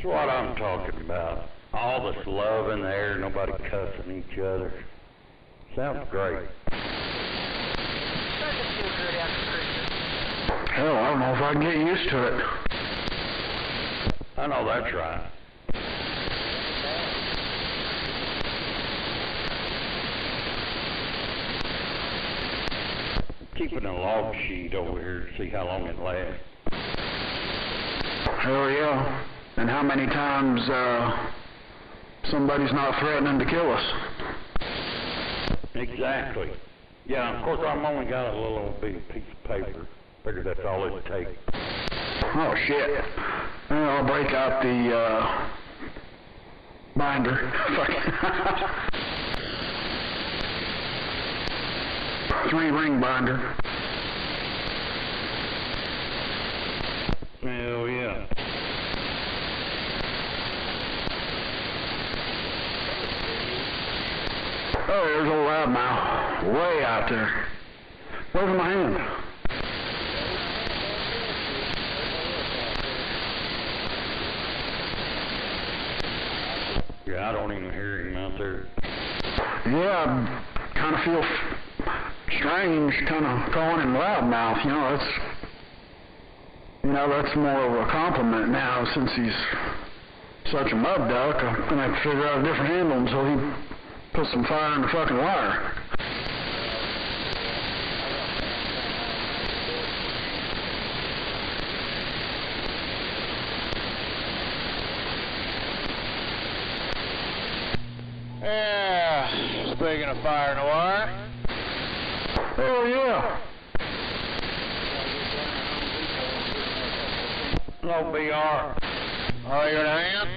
That's what I'm talking about. All this love in the air, nobody cussing each other. Sounds great. Hell, I don't know if I can get used to it. I know that's right. Keeping a log sheet over here to see how long it lasts. Hell yeah. And how many times somebody's not threatening to kill us? Exactly. Yeah, of course I've only got a little bitty piece of paper. Figured that's all it'd take. Oh shit. Well, I'll break out the binder. 3-ring binder. Hell yeah. Oh, there's old Loudmouth. Way out there. Where's my hand? Yeah, I don't even hear him out there. Yeah, I kind of feel strange kind of calling him Loudmouth. That's more of a compliment now since he's such a mud duck. I'm going to have to figure out a different handle until he puts some fire in the fucking wire. Yeah, speaking of fire in the wire. Oh, yeah. Hello, BR. Oh, you're the hand?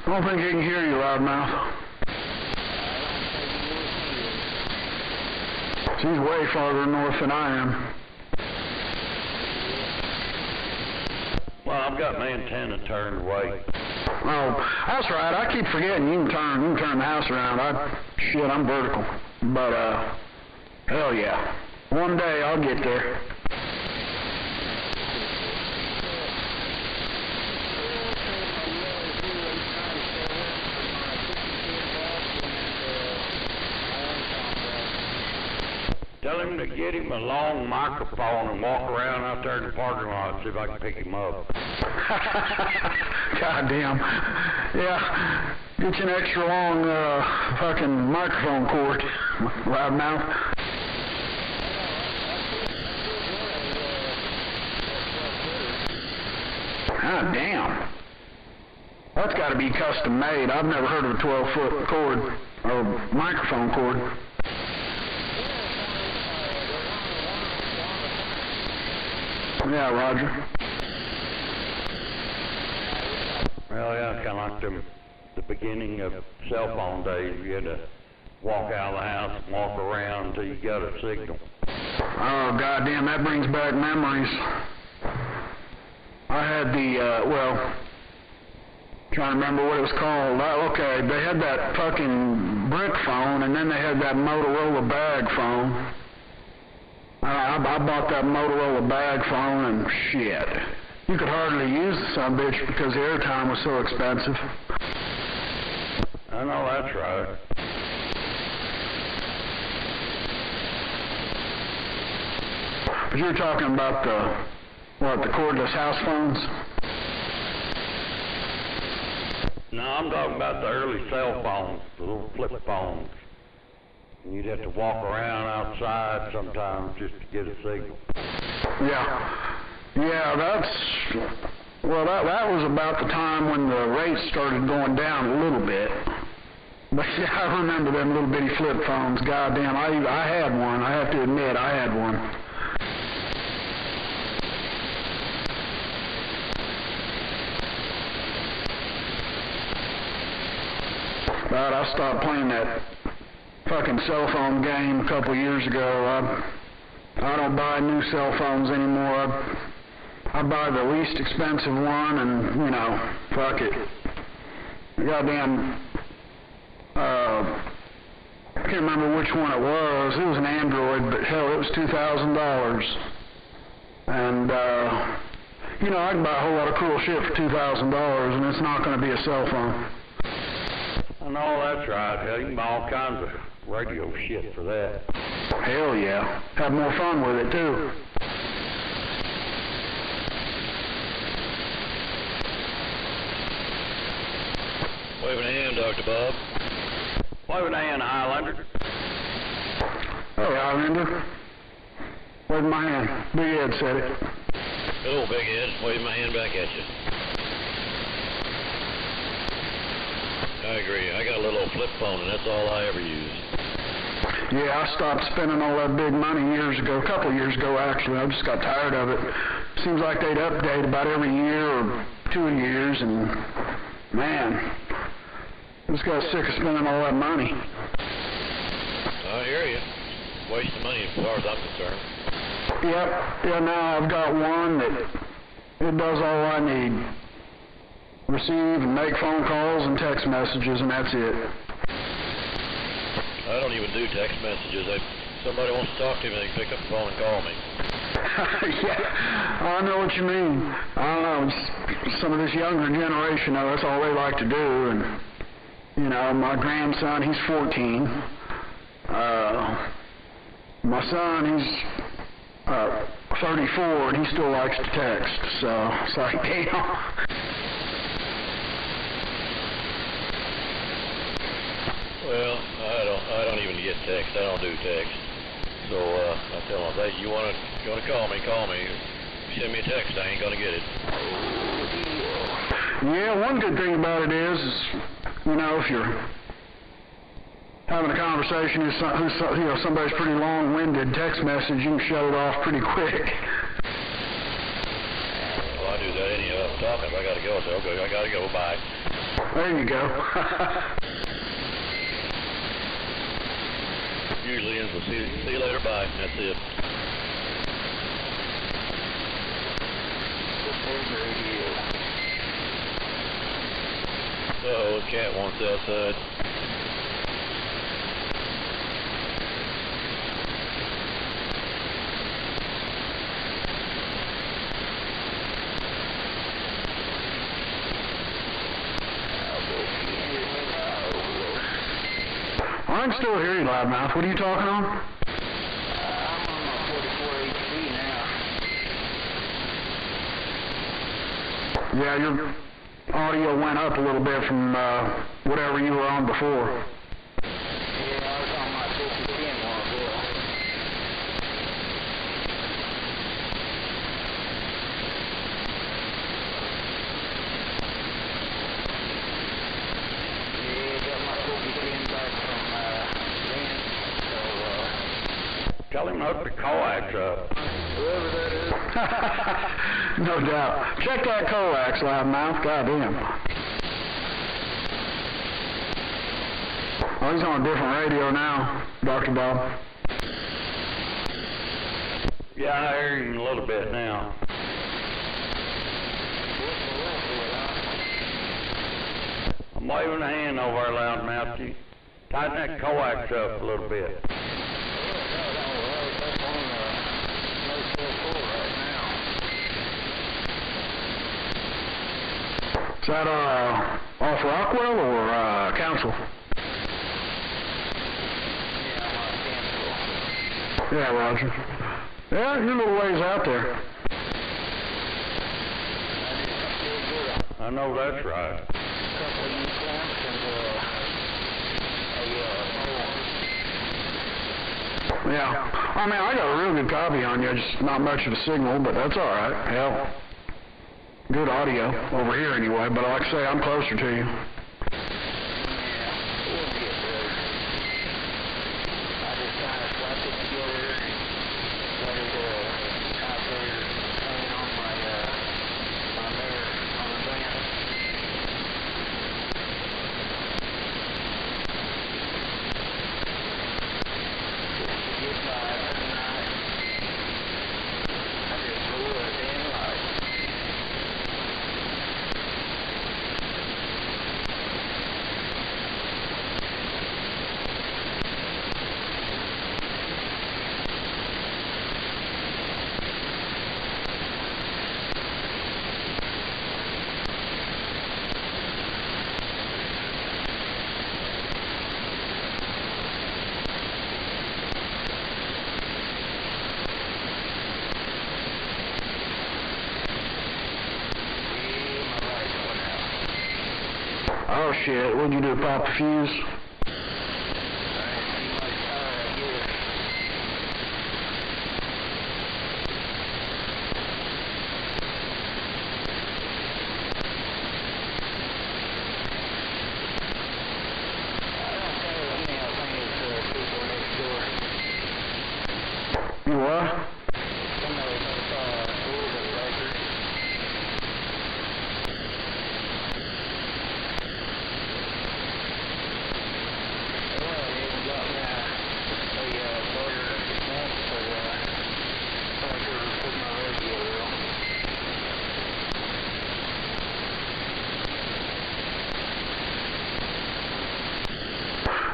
I don't think he can hear you, Loudmouth. He's way farther north than I am. Well, I've got my antenna turned away. Oh, that's right. I keep forgetting you can turn the house around. I'm vertical. But, hell yeah. One day I'll get there. Tell him to get him a long microphone and walk around out there in the parking lot and see if I can pick him up. Goddamn. Yeah. Get you an extra long fucking microphone cord, Loudmouth. God damn. That's got to be custom made. I've never heard of a 12-foot cord or microphone cord. Yeah, Roger. Well, yeah, kind of like the beginning of cell phone days. You had to walk out of the house and walk around until you got a signal. Oh, goddamn, that brings back memories. I had trying to remember what it was called. Okay, they had that fucking brick phone, and then they had that Motorola bag phone. I bought that Motorola bag phone, and shit. You could hardly use the son of a bitch because the airtime was so expensive. I know that's right. But you're talking about the cordless house phones? No, I'm talking about the early cell phones, the little flip phones. And you'd have to walk around outside sometimes just to get a signal. Yeah. Yeah, that was about the time when the rates started going down a little bit. But yeah, I remember them little bitty flip phones. Goddamn, I had one. I have to admit, I had one. But I stopped playing that fucking cell phone game a couple years ago. I don't buy new cell phones anymore. I buy the least expensive one, and, you know, fuck it. Goddamn, I can't remember which one it was. It was an Android, but hell, it was $2,000. And, you know, I can buy a whole lot of cool shit for $2,000, and it's not going to be a cell phone. I know that's right. Hell, you can buy all kinds of radio shit for that. Hell yeah. Have more fun with it, too. Waving a hand, Dr. Bob. Waving a hand, Highlander. Hey, Highlander. Wave my hand. Big Ed said it. Hello, Big Ed. Waving my hand back at you. I agree. I got a little flip phone, and that's all I ever use. Yeah, I stopped spending all that big money years ago, a couple of years ago, actually. I just got tired of it. Seems like they'd update about every year or 2 years, and, man, I just got sick of spending all that money. I hear you. Waste of money as far as I'm concerned. Yep. Yeah, now I've got one that it does all I need. Receive and make phone calls and text messages, and that's it. I don't even do text messages. If somebody wants to talk to me, they can pick up the phone and call me. Yeah, I know what you mean. I don't know, some of this younger generation, that's all they like to do, and, you know, my grandson, he's 14. My son, he's 34, and he still likes to text, so it's like, damn. Well, I don't even get text. I don't do text. So I tell them, hey, you wanna call me? Call me. Send me a text. I ain't gonna get it. Yeah, one good thing about it is, you know, if you're having a conversation with somebody's pretty long-winded text message, you can shut it off pretty quick. Well, I do that anyhow. I'm talking. If I gotta go, I say, okay, I gotta go. Bye. There you go. Usually ends with see you later. Bye. That's it. Oh, the cat wants outside. I can still hear you, loudmouth. What are you talking on? I'm on my 44 HP now. Yeah, your audio went up a little bit from whatever you were on before. Yeah, I was on my 5010 one before. Yeah, got my 5010 back from Ben, so Tell him to hook the coax up. whoever that is. No doubt. Check that coax, loudmouth. Goddamn. Oh, he's on a different radio now, Dr. Bob. Yeah, I hear him a little bit now. I'm waving a hand over our loudmouth. You tighten that coax up a little bit. Is that off Rockwell or Council? Yeah, Roger. Yeah, you're a little ways out there. I know that's right. Yeah. I mean, I got a real good copy on you, just not much of a signal, but that's all right. Hell, good audio over here anyway, but like I say, I'm closer to you. Oh shit, what'd you do, pop the fuse? You what?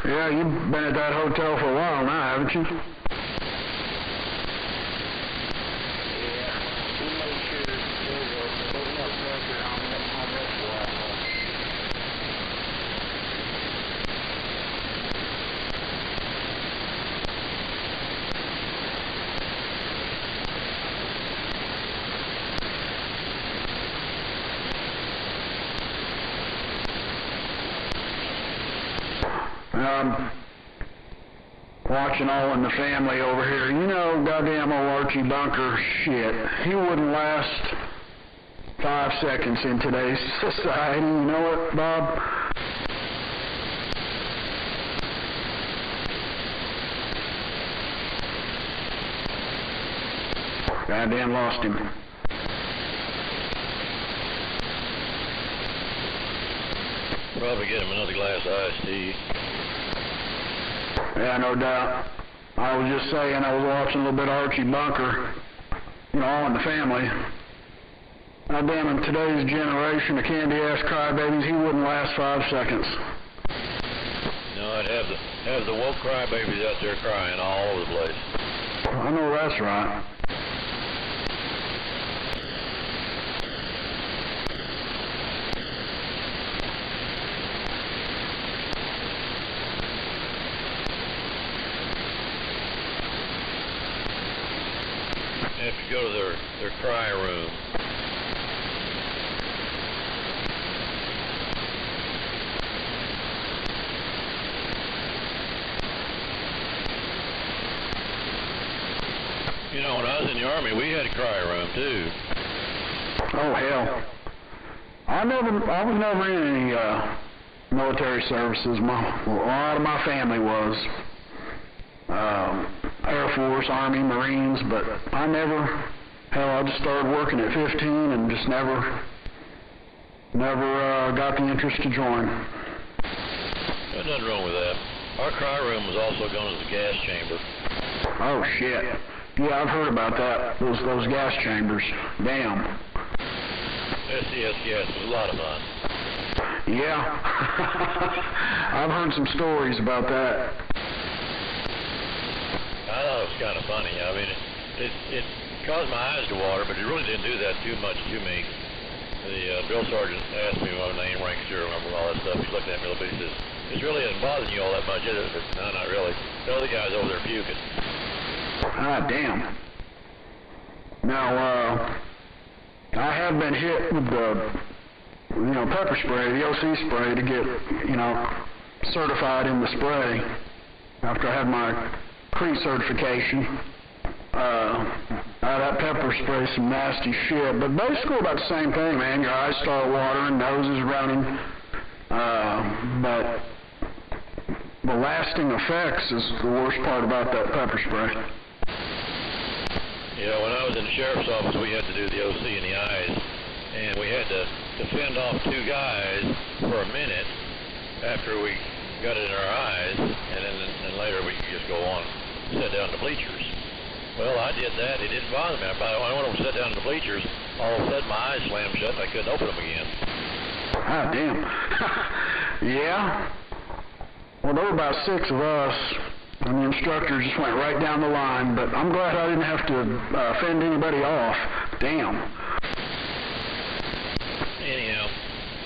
Yeah, you've been at that hotel for a while now, haven't you? Watching All in the Family over here. You know, goddamn old Archie Bunker, shit. He wouldn't last 5 seconds in today's society. You know what, Bob? Goddamn lost him. Probably get him another glass of iced tea. Yeah, no doubt. I was just saying, I was watching a little bit of Archie Bunker, you know, All in the Family. Goddamn, in today's generation of candy-ass crybabies, he wouldn't last 5 seconds. No, I'd have the woke crybabies out there crying all over the place. I know that's right. Have to go to their cry room. You know, when I was in the Army, we had a cry room too. Oh hell! I was never in any military services. A lot of my family was Air Force, Army, Marines, but I never. Hell, I just started working at 15 and just never got the interest to join. There's nothing wrong with that. Our cry room was also known as the gas chamber. Oh shit! Yeah, I've heard about that. Those gas chambers. Damn. SES gas was a lot of fun. Yeah. I've heard some stories about that. I thought it was kind of funny. I mean, it caused my eyes to water, but it really didn't do that too much to me. The drill sergeant asked me my name, rank, serial number, and all that stuff. He looked at me a little bit. He says, "This really isn't bothering you all that much, is it?" I said, "No, not really. The other guy's over there puking." Ah, damn. Now, I have been hit with the, pepper spray, the OC spray, to get, certified in the spray after I had my Crete certification. That pepper spray is some nasty shit, but basically about the same thing, man. Your eyes start watering, nose is running, but the lasting effects is the worst part about that pepper spray. Yeah, when I was in the sheriff's office, we had to do the OC in the eyes, and we had to fend off 2 guys for a minute after we got it in our eyes, and then later we could just go on and sit down in the bleachers. Well, I did that. It didn't bother me. When I went over and sat down in the bleachers, all of a sudden my eyes slammed shut and I couldn't open them again. Ah, damn. Yeah? Well, there were about 6 of us, and the instructors just went right down the line, but I'm glad I didn't have to fend anybody off. Damn. Anyhow,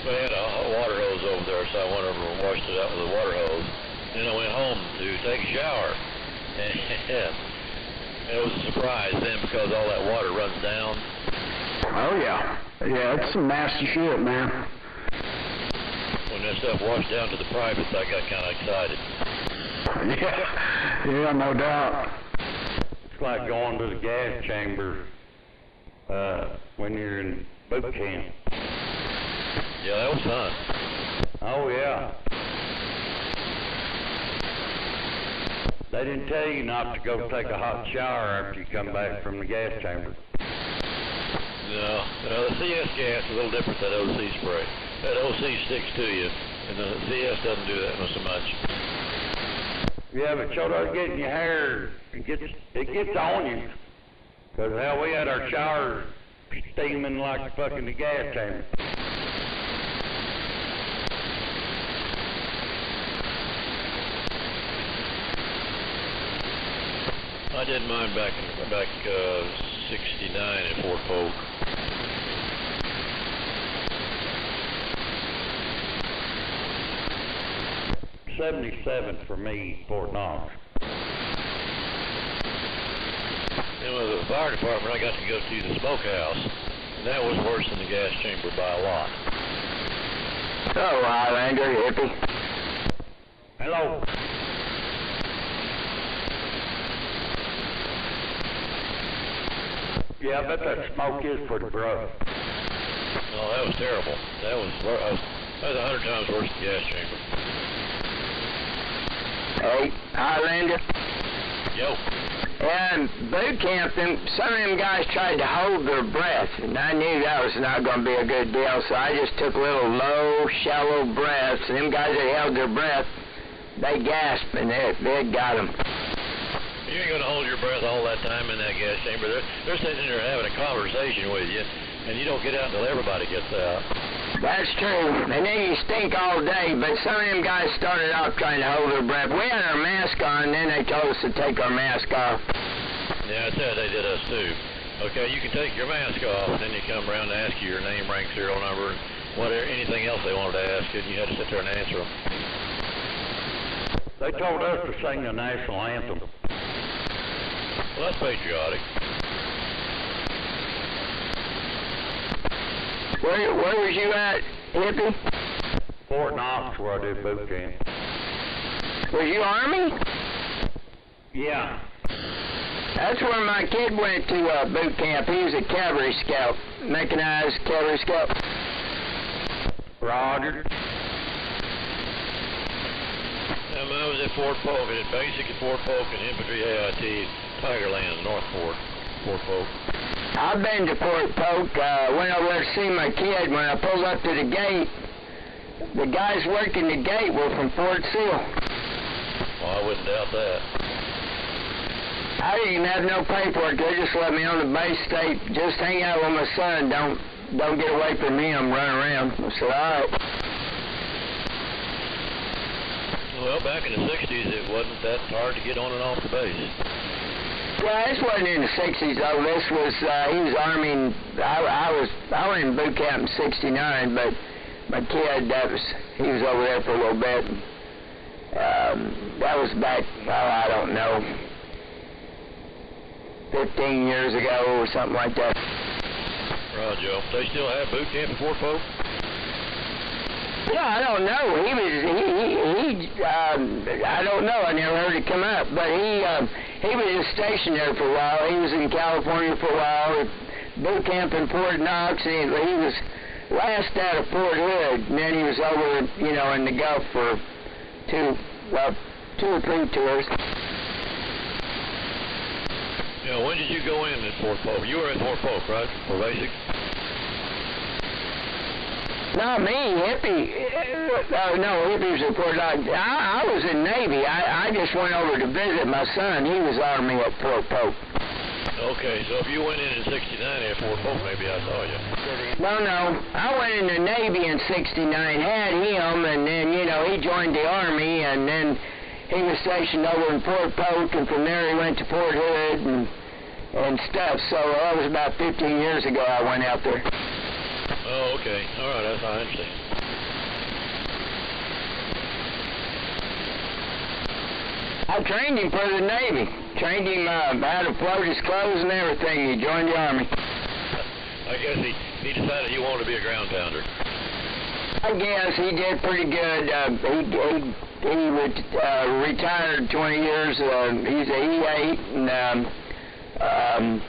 we had a hot water hose over there, so I went over and washed it out with a water hose. Then I went home to take a shower. And it was a surprise then because all that water runs down. Oh, yeah. Yeah, it's some nasty shit, man. When when that stuff washed down to the privates, I got kind of excited. Yeah, no doubt. It's like going to the gas chamber, when you're in boot camp. Yeah, that was fun. Oh, yeah. They didn't tell you not to go take a hot shower after you come back from the gas chamber. No, the CS gas is a little different than that OC spray. That OC sticks to you, and the CS doesn't do that so much. Yeah, but sure does get in your hair. It gets on you. 'Cause hell, we had our showers steaming like fucking the gas chamber. I did mine back 69 at Fort Polk. '77 for me, Fort Knox. And with the fire department, I got to go to the smokehouse, and that was worse than the gas chamber by a lot. Oh, Highlander, hippie. Hello. Yeah, I bet that smoke is pretty rough. Oh, that was terrible. That was 100 times worse than the gas chamber. Hey, Highlander. Yo. And boot camp, some of them guys tried to hold their breath, and I knew that was not going to be a good deal, so I just took little low, shallow breaths, and them guys that held their breath, they gasped, and they got them. You ain't going to hold your breath all that time in that gas chamber. They're sitting there having a conversation with you, and you don't get out until everybody gets out. That's true. And then you stink all day, but some of them guys started out trying to hold their breath. We had our mask on, and then they told us to take our mask off. Yeah, I said they did us too. Okay, you can take your mask off, and then you come around and ask you your name, rank, serial number, whatever, anything else they wanted to ask you, and you had to sit there and answer them. They told us to sing the national anthem. Well, that's patriotic. Where was you at, hippie? Fort Knox, where I did boot camp. Was you Army? Yeah. That's where my kid went to boot camp. He was a cavalry scout, mechanized cavalry scout. Roger. I was at Fort Polk. I did basic at Fort Polk and infantry AIT, Tigerland, North Fort Polk. I've been to Fort Polk. Went over there to see my kid. When I pulled up to the gate, the guys working the gate were from Fort Sill. Well, I wouldn't doubt that. I didn't even have no paperwork. They just let me on the base state. Just hang out with my son. Don't get away from him. Run around. I said, all right. Well, back in the 60s, it wasn't that hard to get on and off the base. Well, this wasn't in the 60s, though. This was, he was Army. I went in boot camp in 69, but my kid, he was over there for a little bit. That was back, I don't know, 15 years ago or something like that. Right, Joe. They still have boot camp at Fort Polk? Yeah, I don't know. I don't know. I never heard it come up. But he was just stationed there for a while. He was in California for a while. Boot camp in Fort Knox. And he was last out of Fort Hood. And then he was over, in the Gulf for two or three tours. Yeah, when did you go in at Fort Polk? You were at Fort Polk, right, for basic? No, me, hippie. No, hippie was at Fort Knox. I was in Navy. I just went over to visit my son. He was Army at Fort Polk. Okay, so if you went in 69 at Fort Polk, maybe I saw you. No. I went in the Navy in 69, had him, and then, he joined the Army, and then he was stationed over in Fort Polk, and from there he went to Fort Hood and stuff. So that was about 15 years ago I went out there. Oh, okay. All right, that's I understand. I trained him for the Navy. Trained him how to float his clothes and everything. He joined the Army. I guess he decided he wanted to be a ground pounder. I guess he did pretty good. He retired 20 years. He's a E8, and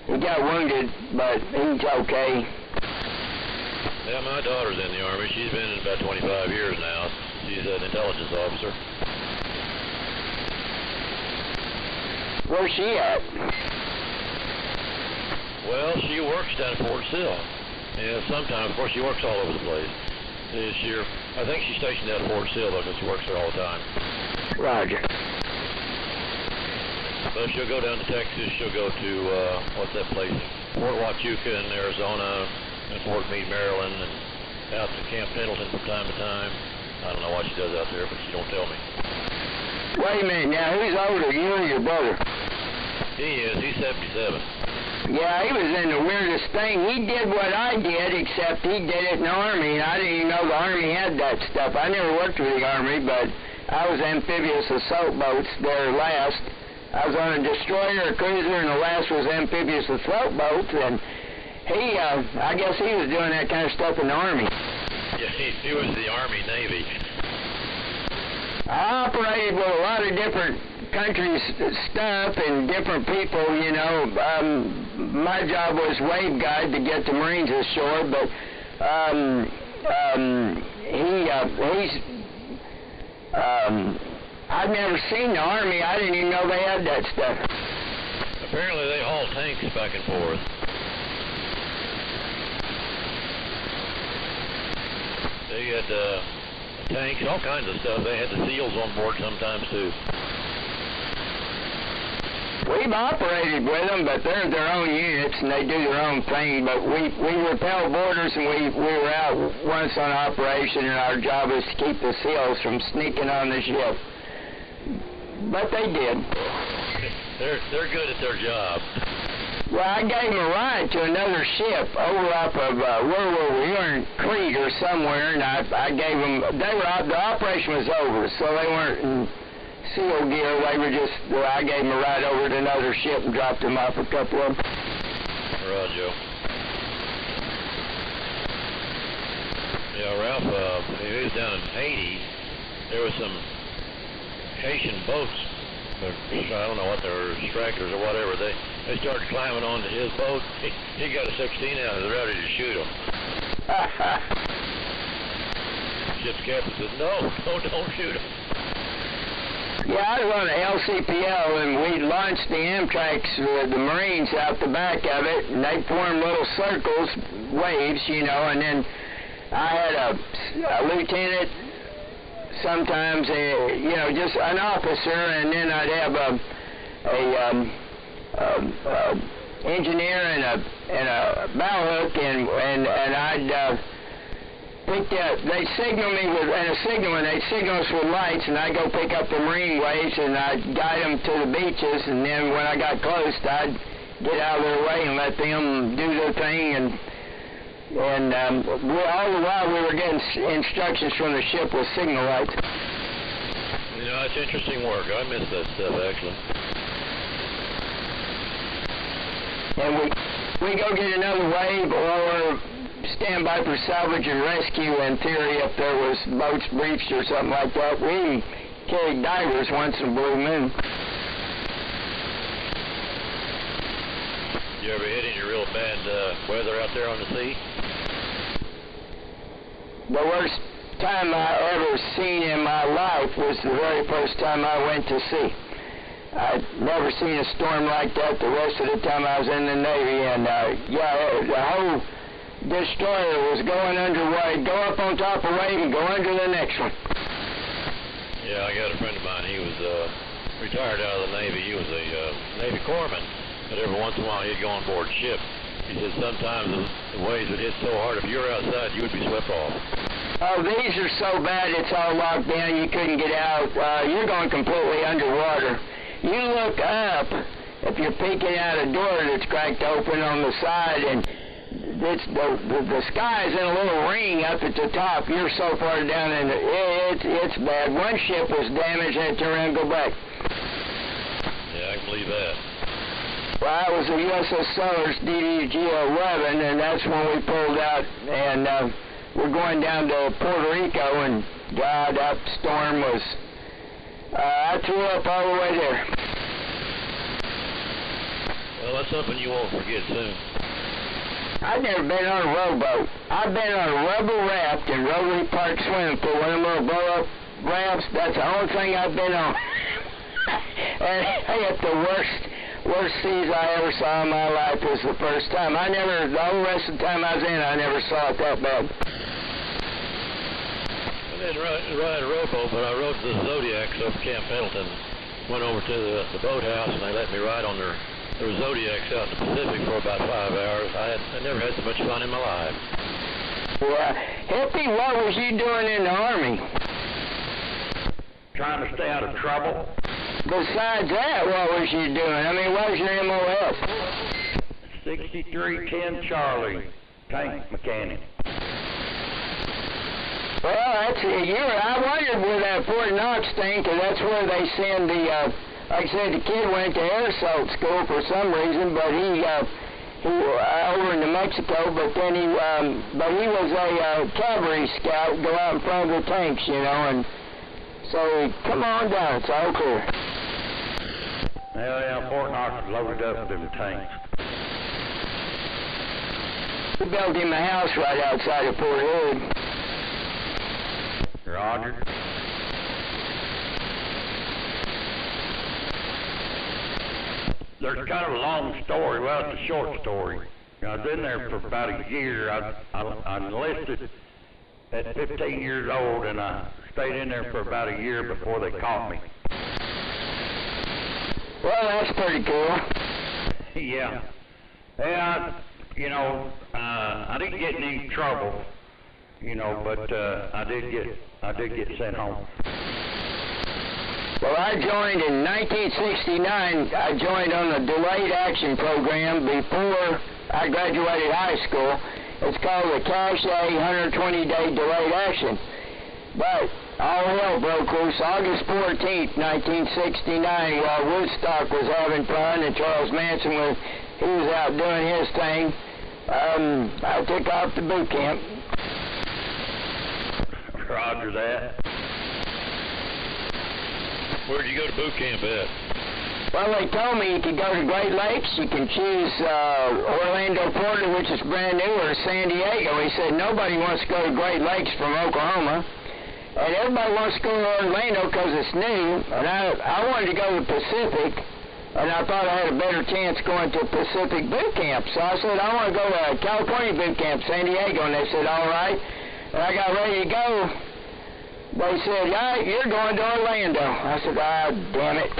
he got wounded, but he's okay. Yeah, my daughter's in the Army. She's been in about 25 years now. She's an intelligence officer. Where's she at? Well, she works down at Fort Sill. Yeah, sometimes, of course, she works all over the place. This year, I think she's stationed out at Fort Sill, though, because she works there all the time. Roger. But she'll go down to Texas. She'll go to, what's that place? Fort Huachuca in Arizona, and Fort Meade, Maryland, and out to Camp Pendleton from time to time. I don't know what she does out there, but she don't tell me. Wait a minute, now, who's older, you or your brother? He is. He's 77. Yeah, he was in the weirdest thing. He did what I did, except he did it in the Army, and I didn't even know the Army had that stuff. I never worked with the Army, but I was amphibious assault boats there last. I was on a destroyer, a cruiser, and the last was amphibious assault boats, and he, I guess he was doing that kind of stuff in the Army. Yeah, he was the Army Navy. I operated with a lot of different countries' stuff and different people, you know. My job was wave guide to get the Marines ashore, but I've never seen the Army. I didn't even know they had that stuff. Apparently they haul tanks back and forth. They had tanks, all kinds of stuff. They had the SEALs on board sometimes, too. We've operated with them, but they're their own units, and they do their own thing. But we repel borders, and we were out once on operation, and our job was to keep the SEALs from sneaking on the ship. But they did. They're good at their job. Well, I gave them a ride to another ship over off of, where were we? We were in Crete or somewhere, and I gave them, the operation was over, so they weren't in SEAL gear. They were just, I gave them a ride over to another ship and dropped them off, a couple of them. Roger. Yeah, Ralph, he was down in Haiti. There was some Haitian boats, I don't know what they were, stragglers or whatever. They started climbing onto his boat. He got a 16 out and was ready to shoot them. Ship's captain said, no, don't shoot them. Yeah, I was on a LCPL, and we launched the Amtraks with the Marines out the back of it, and they formed little circles, waves, you know, and then I had a lieutenant, sometimes, you know, just an officer, and then I'd have a engineer and a bow hook, and I'd pick up. They'd signal me with, and a signal, and they'd signal us with lights, and I'd go pick up the Marine waves, and I'd guide them to the beaches, and then when I got close, I'd get out of their way and let them do their thing, and all the while we were getting instructions from the ship with signal lights. You know, it's interesting work. I miss that stuff, actually. And we go get another wave or stand by for salvage and rescue, in theory, if there was boats breached or something like that. We carried divers once in a blue moon. You ever hit any real bad weather out there on the sea? The worst time I ever seen in my life was the very first time I went to sea. I'd never seen a storm like that the rest of the time I was in the Navy, and the whole destroyer was going underway, go up on top of wave and go under the next one. Yeah, I got a friend of mine. He was retired out of the Navy. He was a Navy corpsman, but every once in a while he'd go on board ship. He said sometimes the waves would hit so hard, if you were outside, you would be swept off. Oh, these are so bad, it's all locked down, you couldn't get out. You're going completely underwater. You look up, if you're peeking out a door that's cracked open on the side, and it's the sky's in a little ring up at the top. You're so far down, and it's bad. One ship was damaged, and it turned around and go back. Yeah, I can believe that. Well, it was a USS Sellers DDG-11, and that's when we pulled out, and we're going down to Puerto Rico, and God, that storm was, I threw up all the way there. Well, that's something you won't forget soon. I've never been on a rowboat. I've been on a rubber raft in Rotary Park Swimming Pool, one of them little blow-up rafts. That's the only thing I've been on. And it's the worst seas I ever saw in my life was the first time. The whole rest of the time I was in, I never saw it that bad. I didn't ride a rowboat, but I rode the Zodiacs up Camp Pendleton. Went over to the boathouse, and they let me ride on their Zodiacs out in the Pacific for about 5 hours. I never had so much fun in my life. Well, Hippie, what was you doing in the Army? Trying to stay out of trouble. Besides that, what was you doing? I mean, what was your MOS? 6310 Charlie, tank mechanic. Well, I wondered where that Fort Knox thing, because that's where they send the, like I said, the kid went to air assault school for some reason, but he over in New Mexico, but then he was a cavalry scout, go out in front of the tanks, you know, and so come on down, it's all clear. Hell yeah, Fort Knox is loaded up with them tanks. We built him a house right outside of Port Hood. Roger. There's kind of a long story. Well, it's a short story. I was in there for about a year. I enlisted at 15 years old, and I stayed in there for about a year before they caught me. Well, that's pretty cool. Yeah. Yeah, I didn't get in any trouble, but I did get sent home. Well, I joined in 1969. I joined on the delayed action program before I graduated high school. It's called the Cache 120-day delayed action. But all hell broke loose August 14th, 1969, while Woodstock was having fun and Charles Manson was out doing his thing. I took off to boot camp. Roger that. Where'd you go to boot camp at? Well, they told me you could go to Great Lakes, you can choose Orlando, Florida, which is brand new, or San Diego. He said nobody wants to go to Great Lakes from Oklahoma, and everybody wants to go to Orlando because it's new, and I wanted to go to the Pacific, and I thought I had a better chance going to Pacific boot camp. So I said, I want to go to California boot camp, San Diego, and they said, all right. And I got ready to go. They said, yeah, you're going to Orlando. I said, damn it.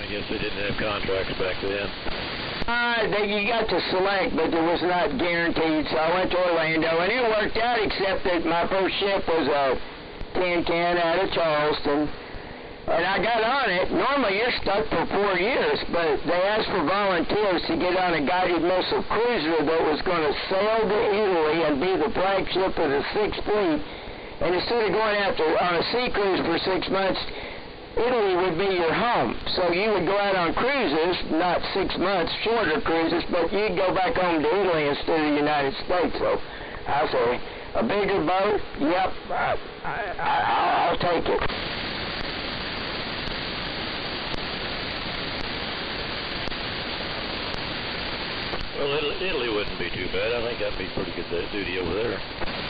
I guess they didn't have contracts back then. You got to select, but it was not guaranteed, so I went to Orlando, and it worked out, except that my first ship was a tin can out of Charleston, and I got on it. Normally, you're stuck for 4 years, but they asked for volunteers to get on a guided missile cruiser that was going to sail to Italy and be the flagship of the Sixth Fleet, and instead of going out on a sea cruise for 6 months, Italy would be your home. So you would go out on cruises, not 6 months, shorter cruises, but you'd go back home to Italy instead of the United States. So I say, a bigger boat, yep, I'll take it. Well, Italy wouldn't be too bad. I think that'd be pretty good duty over there.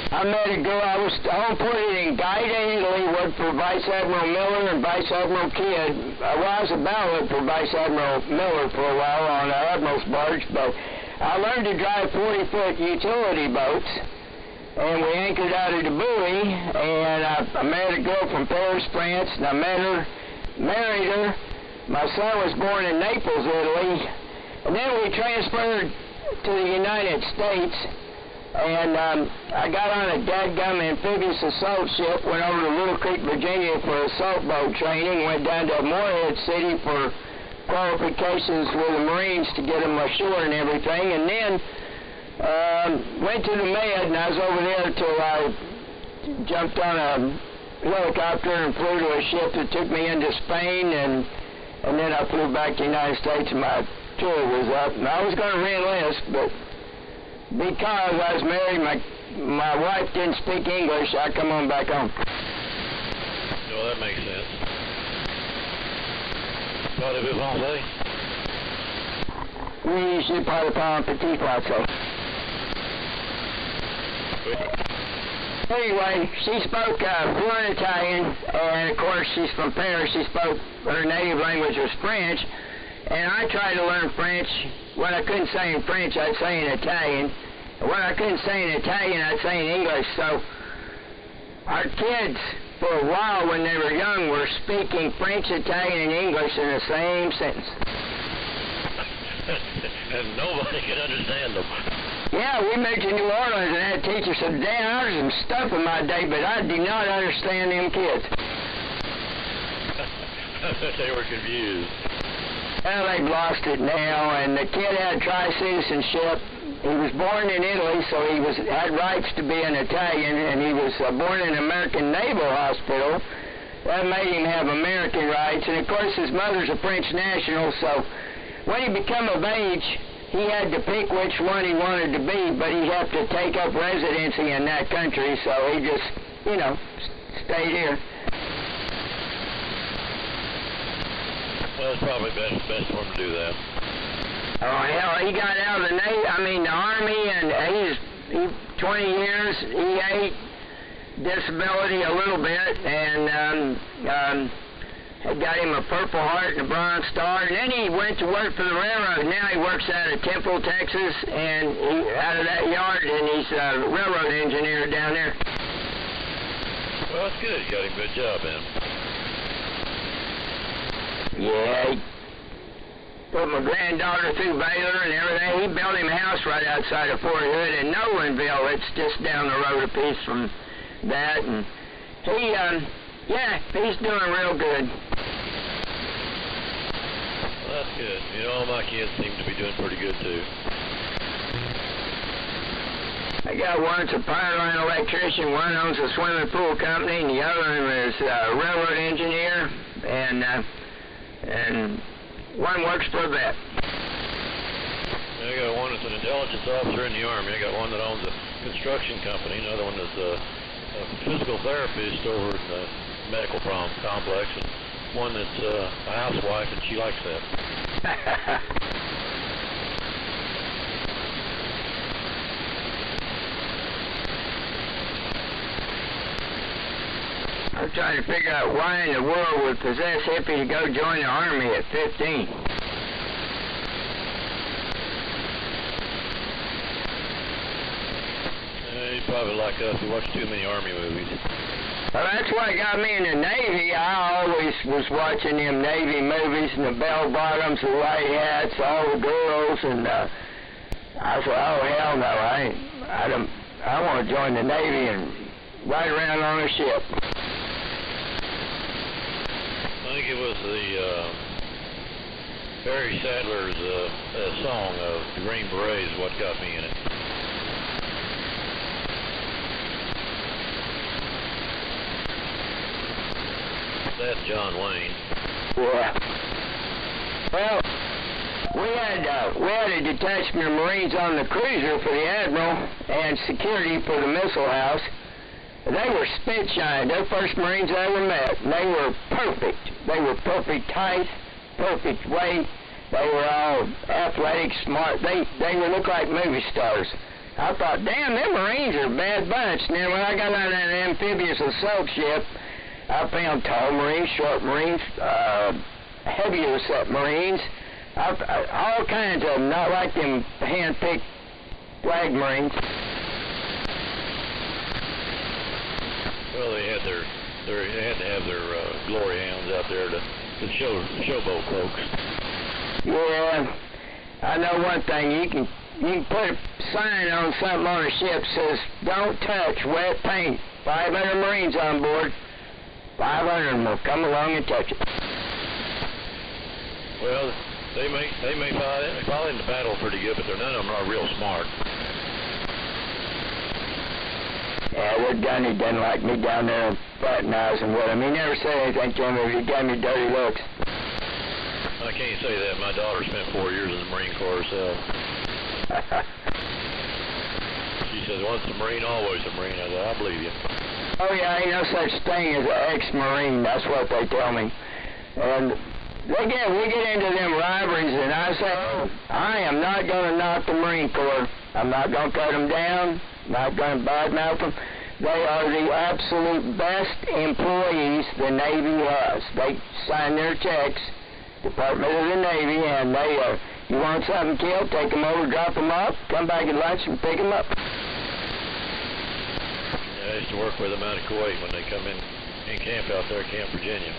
I met a girl, I was put it in Gaeta, Italy, worked for Vice Admiral Miller and Vice Admiral Kidd. I was a ballot for Vice Admiral Miller for a while on an Admiral's barge, but I learned to drive 40-foot utility boats, and we anchored out at the buoy, and I met a girl from Paris, France, and I met her, married her. My son was born in Naples, Italy, and then we transferred to the United States. And I got on a dadgum amphibious assault ship, went over to Little Creek, Virginia for assault boat training, went down to Morehead City for qualifications with the Marines to get them ashore and everything, and then went to the Med, and I was over there till I jumped on a helicopter and flew to a ship that took me into Spain, and then I flew back to the United States, and my tour was up. And I was going to re-enlist, but because I was married, my wife didn't speak English, I come on back home. Well, that makes sense. Parlez-vous français? Oui, je parle pas un petit français. Anyway, she spoke fluent Italian, and of course she's from Paris. Her native language was French, and I tried to learn French. What I couldn't say in French, I'd say in Italian. What I couldn't say in Italian, I'd say in English. So our kids, for a while when they were young, were speaking French, Italian, and English in the same sentence. And nobody could understand them. Yeah, we moved to New Orleans, and that teacher said, "Dan, I was some stuff in my day, but I do not understand them kids." They were confused. Well, they've lost it now, and the kid had tri-citizenship. He was born in Italy, so he had rights to be an Italian, and he was born in an American Naval Hospital. That made him have American rights, and of course his mother's a French national, so when he became of age, he had to pick which one he wanted to be, but he'd have to take up residency in that country, so he just, stayed here. Well, it's probably best for him to do that. Oh, hell, he got out of the Army, and he's 20 years, EA, disability a little bit, and got him a Purple Heart and a Bronze Star, and then he went to work for the railroad. Now he works out of Temple, Texas, and out of that yard, and he's a railroad engineer down there. Well, that's good. You got him a good job, man. Yeah, he put my granddaughter through Baylor and everything. He built him a house right outside of Fort Hood in Nolanville. It's just down the road a piece from that, and he's doing real good. Well, that's good. All my kids seem to be doing pretty good, too. I got one that's a power line electrician, one owns a swimming pool company, and the other one is a railroad engineer, and one works for a vet. I got one that's an intelligence officer in the Army. I got one that owns a construction company, another one that's a physical therapist over in the medical complex, and one that's a housewife, and she likes that. I'm trying to figure out why in the world would possess Hippie to go join the Army at 15. He's probably like us. He watched too many Army movies. Well, that's what got me in the Navy. I always was watching them Navy movies and the bell-bottoms, the white hats, all the girls, and I said, oh, hell no, I want to join the Navy and ride around on a ship. I think it was the Barry Sadler's song of the Green Berets what got me in it. That's John Wayne. Yeah. Well, we had a detachment of Marines on the cruiser for the Admiral and security for the missile house. They were spit shine. They're the first Marines I ever met. They were perfect. They were perfect height, perfect weight. They were all athletic, smart. They would look like movie stars. I thought, damn, them Marines are a bad bunch. Now, when I got on that amphibious assault ship, I found tall Marines, short Marines, heavier set Marines, all kinds of them, not like them hand-picked flag Marines. Well, they had to have their glory hounds out there to showboat folks. Yeah, I know one thing. You can put a sign on something on a ship says, "Don't touch wet paint." 500 Marines on board. 500 of them will come along and touch it. Well, they may follow in the battle pretty good, but none of them are real smart. Yeah, Wood Gunny doesn't like me down there fraternizing with him. He never said anything to me. He gave me dirty looks. I can't say that. My daughter spent 4 years in the Marine Corps herself. says, once a Marine, always a Marine. I said, I believe you. Oh yeah, ain't no such thing as an ex-Marine. That's what they tell me. And we get into them rivalries, and I say, I am not going to knock the Marine Corps. I'm not going to cut them down. Not going to badmouth them. They are the absolute best employees the Navy has. They sign their checks, Department of the Navy, and they are. You want something killed, take them over, drop them off, come back at lunch and pick them up. Yeah, I used to work with them out of Kuwait when they come in camp out there at Camp Virginia.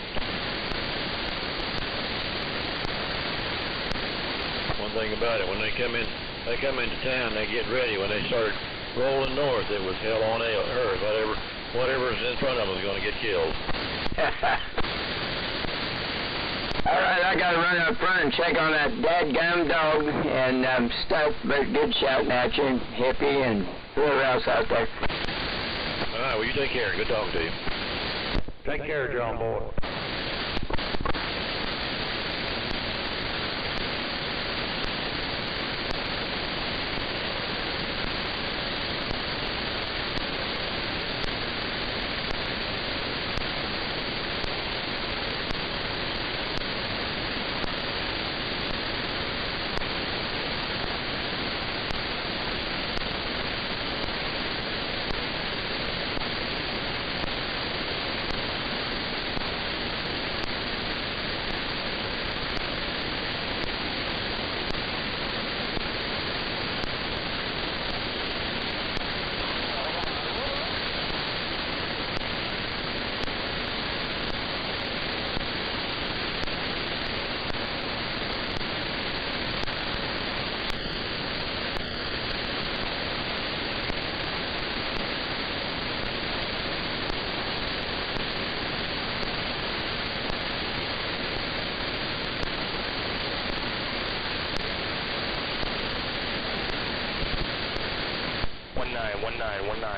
One thing about it, when they come into town, they get ready. When they started rolling north, it was hell on earth. Whatever's in front of them was going to get killed. All right, I got to run up front and check on that dadgum dog and stuff, but good shouting at you, and Hippie, and whoever else out there. All right, well, you take care. Good talking to you. Take care, John Boy.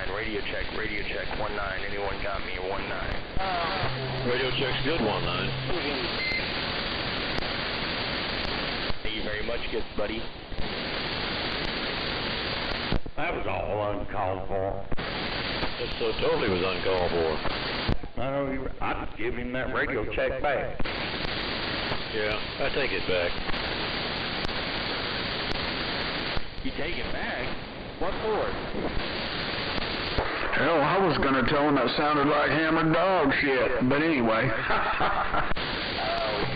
Radio check, 19, anyone got me, 19. Radio check's good, 19. Thank you very much, good buddy. That was all uncalled for. It so totally was uncalled for. I know I'd give him that radio check back. Yeah, I take it back. You take it back? What for? Hell, I was going to tell him that sounded like hammered dog shit, but anyway. I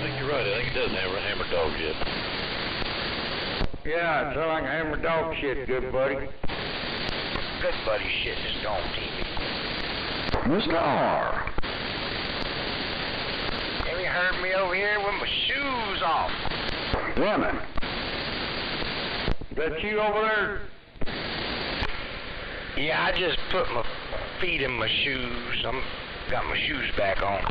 think you're right. I think it does hammer dog shit. Yeah, it sounds like hammer dog shit, good buddy. Good buddy shit is on TV. Mr. R. Have you heard me over here with my shoes off? Damn it. Is that you over there? Yeah, I just put my feet in my shoes. Got my shoes back on.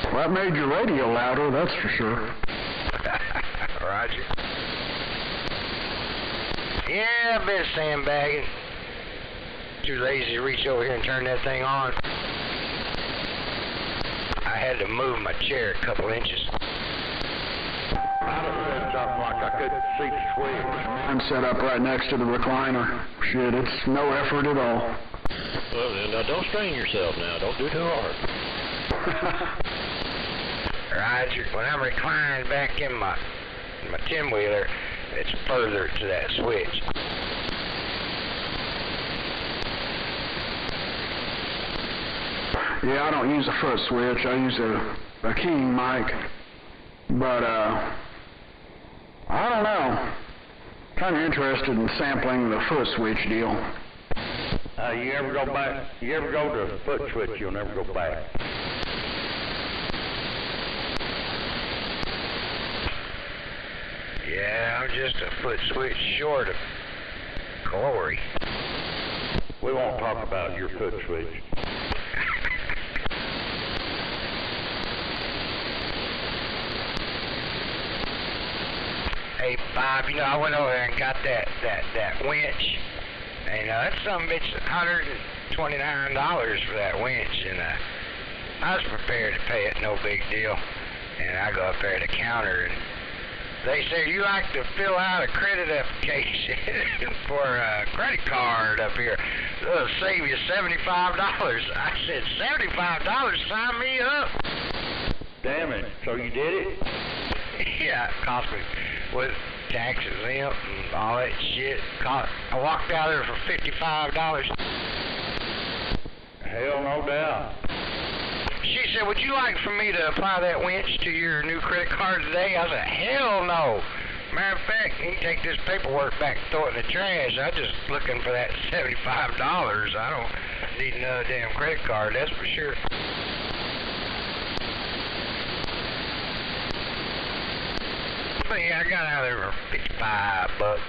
Well, that made your radio louder, that's for sure. Roger. Yeah, I've been sandbagging. Too lazy to reach over here and turn that thing on. I had to move my chair a couple inches. I just said something like I couldn't see the switch. I'm set up right next to the recliner. Shit, it's no effort at all. Well, now don't strain yourself now. Don't do too hard. Roger. When I'm reclined back in my 10-wheeler, it's further to that switch. Yeah, I don't use a foot switch. I use a keying mic. But, I don't know. Kind of interested in sampling the foot switch deal. You ever go to foot switch, you'll never go back. Yeah, I'm just a foot switch short of glory. We won't talk about your foot switch. Hey, Bob, I went over there and got that winch. And that some bitch $129 for that winch. And I was prepared to pay it, no big deal. And I go up there to the counter, and They say you like to fill out a credit application for a credit card up here. It'll save you $75. I said, $75? Sign me up. Damn it, so you did it? Yeah, it cost me with taxes and all that shit. I walked out there for $55. Hell, no doubt. She said, would you like for me to apply that winch to your new credit card today? I said, hell no. Matter of fact, you can take this paperwork back and throw it in the trash. I'm just looking for that $75. I don't need another damn credit card, that's for sure. But yeah, I got out of there for $55.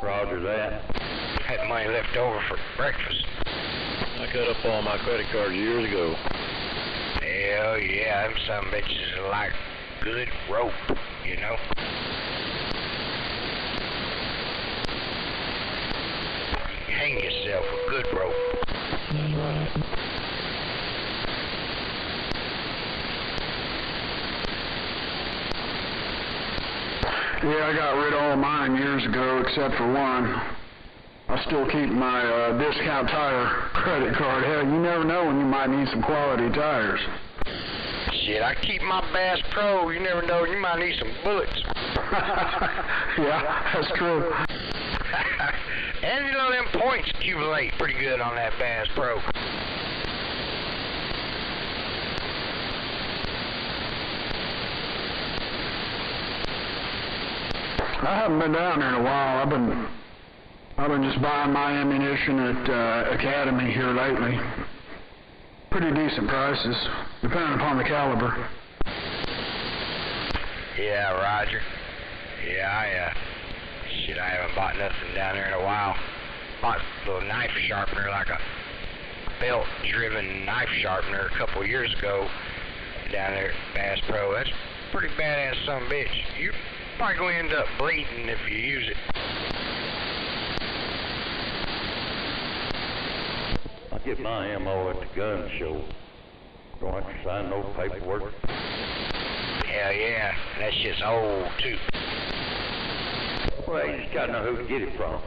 Roger that. Had money left over for breakfast. I cut up all my credit cards years ago. Hell yeah, them some bitches are like good rope, you know? Hang yourself with good rope. That's right. Yeah, I got rid of all mine years ago except for one. I still keep my Discount Tire credit card. Hell, you never know when you might need some quality tires. Shit, I keep my Bass Pro. You never know, you might need some bullets. Yeah, that's true. And you know, them points accumulate pretty good on that Bass Pro. I haven't been down there in a while. I've been just buying my ammunition at Academy here lately. Pretty decent prices, depending upon the caliber. Yeah, Roger. Yeah, I haven't bought nothing down there in a while. Bought a little knife sharpener, like a belt-driven knife sharpener a couple years ago down there at Bass Pro. That's pretty badass son of a bitch. You're probably going to end up bleeding if you use it. I get my ammo at the gun show. Don't have to sign no paperwork. Hell yeah, that shit's old too. Well, you just gotta know who to get it from.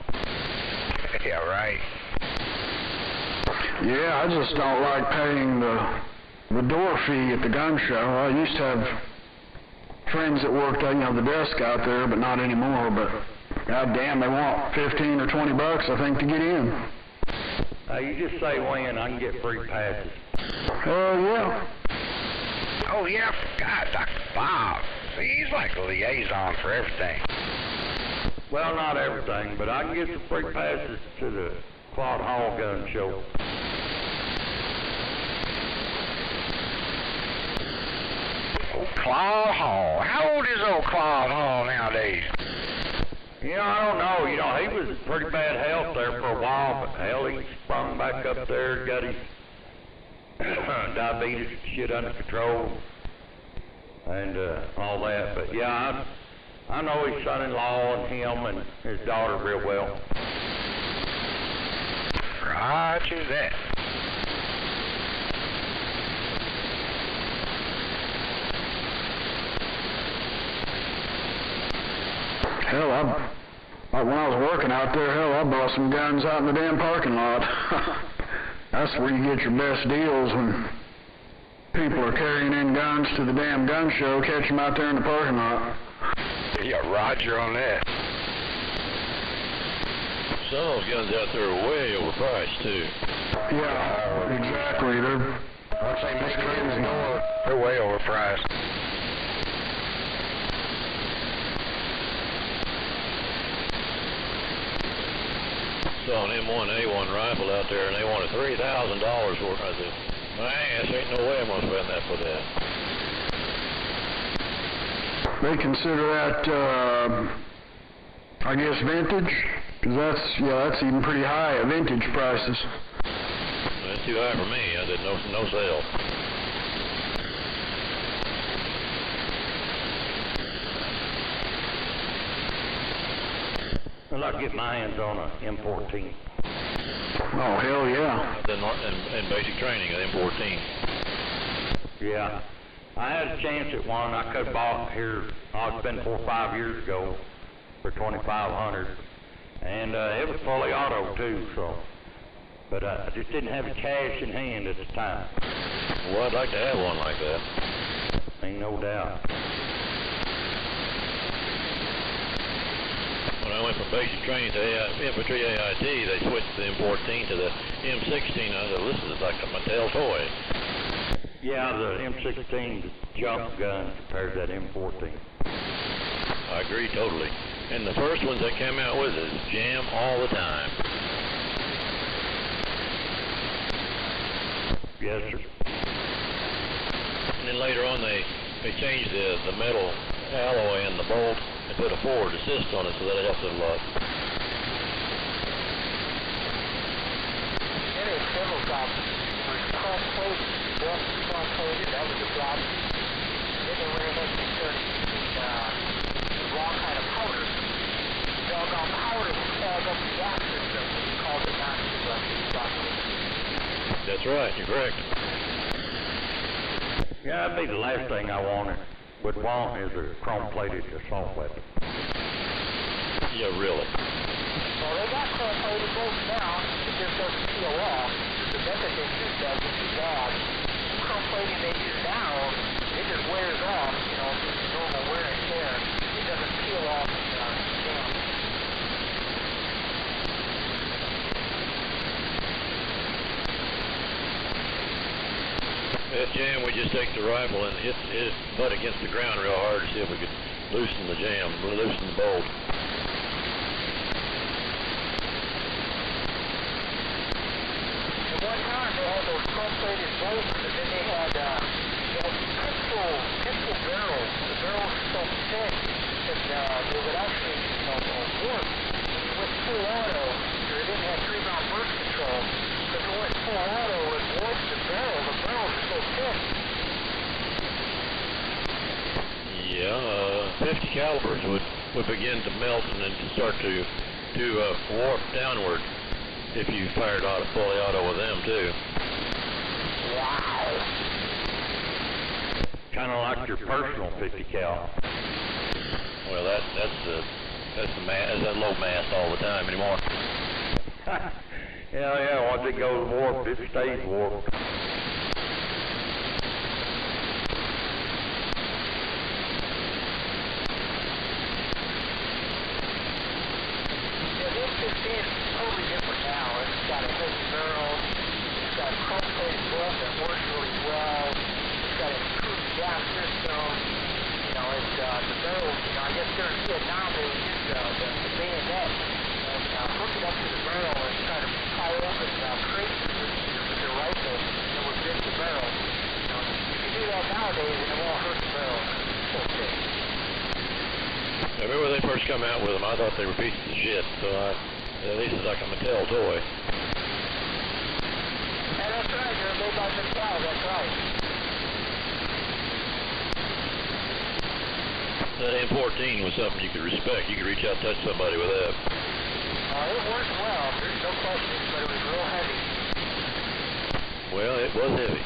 Yeah, right. Yeah, I just don't like paying the door fee at the gun show. I used to have friends that worked, the desk out there, but not anymore. But goddamn, they want $15 or $20, I think, to get in. You just say when, I can get free passes. Hell yeah. Oh yeah, I forgot, Dr. Bob. See, he's like a liaison for everything. Well, not everything, but I can get some free passes to the Claude Hall gun show. Oh, Claude Hall. How old is old Claude Hall nowadays? I don't know. He was in pretty bad health there for a while, but hell, he sprung back up there, got his diabetes shit under control, and all that. But yeah, I know his son-in-law and him and his daughter real well. Roger that. Hell, when I was working out there, I bought some guns out in the damn parking lot. That's where you get your best deals when people are carrying in guns to the damn gun show. Catch them out there in the parking lot. Yeah, Roger on that. Some of those guns out there are way overpriced, too. Yeah, exactly. They're way overpriced. Saw an M1A1 rifle out there, and they wanted $3,000 for it. I said, my ass, ain't no way I'm going to spend that for that. They consider that, I guess, vintage? Because that's even pretty high at vintage prices. That's too high for me. I did no sale. Well, I'd get my hands on a M14. Oh, hell yeah. In basic training, an M14. Yeah. I had a chance at one I could have bought here, it's been 4 or 5 years ago for $2,500. And it was fully auto too, so. But I just didn't have the cash in hand at the time. Well, I'd like to have one like that. Ain't no doubt. When I went from basic training to infantry AIT, they switched the M14 to the M16. I said, well, this is like a Mattel toy. Yeah, the M16 jump gun compared to that M14. I agree totally. And the first ones that came out with is jam all the time. Yes, sir. And then later on they changed the metal alloy in the bolt and put a forward assist on it, so that it helps it a lot. It is several problems. Cross-coated, cross-coated, that was a problem. Then they went ahead and started using the wrong kind of powder. Doggone powder would clog up the gas system and cause it not to stop. That's right, you're correct. Yeah, that'd be the last thing I would want is a chrome-plated assault weapon. Yeah, really. Well, they got chrome-plated bolts now. It just doesn't peel off. The method they use doesn't too bad. The chrome-plating they use now, it just wears off, you know, just normal wear and tear. It doesn't peel off and jam. That jam, we just take the rifle and hit butt against the ground real hard to see if we could loosen the jam, loosen the bolt. At one time they had those chrome-plated bolts, and then they had pistol barrels. The barrels were so thick that they would actually, you know, warp. When you went full auto, or it didn't have 3-round burst control, because it went full auto, it warped the barrel. The barrels were so thick. Yeah, 50 calibers would begin to melt and then start to warp downward if you fired fully auto with them too. Wow. Kind of like your personal 50 cal. Well, that's that low mast all the time anymore. Yeah, once it goes warped, it stays warped. Yeah, this 15 is totally different now. It's got a heavy barrel. It's got a chrome-plated bolt that works really well. It's got an improved gas system. You know, it's the barrels. You know, I guess during Vietnam they would use the bayonet and hook it up to the barrel and try to pry open crates with your rifle and it would rip the barrel. You know, you can do that nowadays and it won't hurt the barrel. It's so thick. I remember when they first come out with them, I thought they were pieces of shit, so this is like a Mattel toy. And that's right, they're made by Mattel, that's right. That M14 was something you could respect. You could reach out and touch somebody with that. It worked well, there's no question, but it was real heavy. Well, it was heavy.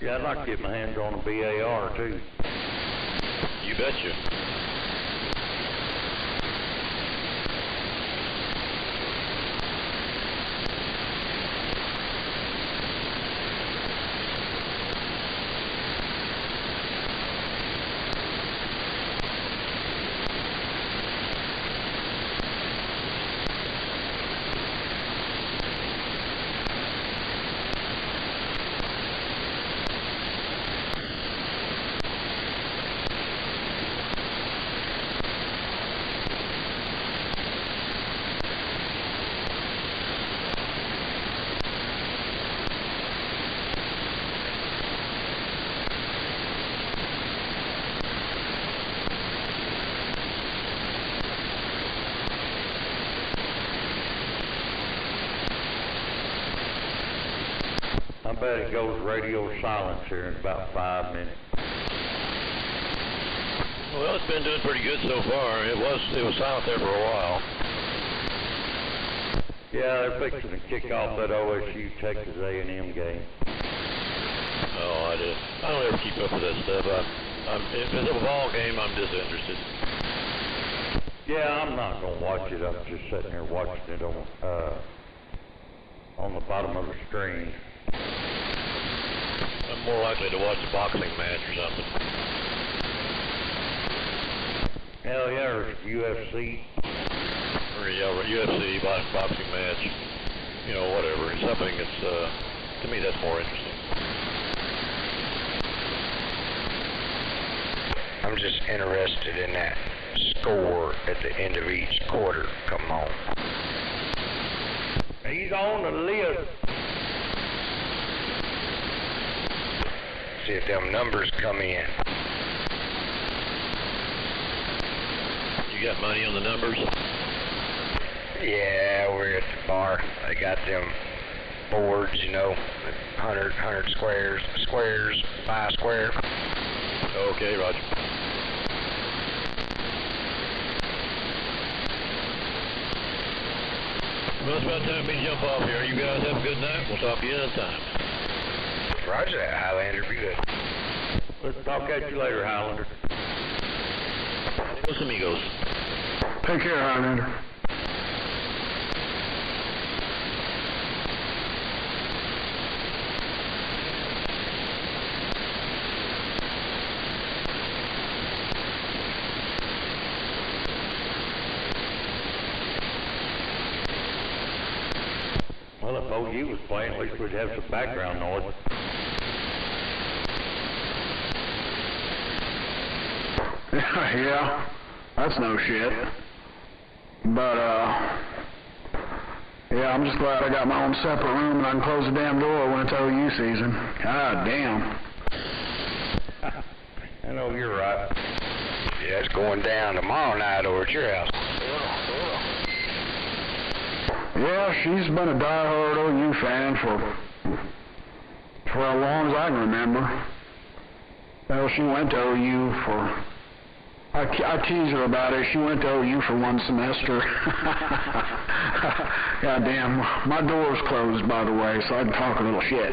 Yeah, I'd like to get my hands on a BAR too. You betcha. I bet it goes radio silence here in about 5 minutes. Well, it's been doing pretty good so far. It was silent there for a while. Yeah, they're fixing to kick off that OSU Texas A&M game. Oh, I don't ever keep up with that stuff. If it's a ball game, I'm disinterested. Yeah, I'm not gonna watch it. I'm just sitting here watching it on the bottom of the screen. I'm more likely to watch a boxing match or something. Hell yeah, or UFC. Or UFC, boxing match. You know, whatever. It's something that's, to me, that's more interesting. I'm just interested in that score at the end of each quarter. Come on. He's on the list. See if them numbers come in. You got money on the numbers? Yeah, we're at the bar. They got them boards, you know, 100 squares, 5 square. Okay, Roger. Well, it's about time me to jump off here. You guys have a good night. We'll talk to you another time. Roger that, Highlander. Be good. Let's talk at you later, Highlander. Los amigos. Take care, Highlander. Well, if OU was playing, at least we'd have some background noise. Yeah, that's no shit. But, yeah, I'm just glad I got my own separate room and I can close the damn door when it's OU season. God damn. I know you're right. Yeah, it's going down tomorrow night over at your house. Yeah, she's been a diehard OU fan for as long as I can remember. Well, she went to OU for... I tease her about it. She went to OU for one semester. God damn. My door's closed, by the way, so I can talk a little shit.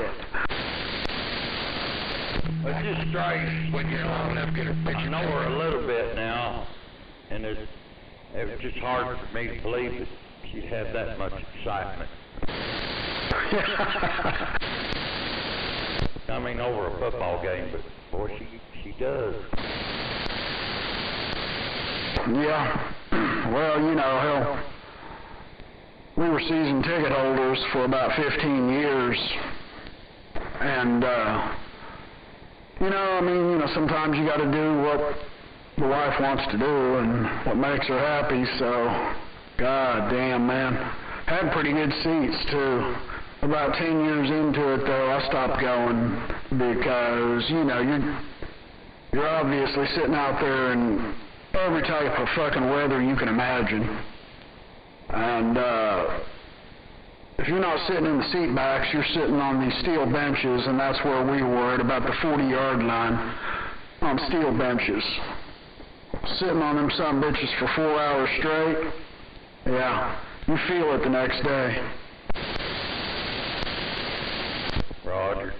It's just strange when you're long enough to get a picture. I know her a little bit now, and it's just hard for me to believe that she'd have that much excitement. I mean, over a football game, but boy, she does. Yeah. Well, you know, hell, we were season ticket holders for about 15 years, and, you know, I mean, you know, sometimes you got to do what the wife wants to do and what makes her happy, so, god damn, man. Had pretty good seats, too. About 10 years into it, though, I stopped going because, you know, you're obviously sitting out there in every type of fucking weather you can imagine. And, if you're not sitting in the seat backs, you're sitting on these steel benches, and that's where we were at about the 40-yard line on steel benches. Sitting on them sumbitches for 4 hours straight. Yeah, you feel it the next day. Roger.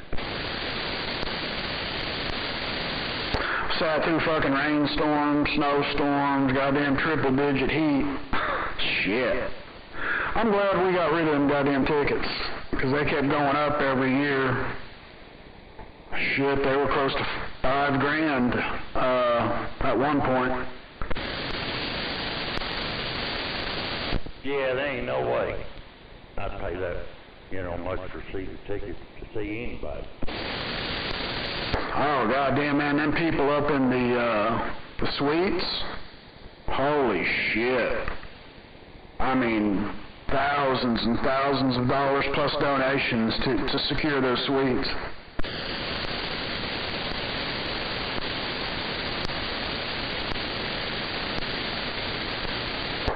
Sat through fucking rainstorms, snowstorms, goddamn triple-digit heat. Shit. I'm glad we got rid of them goddamn tickets, because they kept going up every year. Shit, they were close to $5,000 at one point. Yeah, there ain't no way I'd pay that, you know, much for season tickets to see anybody. Oh, goddamn, man, them people up in the suites, holy shit. I mean, thousands and thousands of dollars plus donations to secure those suites.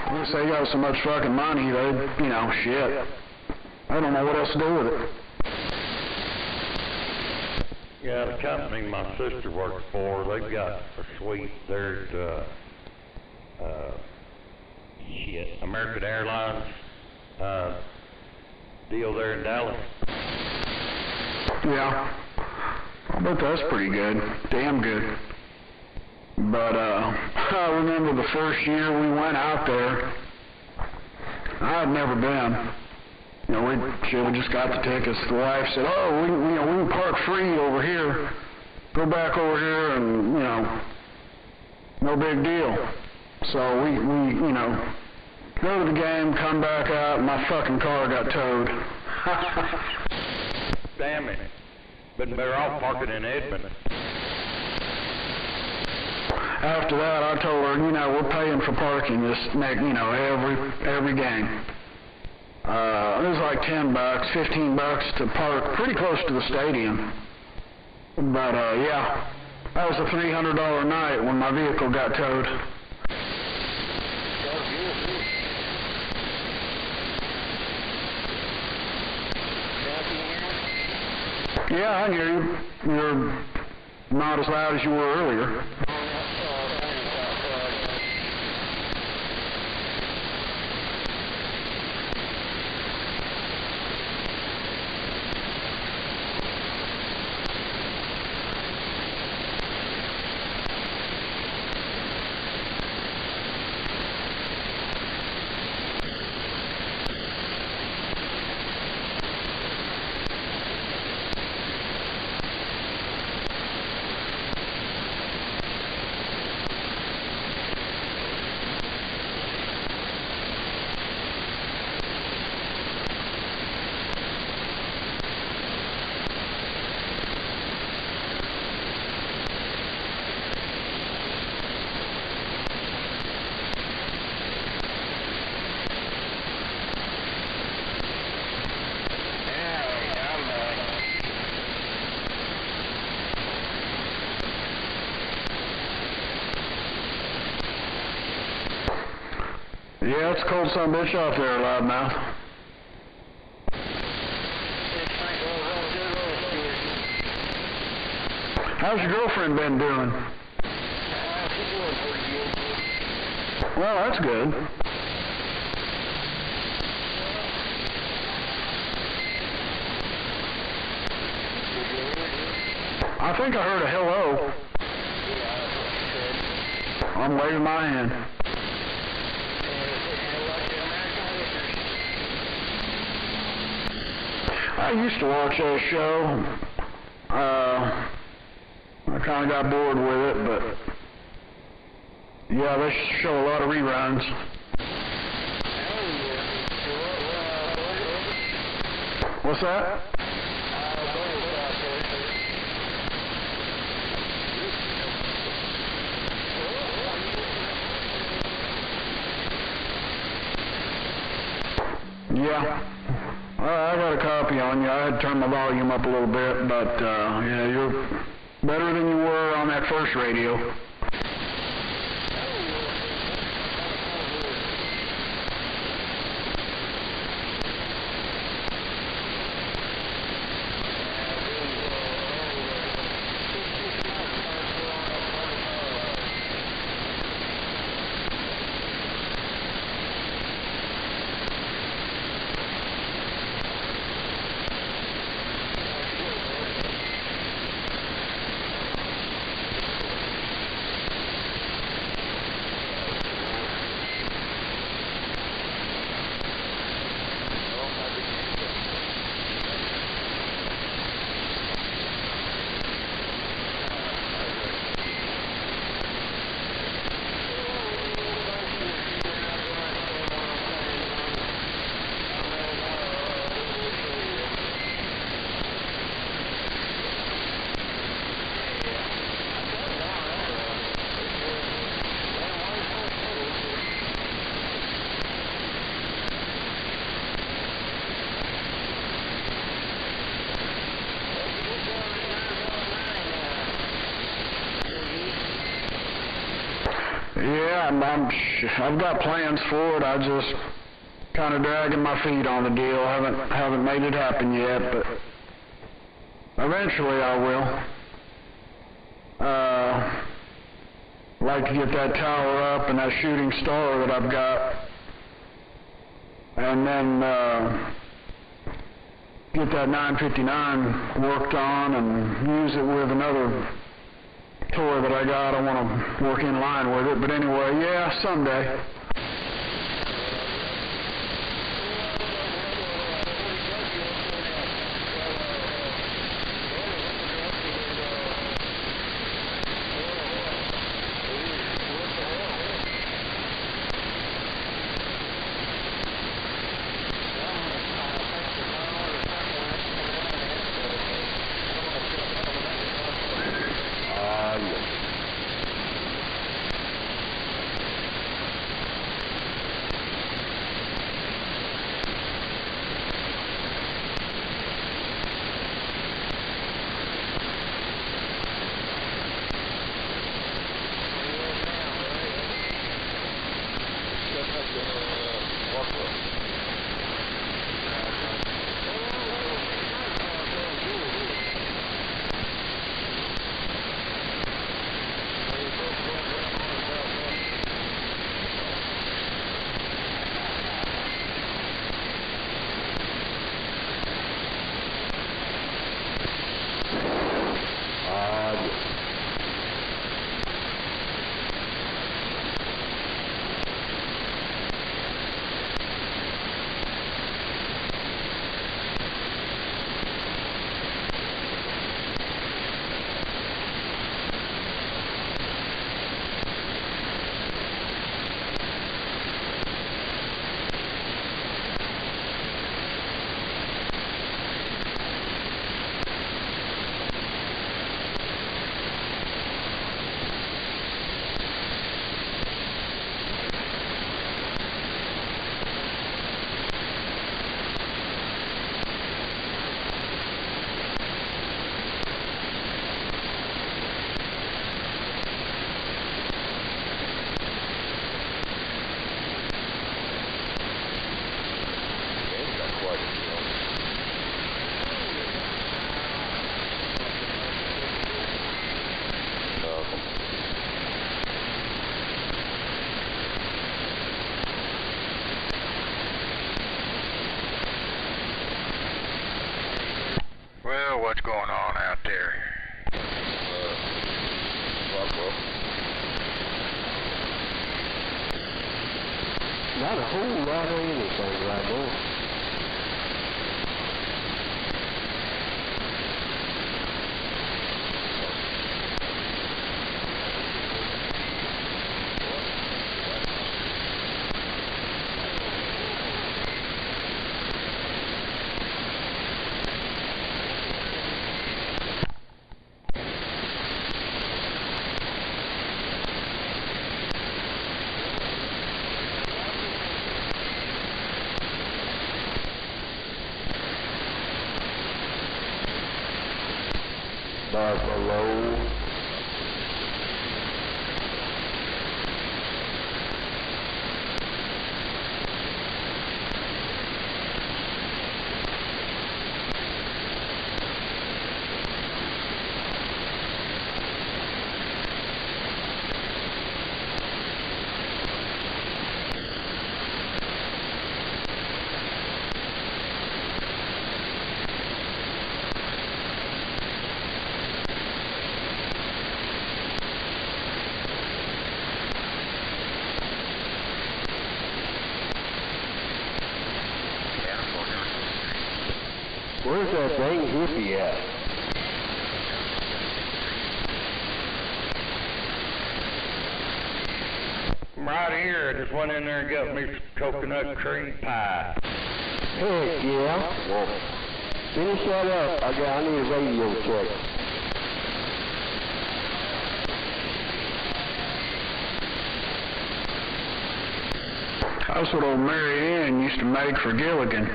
I guess they got so much fucking money, they, you know, shit. I don't know what else to do with it. Yeah, the company my sister works for, they've got a suite. There's, American Airlines, deal there in Dallas. Yeah. I bet that's pretty good. Damn good. But, I remember the first year we went out there, I had never been. You know, we just got the tickets. The wife said, "Oh, we can park free over here. Go back over here, and no big deal." So we go to the game, come back out, and my fucking car got towed. Damn it! Been better off parking in Edmond. After that, I told her, we're paying for parking this next, every game. It was like $10, $15 to park pretty close to the stadium. But, yeah, that was a $300 night when my vehicle got towed. Yeah, I hear you. You're not as loud as you were earlier. Yeah, it's a cold son of a bitch out there, loudmouth. How's your girlfriend been doing? Well, that's good. I think I heard a hello. I'm waving my hand. I used to watch that show. I kind of got bored with it, but yeah, they show a lot of reruns. What's that? Yeah. I got a copy on you. I had to turn my volume up a little bit, but yeah, you're better than you were on that first radio. Yeah, I've got plans for it. I just kind of dragging my feet on the deal. Haven't made it happen yet, but eventually I will. like to get that tower up and that shooting star that I've got, and then get that 959 worked on and use it with another toy that I got. I want to work in line with it, but anyway, yeah, someday. Well, what's going on out there? Not a whole lot of anything right now. Buffalo. Where's that dang hippie at? I'm right here. I just went in there and got me some coconut cream pie. Heck yeah. Well, finish that up. I need a radio check. That's what old Mary Ann used to make for Gilligan.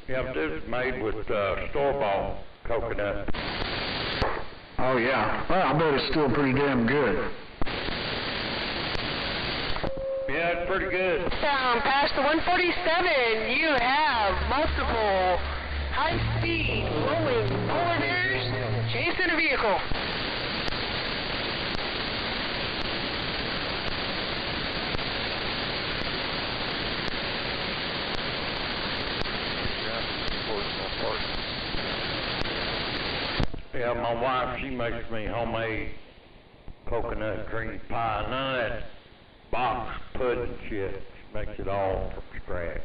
Yeah, this is made with store-bought coconut. Oh yeah. Well, I bet it's still pretty damn good. Yeah, it's pretty good. Past the 147, you have multiple high-speed rolling corridors Chasing a vehicle. Yeah, my wife, she makes me homemade coconut cream pie. None of that box pudding shit. She makes it all from scratch.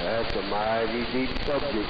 That's a mighty deep subject.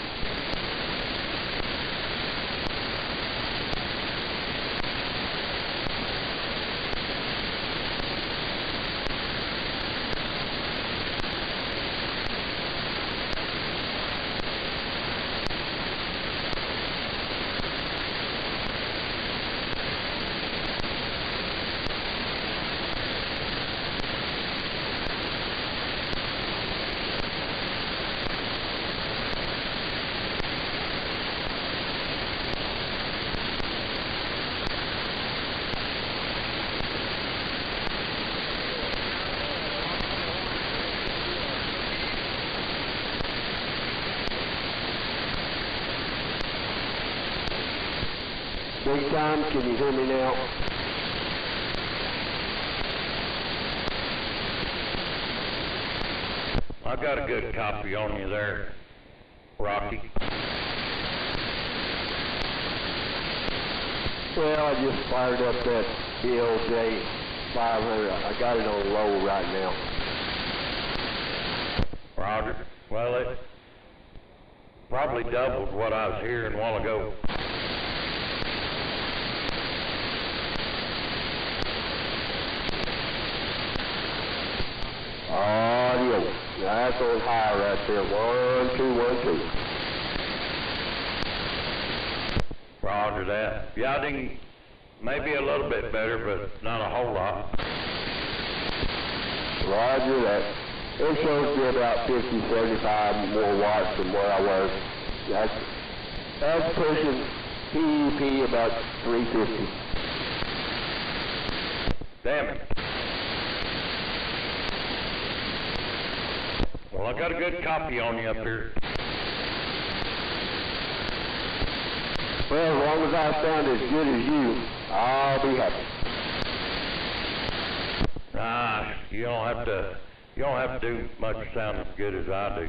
Big time, can you hear me now? I got a good copy on you there, Rocky. Well, I just fired up that BLJ 500. I got it on low right now. Roger. Well, it probably doubled what I was hearing a while ago. Audio. That's on high right there. 1, 2, 1, 2. Roger that. Yeah, I think maybe a little bit better, but not a whole lot. Roger that. It shows me about 50, 75 more watts than where I was. That's pushing PEP about 350. Damn it. Well, I got a good copy on you up here. Well, as long as I sound as good as you, I'll be happy. Nah, you don't have to do much sound as good as I do.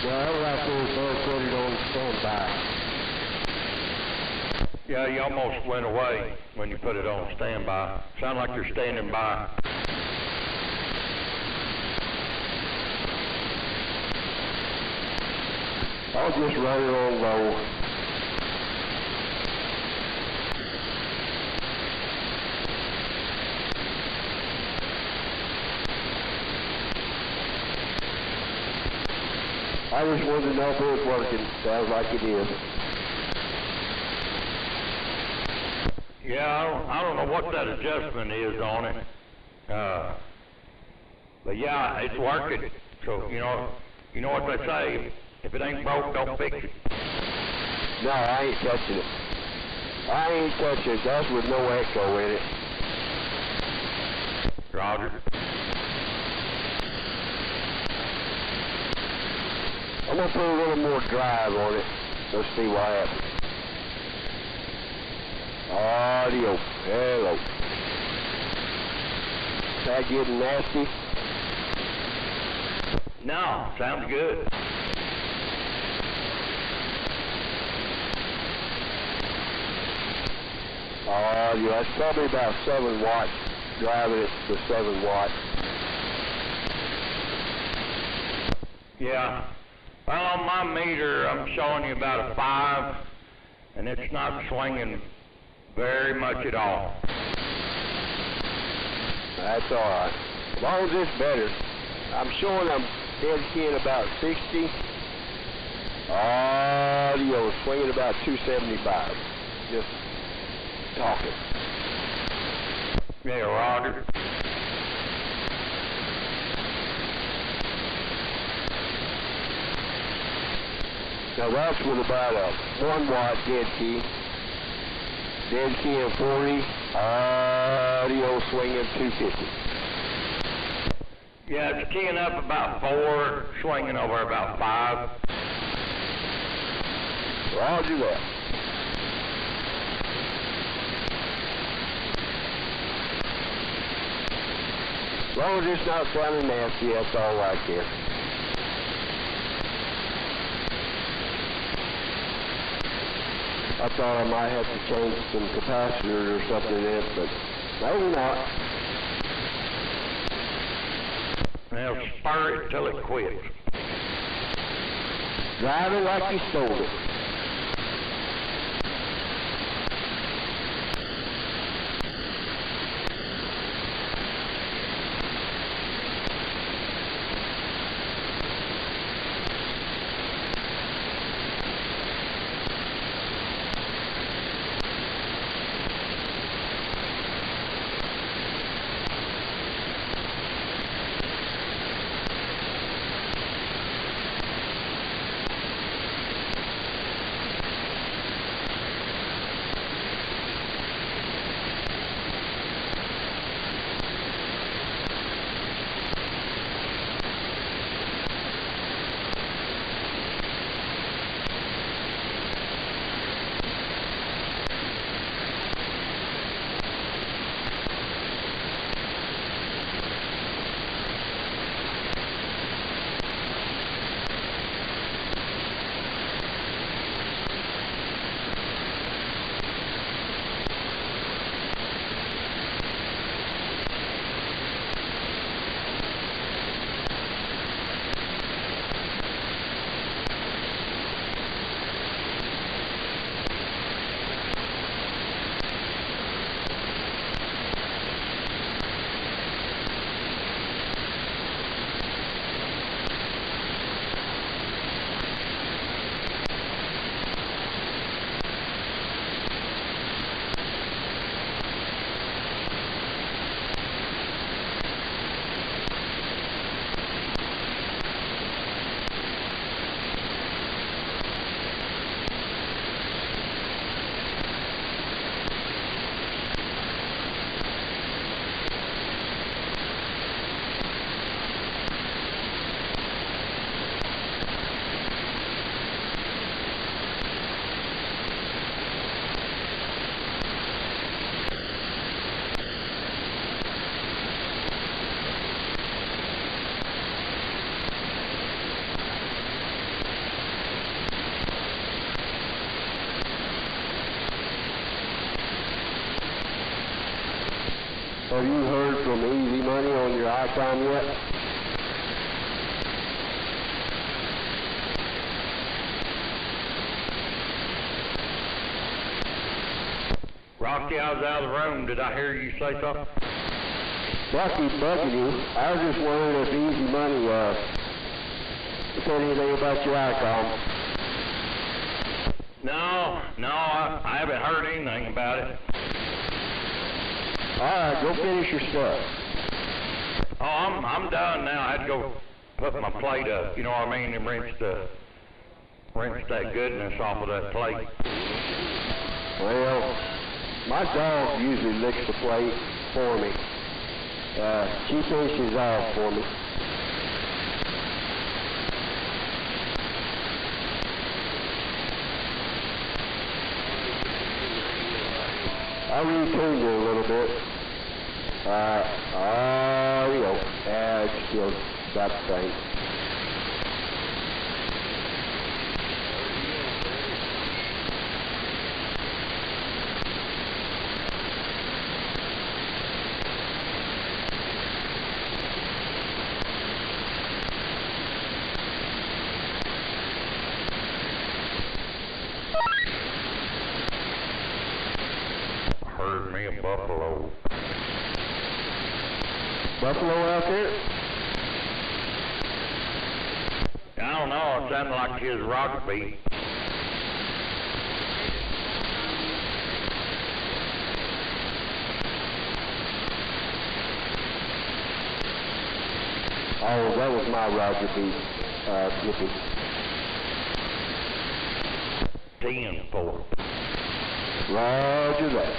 Well, right there, so put it on standby. Yeah, you almost went away when you put it on standby. Sound like you're standing by. I'll just run it on low. I just wanted to know if it was working. Sounds like it is. Yeah, I don't know what that adjustment is on it. But yeah, it's working. So, you know what they say, if it ain't broke, don't fix it. No, I ain't touching it. I ain't touching it. That's with no echo in it. Roger. I'm going to put a little more drive on it. Let's see what happens. Audio. Hello. Is that getting nasty? No, sounds good. Audio. That's probably about 7 watts. Driving it to 7 watts. Yeah. Well, on my meter, I'm showing you about a 5, and it's not swinging very much at all. That's all right. As long as it's better. I'm showing I'm dead keying about 60. Audio swinging about 275. Just talking. Yeah, Roger. Now that's with about a 1 watt dead key. Dead key at 40. Audio swinging 250. Yeah, it's keying up about 4, swinging over about 5. Roger that. As long as it's not sounding nasty, that's all right there. I thought I might have to change some capacitors or something in it, but maybe not. Now spur it till it quits. Drive it like you stole it. Have you heard from Easy Money on your ICOM yet? Rocky, I was out of the room. Did I hear you say something? Bucky's bugging you. I was just wondering if Easy Money, said anything about your icon. No, I haven't heard anything about it. Alright, go finish your stuff. Oh, I'm done now. I had to go put my plate up, you know what I mean, and rinse that goodness off of that plate. Well, my dog usually licks the plate for me. She finishes off for me. I retuned it a little bit. Audio. Yeah, it's still about the same. Heard me a buffalo. Buffalo out there? I don't know, it sounded like his rock beat. Oh, that was my Roger beat, Slippy. 10-4. Roger that.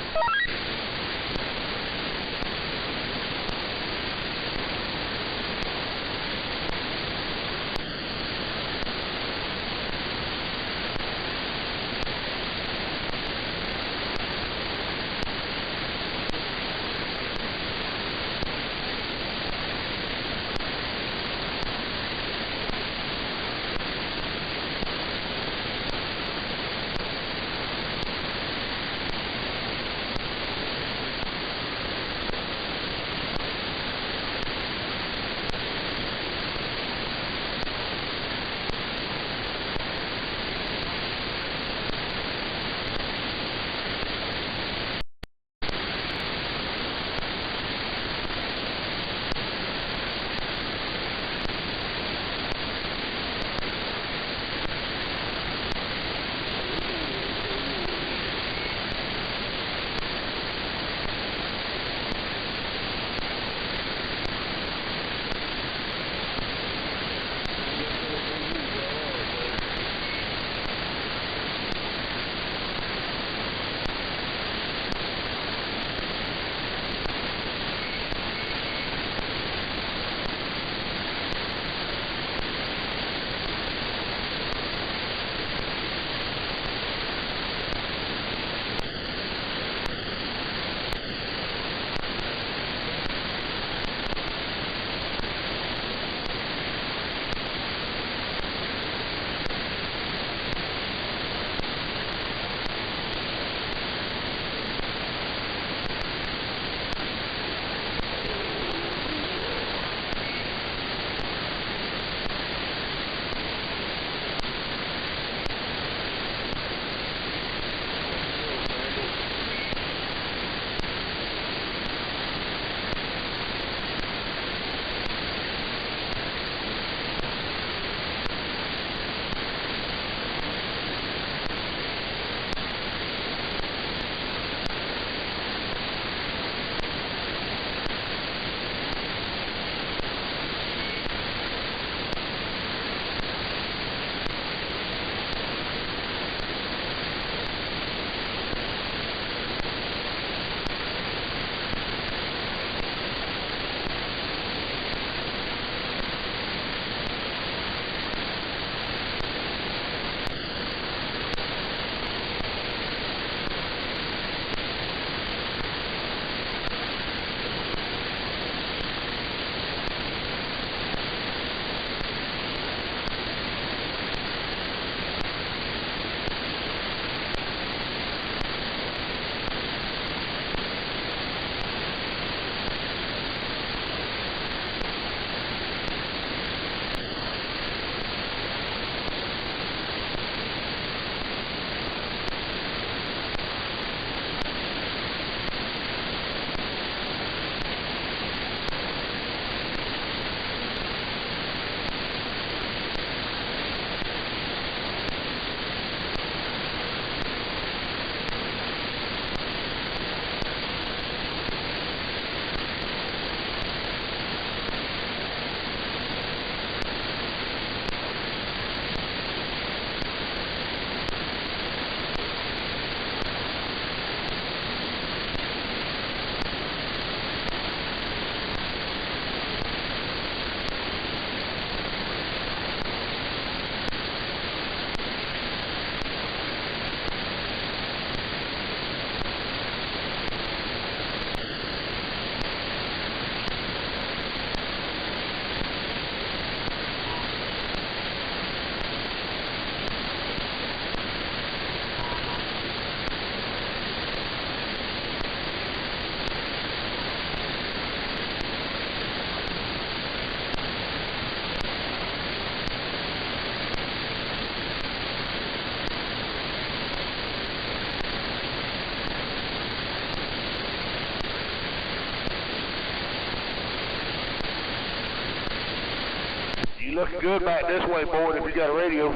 You looking good back this way, boy, if you got a radio.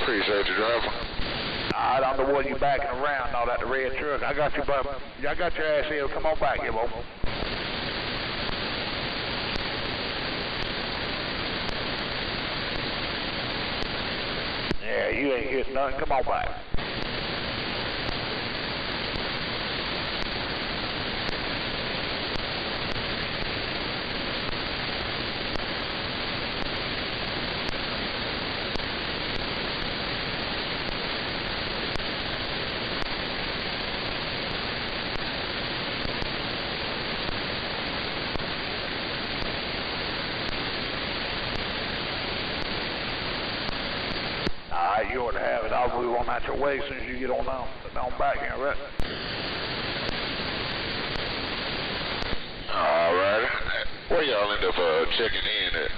Appreciate you, driver. I don't know what you backing around and all that, the red truck. I got you, bub. I got your ass here. Come on back here, boy. Yeah, you ain't hitting nothing. Come on back. You ought to have it. I'll move on out your way as soon as you get on down back here, right? All right. Where y'all end up checking in at?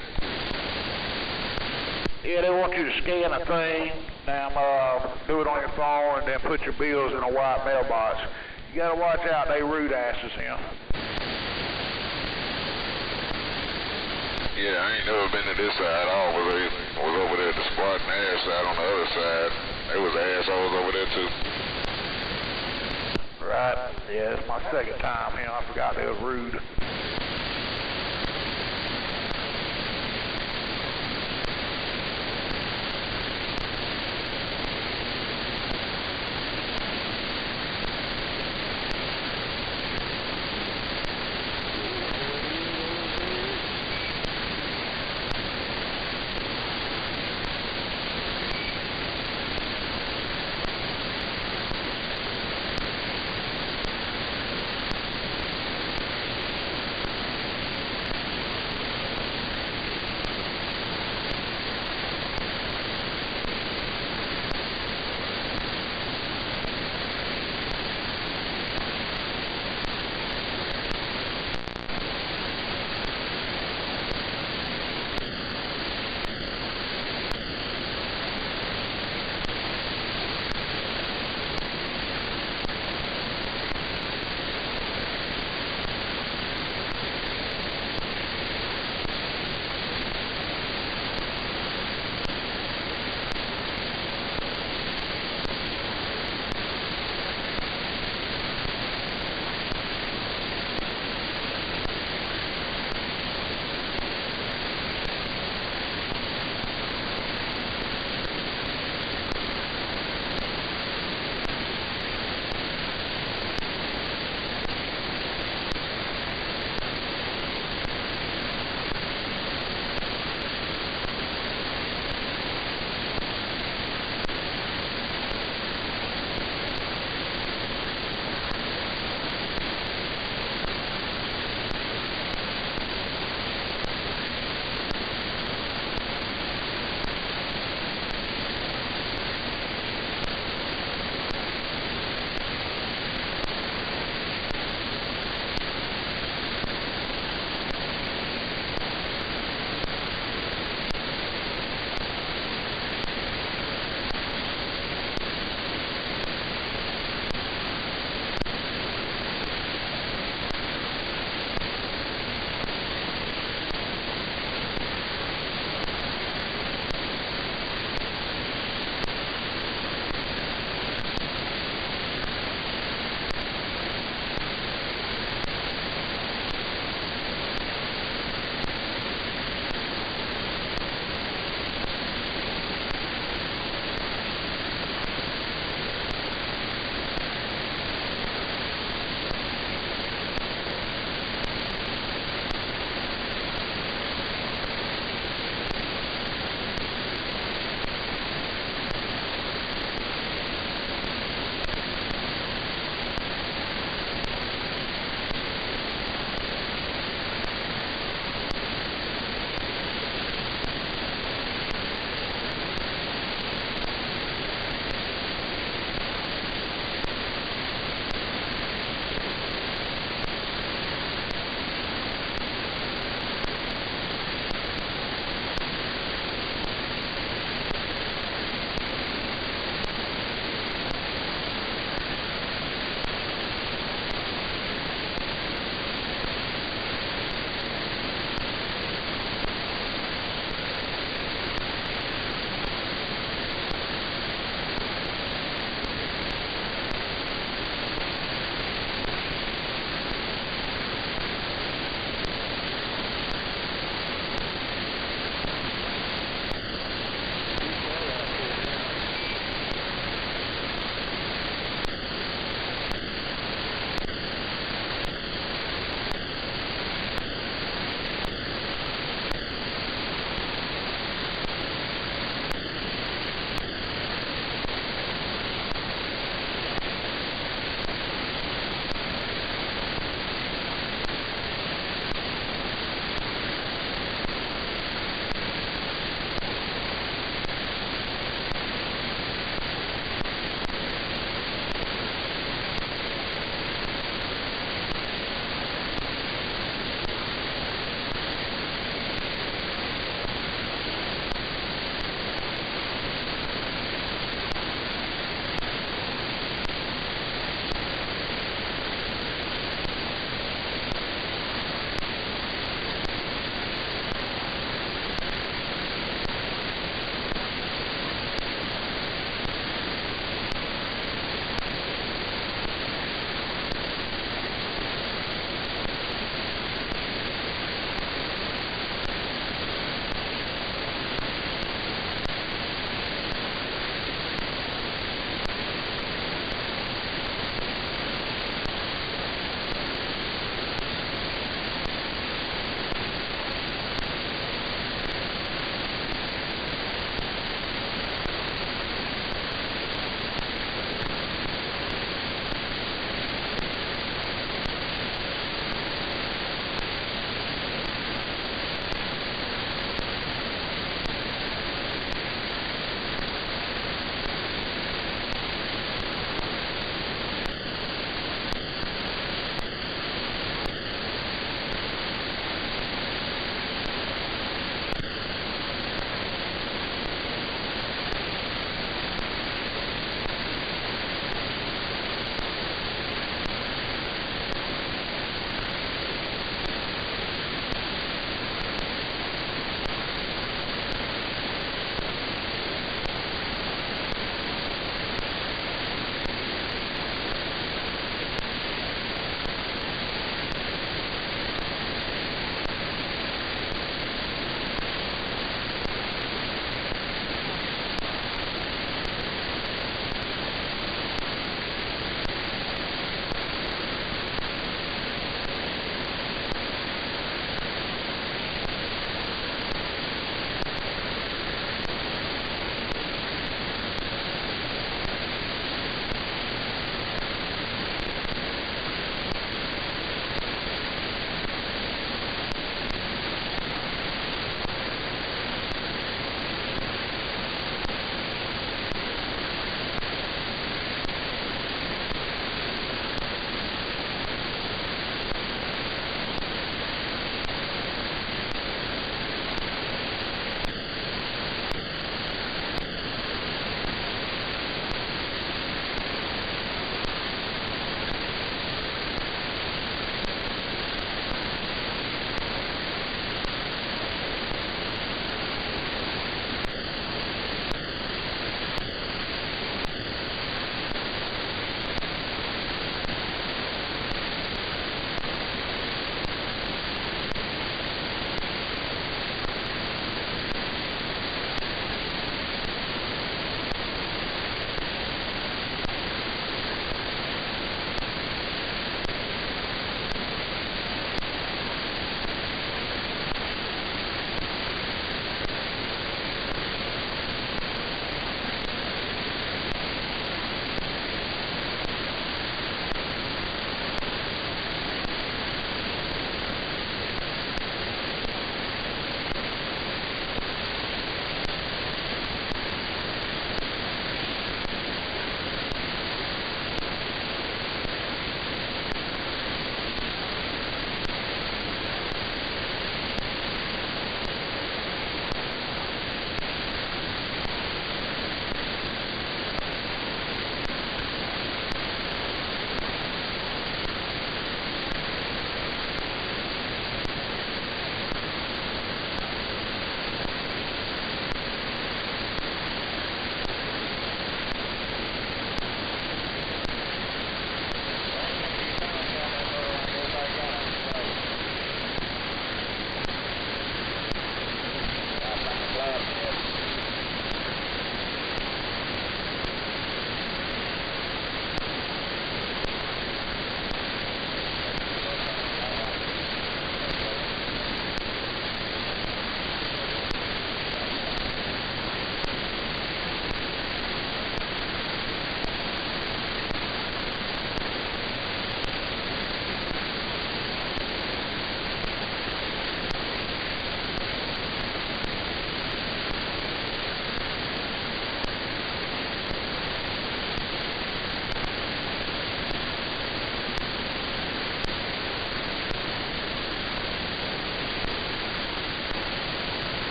Yeah, they want you to scan a thing, do it on your phone, and then put your bills in a white mailbox. You gotta watch out, they rude asses, you know. Yeah, I ain't never been to this side. I always was over there at the Spartan ass side on the other side. There was assholes over there too. Right. Yeah, it's my second time, you know. I forgot they was rude.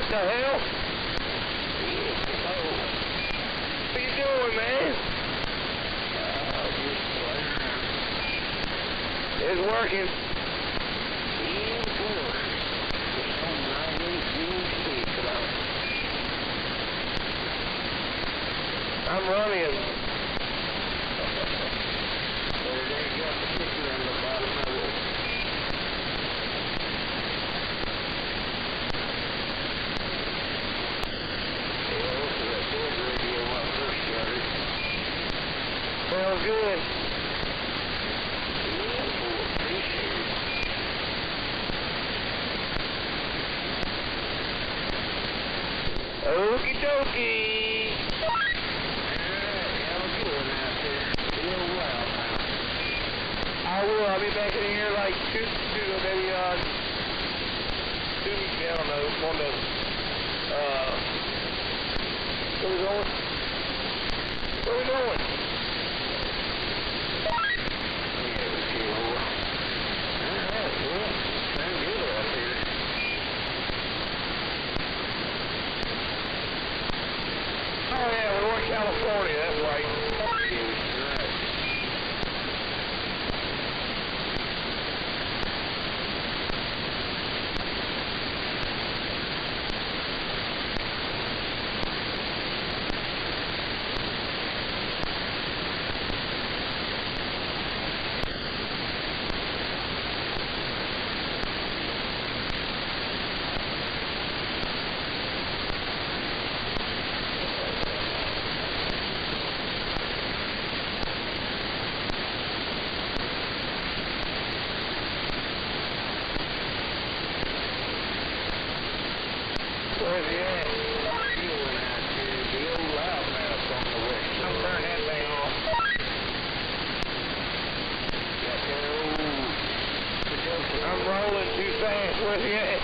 The hell? What you doing, man? It's working. I'm running. Sounds good. Okie dokie. I will. I'll be back in here like maybe 2, I don't know, one of where we going? Where we going? Oh yeah, we're going to California, that's right. Where's he at? I'm turning that thing off. I'm rolling too fast. Where's he at?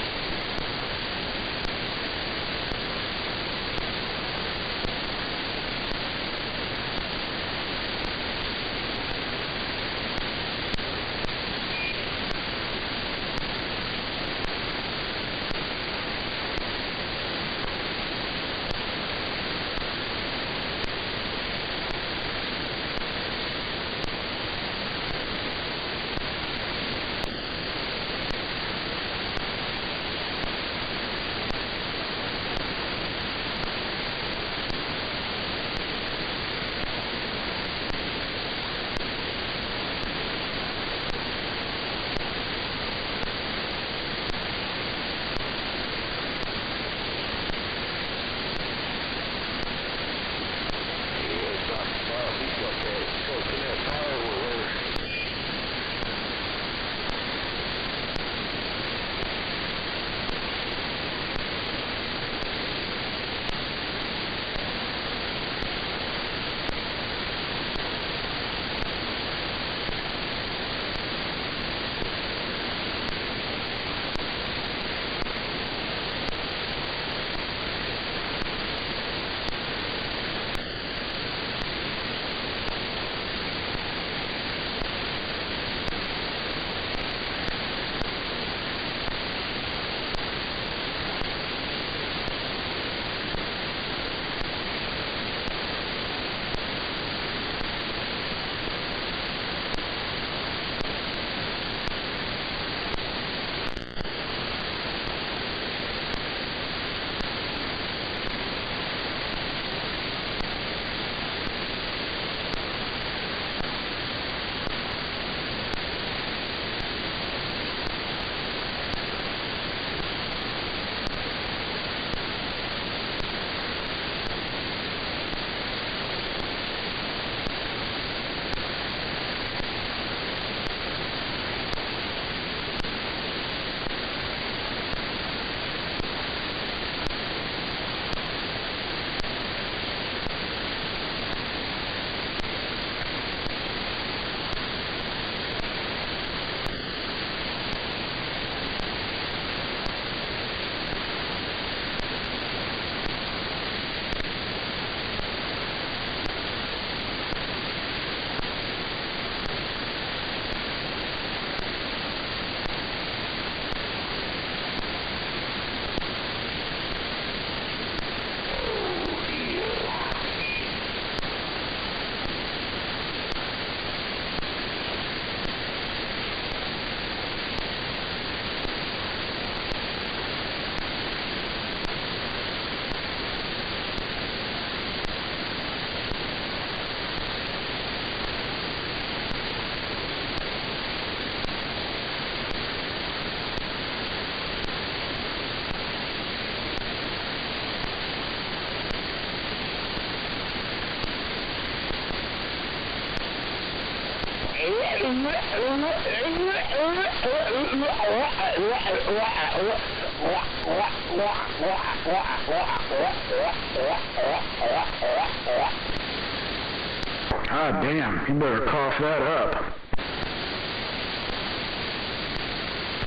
God damn, you better cough that up.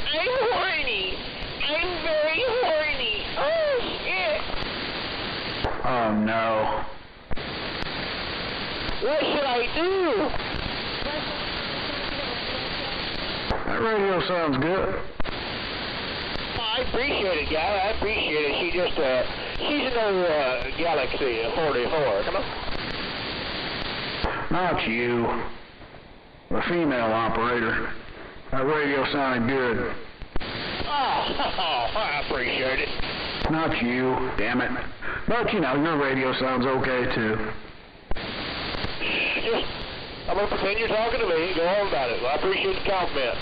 I'm horny. I'm very horny. Oh, shit. Oh no. What should I do? That radio sounds good. I appreciate it, guy. I appreciate it. She's in the Galaxy 44. Come on. Not you. The female operator. That radio sounded good. Oh, I appreciate it. Not you, damn it. But you know, your radio sounds okay too. I'm going to pretend you're talking to me. Go on about it. Well, I appreciate the compliment.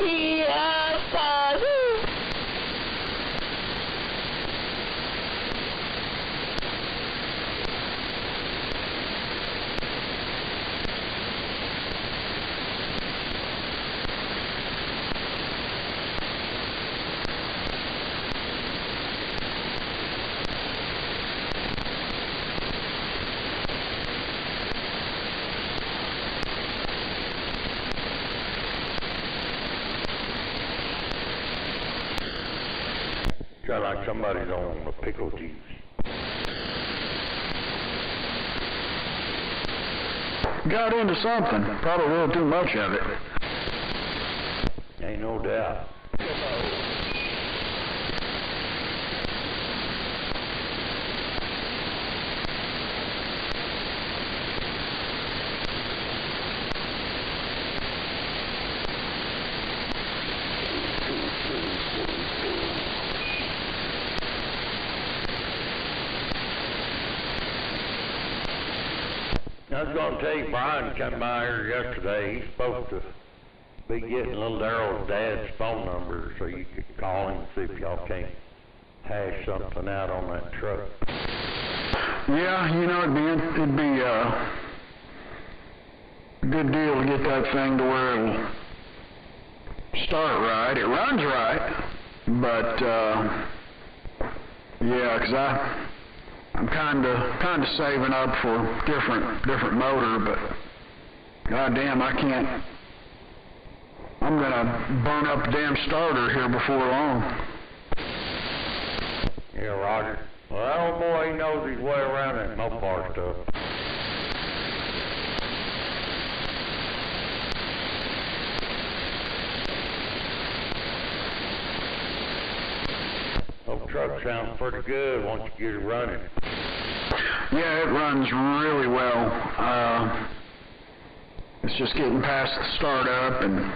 Yes, I do. Sound like somebody's on the pickle juice. Got into something. Probably a little too much of it. Ain't no doubt. I was going to tell you, Brian come by here yesterday. He's supposed to be getting little Daryl's dad's phone number so you could call him and see if y'all can't hash something out on that truck. Yeah, you know, it'd be a good deal to get that thing to where it'll start right. It runs right, but yeah, 'cause I'm kind of saving up for different motor, but goddamn, I can't. I'm gonna burn up the damn starter here before long. Yeah, Roger. Well, that old boy, he knows his way around that Mopar stuff. Old truck sounds pretty good once you get it running. Yeah, it runs really well. It's just getting past the startup and,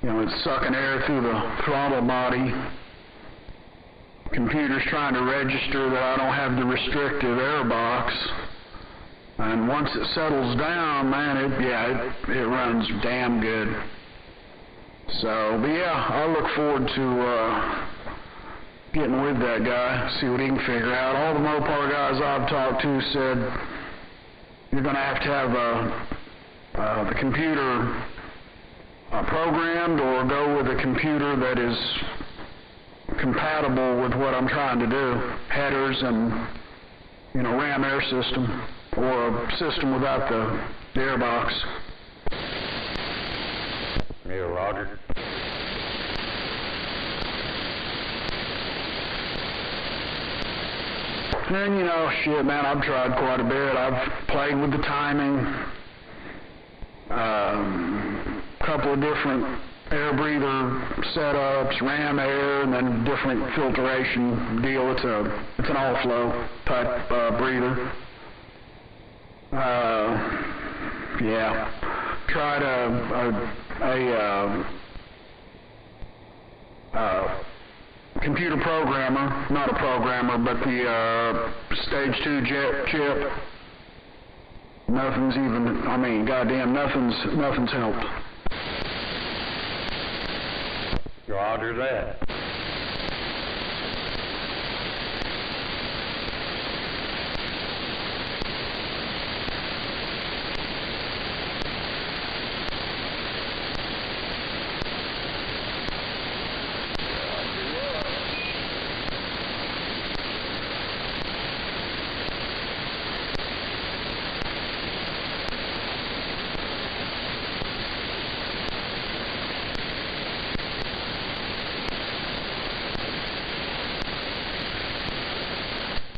you know, it's sucking air through the throttle body. Computer's trying to register that I don't have the restrictive air box. And once it settles down, man, it runs damn good. So, but yeah, I look forward to getting with that guy, see what he can figure out. All the Mopar guys I've talked to said you're going to have the computer programmed or go with a computer that is compatible with what I'm trying to do. Headers and, you know, RAM air system or a system without the airbox. Yeah, Roger. And, you know, shit, man, I've tried quite a bit. I've played with the timing, couple of different air breather setups, RAM air, and then different filtration deal. It's an all-flow type breather. Yeah. Tried a computer programmer, not a programmer, but the stage 2 chip. Nothing's even, I mean, goddamn, nothing's helped. Roger that.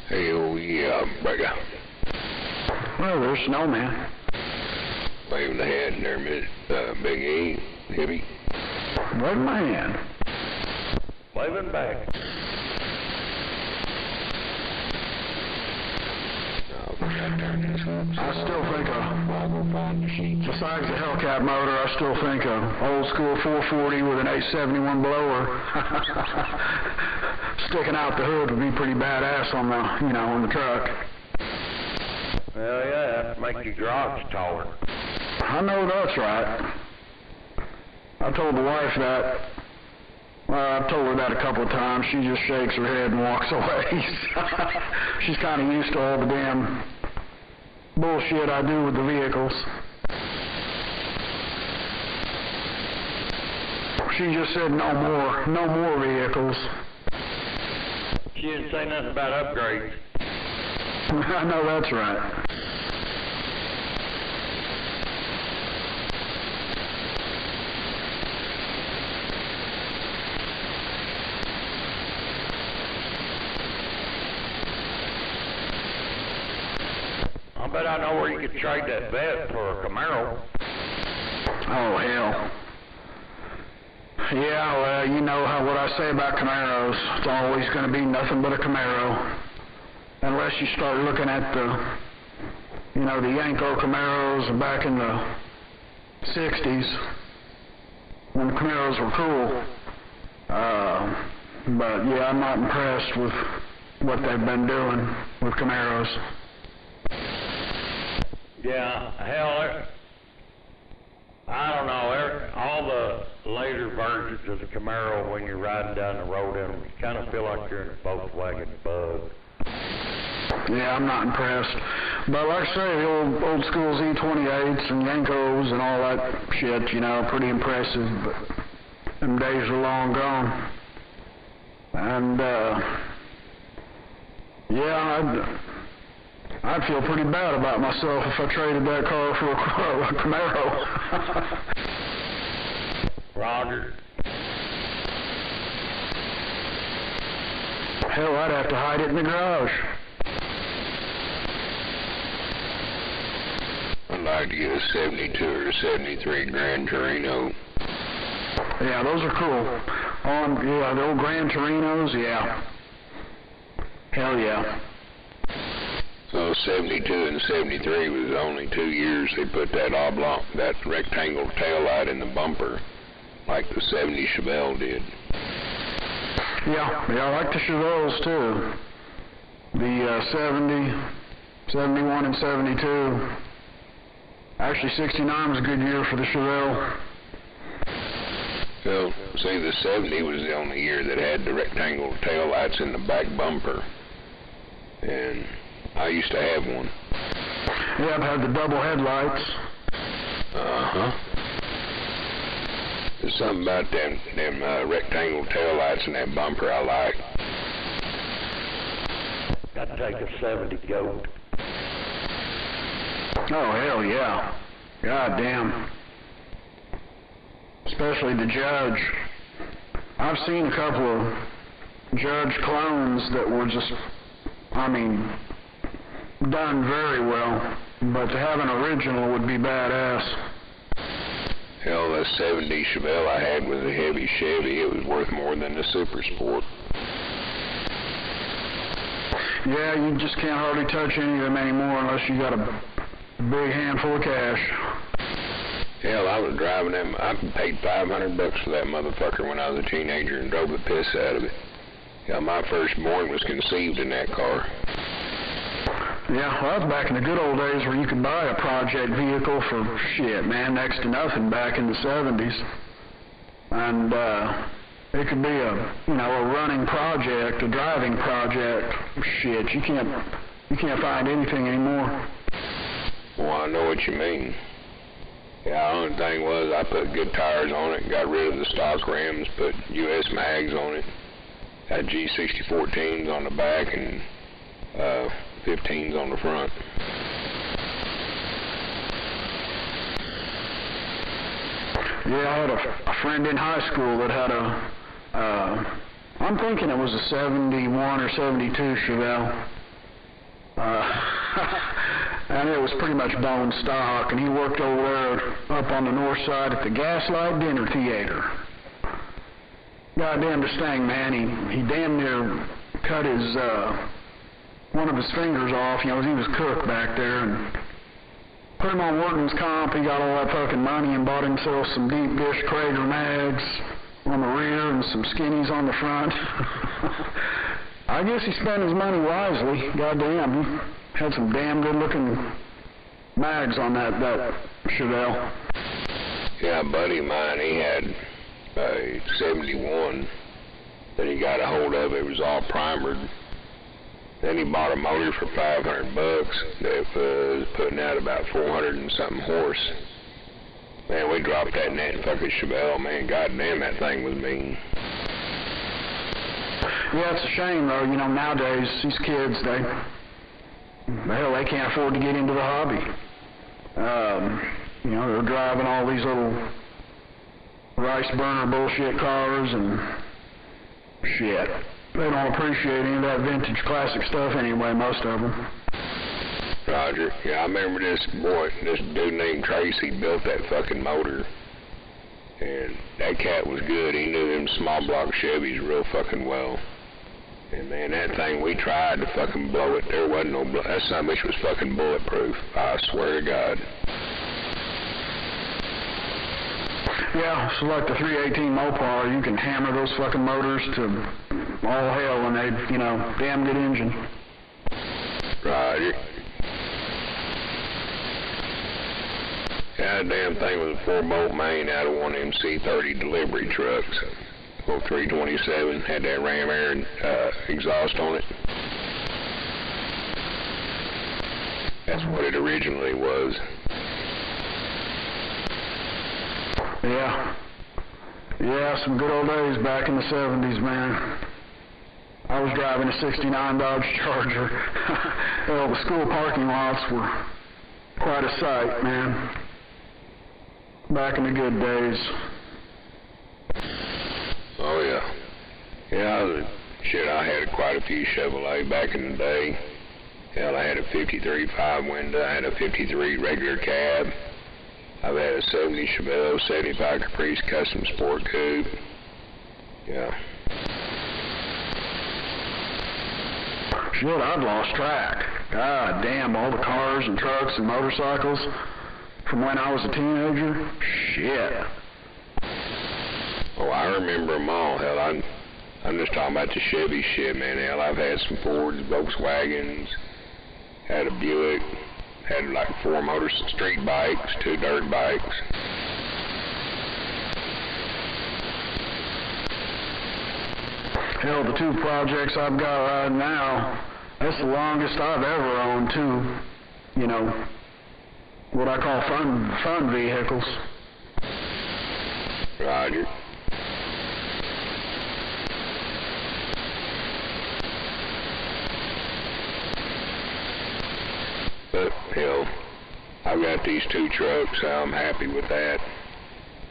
Hell yeah, brother. Well, there's Snowman. Waving the hand in there, Big E, Hippie. Wave my hand. Waving back. I still think besides the Hellcat motor, I still think a old school 440 with an 871 blower sticking out the hood would be pretty badass on the, you know, on the truck. Well, yeah, that makes your garage taller. I know that's right. I told the wife that. Well, I've told her that a couple of times. She just shakes her head and walks away. She's kind of used to all the damn bullshit I do with the vehicles. She just said no more vehicles. She didn't say nothing about upgrades. I know that's right. I bet I know where you could trade that vet for a Camaro. Oh, hell. Yeah, well, you know what I say about Camaros. It's always going to be nothing but a Camaro. Unless you start looking at the Yanko Camaros back in the 60s, when the Camaros were cool. But, yeah, I'm not impressed with what they've been doing with Camaros. Yeah, hell, I don't know, all the later versions of the Camaro, when you're riding down the road in them, you kind of feel like you're in a Volkswagen Bug. Yeah, I'm not impressed. But like I say, the old school Z28s and Yankos and all that shit, pretty impressive, but them days are long gone. And, yeah, I'd feel pretty bad about myself if I traded that car for a Camaro. Roger. Hell, I'd have to hide it in the garage. I'd like to get a 72 or a 73 Gran Torino. Yeah, those are cool. The old Gran Torinos, yeah. Hell yeah. So 72 and 73 was only 2 years they put that rectangle tail light in the bumper, like the 70 Chevelle did. Yeah, I like the Chevelles too. The 70, 71, and 72. Actually, 69 was a good year for the Chevelle. So, see, the 70 was the only year that had the rectangle tail lights in the back bumper, and I used to have one. Yeah, I've had the double headlights. Uh-huh. There's something about them rectangle tail lights in that bumper I like. I'd take a 70 Gold. Oh, hell yeah. God damn. Especially the Judge. I've seen a couple of Judge clones that were just, done very well, but to have an original would be badass. Hell, that 70 Chevelle I had was a heavy Chevy. It was worth more than the Super Sport. Yeah, you just can't hardly touch any of them anymore unless you got a big handful of cash. Hell, I was driving them. I paid $500 for that motherfucker when I was a teenager and drove the piss out of it. Yeah, my firstborn was conceived in that car. Yeah, well, that was back in the good old days where you could buy a project vehicle for shit, man, next to nothing back in the 70s. And it could be a running project, a driving project. Shit, you can't find anything anymore. Well, I know what you mean. Yeah, the only thing was I put good tires on it, got rid of the stock rims, put US mags on it, had G6014s on the back and 15s on the front. Yeah, I had a friend in high school that had I'm thinking it was a 71 or 72 Chevelle. And it was pretty much bone stock, and he worked over there up on the north side at the Gaslight Dinner Theater. Goddamn this thing, man, he damn near cut his, one of his fingers off, he was cook back there, and put him on workman's comp. He got all that fucking money and bought himself some deep dish Krager mags on the rear and some skinnies on the front. I guess he spent his money wisely. Goddamn, he had some damn good looking mags on that Chevelle. Yeah, a buddy of mine, he had a 71 that he got a hold of. It was all primered. Then he bought a motor for $500 that was putting out about 400 and something horse. Man, we dropped that in that fucking Chevelle, man. Goddamn, that thing was mean. Yeah, it's a shame though, you know, nowadays these kids, they can't afford to get into the hobby. You know, they're driving all these little rice burner bullshit cars and shit. They don't appreciate any of that vintage classic stuff anyway, most of them. Roger. Yeah, I remember this dude named Tracy built that fucking motor. And that cat was good. He knew them small block Chevys real fucking well. And man, that thing, we tried to fucking blow it. There wasn't no blow. That son of a bitch was fucking bulletproof. I swear to God. Yeah, so like the 318 Mopar, you can hammer those fucking motors to all hell and they, you know, damn good engine. Roger. That damn thing was a 4-bolt main out of one of them C30 delivery trucks. 327, had that ram air exhaust on it. That's what it originally was. Yeah, some good old days back in the 70s, man. I was driving a 69 Dodge Charger. Hell, the school parking lots were quite a sight, man. Back in the good days. Oh, yeah. Yeah, I had quite a few Chevrolet back in the day. Hell, I had a 53 5-window. I had a 53 regular cab. I've had a 70 Chevelle, 75 Caprice Custom Sport Coupe. Yeah. Shit, I've lost track. God damn, all the cars and trucks and motorcycles from when I was a teenager. Shit. Oh, I remember them all. Hell, I'm just talking about the Chevy shit, man. Hell, I've had some Fords, Volkswagens, had a Buick, had like 4 street bikes, 2 dirt bikes. Hell, the 2 projects I've got right now, that's the longest I've ever owned 2, you know, what I call fun vehicles. Roger. But, hell, I've got these 2 trucks, so I'm happy with that.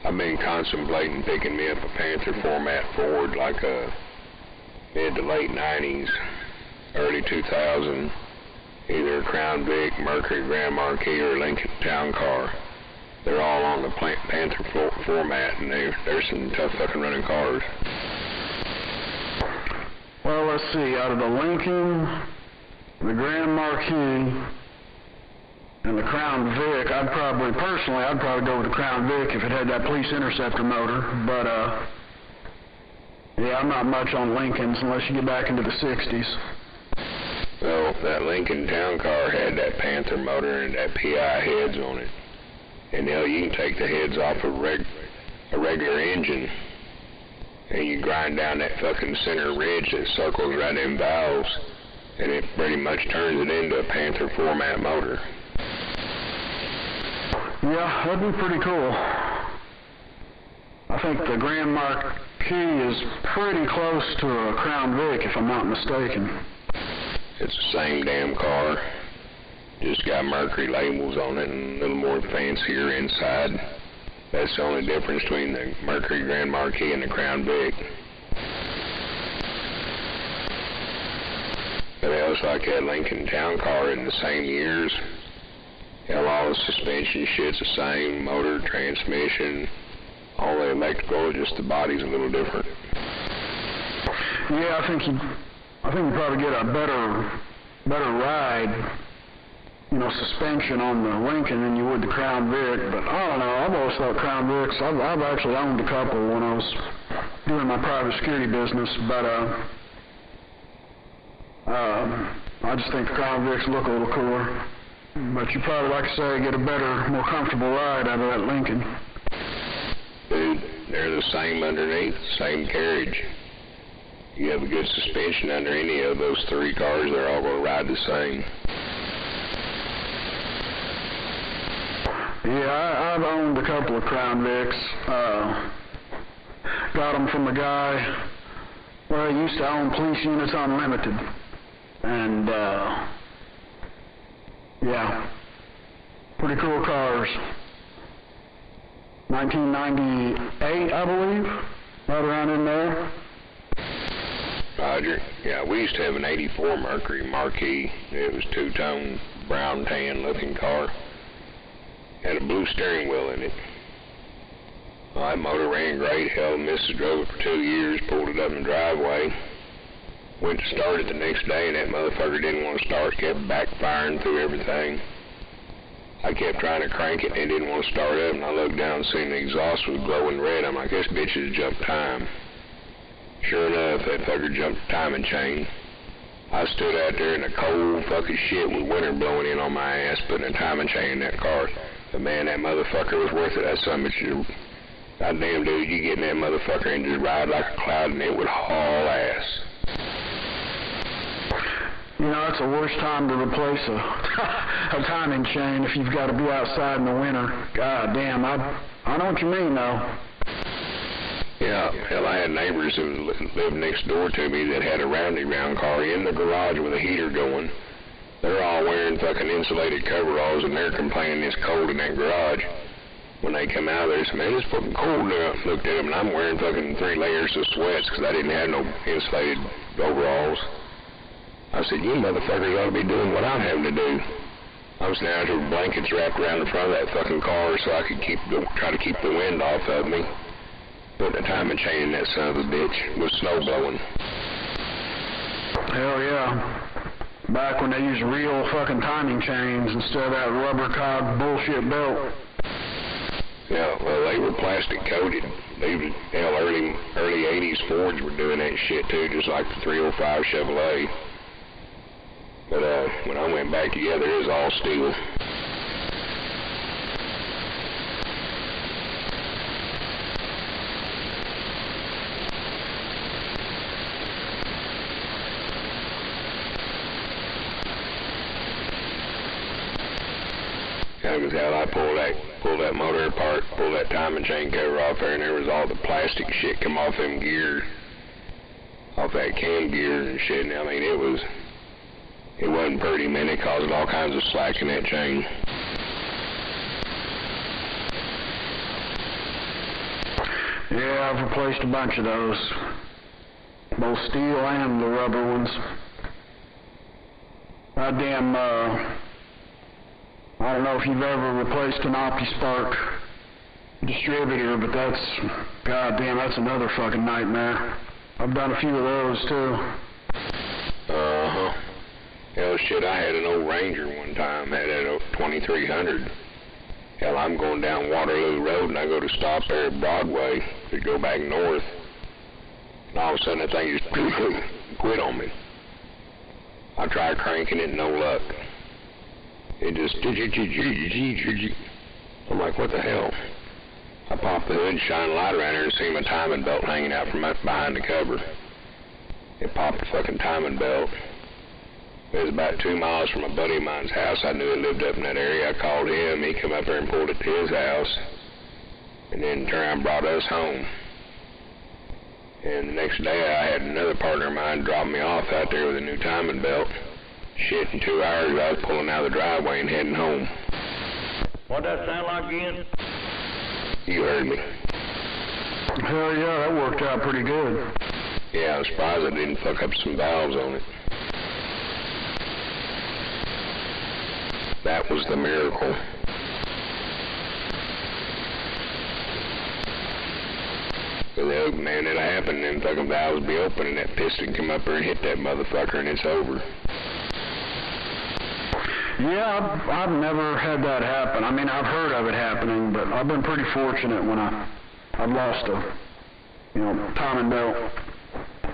I've been contemplating picking me up a Panther format Ford, like a mid to late 90s, early 2000, either a Crown Vic, Mercury Grand Marquis, or Lincoln Town Car. They're all on the Panther format, and they're some tough fucking running cars. Well, let's see, out of the Lincoln, the Grand Marquis, and the Crown Vic, I'd probably go with the Crown Vic if it had that Police Interceptor motor, but, yeah, I'm not much on Lincolns unless you get back into the 60s. Well, that Lincoln Town Car had that Panther motor and that PI heads on it. And now you can take the heads off a regular engine, and you grind down that fucking center ridge that circles right in valves, and it pretty much turns it into a Panther format motor. Yeah, that'd be pretty cool. I think the Grand Marquis is pretty close to a Crown Vic, if I'm not mistaken. It's the same damn car. Just got Mercury labels on it and a little more fancier inside. That's the only difference between the Mercury Grand Marquis and the Crown Vic. But else, like that Lincoln Town Car in the same years, hell, all the suspension shit's the same, motor, transmission, all the electrical, just the body's a little different. Yeah, I think you probably get a better ride, you know, suspension on the Lincoln than you would the Crown Vic, but I don't know, I've always thought Crown Vics, I've actually owned a couple when I was doing my private security business, but I just think the Crown Vics look a little cooler. But you probably, like I say, get a better, more comfortable ride out of that Lincoln. Dude, they're the same underneath, same carriage. You have a good suspension under any of those three cars, they're all going to ride the same. Yeah, I've owned a couple of Crown Vics. Got them from a guy, well, he used to own Police Units Unlimited. And, yeah, pretty cool cars. 1998, I believe, right around in there. Roger. Yeah, we used to have an 84 Mercury Marquis. It was two-tone, brown tan looking car. Had a blue steering wheel in it. Well, that motor ran great. Hell, Mrs. drove it for 2 years, pulled it up in the driveway. Went to start it the next day, and that motherfucker didn't want to start. Kept backfiring through everything. I kept trying to crank it, and it didn't want to start up, and I looked down and seen the exhaust was glowing red. I'm like, this bitch has jumped time. Sure enough, that fucker jumped the timing chain. I stood out there in the cold fucking shit with winter blowing in on my ass, putting a timing chain in that car. But man, that motherfucker was worth it. That son of a bitch. Goddamn, dude, you get in that motherfucker and just ride like a cloud, and it would haul ass. You know, it's the worst time to replace a timing chain if you've got to be outside in the winter. God damn, I know what you mean, though. Yeah, hell, I had neighbors who lived next door to me that had a round car in the garage with a heater going. They're all wearing fucking insulated coveralls, and they're complaining it's cold in that garage. When they come out, they say, man, it's fucking cold now. Looked at them, and I'm wearing fucking 3 layers of sweats because I didn't have no insulated overalls. I said, you motherfuckers ought to be doing what I'm having to do. I was now with blankets wrapped around the front of that fucking car so I could try to keep the wind off of me. Putting a timing chain in that son of a bitch with snow blowing. Hell yeah. Back when they used real fucking timing chains instead of that rubber cog bullshit belt. Yeah, well, they were plastic coated. Hell, early 80s Fords were doing that shit too, just like the 305 Chevrolet. But when I went back together, it was all steel. Because hell, I pulled that motor apart, pulled that timing chain cover off there, and there was all the plastic shit come off them gears, off that cam gear and shit. And I mean, it wasn't pretty, man. It caused all kinds of slack in that chain. Yeah, I've replaced a bunch of those, both steel and the rubber ones. Goddamn, I don't know if you've ever replaced an OptiSpark distributor, but goddamn, that's another fucking nightmare. I've done a few of those too. Uh-huh. Hell, shit, I had an old Ranger one time, had that 2300. Hell, I'm going down Waterloo Road, and I go to stop there at Broadway to go back north. And all of a sudden, that thing just quit on me. I tried cranking it, no luck. It just, I'm like, what the hell? I popped the hood, shine a light around there, and see my timing belt hanging out from behind the cover. It popped the fucking timing belt. It was about 2 miles from a buddy of mine's house. I knew he lived up in that area. I called him. He come up there and pulled it to his house, and then turned around and brought us home. And the next day, I had another partner of mine drop me off out there with a new timing belt. Shit, in 2 hours, I was pulling out of the driveway and heading home. What'd that sound like again? You heard me. Hell yeah, that worked out pretty good. Yeah, I'm surprised I didn't fuck up some valves on it. That was the miracle. Because, man, it'll happen, and fucking valves be open, and that piston come up there and hit that motherfucker, and it's over. Yeah, I've never had that happen. I mean, I've heard of it happening, but I've been pretty fortunate when I've lost a, timing belt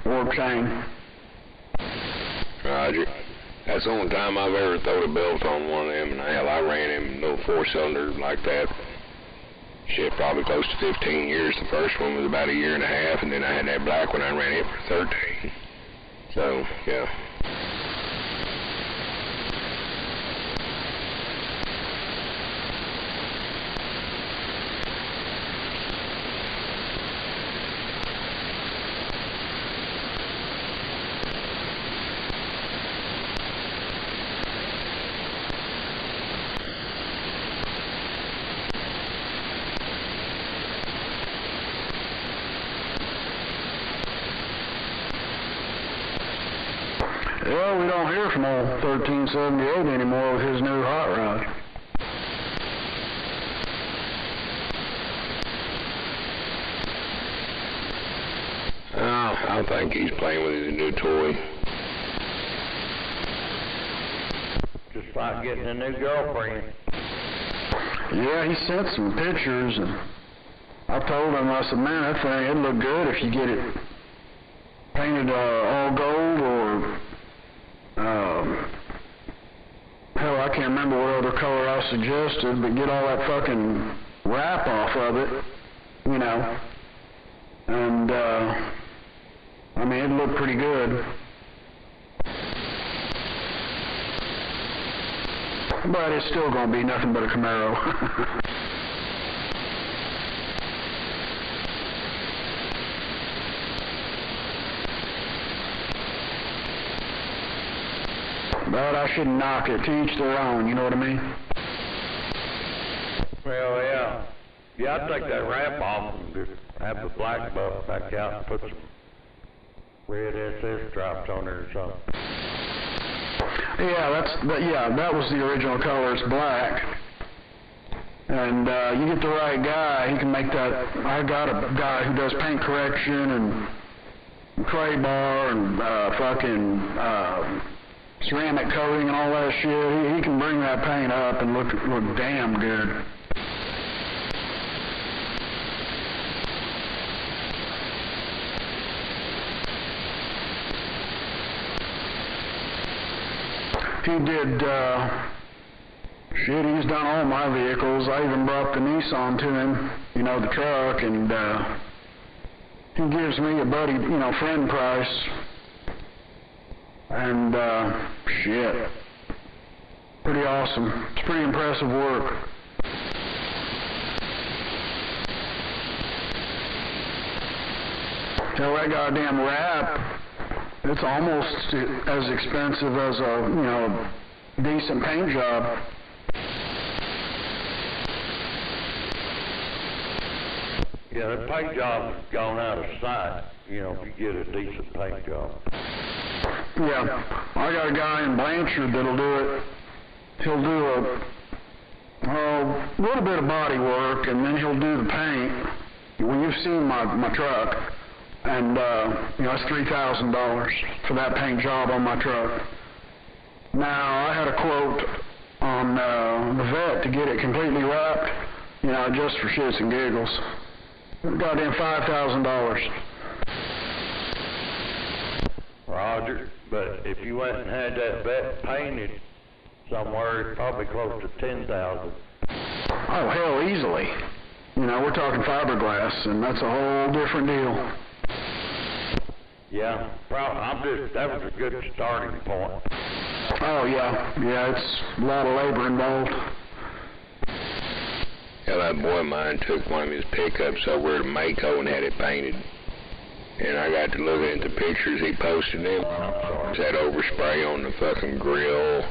or chain. Roger. That's the only time I've ever thrown a belt on one of them, and hell, I ran him no four-cylinder like that. Shit, probably close to 15 years. The first one was about a year and a half, and then I had that black one I ran it for 13. So, yeah. Well, we don't hear from old 1378 anymore with his new hot rod. I think he's playing with his new toy. Just like getting a new girlfriend. Yeah, he sent some pictures, and I told him, I said, man, that thing, it'd look good if you get it painted all gold or, hell, I can't remember what other color I suggested, but get all that fucking wrap off of it, you know. And, I mean, it looked pretty good. But it's still going to be nothing but a Camaro. But I shouldn't knock it. To each their own, you know what I mean? Well, yeah. Yeah, I'd take that wrap off and just have the black buff back out and put some red SS stripes on there or something. Yeah, that was the original color. It's black. And you get the right guy, he can make that. I got a guy who does paint correction and clay bar and fucking ceramic coating and all that shit. He can bring that paint up and look damn good. He did, he's done all my vehicles. I even brought the Nissan to him, you know, the truck, and he gives me a buddy, you know, friend price. And, shit, pretty awesome. It's pretty impressive work. Tell that goddamn wrap. It's almost as expensive as a, you know, decent paint job. Yeah, the paint job's gone out of sight, you know, if you get a decent paint job. Yeah, I got a guy in Blanchard that'll do it. He'll do a little bit of body work, and then he'll do the paint. Well, you've seen my truck. And, you know, it's $3,000 for that paint job on my truck. Now, I had a quote on the vet to get it completely wrapped, you know, just for shits and giggles. Goddamn $5,000. Roger, but if you went and had that vet painted somewhere, it's probably close to $10,000. Oh, hell, easily. You know, we're talking fiberglass, and that's a whole different deal. Yeah, that was a good starting point. Oh, yeah, it's a lot of labor involved. Yeah, that boy of mine took one of his pickups over to Mako and had it painted. And I got to looking at the pictures he posted in. That overspray on the fucking grill,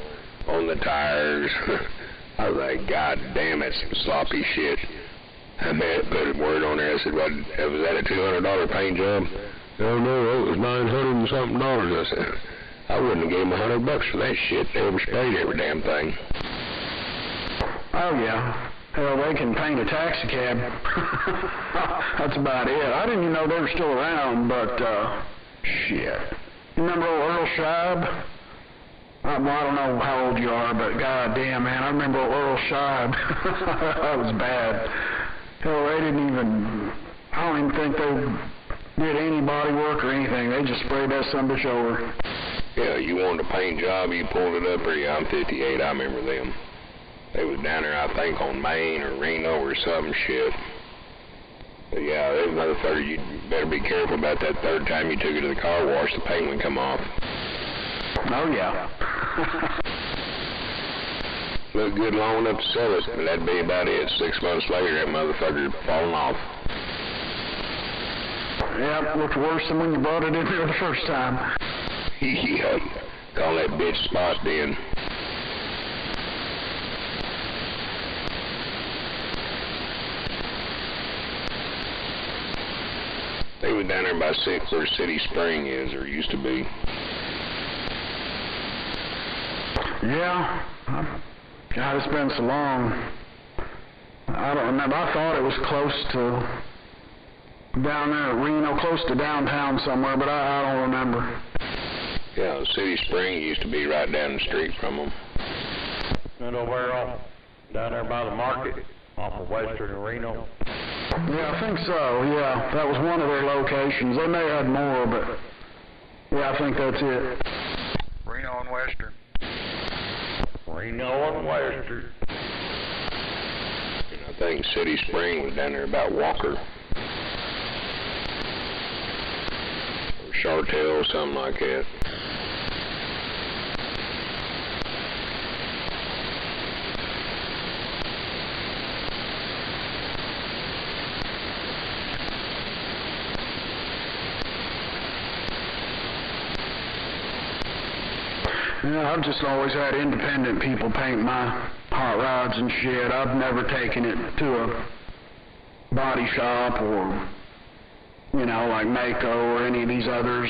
on the tires. I was like, God damn, it's some sloppy shit. I made it, put a word on there. I said, what, was that a $200 paint job? No, it was $900 and something. I said, I wouldn't have gave him $100 for that shit. They oversprayed every damn thing. Oh, yeah. Hell, they can paint a taxi cab. That's about it. I didn't even know they were still around, but, shit. You remember old Earl Scheib? I don't know how old you are, but goddamn, man, I remember old Earl Scheib. That was bad. Hell, they didn't even, I don't even think they did any body work or anything. They just sprayed that son bitch over. Yeah, you wanted a paint job, you pulled it up, or yeah, I'm 58, I remember them. They was down there, I think, on Main or Reno or some shit. But yeah, there's another third. You better be careful about that third time you took it to the car wash, the paint would come off. Oh, yeah. Looked good long enough to sell it, but that'd be about it. 6 months later, that motherfucker had fallen off. Yeah, it looked worse than when you brought it in there the first time. Yeah, call that bitch Spot then. They were down there by where City Spring is, or used to be. Yeah. God, it's been so long. I don't remember. I thought it was close to down there at Reno, close to downtown somewhere, but I don't remember. Yeah, City Spring used to be right down the street from them. And over down there by the market, off of Western and Reno. Yeah, I think so, yeah. That was one of their locations. They may have had more, but yeah, I think that's it. Reno and Western. Reno and Western. And I think City Spring was down there about Walker. Or Chartel, something like that. Yeah, I've just always had independent people paint my hot rods and shit. I've never taken it to a body shop or, you know, like Mako or any of these others.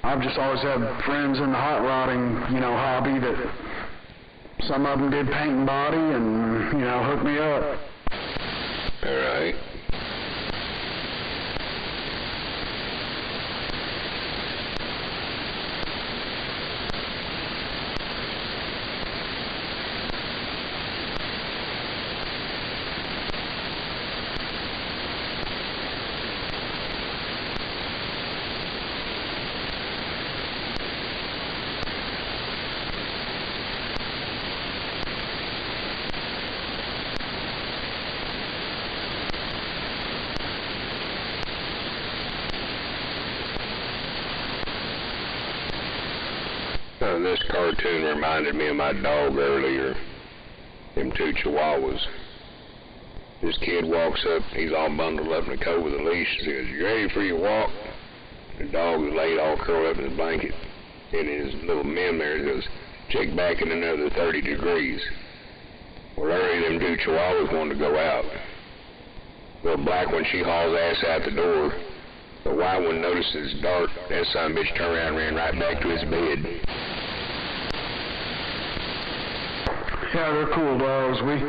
I've just always had friends in the hot rodding, you know, hobby that some of them did paint and body and, you know, hooked me up. All right. This cartoon reminded me of my dog earlier. Them two Chihuahuas. This kid walks up, he's all bundled up in a coat with a leash. He says, "You ready for your walk?" The dog is laid all curled up in his blanket. And his little mem there goes, "Check back in another 30 degrees. Well, early them two Chihuahuas wanted to go out. The black one, she hauls ass out the door. The white one notices it's dark. That son of a bitch turned around and ran right back to his bed. Yeah, they're cool dogs. We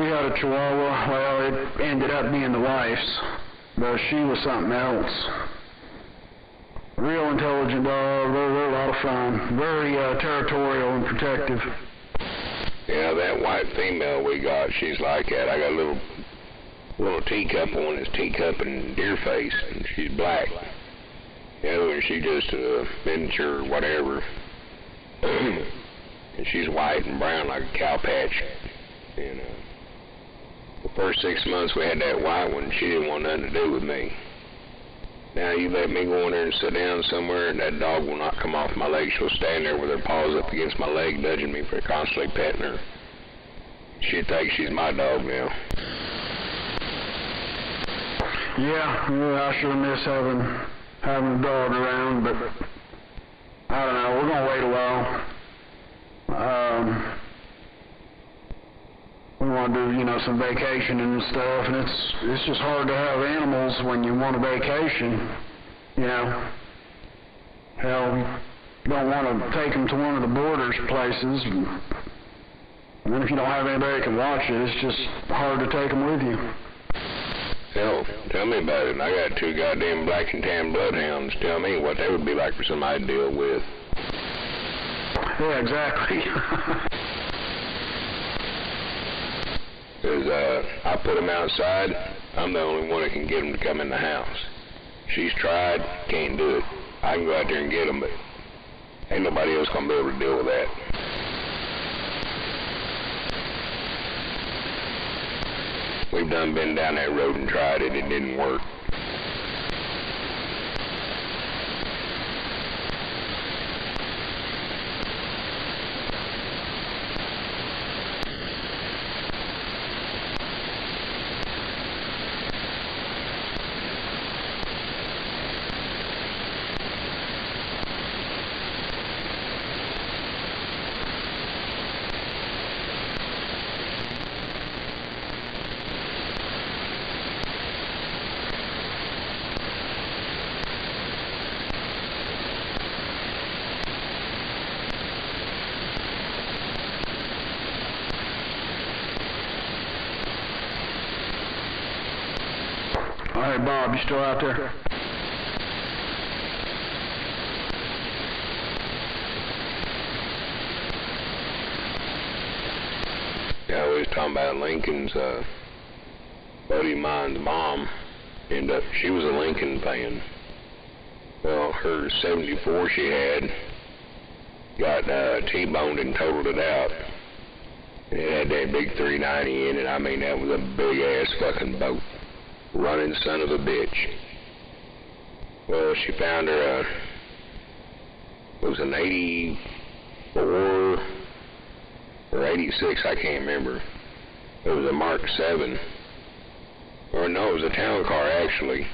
had a Chihuahua. Well, it ended up being the wife's, but she was something else. Real intelligent dog. They're a lot of fun. Very territorial and protective. Yeah, that white female we got, she's like that. I got a little teacup on, this teacup and deer face, and she's black. You know, and she just miniature whatever. And she's white and brown like a cow patch. And the first 6 months we had that white one, she didn't want nothing to do with me. Now you let me go in there and sit down somewhere, and that dog will not come off my leg. She'll stand there with her paws up against my leg, nudging me for constantly petting her. She thinks she's my dog now. Yeah, I sure miss having a dog around, but I don't know. We're gonna wait a while. We want to do, you know, some vacationing and stuff, and it's just hard to have animals when you want a vacation, you know. Hell, you don't want to take them to one of the borders places, and then if you don't have anybody that can watch it, it's just hard to take them with you. Hell, tell me about it. I got 2 goddamn black and tan bloodhounds. Tell me what they would be like for somebody to deal with. Yeah, exactly. Because I put them outside, I'm the only one that can get them to come in the house. She's tried, can't do it. I can go out there and get them, but ain't nobody else gonna be able to deal with that. We've done been down that road and tried it. It didn't work. All right, Bob, you still out there? Yeah, we was talking about Lincoln's, buddy of mine's mom, she was a Lincoln fan. Well, her 74 she had got T-boned and totaled it out. And it had that big 390 in it. I mean, that was a big-ass fucking boat. Running son of a bitch. Well, she found her, it was an 84 or 86, I can't remember. It was a Mark 7. Or no, it was a town car, actually.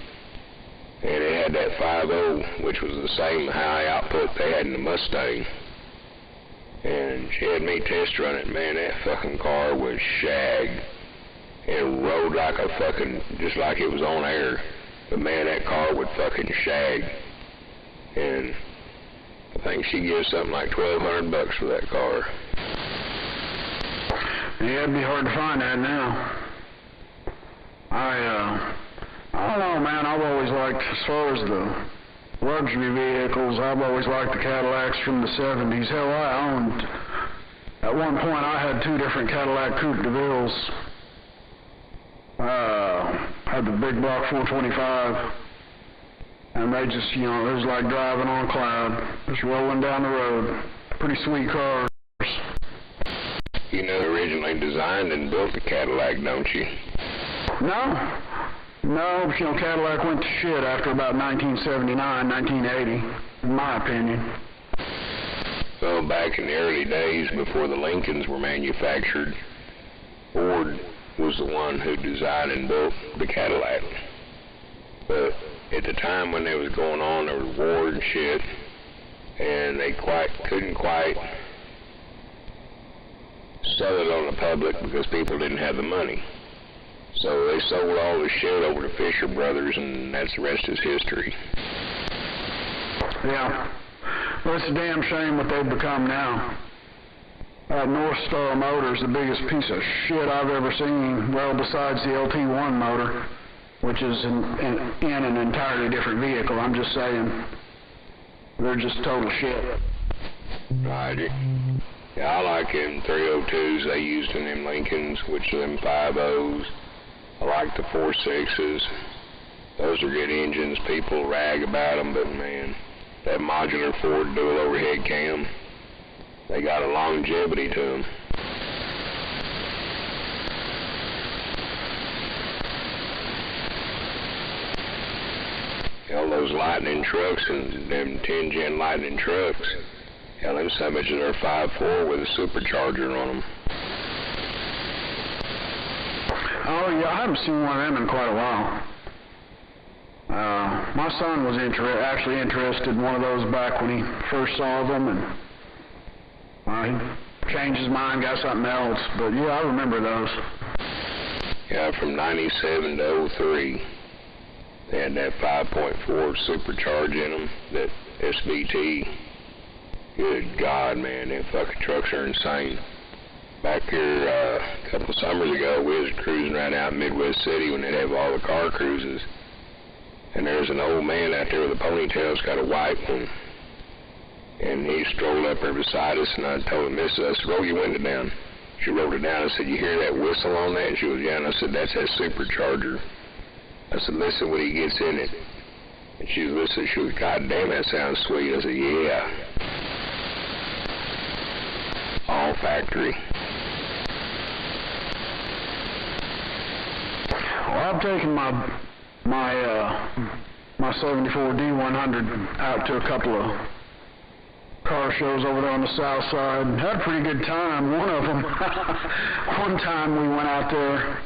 And it had that 5.0, which was the same high output they had in the Mustang. And she had me test run it. Man, that fucking car was shagged. It rode like a fucking, just like it was on air. But man, that car would fucking shag. And I think she gives something like $1,200 for that car. Yeah, it'd be hard to find that now. I don't know, man. I've always liked, as far as the luxury vehicles, I've always liked the Cadillacs from the 70s. Hell, I owned, at one point I had 2 different Cadillac Coupe de Villes. Had the big block 425, and they just, you know, it was like driving on a cloud, just rolling down the road. Pretty sweet cars. You know, originally designed and built the Cadillac, don't you? No, you know, Cadillac went to shit after about 1979, 1980, in my opinion. Well, back in the early days, before the Lincolns were manufactured, Ford was the one who designed and built the Cadillac. But at the time when they was going on, there was war and shit, and they couldn't quite sell it on the public because people didn't have the money. So they sold all the shit over to Fisher Brothers, and that's the rest is history. Yeah. Well, it's a damn shame what they've become now. North Star Motors, the biggest piece of shit I've ever seen, well, besides the LT1 motor, which is in an entirely different vehicle. I'm just saying, they're just total shit. Right. Yeah, I like them 302s they used in them Lincolns, which are them 5.0s. I like the 4.6s. Those are good engines. People rag about them, but man, that modular Ford dual overhead cam, they got a longevity to them. Hell, those Lightning trucks and them 10-gen Lightning trucks, hell, them summits are 5.4 with a supercharger on them. Oh, yeah, I haven't seen one of them in quite a while. My son was actually interested in one of those back when he first saw them, and he changed his mind, got something else. But yeah, I remember those. Yeah, from 97 to 03, they had that 5.4 supercharge in them, that SVT. Good God, man, them fucking trucks are insane. Back here a couple of summers ago, we was cruising right out in Midwest City when they'd have all the car cruises. And there's an old man out there with a ponytail, he's got a white one. And he strolled up there beside us, and I told him, Missus, I said, roll your window down. She rolled it down. I said, you hear that whistle on that? And she was, yeah. And I said, that's that supercharger. I said, listen when he gets in it. And she was listening. She was, God damn, that sounds sweet. I said, yeah. All factory. Well, I've taken my 74 D100 out to a couple of car shows over there on the south side. Had a pretty good time. One of them, one time we went out there,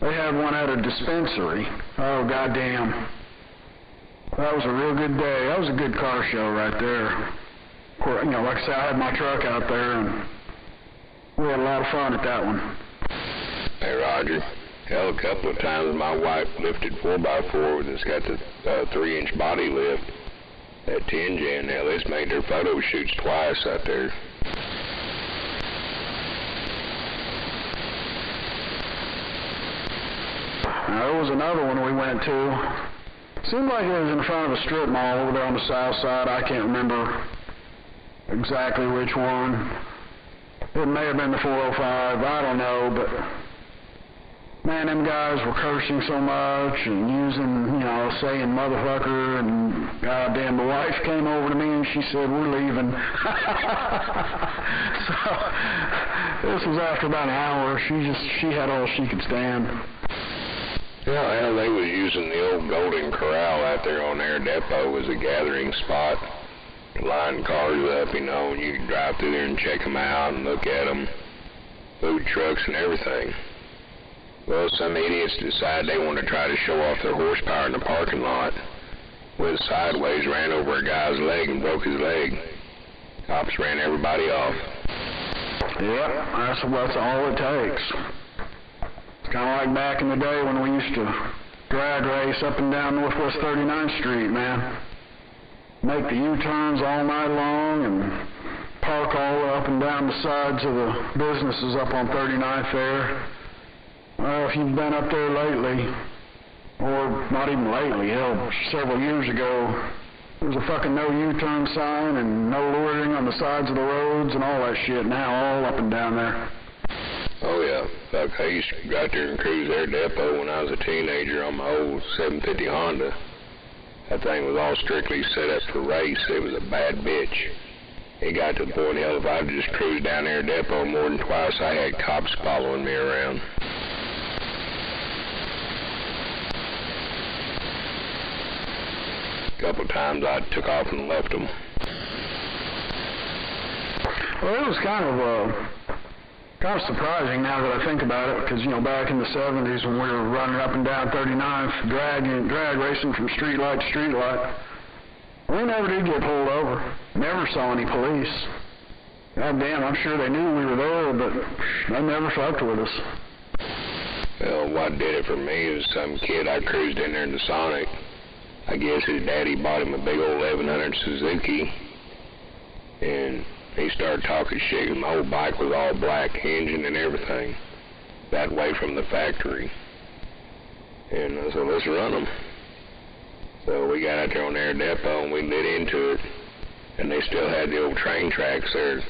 they had one at a dispensary. Oh, goddamn. That was a real good day. That was a good car show right there. You know, like I said, I had my truck out there, and we had a lot of fun at that one. Hey, Roger. Hell, a couple of times my wife lifted 4x4 that's got the 3-inch body lift at 10 Gen. Now, this made their photo shoots twice out there. Now, there was another one we went to. Seemed like it was in front of a strip mall over there on the south side. I can't remember exactly which one. It may have been the 405. I don't know, but man, them guys were cursing so much and using, you know, saying motherfucker, and goddamn, the wife came over to me and she said, we're leaving. So, this was after about an hour. She had all she could stand. Yeah, hell, they was using the old Golden Corral out there on their depot as a gathering spot to line cars up, you know, and you could drive through there and check them out and look at them, food trucks and everything. Well, some idiots decided they wanted to try to show off their horsepower in the parking lot. Went sideways, ran over a guy's leg and broke his leg. Cops ran everybody off. Yep, that's all it takes. It's kind of like back in the day when we used to drag race up and down Northwest 39th Street, man. Make the U-turns all night long and park all up and down the sides of the businesses up on 39th there. Well, if you've been up there lately, or not even lately, hell, several years ago, there was a fucking no U-turn sign and no loitering on the sides of the roads and all that shit now, all up and down there. Oh, yeah. Fuck, I used to go out there and cruise their depot when I was a teenager on my old 750 Honda. That thing was all strictly set up for race. It was a bad bitch. It got to the point, hell, if I just cruised down their depot more than twice, I had cops following me around. A couple of times I took off and left them. Well, it was kind of surprising now that I think about it, because, you know, back in the 70s when we were running up and down 39th, drag racing from street light to street light, we never did get pulled over. Never saw any police. God damn, I'm sure they knew we were there, but they never fucked with us. Well, what did it for me was some kid I cruised in there in the Sonic. I guess his daddy bought him a big old 1100 Suzuki, and he started talking shit, and my old bike was all black, engine and everything, that way from the factory. And I said, let's run them. So we got out there on their depot, and we lit into it, and they still had the old train tracks there.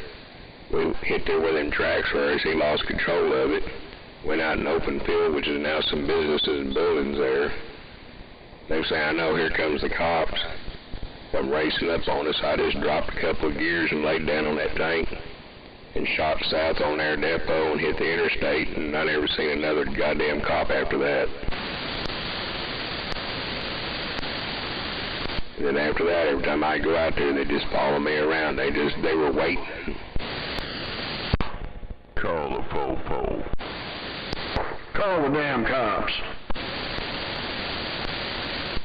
We hit there where them tracks were, as he lost control of it, went out in open field, which is now some businesses and buildings there. Next thing I know, here comes the cops. Come racing up on us. I just dropped a couple of gears and laid down on that tank and shot south on their depot and hit the interstate, and I never seen another goddamn cop after that. And then after that, every time I go out there, they just follow me around. They were waiting. Call the po-po. Call the damn cops.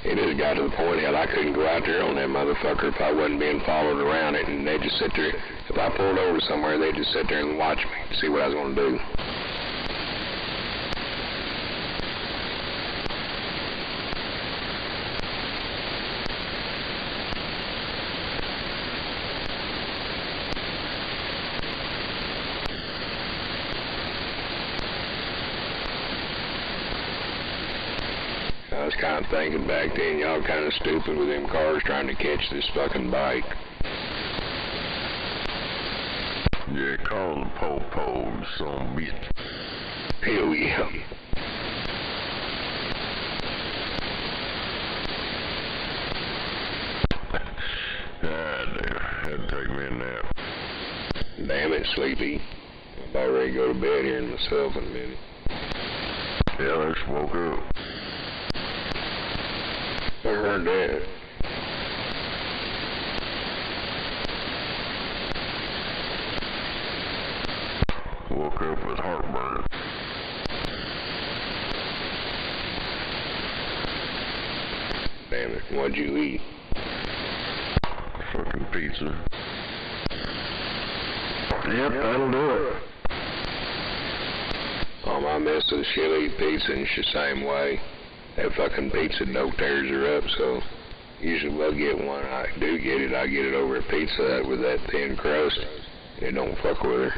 It just got to the point, hell, I couldn't go out there on that motherfucker if I wasn't being followed around it, and they just sit there. If I pulled over somewhere, they'd just sit there and watch me to see what I was going to do. I was kind of thinking back then, y'all kind of stupid with them cars trying to catch this fucking bike. Yeah, call the po-po, son bitch. Hell yeah. kind of sleepy. I'm about ready to go to bed here myself in a minute. Yeah, I just woke up. I heard that. Woke up with heartburn. Damn it, what'd you eat? Fucking pizza. Yep, that'll do it. Oh, my missus, she'll eat pizza and it's the same way. That fucking pizza dough tears her up, so usually we'll get one. I do get it, I get it over at Pizza Hut with that thin crust. It don't fuck with her.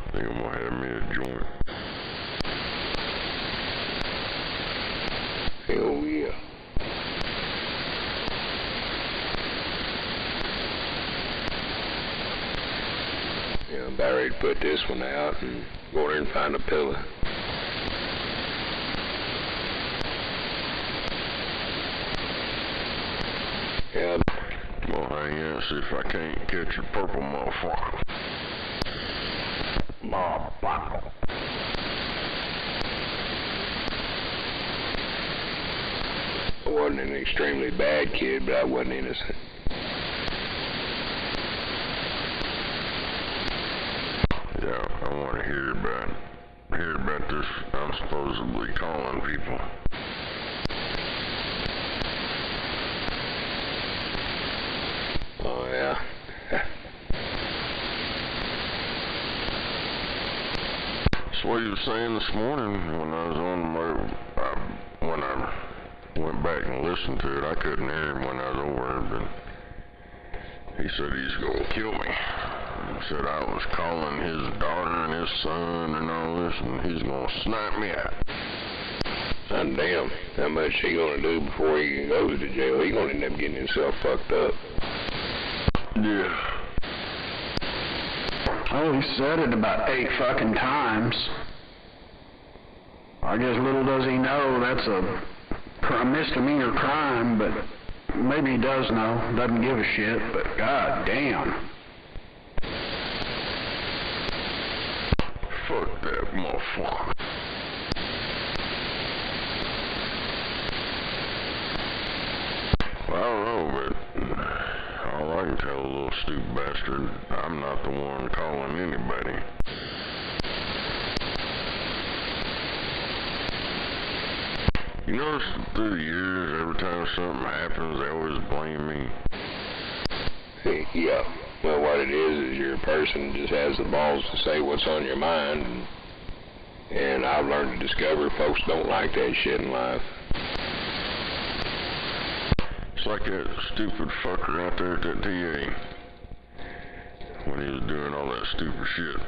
I think I'm gonna have me a joint. Hell yeah. Yeah, I'm about ready to put this one out and go there and find a pillow. Yeah, I'm gonna hang out, see if I can't catch a purple motherfucker. Motherfucker. I wasn't an extremely bad kid, but I wasn't innocent. Yeah, I want to hear about this. I'm supposedly calling people. Oh, yeah. That's what he was saying this morning when I was on when I went back and listened to it. I couldn't hear him when I was over there, but he said he's gonna kill me. He said I was calling his daughter and his son and all this, and he's gonna snipe me out. God damn, how much he gonna do before he goes to jail? He gonna end up getting himself fucked up. Yeah. Oh, he said it about 8 fucking times. I guess little does he know that's a misdemeanor crime, but maybe he does know, doesn't give a shit, but god damn. Fuck that motherfucker. Well, I don't know, but all I can tell a little stupid bastard, I'm not the one calling anybody. You notice through the years, every time something happens, they always blame me. Yeah. Well, what it is your person just has the balls to say what's on your mind. And I've learned to discover folks don't like that shit in life. It's like that stupid fucker out there at that TA when he was doing all that stupid shit.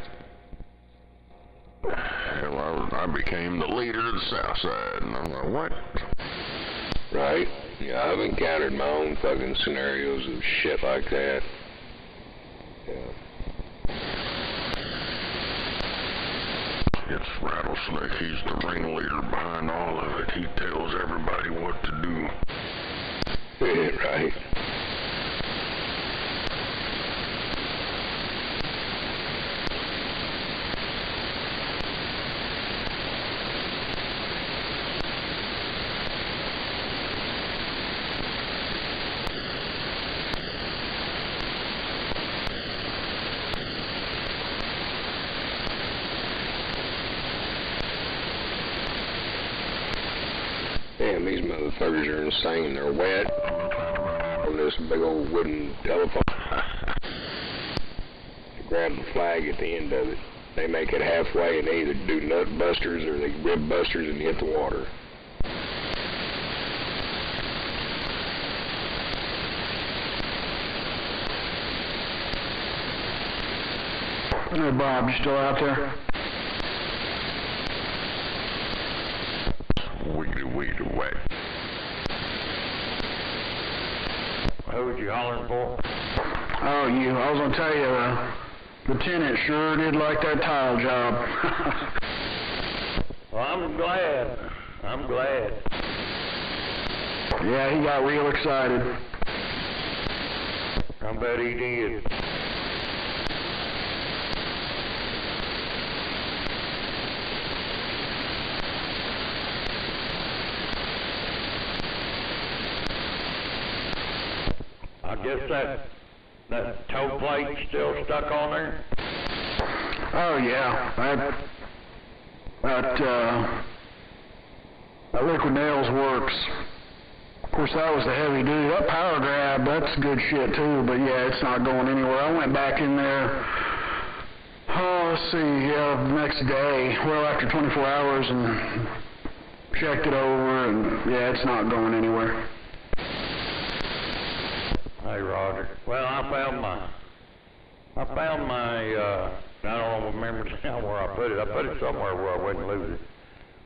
Hell, I became the leader of the South Side, and I'm like, what? Right? Yeah, I've encountered my own fucking scenarios of shit like that. Yeah. It's Rattlesnake. He's the ringleader behind all of it. He tells everybody what to do. Right. Damn, these motherfuckers are insane. They're wet on this big old wooden telephone. Grab the flag at the end of it. They make it halfway and they either do nut busters or they rib busters and hit the water. Hey Bob, you still out there? Wiggity whack. Who was you hollering for? Oh, you. I was gonna tell you, Lieutenant sure did like that tile job. Well, I'm glad. Yeah, he got real excited. I bet he did. I guess that toe plate's still stuck on there? Oh yeah, that Liquid Nails works. Of course, that was the heavy duty. That Power Grab, that's good shit too, but yeah, it's not going anywhere. I went back in there, let's see, the next day, well, after 24 hours, and checked it over, and yeah, it's not going anywhere. Hey, Roger. Well, I found my, I don't remember now where I put it. I put it somewhere where I wouldn't lose it.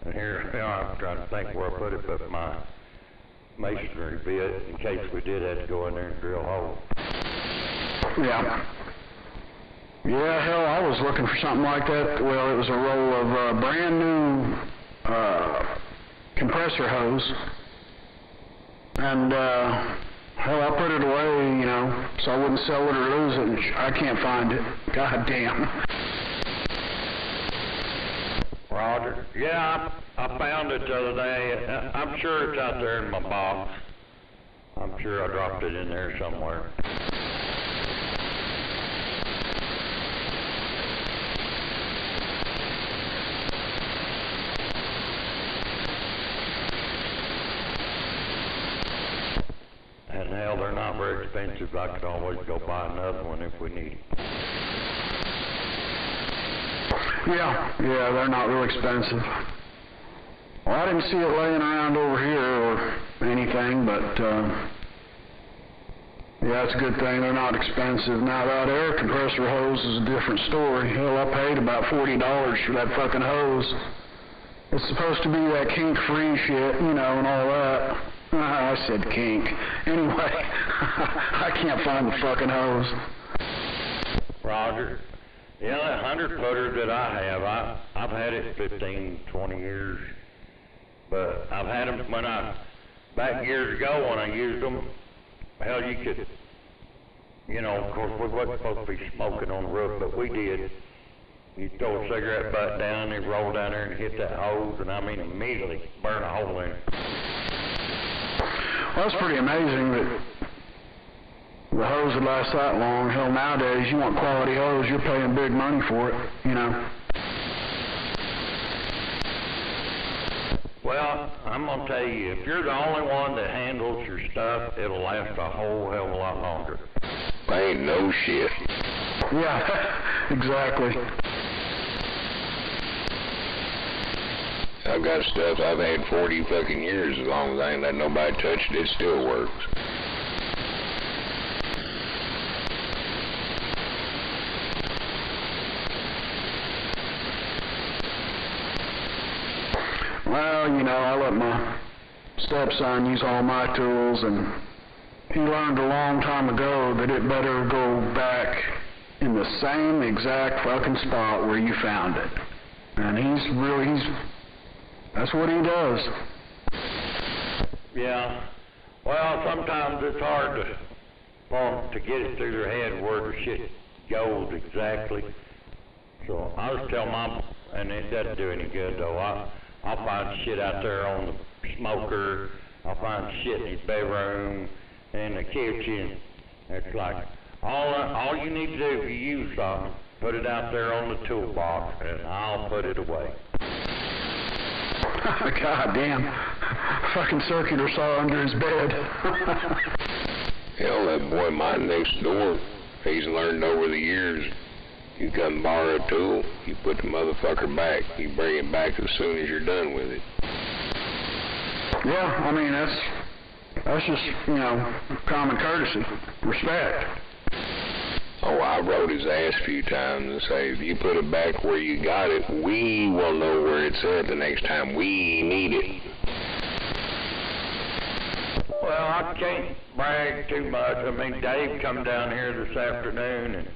And here, I'm trying to think where I put it, but my masonry bit, in case we did have to go in there and drill a hole. Yeah. Yeah, hell, I was looking for something like that. Well, it was a roll of brand new compressor hose. And, hell, I put it away, you know, so I wouldn't sell it or lose it, and I can't find it. God damn. Roger. Yeah, I found it the other day. I'm sure it's out there in my box. I'm sure I dropped it in there somewhere. And hell, they're not very expensive. I could always go buy another one if we need it. Yeah, they're not real expensive. Well, I didn't see it laying around over here or anything, but, yeah, it's a good thing they're not expensive. Now, that air compressor hose is a different story. Hell, I paid about $40 for that fucking hose. It's supposed to be that kink-free shit, you know, and all that. I said kink. Anyway, I can't find the fucking hose. Roger. Yeah, that 100-footer that I have, I've had it 15, 20 years. But I've had them back years ago when I used them, hell, you could, you know, of course, we wasn't supposed to be smoking on the roof, but we did. You throw a cigarette butt down, and roll down there and hit that hose, and I mean immediately burn a hole in it. Well, that's pretty amazing that the hose would last that long. Hell, nowadays, you want quality hose, you're paying big money for it, you know. Well, I'm going to tell you, if you're the only one that handles your stuff, it'll last a whole hell of a lot longer. Ain't no shit. Yeah, exactly. I've got stuff I've had 40 fucking years. As long as I ain't let nobody touch it, it still works. Well, you know, I let my stepson use all my tools, and he learned a long time ago that it better go back in the same exact fucking spot where you found it. And that's what he does. Yeah. Well, sometimes it's hard to get it through their head where the shit goes exactly. So I always tell Mom, and it doesn't do any good though, I'll find shit out there on the smoker, I'll find shit in his bedroom, in the kitchen. It's like, all you need to do if you use something, put it out there on the toolbox, and I'll put it away. God damn. Fucking circular saw under his bed. Hell, that boy mine next door, he's learned over the years, you come borrow a tool, you put the motherfucker back, you bring it back as soon as you're done with it. Yeah, I mean, that's just, you know, common courtesy, respect. Oh, I rode his ass a few times and say, if you put it back where you got it, we will know where it's at the next time we need it. Well, I can't brag too much. I mean, Dave come down here this afternoon, and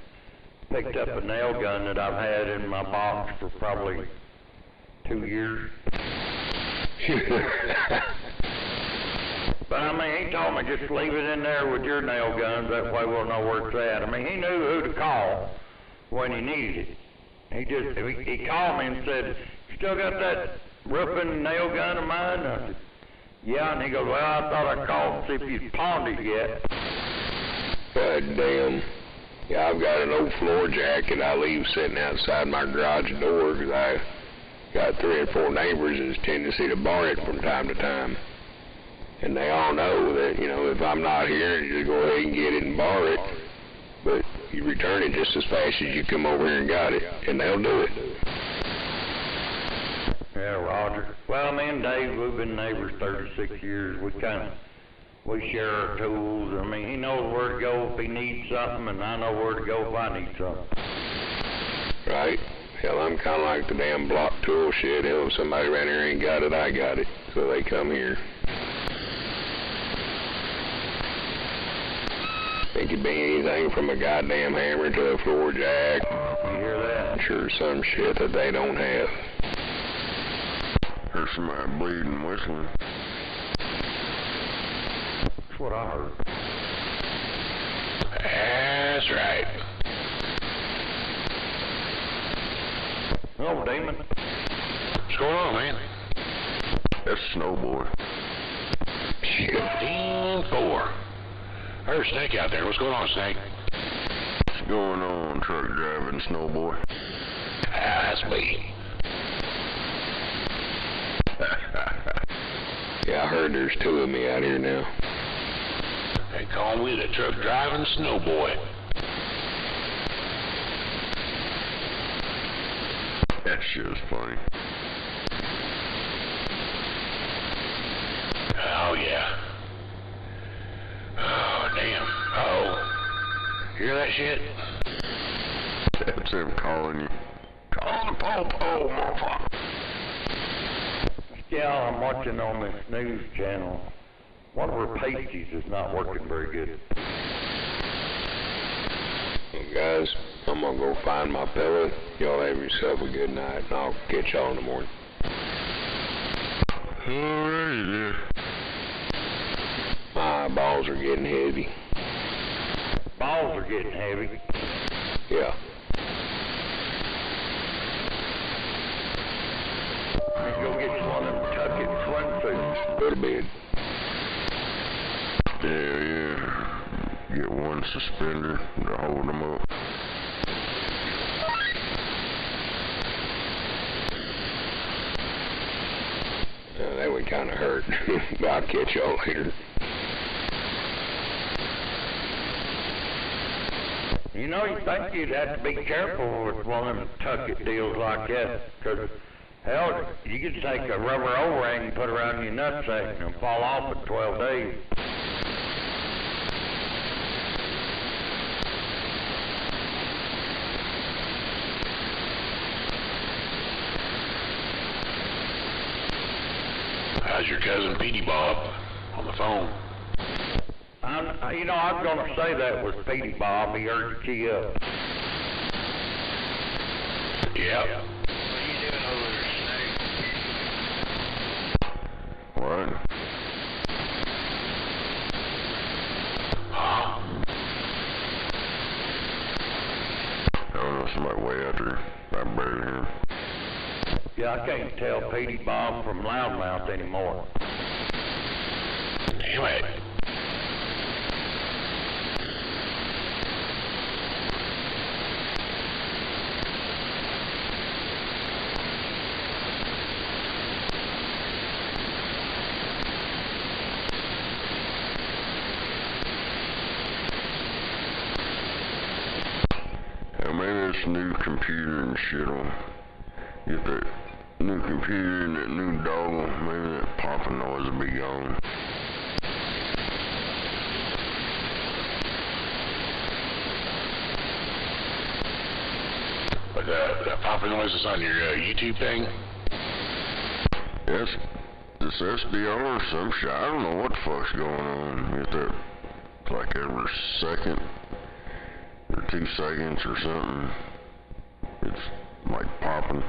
picked up a nail gun that I've had in my box for probably 2 years. But I mean, he told me just leave it in there with your nail guns, that way we'll know where it's at. I mean, he knew who to call when he needed it. He called me and said, "You still got that roofing nail gun of mine?" I said, "Yeah," and he goes, "Well, I thought I'd call and see if you'd pawned it yet." God damn. Yeah, I've got an old floor jacket I leave sitting outside my garage door because I got 3 or 4 neighbors that's tendency to borrow it from time to time. And they all know that, you know, if I'm not here, you just go ahead and get it and borrow it. But you return it just as fast as you come over here and got it, and they'll do it. Yeah, Roger. Well, me and Dave, we've been neighbors 36 years. We share our tools. I mean, he knows where to go if he needs something, and I know where to go if I need something. Right. Hell, I'm kind of like the damn block tool shit. Hell, if somebody around here ain't got it, I got it. So they come here. It could be anything from a goddamn hammer to a floor jack. You hear that? Sure, some shit that they don't have. Heard somebody bleeding and whistling. That's what I heard. That's right. Oh, Damon. What's going on, man? That's Snowboy. 15-4. I heard Snake out there. What's going on, Snake? What's going on, truck driving Snowboy? That's me. Yeah, I heard there's 2 of me out here now. They call me the truck driving Snowboy. That shit is funny. Oh, yeah. Oh, damn. Uh-oh. Hear that shit? That's him calling you. Call the po-po, motherfucker. Yeah, I'm watching on this news channel. One of her pasties is not working very good. Well, guys, I'm gonna go find my pillow. Y'all have yourself a good night, and I'll catch y'all in the morning. Alrighty, then. My eyeballs are getting heavy. Balls are getting heavy. Yeah. Go get you one of them tuck-in swimsuits. Go to bed. Yeah. Get one suspender to hold them up. That would kind of hurt. But I'll catch y'all later. You know, you think you'd have to be careful with one of them tuck-it deals like that, because, hell, you could take a rubber O-ring and put it around your nutsack and fall off in 12 days. How's your cousin Petey Bob on the phone? You know, I was going to say that was Petey Bob. He heard you key up. Yep. What are you doing over there, Snake? What? Huh? I don't know, somebody way out there. I barely hear him. Yeah, I can't tell Petey Bob from Loudmouth anymore. Damn it. Maybe this new computer and shit will get that new computer and that new doggle, maybe that popping noise will be gone. But that popping noise is on your YouTube thing? Yes, this SDR or some shit. I don't know what the fuck's going on with that. Like every second or 2 seconds or something. It's like popping.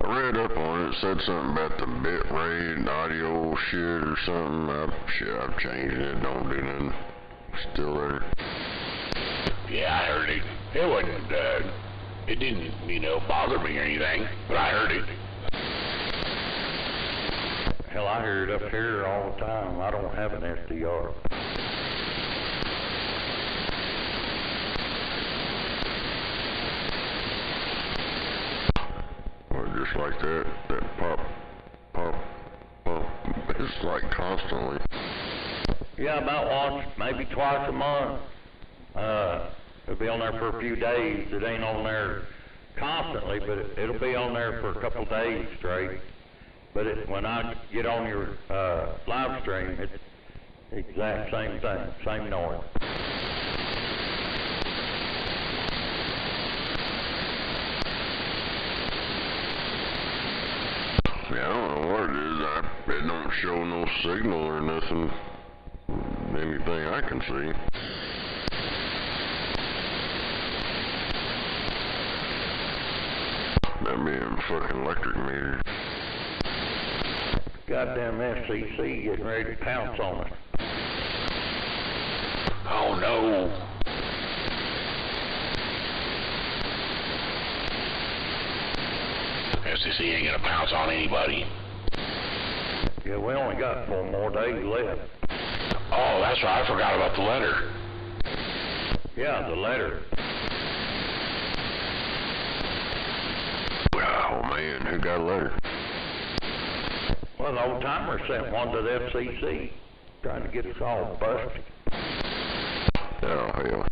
I read up on it. It said something about the bit rate, audio shit or something. I've changed it. Don't do nothing. Still there. Yeah, I heard it. It wasn't, it didn't, bother me or anything, but I heard it. Hell, I hear it up here all the time. I don't have an SDR. Well, just like that pop, pop, pop. It's like constantly. Yeah, about once, maybe twice a month. It'll be on there for a few days. It ain't on there constantly, but it'll be on there for a couple days straight. But when I get on your live stream, it's the exact same thing, same noise. Yeah, I don't know what it is. It don't show no signal or nothing. Anything I can see. That being fucking electric meter. Goddamn FCC getting ready to pounce on us. Oh no. FCC ain't gonna pounce on anybody. Yeah, we only got 4 more days left. Oh, that's right. I forgot about the letter. Yeah, the letter. Oh man, who got a letter? Well, the old timer sent one to the FCC, trying to get us all busted. Oh hell.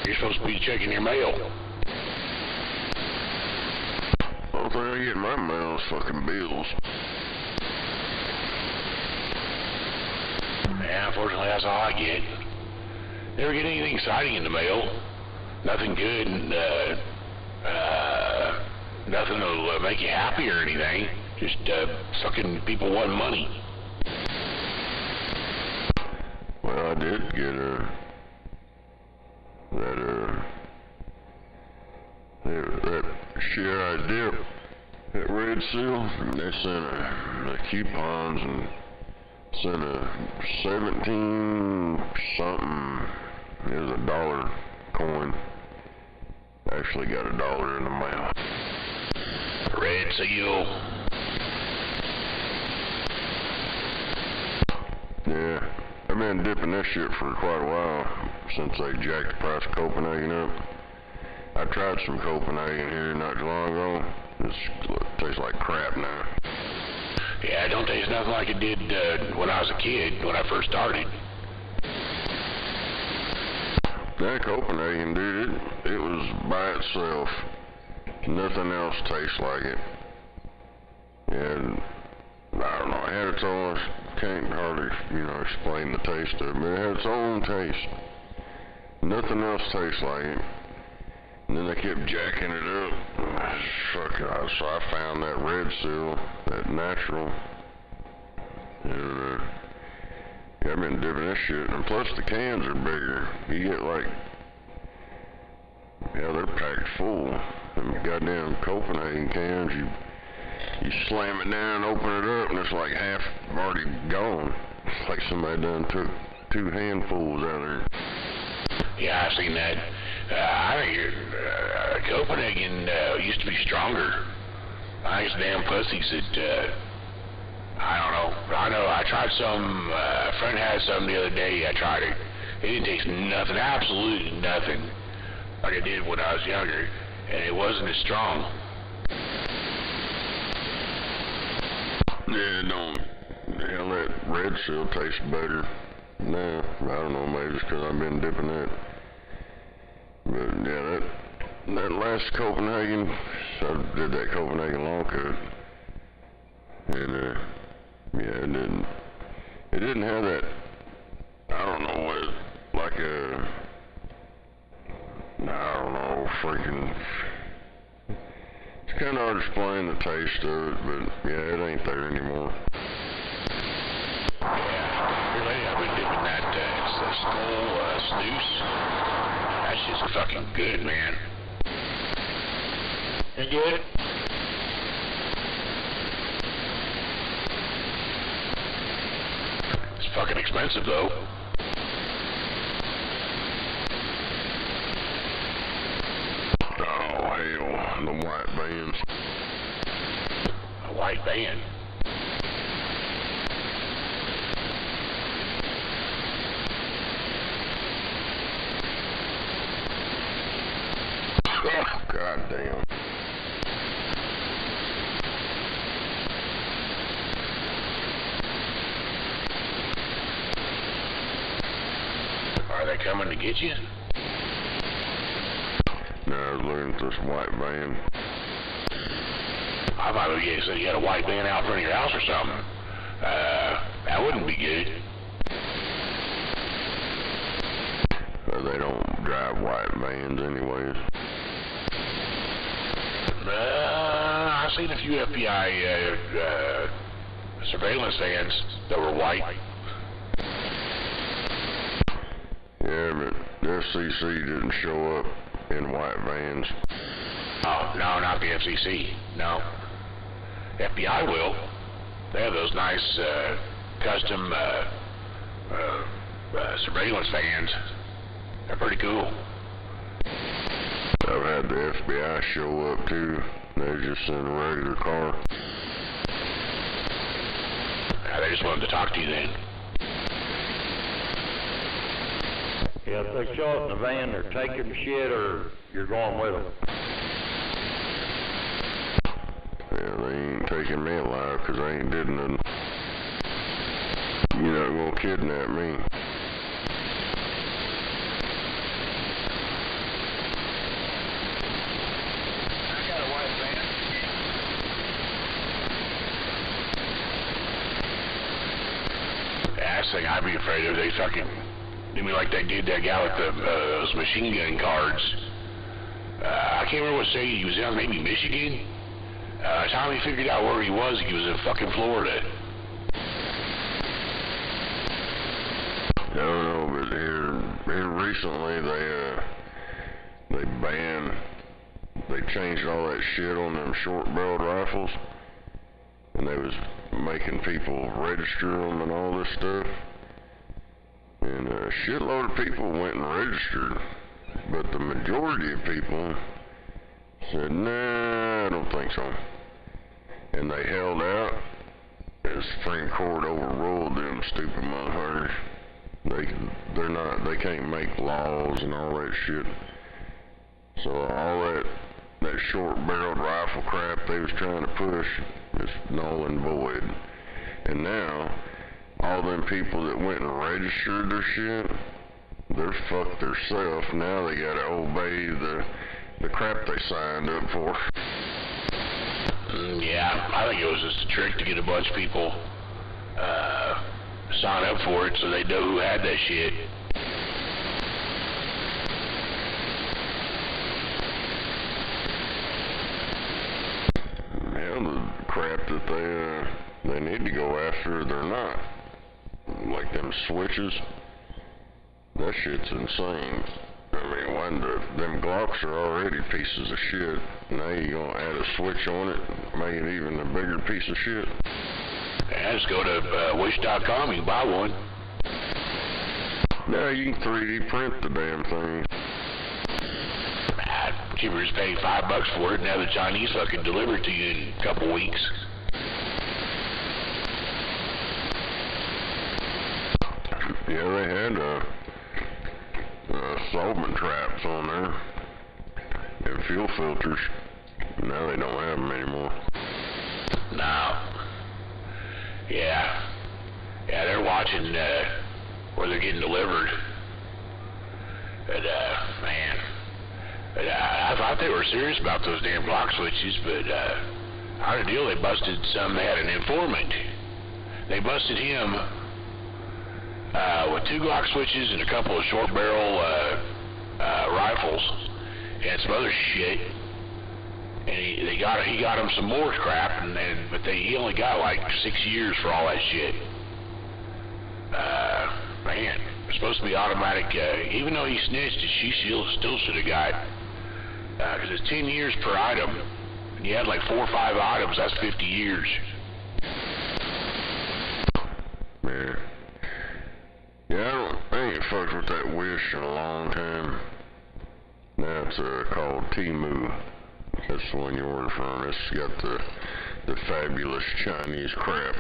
You're supposed to be checking your mail. Only thing I get in my mail is fucking bills. Yeah, unfortunately, that's all I get. Never get anything exciting in the mail. Nothing good, and nothing that'll make you happy or anything. Just sucking people wanting money. Well, I did get that shit I dip, that Red Seal. They sent the coupons and sent a 17 something. It was $1 coin. Actually got $1 in the mail. Red Seal. Yeah, I've been dipping this shit for quite a while, since they jacked the price of Copenhagen up. I tried some Copenhagen here not too long ago. It tastes like crap now. Yeah, it don't taste nothing like it did when I was a kid, when I first started. That Copenhagen, dude, it was by itself. Nothing else tastes like it. And I don't know, it had its own, can't hardly, explain the taste of it, but it had its own taste. Nothing else tastes like it. And then they kept jacking it up. Fuck, so I found that Red Seal, that natural. And, yeah, I've been dipping this shit. And plus the cans are bigger. You get like, yeah, they're packed full. Them goddamn Copenhagen cans, you slam it down, open it up, and it's like half already gone. It's like somebody done took 2 handfuls out of there. Yeah, I've seen that. I think Copenhagen used to be stronger. I think it's damn pussies that, I don't know. I know I tried some, a friend had some the other day. I tried it. It didn't taste nothing, absolutely nothing, like it did when I was younger. And it wasn't as strong. Yeah, hell, that Red Seal tastes better now. I don't know, maybe it's because I've been dipping that. But yeah, that last Copenhagen, I did that Copenhagen long cut. And yeah, it didn't have that, I don't know what, like a, I don't know, freaking, it's kind of hard to explain the taste of it, but yeah, it ain't there anymore. Yeah, really, I've been dipping that, it's the Skull Snooze. That shit's fucking good, man. You good? It's fucking expensive, though. Oh, hell, the white vans. A white van. God damn. Are they coming to get you? No, I was looking at this white van. I thought you said you had a white van out in front of your house or something. That wouldn't be good. They don't drive white vans anyways. I've seen a few FBI surveillance vans that were white. Yeah, but the FCC didn't show up in white vans. Oh, no, not the FCC. No. FBI will. They have those nice custom surveillance vans. They're pretty cool. I've had the FBI show up too. They're just in a regular car. They just wanted to talk to you then. Yeah, if they show up in the van, they're taking shit or you're going with them. Yeah, they ain't taking me alive because I ain't did nothing. You're not gonna kidnap me. I got a white van. That's the thing I'd be afraid of. They fucking do me like they did that guy with those machine gun cards. I can't remember what state he was in, maybe Michigan. By the time he figured out where he was in fucking Florida. I don't know, but here recently they changed all that shit on them short-barreled rifles, and they was making people register them and all this stuff. And a shitload of people went and registered, but the majority of people said, nah, I don't think so. And they held out, and the Supreme Court overruled them stupid motherfuckers. They can't make laws and all that shit. So all that short-barreled rifle crap they was trying to push is null and void. And now, all them people that went and registered their shit, they're fucked theirself. Now they gotta obey the crap they signed up for. Yeah, I think it was just a trick to get a bunch of people sign up for it so they know who had that shit. Yeah, the crap that they need to go after, they're not. Like them switches, that shit's insane. I mean, them Glocks are already pieces of shit. Now you gonna add a switch on it, make it even a bigger piece of shit. Yeah, just go to wish.com, you can buy one. Yeah, you can 3D print the damn thing. Cheaper just paying $5 for it and have the Chinese fucking deliver it to you in a couple weeks. Yeah, they had solvent traps on there and fuel filters. Now they don't have them anymore. No. Yeah, they're watching where they're getting delivered. But, man, I thought they were serious about those damn Glock switches, but how the deal, they busted some. They had an informant. They busted him with 2 Glock switches and a couple of short barrel rifles and some other shit. And he got him some more crap, but he only got like 6 years for all that shit. Man, It's supposed to be automatic. Even though he snitched, she still should have got, because it's 10 years per item. And you had like 4 or 5 items, that's 50 years. Yeah. Yeah, I ain't fucked with that Wish in a long time. Now it's called Temu. That's the one you order from. It's got the fabulous Chinese crap.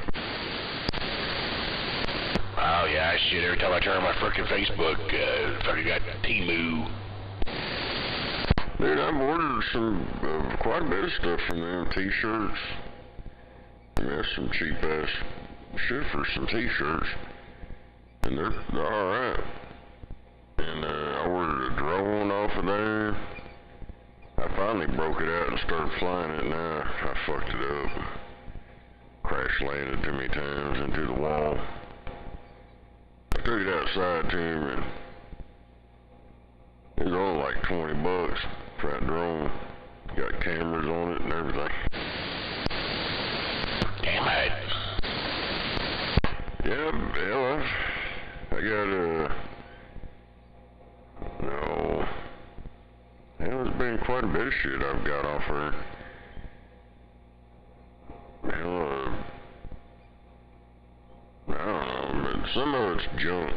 Oh yeah, shit, every time I turn on my frickin' Facebook, fucking got Temu. Dude, I've ordered quite a bit of stuff from them. T-shirts. I mean, that's some cheap-ass shit for some T-shirts. And they're alright. And I ordered a drone off of there. I finally broke it out and started flying it. Now I fucked it up. Crash landed too many times into the wall. I took it outside to him and it was only like $20 for that drone. Got cameras on it and everything. Damn it. Yeah, hell, I got no. Hell, there's been quite a bit of shit I've got off her. Hell, I don't know, but some of it's junk.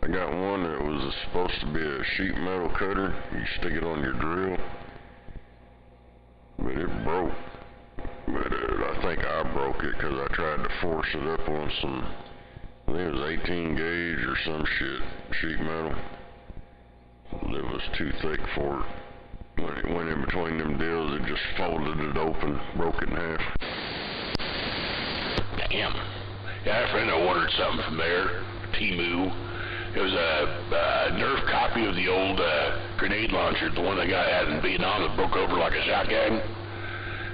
I got one that was supposed to be a sheet metal cutter. You stick it on your drill. But it broke. But I think I broke it because I tried to force it up on some, I think it was 18 gauge or some shit, sheet metal. It was too thick for it. When it went in between them deals, it just folded it open, broke it in half. Damn. Yeah, I had a friend that ordered something from there, Temu. It was a Nerf copy of the old grenade launcher, the one they got out in Vietnam that broke over like a shotgun.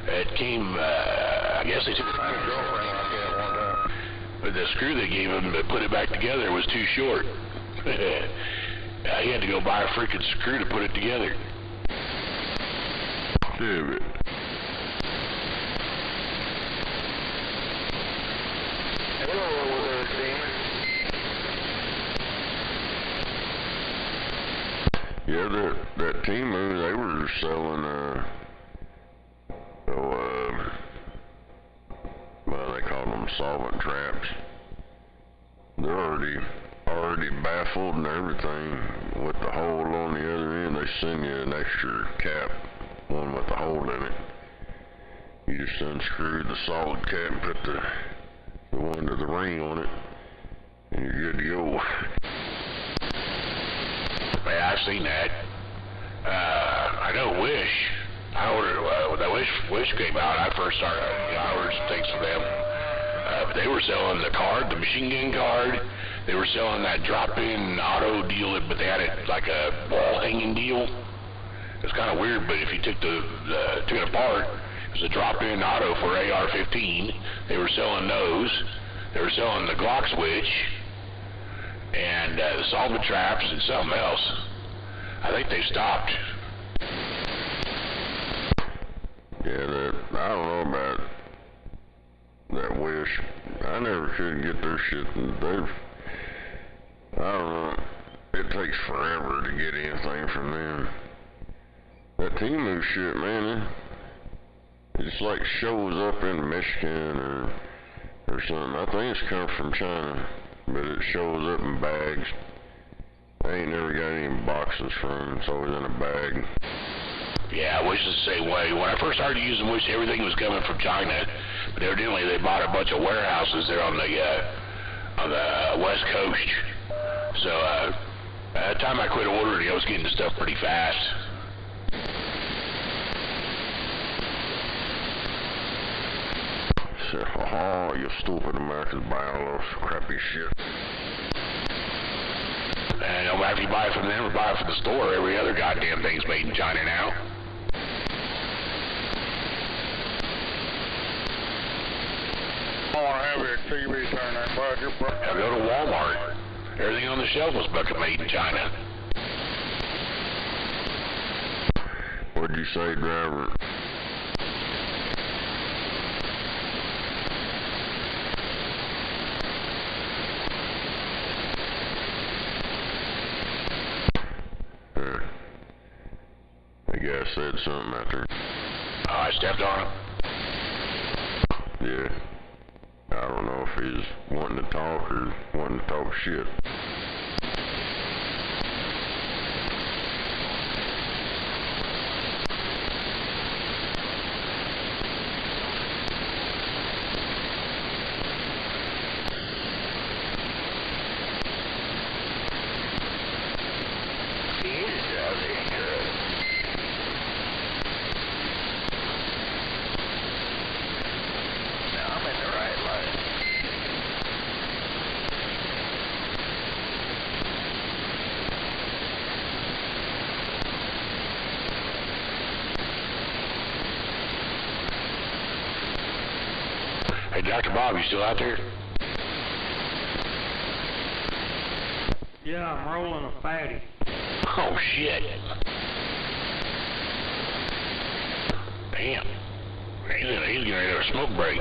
It came, I guess they took it from his girlfriend like that one time. But the screw they gave him to put it back together was too short. He had to go buy a freaking screw to put it together. Damn it. Yeah, that Temu, they were selling, well, they call them solvent traps. They're already baffled and everything with the hole on the other end. They send you an extra cap, one with the hole in it. You just unscrew the solid cap and put the one to the ring on it, and you're good to go. Yeah, I've seen that. I know Wish. I ordered, when that Wish came out, I first started, I ordered some things from them. But they were selling the card, the machine gun card. They were selling that drop-in auto deal, but they had it like a wall hanging deal. It's kind of weird, but if you took took it apart, it was a drop-in auto for AR-15. They were selling those. They were selling the Glock switch and the solvent traps and something else. I think they stopped. Yeah, I don't know about that Wish. I never could get their shit. I don't know. It takes forever to get anything from them. That Temu shit, man, it just like shows up in Michigan or something. I think it's come from China, but it shows up in bags. I ain't never got any boxes from them. It's always in a bag. Yeah, Wish is the same way. When I first started using Wish, everything was coming from China, but evidently they bought a bunch of warehouses there on the West Coast. So by the time I quit ordering, I was getting the stuff pretty fast. Oh, you stupid Americans buy all those crappy shit. And no matter if you buy it from them or buy it from the store, every other goddamn thing's made in China now. Have your TV turn that budget, bro. Now go to Walmart. Everything on the shelf was fucking made in China. What'd you say, driver? said something out there. Oh, I stepped on him? Yeah. I don't know if he's wanting to talk or wanting to talk shit. Hey, Dr. Bob, you still out there? Yeah, I'm rolling a fatty. Oh, shit. Damn. He's getting ready to have a smoke break.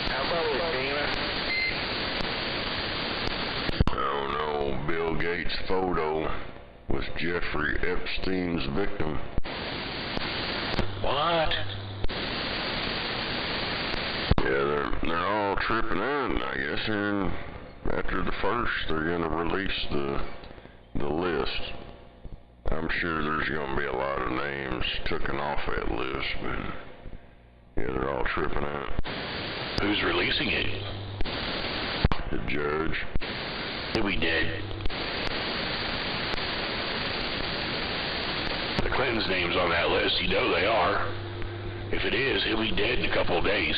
How about it, Dina? Oh no, Bill Gates' photo was Jeffrey Epstein's victim. What? Yeah, they're all tripping out, I guess, and after the first, they're gonna release the list. I'm sure there's gonna be a lot of names taken off that list, but yeah, they're all tripping out. Who's releasing it? The judge. He'll be dead. The Clinton's name's on that list. You know they are. If it is, he'll be dead in a couple of days.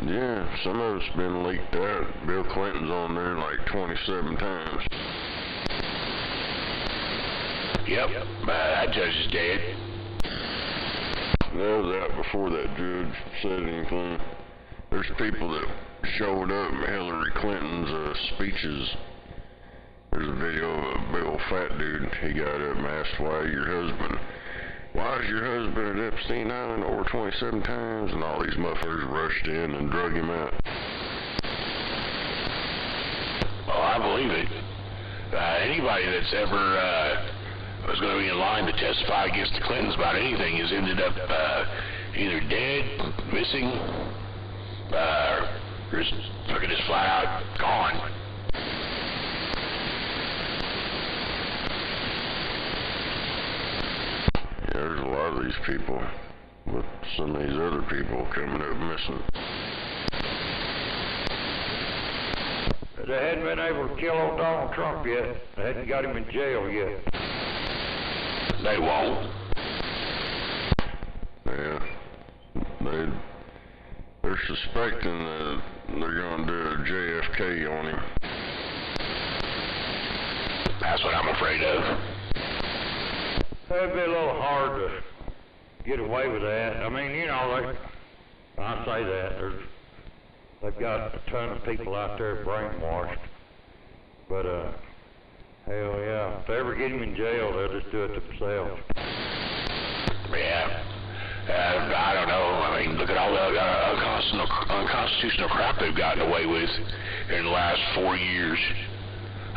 Yeah, some of it's been leaked out. Bill Clinton's on there like 27 times. Yep, that judge is dead. That was out before that judge said anything. There's people that showed up at Hillary Clinton's speeches. There's a video of a big old fat dude. He got up and asked why is your husband at Epstein Island over 27 times? And all these motherfuckers rushed in and drug him out. Oh, I believe it. Anybody that's ever was going to be in line to testify against the Clintons about anything has ended up either dead, missing, or just fucking just flat out gone. Yeah, there's a lot of these people, with some of these other people coming up missing. They hadn't been able to kill old Donald Trump yet. They hadn't got him in jail yet. They won't. Yeah. They're suspecting that they're going to do a JFK on him. That's what I'm afraid of. It'd be a little hard to get away with that. I mean, you know, I say that. They've got a ton of people out there brainwashed. But, hell yeah. If they ever get him in jail, they'll just do it themselves. Yeah. I don't know. I mean, look at all the unconstitutional crap they've gotten away with in the last 4 years.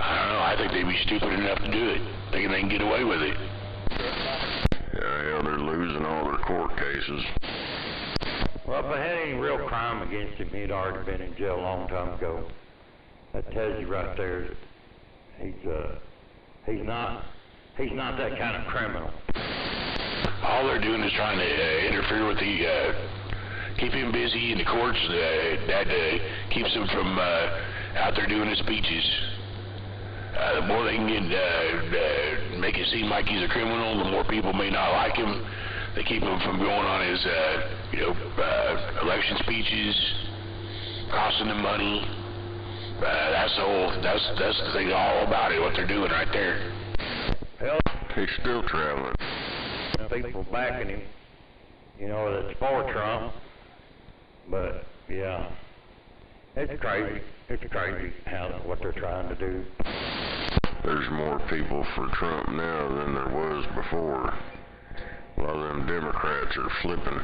I don't know. I think they'd be stupid enough to do it, thinking they can get away with it. Yeah, they're losing all their court cases. Well, if they had any real crime against him, he'd already been in jail a long time ago. That tells you right there that he's not that kind of criminal. All they're doing is trying to interfere with the, keep him busy in the courts. That keeps him from out there doing his speeches. The more they can get, make it seem like he's a criminal, the more people may not like him. They keep him from going on his, election speeches, costing them money. That's the thing all about it, what they're doing right there. Hell, He's still traveling. people backing him, you know, that's for Trump. But, yeah, it's crazy. It's crazy what they're trying to do. There's more people for Trump now than there was before. A lot of them Democrats are flipping.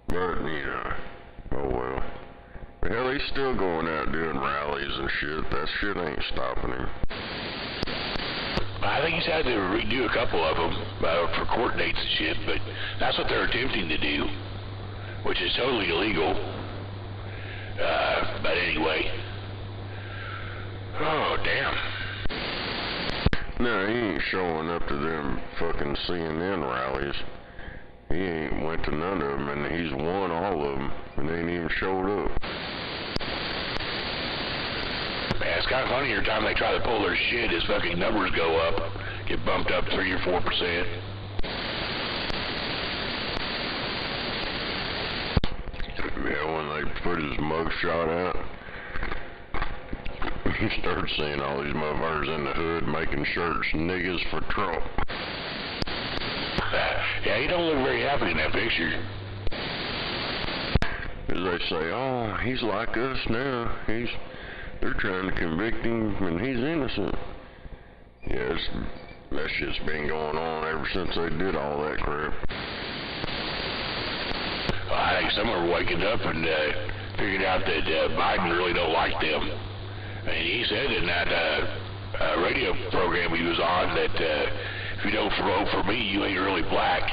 But, you know, oh well. But hell, he's still going out doing rallies and shit. That shit ain't stopping him. I think he's had to redo a couple of them for court dates and shit, but that's what they're attempting to do, which is totally illegal. But anyway. Oh, damn. No, he ain't showing up to them fucking CNN rallies. He ain't went to none of them, and he's won all of them, and they ain't even showed up. Man, it's kind of funny every time they try to pull their shit, his fucking numbers go up, get bumped up 3 or 4%. Yeah, when they put his mugshot out, you start seeing all these motherfuckers in the hood making shirts, niggas for Trump. Yeah, he don't look very happy in that picture. As they say, oh, he's like us now. They're trying to convict him, and he's innocent. Yes, that shit's been going on ever since they did all that crap. Well, I think some are waking up and figured out that Biden really don't like them. I mean, he said in that radio program he was on that if you don't vote for me, you ain't really black.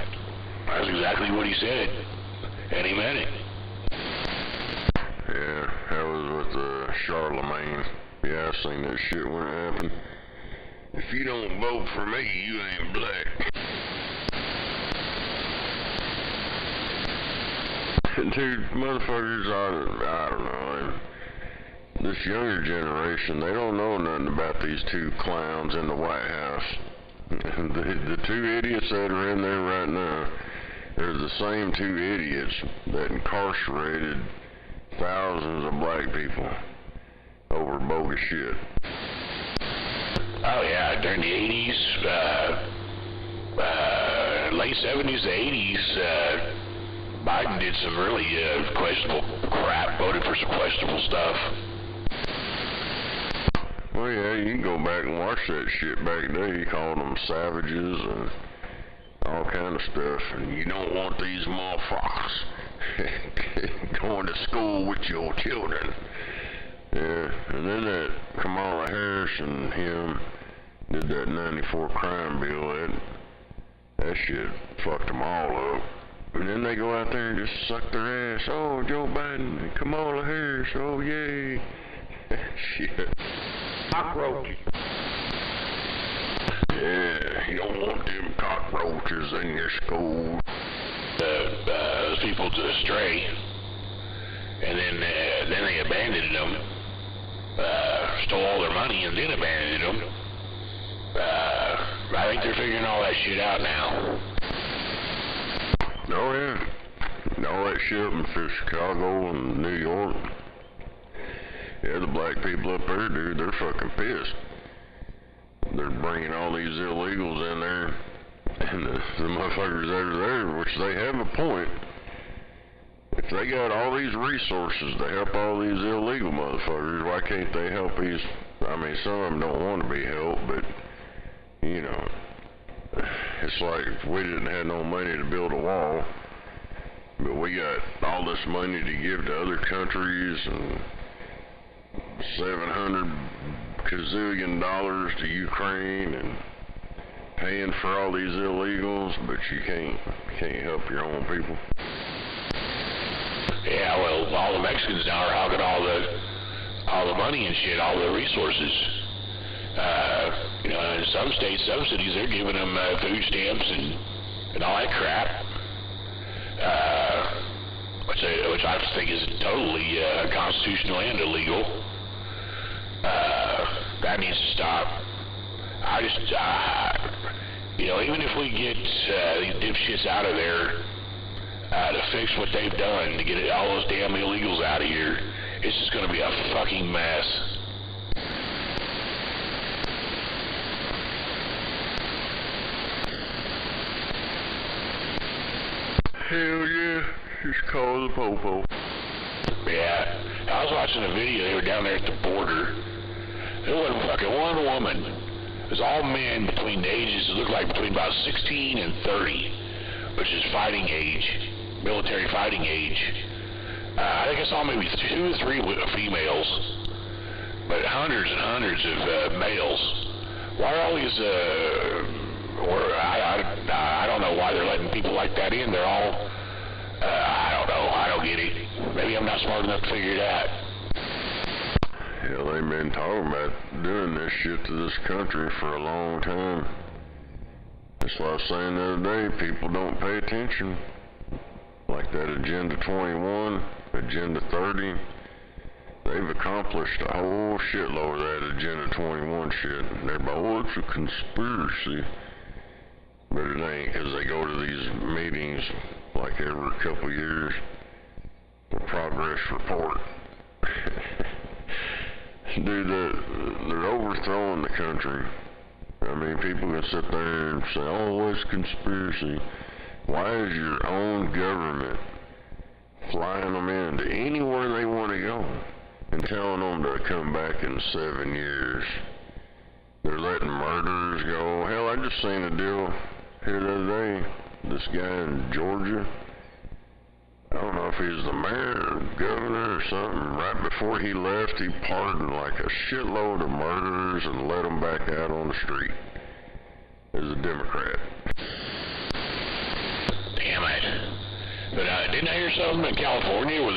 That's exactly what he said, and he meant it. Yeah, that was with Charlemagne. Yeah, I seen that shit when it happened. If you don't vote for me, you ain't black. Dude, motherfuckers, I don't know. This younger generation, they don't know nothing about these two clowns in the White House. The two idiots that are in there right now, they're the same two idiots that incarcerated thousands of black people over bogus shit. Oh yeah, during the 80s, late 70s to 80s, Biden did some really questionable crap, voted for some questionable stuff. Well, yeah, you can go back and watch that shit back then. He called them savages and all kind of stuff. And you don't want these motherfuckers going to school with your children. Yeah, and then that Kamala Harris and him did that 94 crime bill. That shit fucked them all up. And then they go out there and just suck their ass. Oh, Joe Biden and Kamala Harris. Oh, yay. Shit. Cockroaches. Yeah, you don't want them cockroaches in your school. Those people to astray, and then they abandoned them, stole all their money, and then abandoned them. I think they're figuring all that shit out now. Oh yeah, all that shit up in Chicago and New York. Yeah, the black people up there, dude, they're fucking pissed. They're bringing all these illegals in there, and the motherfuckers that are there, which they have a point. If they got all these resources to help all these illegal motherfuckers, why can't they help these? I mean, some of them don't want to be helped, but, you know, it's like if we didn't have no money to build a wall, but we got all this money to give to other countries and $700 gazillion to Ukraine and paying for all these illegals, but you can't help your own people. Yeah, well, all the Mexicans now are hogging all the money and shit, all the resources. You know, in some states, some cities, they're giving them food stamps and all that crap, which I think is totally unconstitutional and illegal. That needs to stop. You know, even if we get these dipshits out of there to fix what they've done, to get all those damn illegals out of here, it's just going to be a fucking mess. Hell yeah, just call the popo. Yeah, I was watching a video, they were down there at the border. There wasn't fucking one woman. It was all men between the ages, it looked like between about 16 and 30. which is fighting age, military fighting age. I think I saw maybe 2 or 3 females, but hundreds and hundreds of males. Why are all these, I don't know why they're letting people like that in. They're all, I don't know, I don't get it. Maybe I'm not smart enough to figure it out. Hell, they've been talking about doing this shit to this country for a long time. That's what I was saying the other day, people don't pay attention. Like that Agenda 21, Agenda 30, they've accomplished a whole shitload of that Agenda 21 shit. And everybody, oh, it's a conspiracy. But it ain't, because they go to these meetings like every couple of years, the progress report. Dude, they're overthrowing the country. I mean, people can sit there and say, oh, it's conspiracy. Why is your own government flying them into anywhere they want to go and telling them to come back in 7 years? They're letting murderers go. Hell, I just seen a deal here the other day. This guy in Georgia, I don't know if he was the mayor or governor or something. Right before he left, he pardoned like a shitload of murderers and let them back out on the street. As a Democrat. Damn it. But didn't I hear something in California where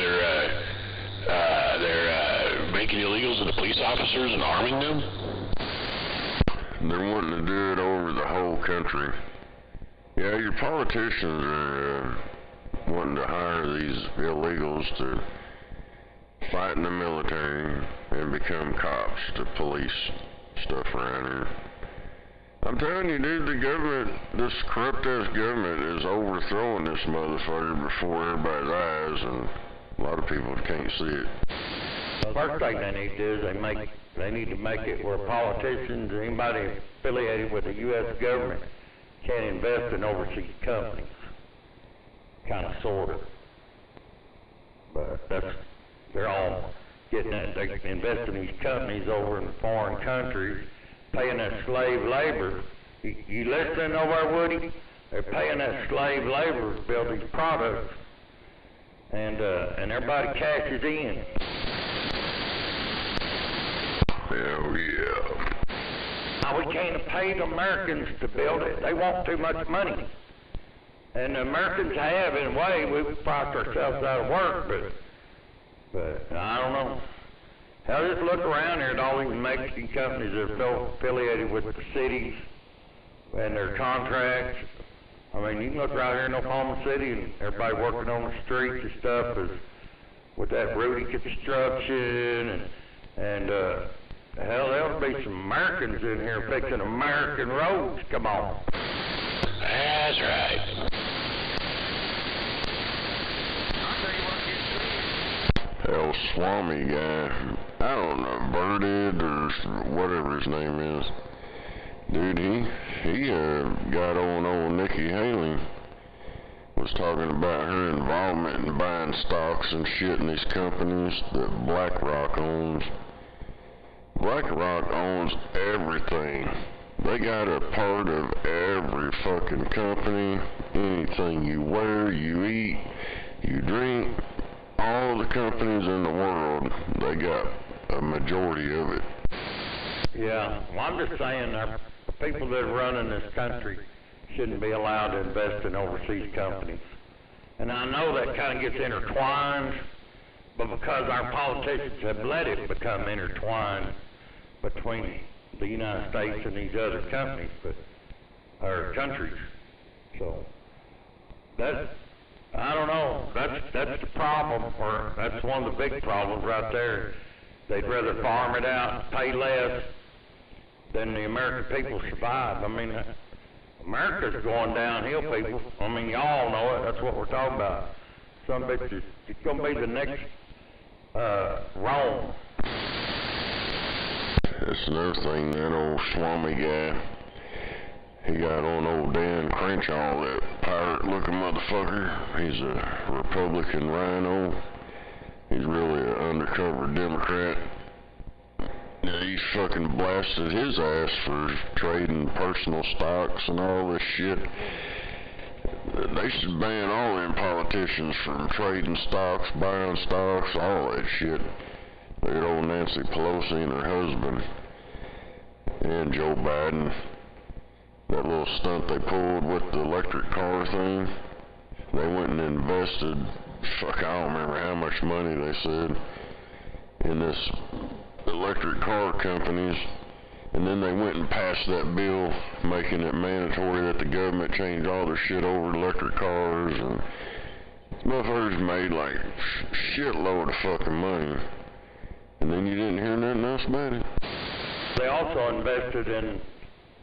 they're making illegals into police officers and arming them? They're wanting to do it over the whole country. Yeah, your politicians are wanting to hire these illegals to fight in the military and become cops to police stuff around here. I'm telling you, dude, the government, this corrupt-ass government is overthrowing this motherfucker before everybody's eyes, and a lot of people can't see it. The first thing they need to do is they need to make it where politicians or anybody affiliated with the U.S. government can't invest in overseas companies. Kind of, sort of. But they're all getting that. They invest in these companies over in foreign countries, paying that slave labor. You listening over there, Woody? They're paying that slave labor to build these products, and everybody cashes in. Hell yeah. Now, we can't pay the Americans to build it. They want too much money. And the Americans have, in a way, we've priced ourselves out of work, but I don't know. Hell, just look around here at all these Mexican companies that are affiliated with the cities and their contracts. I mean, you can look right here in Oklahoma City and everybody working on the streets and stuff is with that Rudy construction and hell, there'll be some Americans in here fixing American roads. Come on. That's right. Hell, Swami guy, I don't know, Birded or whatever his name is. Dude, he got on old Nikki Haley, was talking about her involvement in buying stocks and shit in these companies that BlackRock owns. BlackRock owns everything. They got a part of every fucking company. Anything you wear, you eat, you drink, all the companies in the world, they got a majority of it. Yeah, well, I'm just saying the people that are running this country shouldn't be allowed to invest in overseas companies. And I know that kind of gets intertwined, but because our politicians have let it become intertwined between the United States and these other companies, or countries. So I don't know. That's the problem, or that's one of the big problems right there. They'd rather farm it out, pay less, than the American people survive. I mean, America's going downhill, people. I mean, y'all know it. That's what we're talking about. Some bitches, it's going to be the next Rome. That's another thing, that old Swami guy, he got on old Dan Crenshaw, that pirate-looking motherfucker. He's a Republican rhino. He's really an undercover Democrat. Yeah, he's fucking blasted his ass for trading personal stocks and all this shit. They should ban all them politicians from trading stocks, buying stocks, all that shit. Look at old Nancy Pelosi and her husband, and Joe Biden. That little stunt they pulled with the electric car thing. They went and invested, I don't remember how much money they said, in this electric car companies. And then they went and passed that bill making it mandatory that the government change all their shit over to electric cars, and motherfuckers made like shitload of fucking money. And then you didn't hear nothing else about it. They also invested in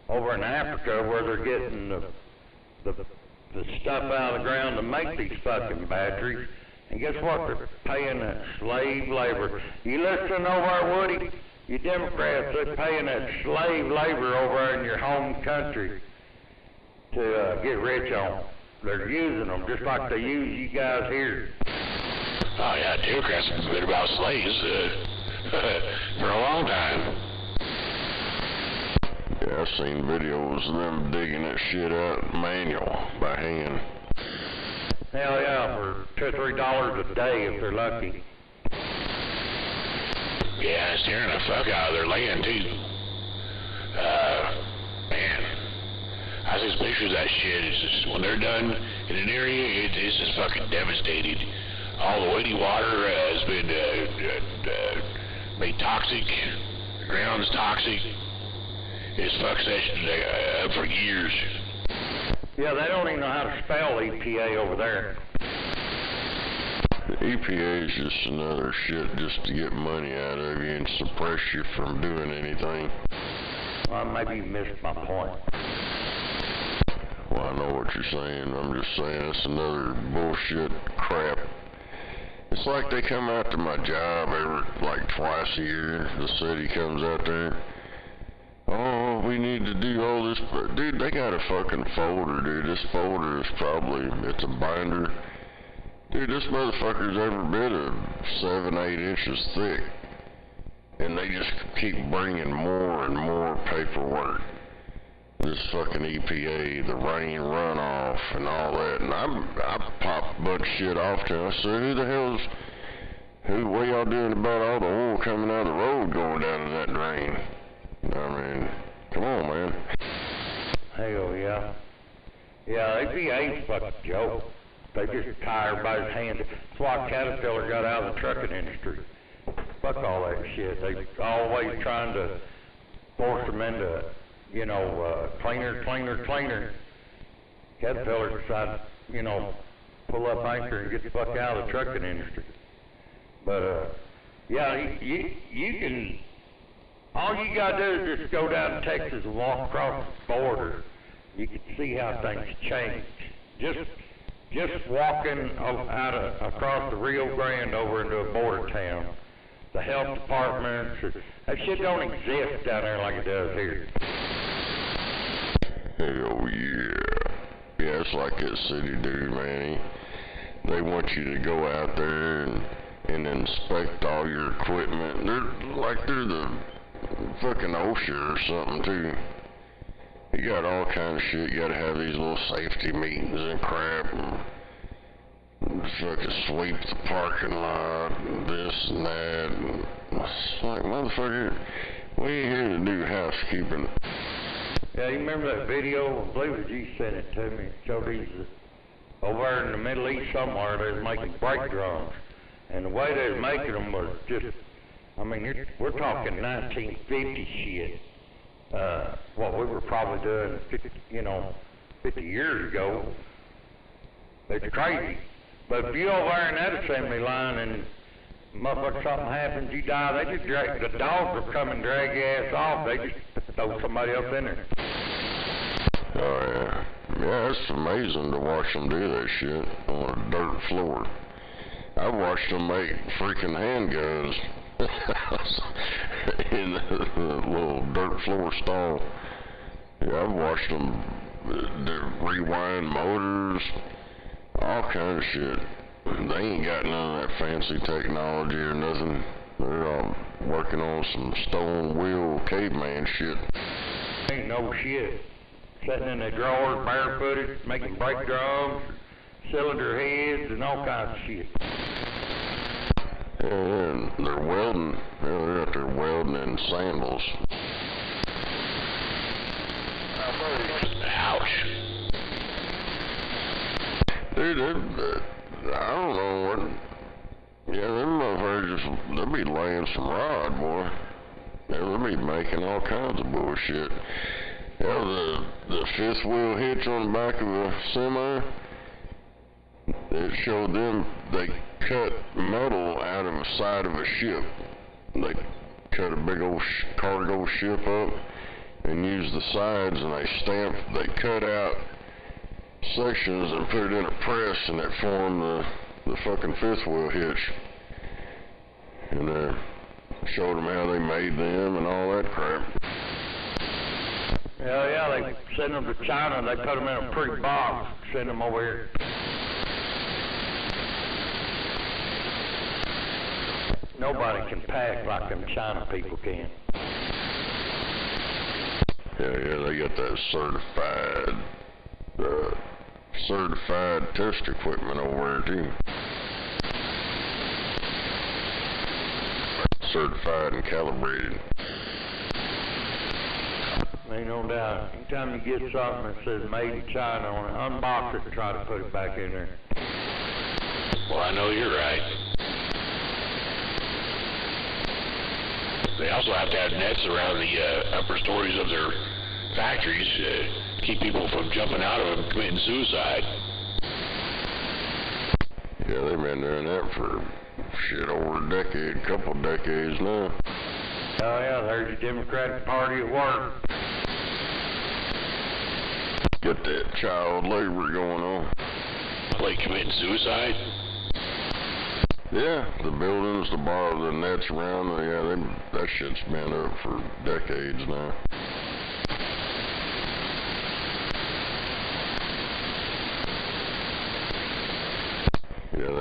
over in Africa where they're getting the stuff out of the ground to make these fucking batteries. And guess what? They're paying that slave labor. You listen over there, Woody? You Democrats, they're paying that slave labor over in your home country to get rich on. They're using them just like they use you guys here. Oh yeah, Democrats have been about slaves for a long time. Yeah, I've seen videos of them digging that shit out manual by hand. Hell yeah, for $2 or $3 a day if they're lucky. Yeah, it's tearing the fuck out of their land, too. Man, I see some pictures of that shit. It's just, when they're done in an area, it's just fucking devastated. All the woody water has been made toxic. The ground's toxic. It's fucked that up for years. Yeah, they don't even know how to spell EPA over there. The EPA is just another shit just to get money out of you and suppress you from doing anything. Well, maybe you missed my point. Well, I know what you're saying. I'm just saying it's another bullshit crap. It's like they come out to my job every, like, twice a year. The city comes out there. Oh, we need to do all this. Dude, they got a fucking folder, dude. This folder is probably, it's a binder. Dude, this motherfucker's every bit of 7-8 inches thick. And they just keep bringing more and more paperwork. This fucking EPA, the rain runoff and all that. And I popped a bunch of shit off to him. I said, what y'all doing about all the oil coming out of the road going down in that drain? I mean, come on, man. Hell yeah. Yeah, EPA's a fucking joke. They just tie everybody's hands. That's why Caterpillar got out of the trucking industry. Fuck all that shit. They always trying to force them into, cleaner. Caterpillar decided, pull up anchor and get the fuck out of the trucking industry. But, yeah, you can, all you gotta do is just go down to Texas and walk across the border. You can see how things change. Just walking across the Rio Grande over into a border town, the health departments, that shit don't exist down there like it does here. Hell yeah. Yeah, it's like that city do, man. They want you to go out there and inspect all your equipment. They're the fucking OSHA or something, too. You got all kind of shit. You gotta have these little safety meetings and crap, and fucking sweep the parking lot, and this and that, and it's like, motherfucker, we ain't here to do housekeeping. Yeah, you remember that video? I believe you sent it to me. It showed these, over in the Middle East somewhere, they was making brake drums. And the way they was making them was just, we're talking 1950 shit. What we were probably doing 50 years ago. It's crazy. But if you over there in that assembly line and motherfucker something happens, you die, they just drag, the dogs will come and drag your ass off. They just throw somebody else in there. Oh yeah. Yeah, it's amazing to watch them do that shit on a dirt floor. I've watched them make freaking handguns in the little dirt floor stall. Yeah, I've watched them rewind motors, all kind of shit. They ain't got none of that fancy technology or nothing. They're all working on some stone wheel caveman shit. Ain't no shit. sitting in their drawers, barefooted, making brake drums, cylinder heads, and all kinds of shit. And they're welding, they're out there welding in sandals. Ouch. Dude, I don't know what, yeah, them motherfuckers just, they'll be laying some rod, boy. They'll be making all kinds of bullshit. You know, the fifth wheel hitch on the back of a semi, it showed them they cut metal out of the side of a ship. They cut a big old cargo ship up and used the sides, and they cut out sections and put it in a press, and it formed the fucking fifth wheel hitch. And showed them how they made them and all that crap. Yeah, they send them to China, they put them in a pretty box, send them over here. Nobody can pack like them China people can. Yeah, they got that certified test equipment over there too. Certified and calibrated. Ain't no doubt. Anytime you get something that says made in China on it, unbox it and try to put it back in there. Well, I know you're right. They also have to have nets around the upper stories of their factories to keep people from jumping out of them and committing suicide. Yeah, they've been doing that for shit over a decade, couple decades now. Oh yeah, there's the Democratic Party at work. Get that child labor going on. Like committing suicide? Yeah, the buildings, the nets around, yeah, that shit's been up for decades now. Yeah,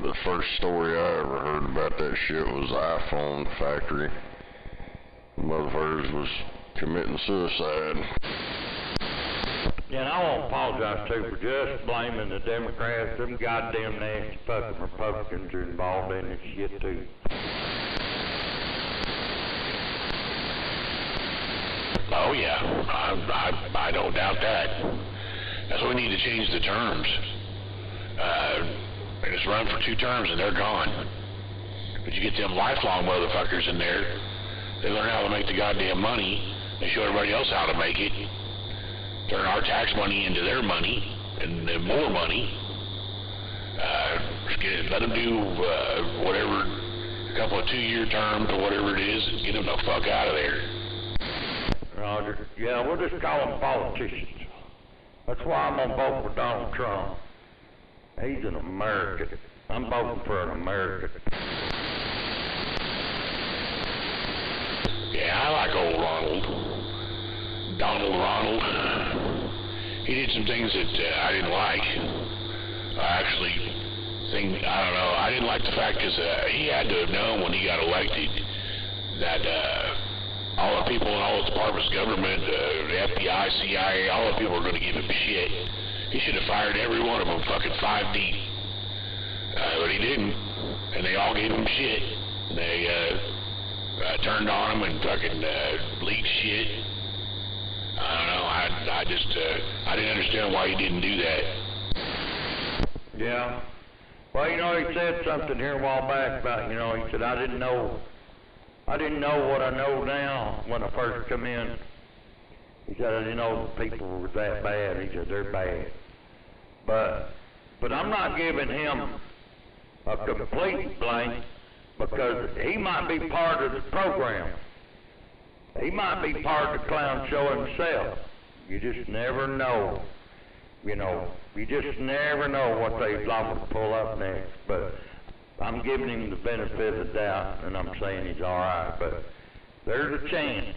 the first story I ever heard about that shit was the iPhone factory. The motherfuckers was committing suicide. Yeah, and I won't apologize too for just blaming the Democrats. Them goddamn nasty fucking Republicans are involved in this shit too. Oh yeah, I don't doubt that. That's why we need to change the terms. They just run for 2 terms and they're gone. But you get them lifelong motherfuckers in there, they learn how to make the goddamn money, they show everybody else how to make it, turn our tax money into their money, and then more money. Let them do whatever, a couple of 2-year terms or whatever it is, and get them the fuck out of there. Roger. Yeah, we'll just call them politicians. That's why I'm gonna vote for Donald Trump. He's an American. I'm voting for an American. Yeah, I like old Ronald. He did some things that I didn't like. I didn't like the fact because he had to have known when he got elected that all the people in all the departments of government, the FBI, CIA, all the people were going to give him shit. He should have fired every one of them fucking 5 deep. But he didn't, and they all gave him shit. They turned on him and fucking leaked shit. I don't know, I didn't understand why he didn't do that. Yeah. Well, he said something here a while back about, he said, I didn't know what I know now when I first come in. He said, I didn't know the people were that bad. He said, they're bad. But I'm not giving him a complete blame because he might be part of the program. He might be part of the clown show himself. You just never know. You just never know what they're liable to pull up next. But I'm giving him the benefit of the doubt, and I'm saying he's all right. But there's a chance.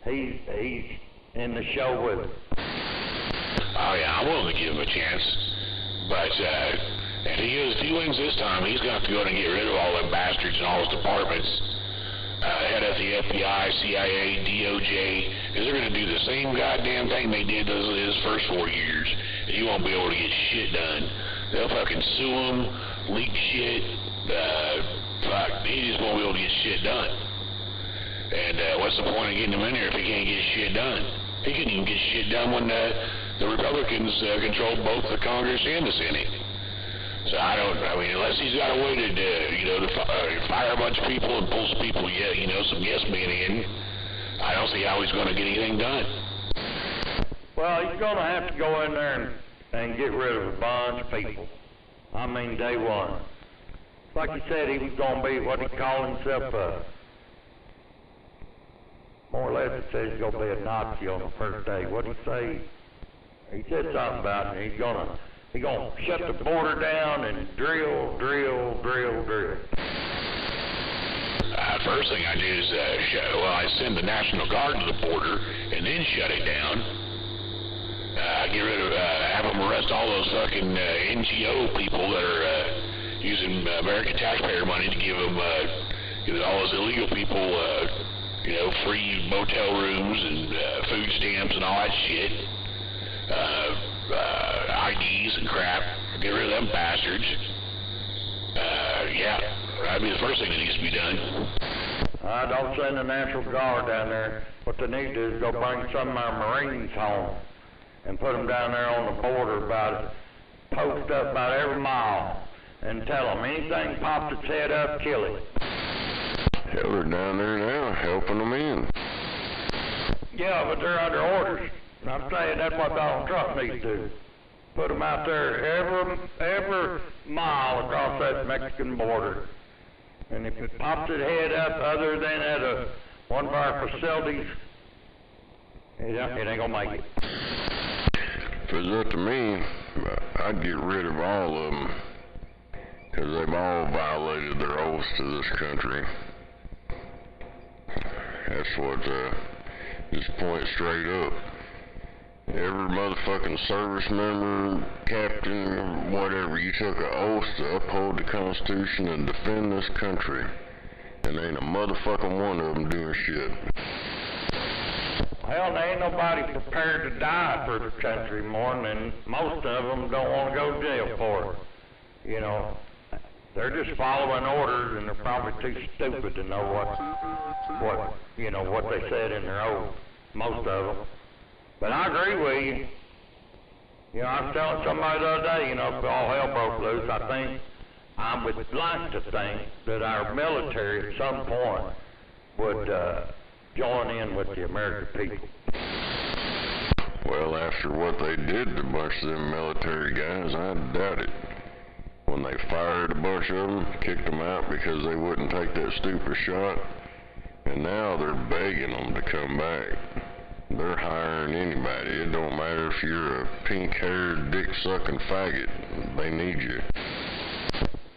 He's in the show with him. Oh yeah, I'm willing to give him a chance. But if he wins this time, he's going to have to go in and get rid of all them bastards in all his departments. head of the FBI, CIA, DOJ, because they're going to do the same goddamn thing they did his first 4 years, and you won't be able to get shit done. They'll fucking sue him, leak shit, he just won't be able to get shit done. And what's the point of getting him in there if he can't get shit done? He couldn't even get shit done when the Republicans controlled both the Congress and the Senate. So I mean, unless he's got a way to fire a bunch of people and pull some people, some yes men in, I don't see how he's going to get anything done. Well, he's going to have to go in there and get rid of a bunch of people. I mean, day one. Like he said, he was going to be, what he called himself, more or less it says he's going to be a Nazi on the first day. What did he say? He said something about it. He's going to shut the border down and drill. First thing I do is, I send the National Guard to the border and then shut it down. Get rid of, have them arrest all those fucking NGO people that are using American taxpayer money to give them, all those illegal people, free motel rooms and food stamps and all that shit. IDs and crap. Get rid of them bastards. That'd be the first thing that needs to be done. I don't send the National Guard down there. What they need to do is go bring some of our Marines home and put them down there on the border post up about every mile and tell them anything pops its head up, kill it. Hell, they're down there now, helping them in. Yeah, but they're under orders. And I'm saying that's what Donald Trump needs to do. Put them out there every mile across that Mexican border. And if it pops its head up other than at one of our facilities, it ain't gonna make it. If it was up to me, I'd get rid of all of them, because they've all violated their oaths to this country. That's what, just point straight up. Every motherfucking service member, captain, whatever, you took an oath to uphold the Constitution and defend this country. And ain't a motherfucking one of them doing shit. Hell, there ain't nobody prepared to die for the country more than most of them don't want to go to jail for it. They're just following orders, and they're probably too stupid to know what they said in their oath. Most of them. But I agree with you. I was telling somebody the other day, if all hell broke loose, I would like to think that our military at some point would join in with the American people. Well, after what they did to a bunch of them military guys, I doubt it. When they fired a bunch of them, kicked them out because they wouldn't take that stupid shot, and now they're begging them to come back. They're hiring anybody. It don't matter if you're a pink-haired, dick-sucking faggot. They need you.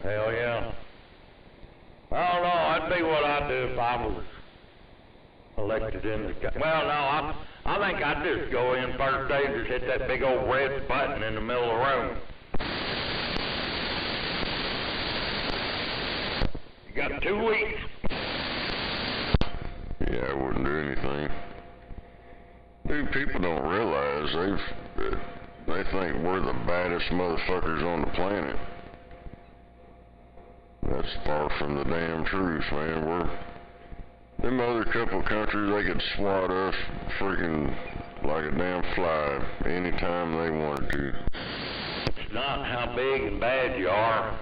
Hell yeah. I don't know. That'd be what I'd do if I was elected in the... Well, no, I think I'd just go in first day and just hit that big old red button in the middle of the room. You got 2 weeks. Yeah, I wouldn't do anything. Dude, people don't realize they think we're the baddest motherfuckers on the planet. That's far from the damn truth, man. Them other couple countries, they could swat us freaking like a damn fly anytime they wanted to. It's not how big and bad you are.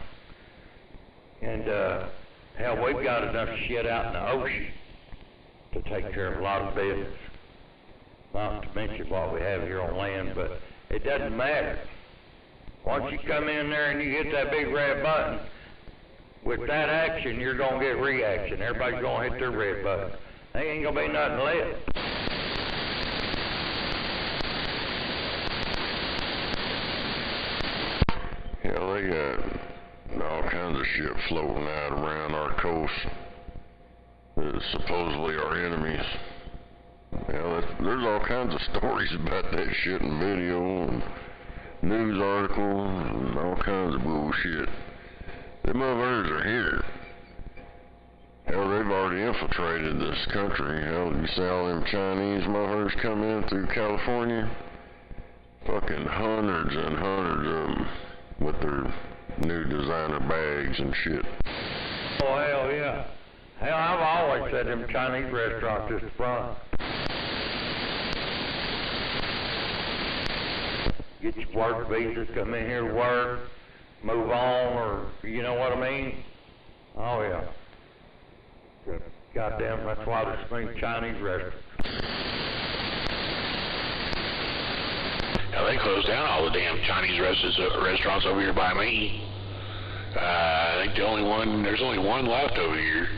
And, hell, we've got enough shit out in the ocean to take care of a lot of business. Not to mention what we have here on land, but it doesn't matter. Once you come in there and you hit that big red button, with that action, you're going to get reaction. Everybody's going to hit their red button. There ain't going to be nothing left. Yeah, they got all kinds of shit floating out around our coast. Supposedly our enemies. Yeah, there's all kinds of stories about that shit in video and news articles and all kinds of bullshit. Them motherfuckers are here. Hell, they've already infiltrated this country. Hell, you see all them Chinese motherfuckers come in through California? Fucking hundreds and hundreds of them with their new designer bags and shit. Oh, hell yeah. Hell, I've always said them Chinese restaurants is front. Get your work visas, come in here to work, move on, or, you know what I mean? Oh, yeah. Goddamn, that's why there's so many Chinese restaurants. Now, they closed down all the damn Chinese restaurants over here by me. I think there's only one left over here.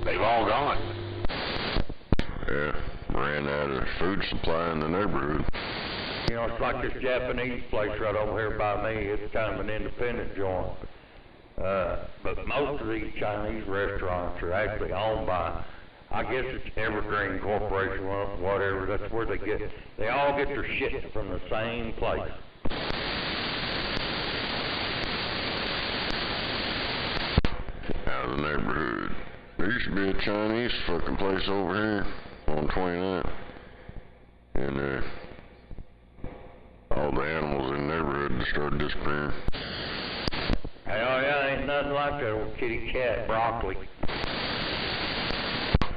They've all gone. Yeah, ran out of food supply in the neighborhood. You know, it's like this Japanese place right over here by me. It's kind of an independent joint. But most of these Chinese restaurants are actually owned by, I guess it's Evergreen Corporation, whatever. That's where they all get their shit from the same place. Out of the neighborhood. There used to be a Chinese fucking place over here on 29th. And all the animals in the neighborhood just started disappearing. Hell yeah, ain't nothing like that old kitty cat broccoli.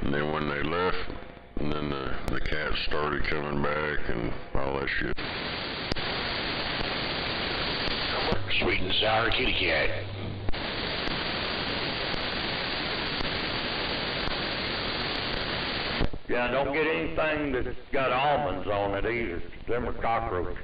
And then when they left, and then the cats started coming back and all that shit. Sweet and sour kitty cat. Yeah, don't get anything that's got almonds on it either. Them are cockroaches.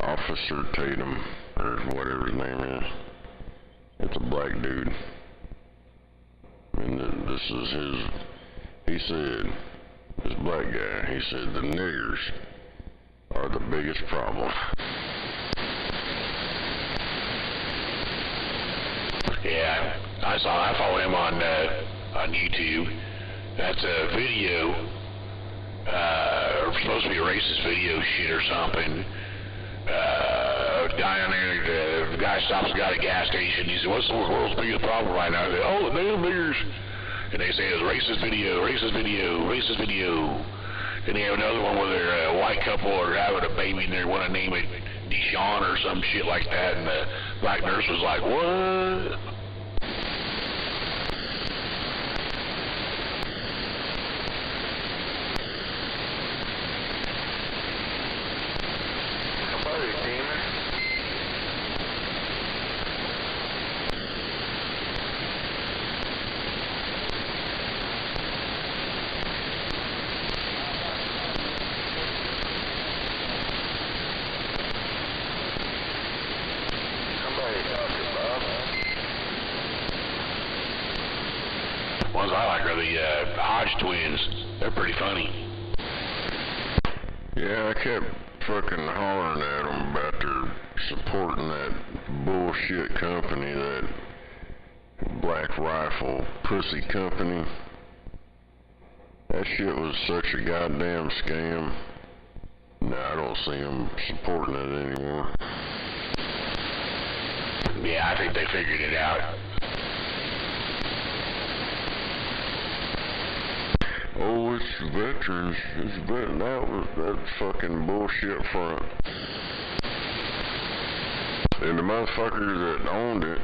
Officer Tatum, or whatever his name is. It's a black dude. And this is he said, this black guy, he said the niggers are the biggest problem. Yeah, I follow him on YouTube. That's a video, supposed to be a racist video shit or something. Guy on there, the guy stops the guy at a gas station. He said, "What's the world's biggest problem right now?" They say, "Oh, the damn niggers." And they say it's racist video, racist video, racist video. And they have another one where they're a white couple are having a baby and they want to name it Deshaun or some shit like that. And the black nurse was like, "What?" Ones I like are the Hodge twins. They're pretty funny. Yeah, I kept fucking hollering at them about their supporting that bullshit company, that Black Rifle pussy company. That shit was such a goddamn scam. Now I don't see them supporting it anymore. Yeah, I think they figured it out. Oh, it's veterans. That's fucking bullshit front. And the motherfuckers that owned it,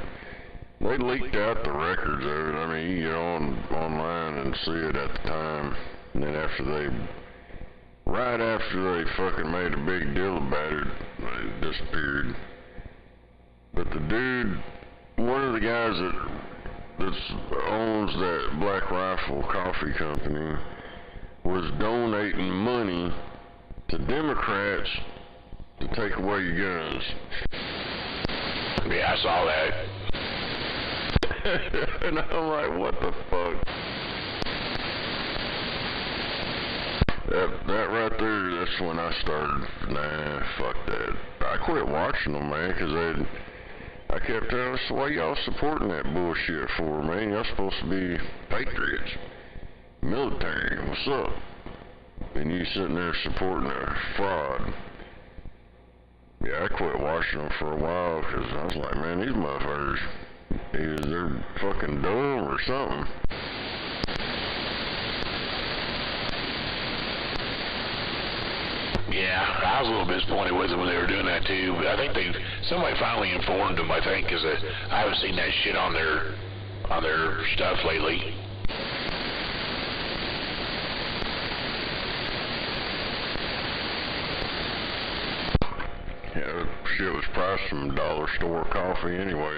they leaked out the records of it. I mean, you get online and see it at the time. And then right after they fucking made a big deal about it, it disappeared. But the dude, one of the guys that owns that Black Rifle coffee company, was donating money to Democrats to take away your guns. Yeah, I saw that. And I'm like, what the fuck? That right there, that's when I started, nah, fuck that. I quit watching them, man, because I kept telling us, why y'all supporting that bullshit for, man? Y'all supposed to be patriots, military, what's up? And you sitting there supporting a fraud. Yeah, I quit watching them for a while because I was like, man, these motherfuckers, either they're fucking dumb or something. Yeah, I was a little disappointed with them when they were doing that too, but I think somebody finally informed them, I think, because I haven't seen that shit on their stuff lately. Yeah, shit was priced from dollar store coffee anyway.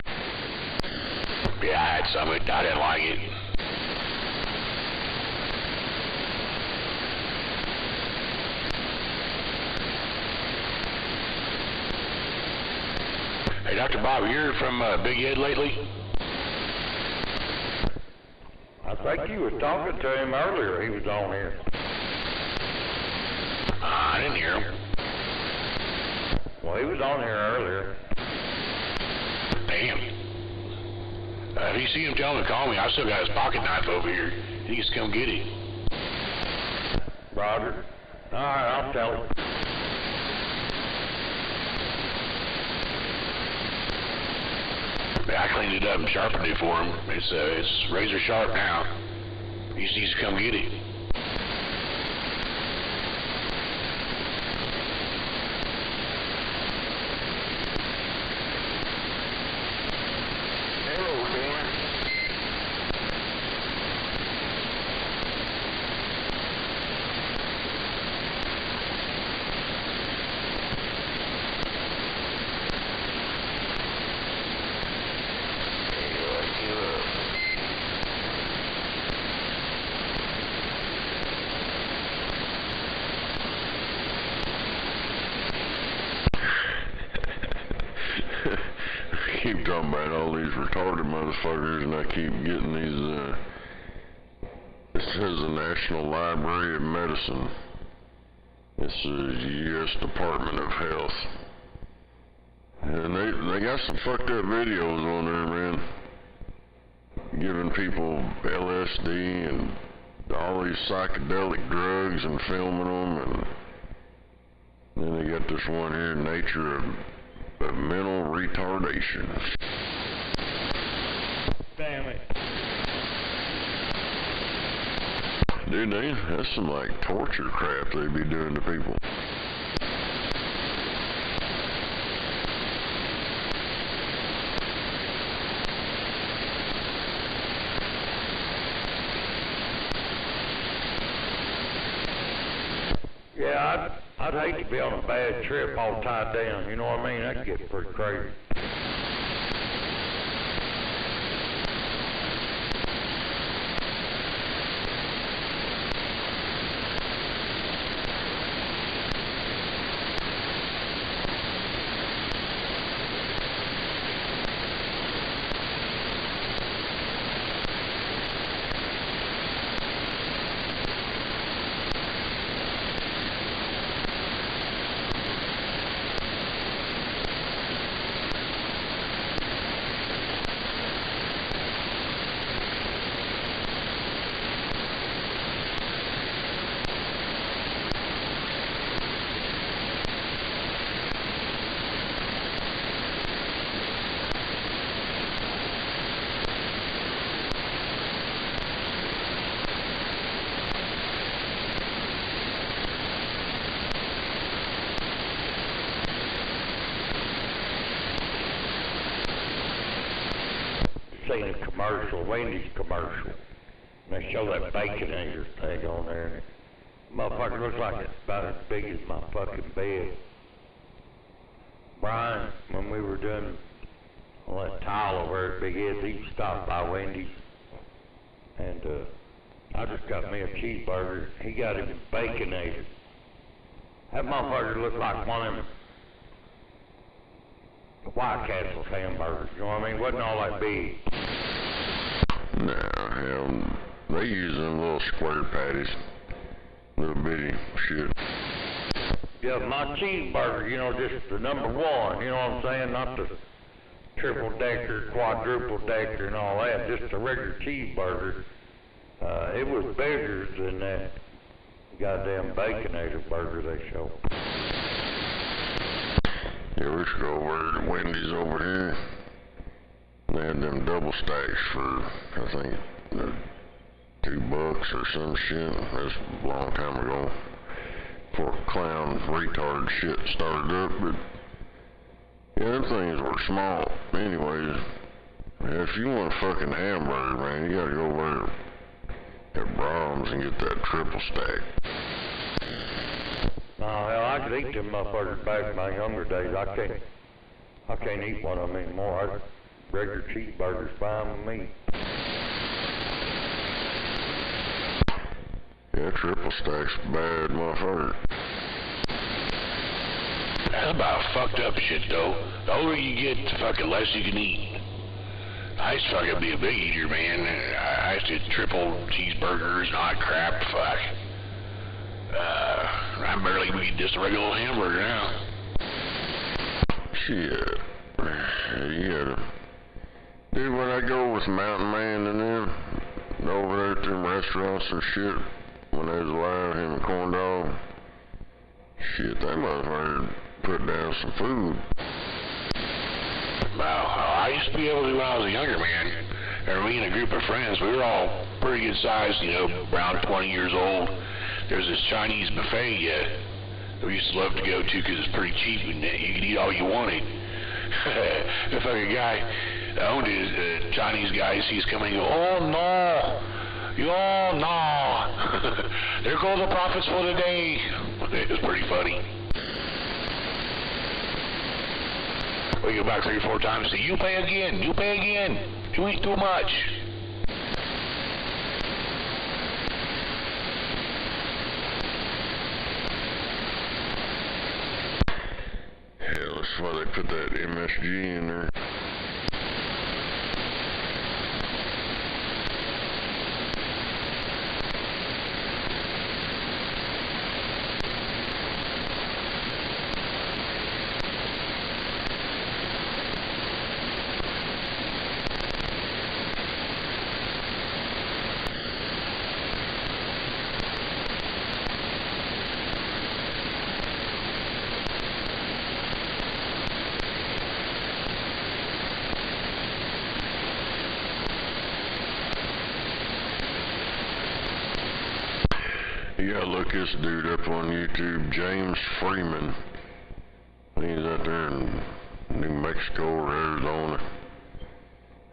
Yeah, I had some of it. I didn't like it. Hey, Dr. Bob, you heard from Big Ed lately? I think you was talking to him earlier. He was on here. I didn't hear him. Well, he was on here earlier. Damn. If you see him, tell him to call me. I still got his pocket knife over here. He can come get it. Roger. All right, I'll tell him. I cleaned it up and sharpened it for him. It's razor sharp now. He just needs to come get it. Hello, Dan. I keep talking about all these retarded motherfuckers, and I keep getting these, it says the National Library of Medicine. This is U.S. Department of Health. And they got some fucked up videos on there, man. Giving people LSD and all these psychedelic drugs and filming them, and then they got this one here, Nature of Mental Retardation. Damn it. Dude, that's some like torture crap they be doing to people. Yeah, I'd hate to be on a bad trip all tied down. You know what I mean? That'd get pretty crazy. Seen a commercial, Wendy's commercial. And they show that Baconator thing on there. And the motherfucker looks like it's about as big as my fucking bed. Brian, when we were doing all that tile over at Big Ed's, he stopped by Wendy's. And I just got me a cheeseburger. He got him a Baconator. That motherfucker looked like one of them White Castle's hamburgers, you know what I mean? Wasn't all that big. Nah, hell, they use them little square patties. Little bitty shit. Yeah, my cheeseburger, you know, just the number one, you know what I'm saying? Not the triple decker, quadruple decker, and all that. Just a regular cheeseburger. It was bigger than that goddamn Baconator burger they show. Yeah, we should go over to Wendy's over here. They had them double stacks for, I think, $2 or some shit. That's a long time ago. Before clown retard shit started up, but yeah, them things were small. Anyways, yeah, if you want a fucking hamburger, man, you gotta go over at Brahms and get that triple stack. No, hell, I could eat them motherfuckers back in my younger days. I can't eat one of them anymore. Regular cheeseburgers fine with me. Yeah, triple stack's bad, motherfucker. That's about fucked up shit, though. The older you get, the fucking less you can eat. I used to fucking be a big eater, man. I used to eat triple cheeseburgers and all that crap. Fuck. I barely eat just a regular old hamburger now. Shit. Yeah, you gotta... Dude, when I go with Mountain Man and them, over there at them restaurants and shit, when they was alive, him and Corn Dog, shit, that motherfucker put down some food. Well, I used to be able to when I was a younger man. And me and a group of friends, we were all pretty good sized, you know, around 20 years old. There's this Chinese buffet that we used to love to go to because it's pretty cheap and you could eat all you wanted. The fucking guy that owned it, a Chinese guy, he's coming and go, oh no, oh no, there go the profits for the day. It was pretty funny. We go back 3 or 4 times and say, you pay again, you eat too much. Hell, that's why they put that MSG in there. You gotta look this dude up on YouTube, James Freeman. He's out there in New Mexico or Arizona.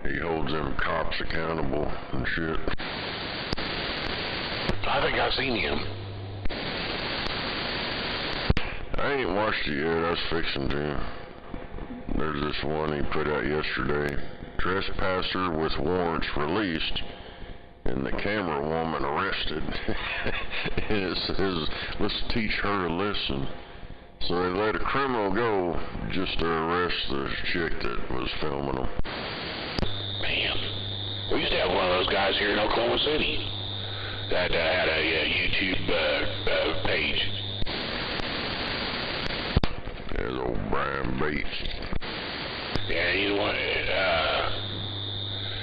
He holds them cops accountable and shit. I think I've seen him. I ain't watched it yet, I was fixing to. There's this one he put out yesterday. Trespasser with warrants released and the camera woman arrested. It says, let's teach her a lesson. So they let a criminal go just to arrest the chick that was filming them. Man, we used to have one of those guys here in Oklahoma City that had a YouTube page. There's old Brian Bates. Yeah, he's one.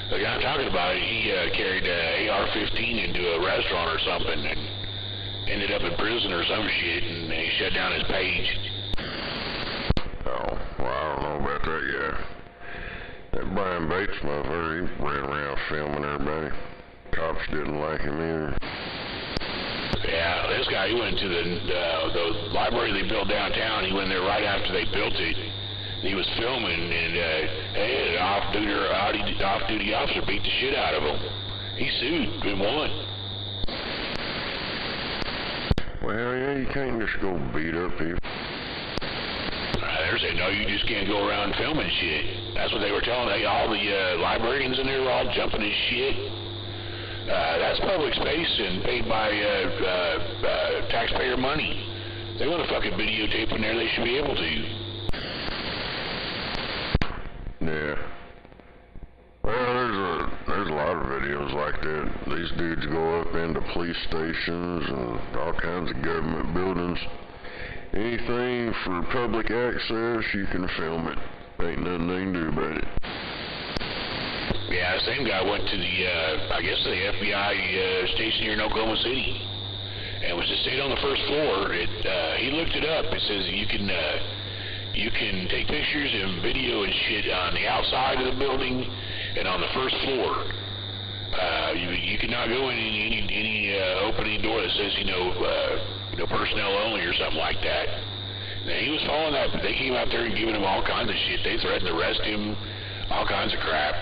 The guy I'm talking about, he carried AR-15 into a restaurant or something and ended up in prison or some shit, and he shut down his page. Oh, well, I don't know about that guy. That Brian Bates motherfucker, he ran around filming everybody. Cops didn't like him either. Yeah, this guy, he went to the library they built downtown. He went there right after they built it. He was filming, and an off-duty officer beat the shit out of him. He sued and won. Well, yeah, you can't just go beat up people. They're saying, no, you just can't go around filming shit. That's what they were telling me. All the librarians in there were all jumping his shit. That's public space and paid by taxpayer money. They want to fucking videotape in there, they should be able to. Yeah. Well, there's a lot of videos like that. These dudes go up into police stations and all kinds of government buildings. Anything for public access, you can film it. Ain't nothing they can do about it. Yeah, the same guy went to the, I guess the FBI station here in Oklahoma City, and was to stayed on the first floor. He looked it up. It says you can take pictures and video and shit on the outside of the building and on the first floor. You cannot go in any opening door that says personnel only or something like that. Now, he was following that, but they came out there and giving him all kinds of shit. They threatened to arrest him, all kinds of crap.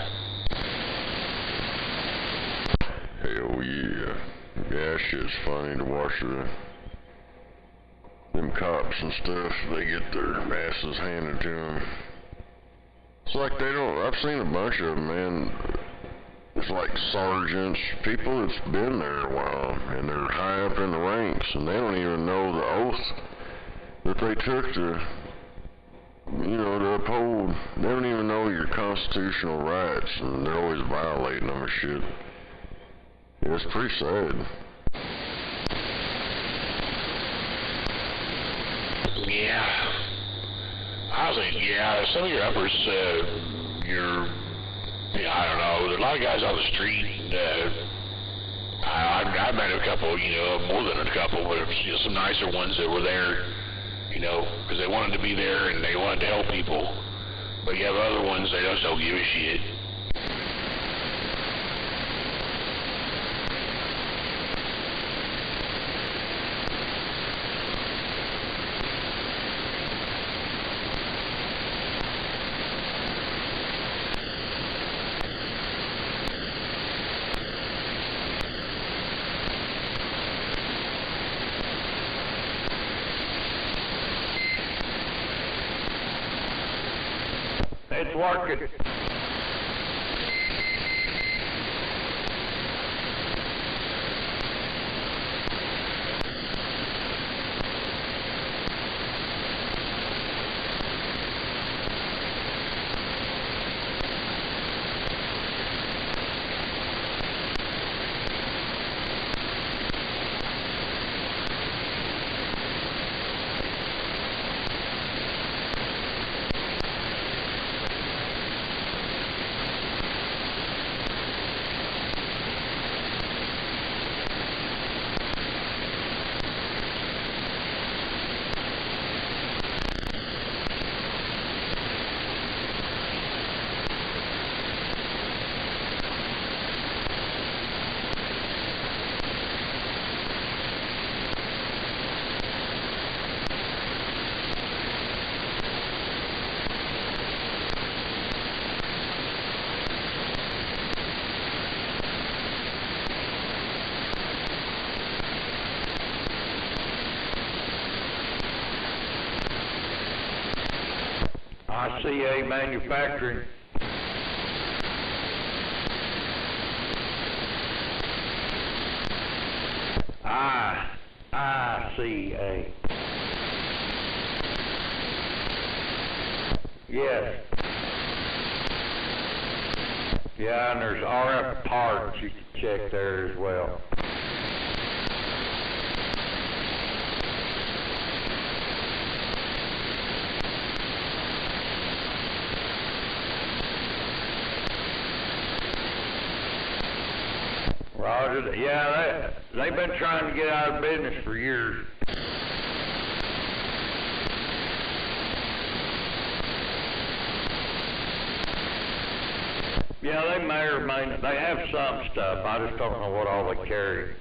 Hell yeah. Yeah, shit's funny to watch them cops and stuff. They get their asses handed to them. It's like they don't, I've seen a bunch of them, man. It's like sergeants, people that's been there a while, and they're high up in the ranks, and they don't even know the oath that they took to uphold. They don't even know your constitutional rights, and they're always violating them and shit. Yeah, it's pretty sad. Yeah. I was thinking, yeah, some of your uppers, I don't know, there's a lot of guys on the street. I met a couple, more than a couple, but some nicer ones that were there, because they wanted to be there and they wanted to help people. But you have other ones that just don't give a shit. It's working. ICA Manufacturing. ICA. Yes. Yeah, and there's RF parts you can check there as well. Roger. Yeah, they've been trying to get out of business for years. Yeah, they may or may not. They have some stuff. I just don't know what all they carry.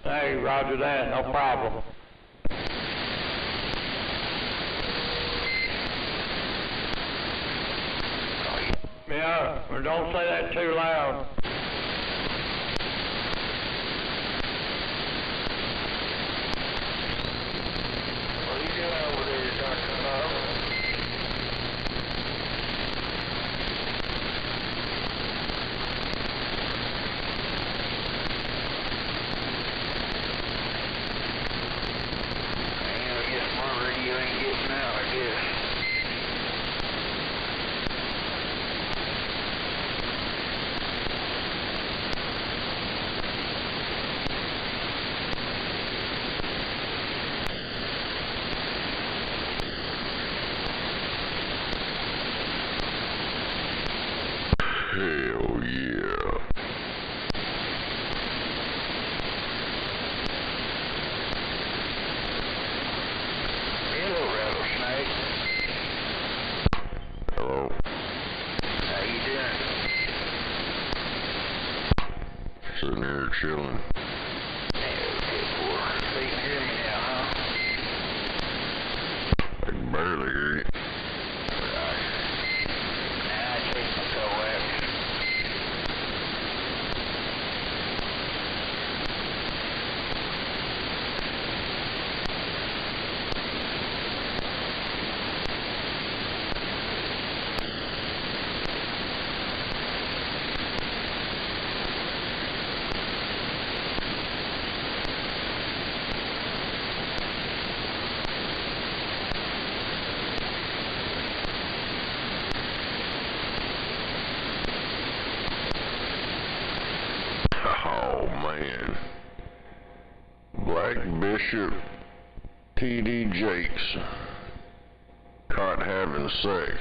Hey, roger that, no problem. Yeah, but don't say that too loud. What are you doing over there, Dr. Love? Sitting here chilling. So you can hear me now, huh? I can barely hear you. Now I changed my coax. Oh man. Black Bishop T.D. Jakes caught having sex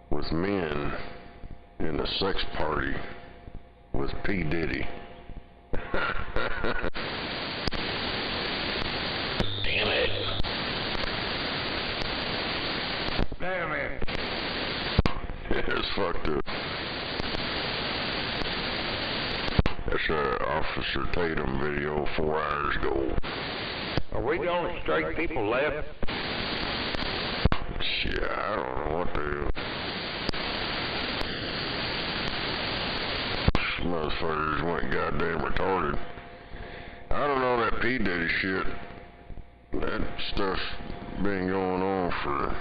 with men in a sex party with P. Diddy. Damn it. Damn it. It's fucked up. That's Officer Tatum video 4 hours ago. Are we the only straight people left? Shit, I don't know what the hell. These motherfuckers went goddamn retarded. I don't know that P. Diddy shit. That stuff's been going on for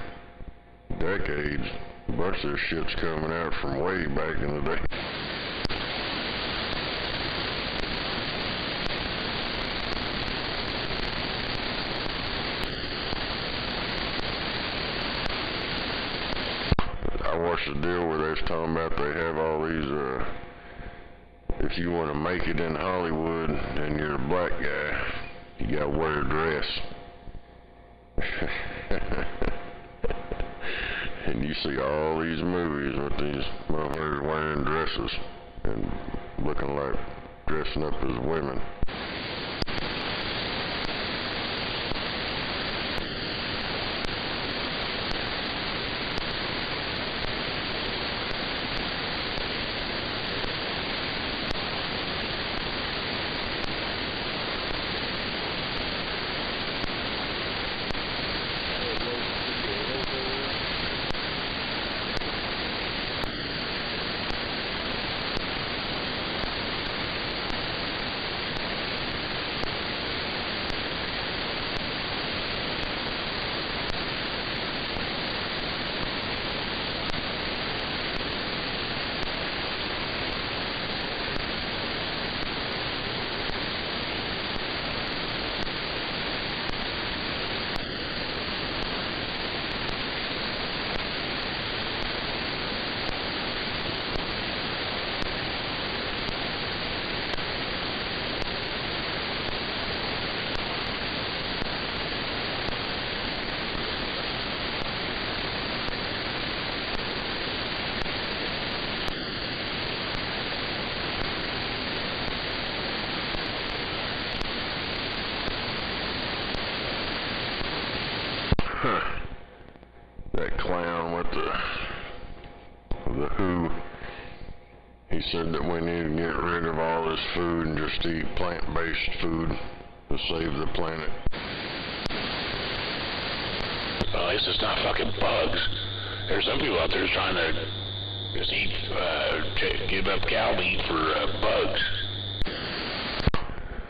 decades. A bunch of this shit's coming out from way back in the day. I watched a deal where they was talking about they have all these, if you want to make it in Hollywood and you're a black guy, you gotta wear a dress. And you see all these movies with these motherfuckers wearing dresses and looking like dressing up as women. That clown with the WHO, he said that we need to get rid of all this food and just eat plant-based food to save the planet. Well, at least it's not fucking bugs. There's some people out there trying to just eat, give up cow meat for bugs.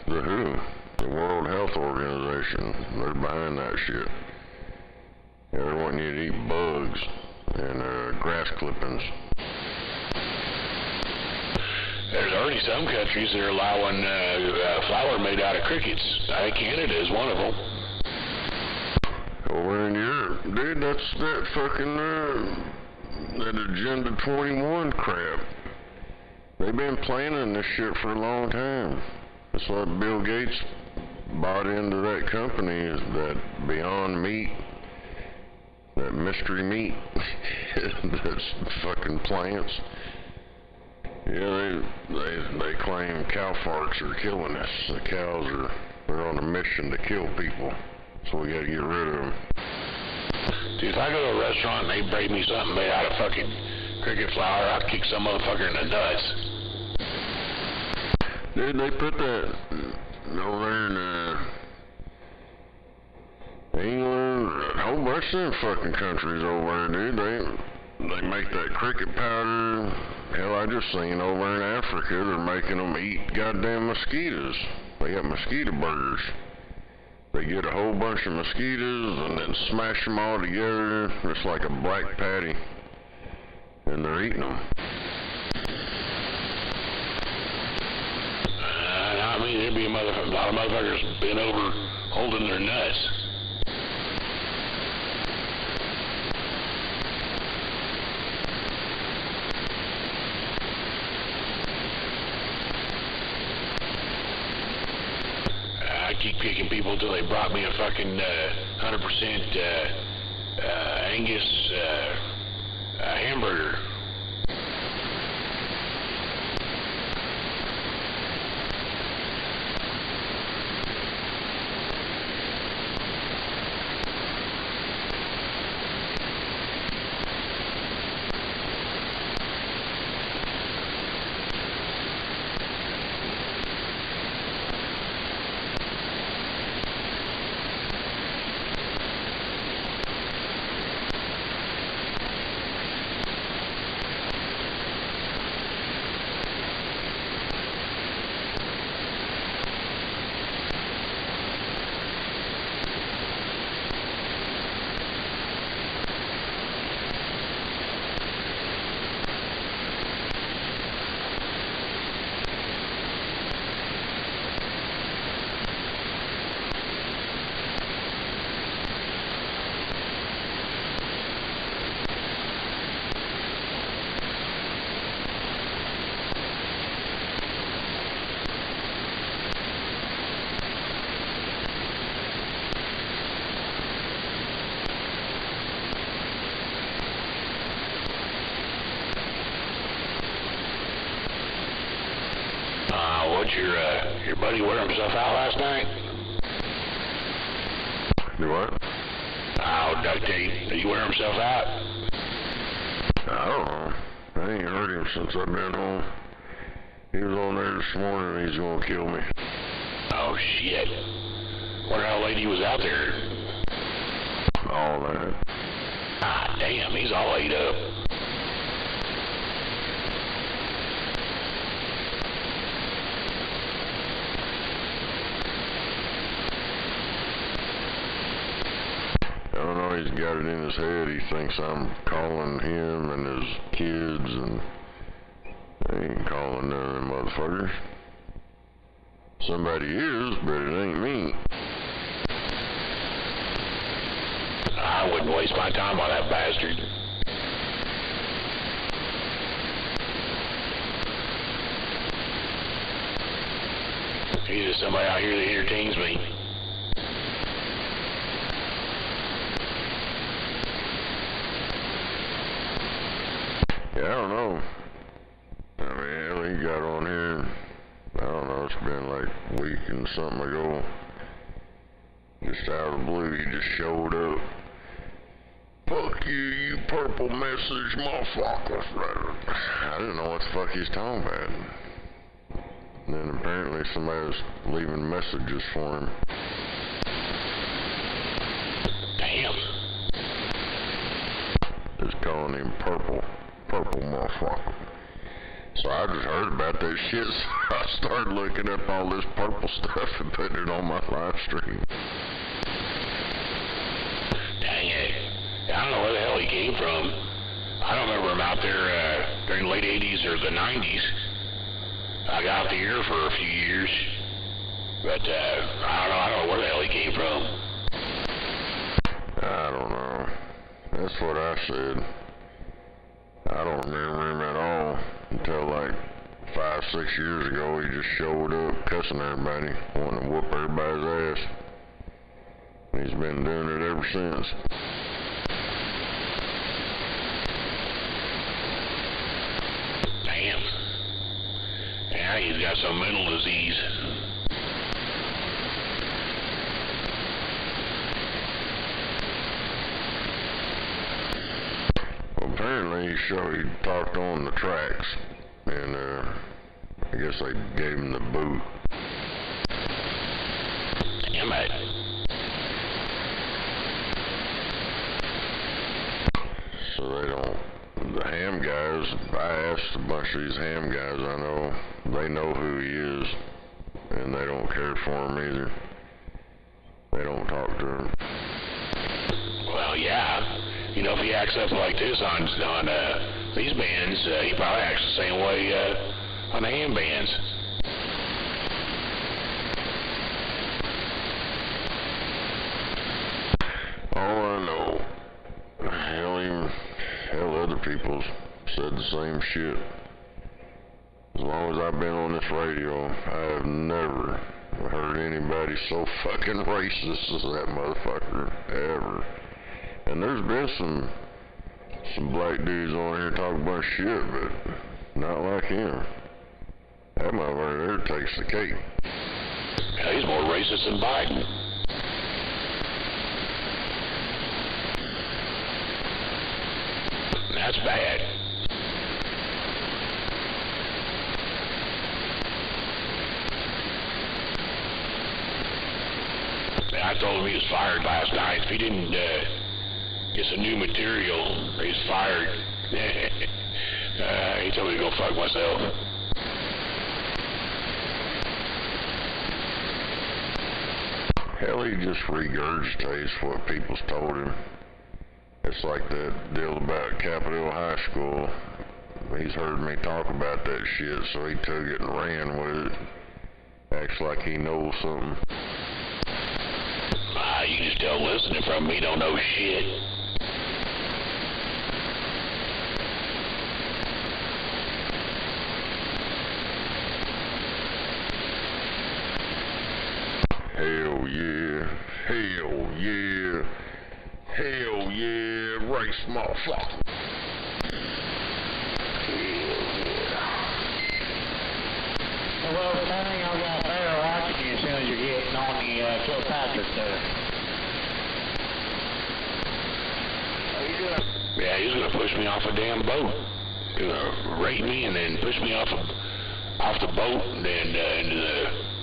The WHO, the World Health Organization, they're behind that shit. Yeah, they want you to eat bugs and grass clippings. There's already some countries that are allowing flour made out of crickets. I think Canada is one of them. Over in Europe, dude, that's that fucking, that Agenda 21 crap. They've been planning this shit for a long time. That's why Bill Gates bought into that company, is that Beyond Meat, that mystery meat, that's fucking plants. Yeah, they claim cow farts are killing us. The cows they're on a mission to kill people, so we gotta get rid of them. Dude, if I go to a restaurant and they bring me something made out of fucking cricket flour, I'll kick some motherfucker in the nuts. Dude, they put that over there in England, a whole bunch of them fucking countries over there, dude. They make that cricket powder. Hell, I just seen over in Africa, they're making them eat goddamn mosquitoes. They got mosquito burgers. They get a whole bunch of mosquitoes and then smash them all together. It's like a black patty. And they're eating them. I mean, there'd be a lot of motherfuckers bent over holding their nuts. I keep kicking people until they brought me a fucking 100% Angus hamburger. Your buddy wear himself out last night? Do what? Oh, duct tape. Did he wear himself out? I don't know. I ain't heard him since I've been home. He was on there this morning and he's gonna kill me. Oh, shit. Wonder how late he was out there. All that. Ah, damn, he's all laid up. He's got it in his head. He thinks I'm calling him and his kids, and I ain't calling none of them motherfuckers. Somebody is, but it ain't me. I wouldn't waste my time on that bastard. He's just somebody out here that entertains me. Yeah, I don't know. I mean, hell, he got on here, I don't know, it's been like a week and something ago. Just out of the blue, he just showed up. Fuck you, you purple message motherfucker. I didn't know what the fuck he's talking about. And then apparently somebody was leaving messages for him. Damn. Just calling him purple motherfucker. So I just heard about that shit, so I started looking up all this purple stuff and putting it on my live stream. Dang it. I don't know where the hell he came from. I don't remember him out there during the late 80s or the 90s. I got out here for a few years, but I don't know where the hell he came from. I don't know. That's what I said. I don't remember him at all until like 5-6 years ago. He just showed up cussing everybody, wanting to whoop everybody's ass. He's been doing it ever since. Damn. Yeah, he's got some mental disease. Well, apparently he talked on the tracks, and I guess they gave him the boot. Yeah, mate. So they don't, the ham guys, I asked a bunch of these ham guys I know, they know who he is, and they don't care for him either. They don't talk to him. Well, yeah. You know, if he acts up like this on these bands, he probably acts the same way on the ham bands. Oh, I know. Hell, other people said the same shit. As long as I've been on this radio, I have never heard anybody so fucking racist as that motherfucker, ever. And there's been some black dudes on here talking a bunch of shit, but not like him. That motherfucker there takes the cake. Yeah, he's more racist than Biden. That's bad. I told him he was fired last night. If he didn't get some new material, he's fired. He told me to go fuck myself. Hell, he just regurgitates what people's told him. It's like that deal about Capitol High School. He's heard me talk about that shit, so he took it and ran with it. Acts like he knows something. You can just tell listening from me don't know shit. Hell yeah, hell yeah, hell yeah, race motherfucker. Well, the thing I got there watching you as soon as you're getting on the Kilpatrick there. Yeah, he's gonna push me off a damn boat. Gonna rape me and then push me off the boat and then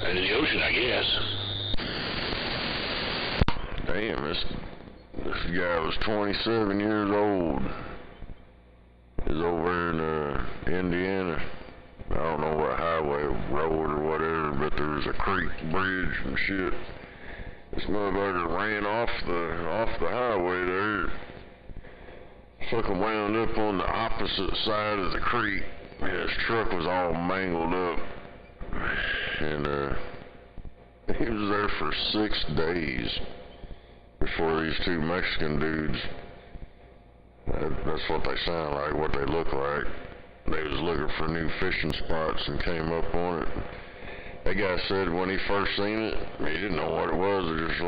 into the ocean, I guess. Damn, this guy was 27 years old. He's over in Indiana. I don't know what highway, road or whatever, but there was a creek bridge and shit. This motherfucker ran off the highway there. Fucking wound up on the opposite side of the creek. His truck was all mangled up. And he was there for 6 days before these two Mexican dudes, that's what they sound like, what they look like. They was looking for new fishing spots and came up on it. That guy said when he first seen it, he didn't know what it was. It just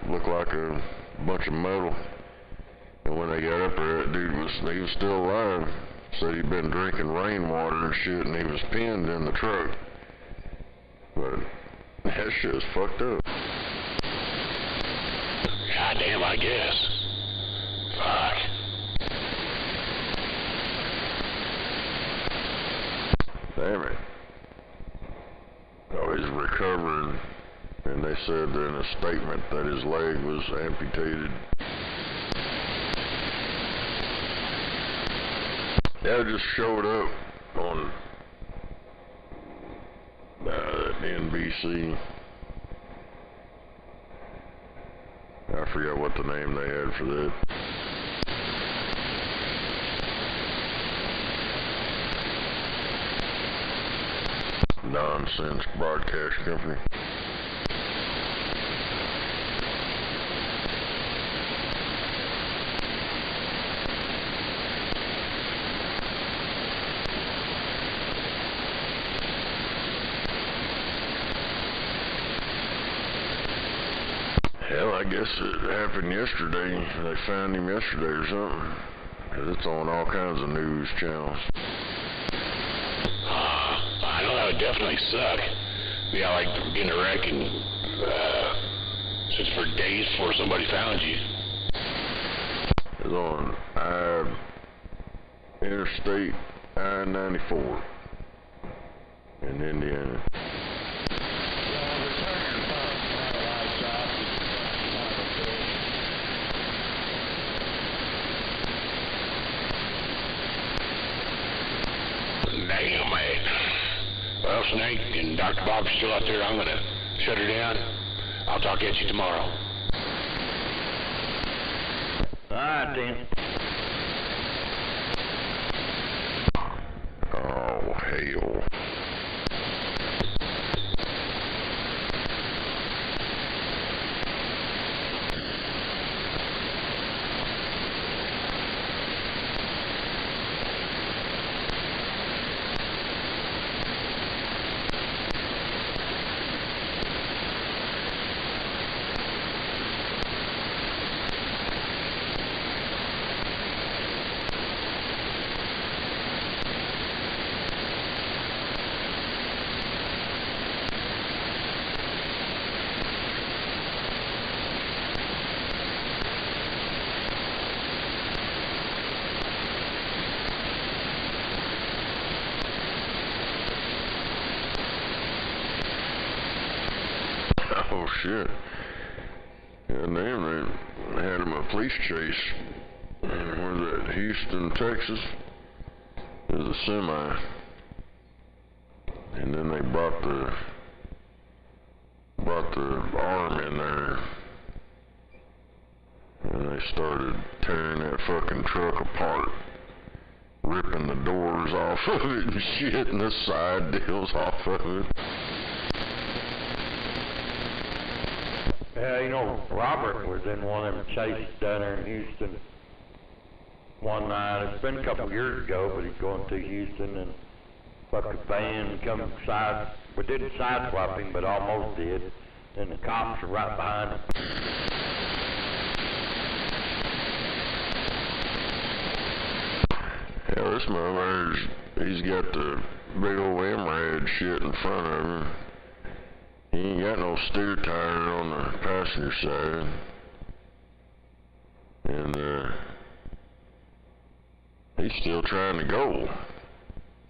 looked like a bunch of metal. And when they got up there, that dude he was still alive. Said he'd been drinking rainwater and shit, and he was pinned in the truck. But that shit's fucked up. Goddamn, I guess. Fuck. Damn it. Oh, he's recovering, and they said in a statement that his leg was amputated. Yeah, it just showed up on NBC. I forget what the name they had for that. Nonsense broadcast company. Hell, I guess it happened yesterday. They found him yesterday or something. 'Cause it's on all kinds of news channels. I know that would definitely suck. Yeah, like getting a wreck and just for days before somebody found you. It's on Interstate I-94. in Indiana. Damn, man. Well, Snake and Dr. Bob's still out there. I'm going to shut her down. I'll talk at you tomorrow. All right, then. Oh, hell. Oh shit. Yeah, damn, they had him a police chase. Where's that? Houston, Texas? There's a semi. And then they brought the arm in there. And they started tearing that fucking truck apart. Ripping the doors off of it and shit, and the side deals off of it. Yeah, you know, Robert was in one of them chases down there in Houston one night. It's been a couple of years ago, but he's going to Houston and fucking van come side. We didn't sideswipe him, but almost did. And the cops are right behind him. Yeah, this motherfucker's, he's got the big old MRAD shit in front of him. He ain't got no steer tire on the passenger side. And, he's still trying to go.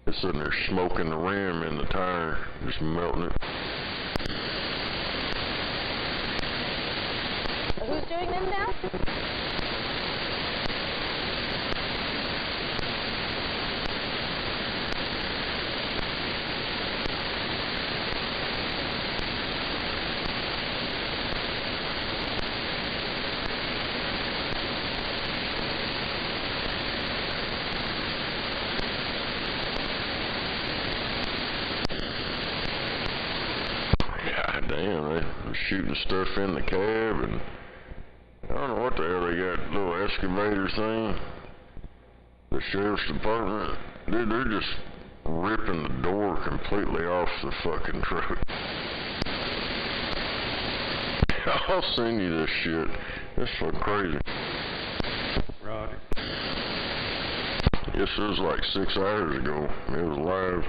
He's sitting there smoking the rim in the tire, just melting it. Who's doing this now? God damn, they're shooting stuff in the cab, and I don't know what the hell they got, little excavator thing. The sheriff's department, dude, they're just ripping the door completely off the fucking truck. I'll send you this shit. That's fucking crazy. Roger. Yes, it was like 6 hours ago. It was live.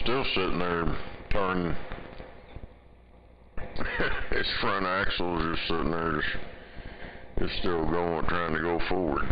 still sitting there turning. His front axle is just sitting there, just still going, trying to go forward.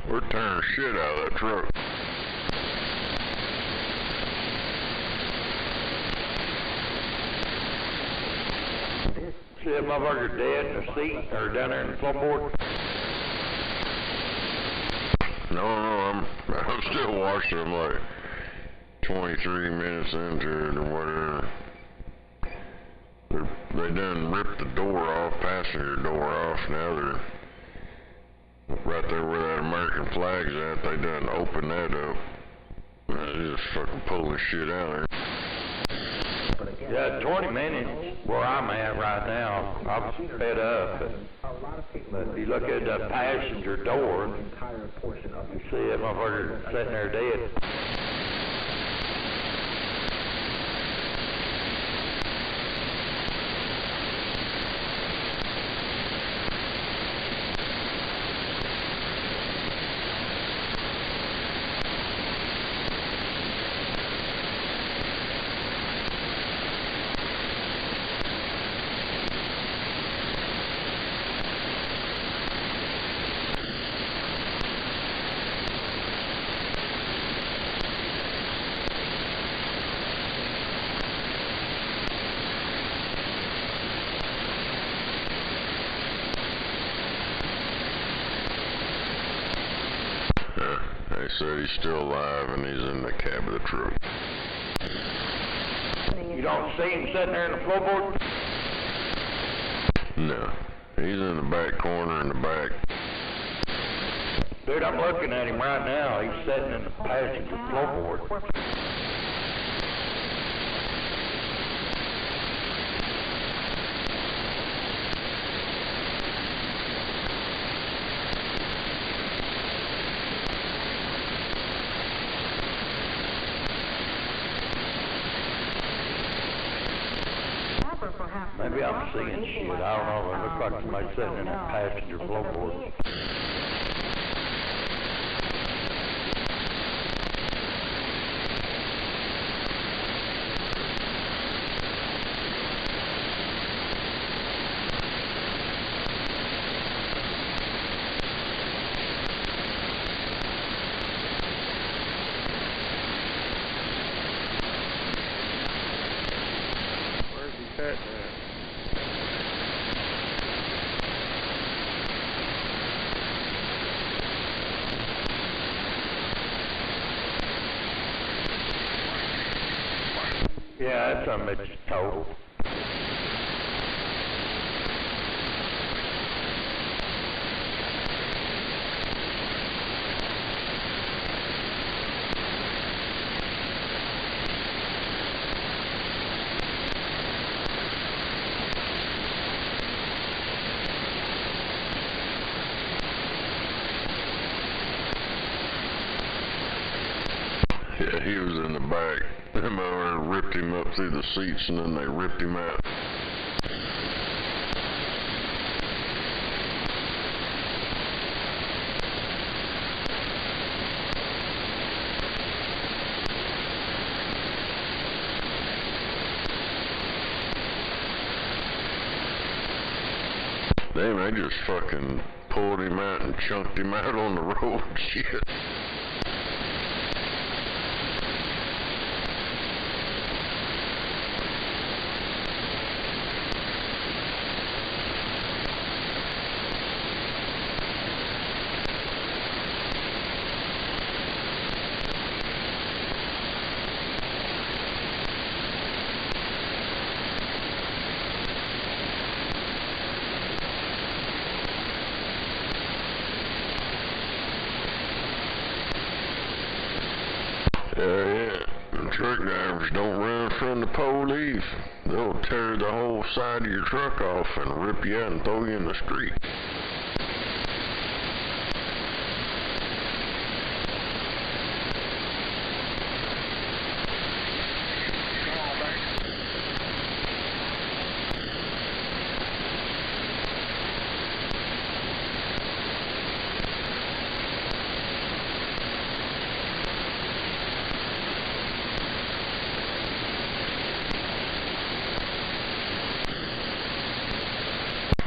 We're tearing the shit out of that truck. See that motherfucker dead in the seat or down there in the floorboard? No, I'm still watching them like 23 minutes into it or whatever. They done ripped the door off, passenger door off. Now they're right there where that American flag's at. They done opened that up. They're just fucking pulling shit out of there. Yeah, 20 minutes where I'm at right now. I'm fed up. But if you look at the passenger door, you see that motherfucker sitting there dead. They said he's still alive and he's in the cab of the truck. You don't see him sitting there in the floorboard? No. He's in the back corner in the back. Dude, I'm looking at him right now. He's sitting in the passenger floorboard. Maybe I'm seeing shit. I don't know. It looks like somebody sitting in that passenger floorboard. Where's he sitting at? Yeah, that's something that's total. Yeah, he was in the back. Them over ripped him up through the seats and then they ripped him out. Damn, they just fucking pulled him out and chunked him out on the road. Shit. Yeah. Truck drivers don't run from the police. They'll tear the whole side of your truck off and rip you out and throw you in the street.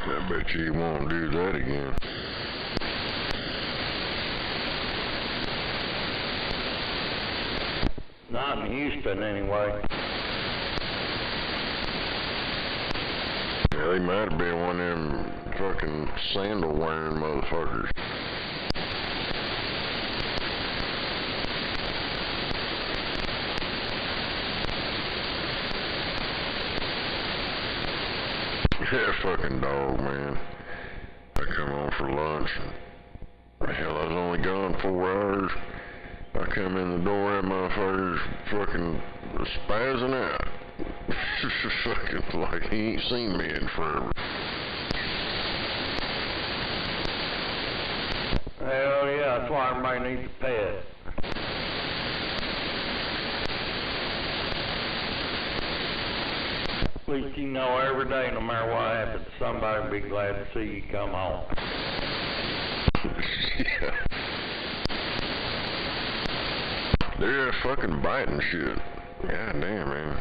I bet you won't do that again. Not in Houston, anyway. Yeah, they might have been one of them fucking sandal-wearing motherfuckers. That fucking dog, man. I come home for lunch. Hell, I was only gone 4 hours. I come in the door, that motherfucker's fucking spazzing out. Fucking like he ain't seen me in forever. Hell yeah, that's why everybody needs a pet. At least you know every day, no matter what happens, somebody will be glad to see you come home. Yeah. They're fucking biting shit. God damn, man.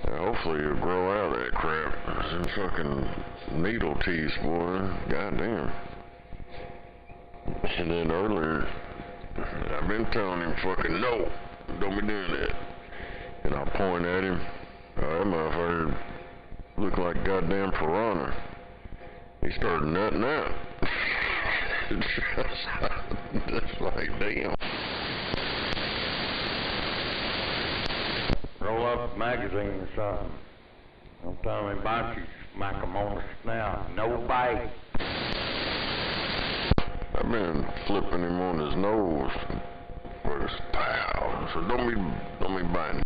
Hopefully you'll grow out of that crap. Some fucking needle teeth, boy. God damn. And then earlier, I've been telling him fucking no, don't be doing that. And I'll point at him. That motherfucker looked like goddamn piranha. He started nutting out. Just like, damn. Roll up a magazine or something. Don't tell me about you, smack 'em on the snout. No bite. I've been flipping him on his nose. First, pow. So don't be biting.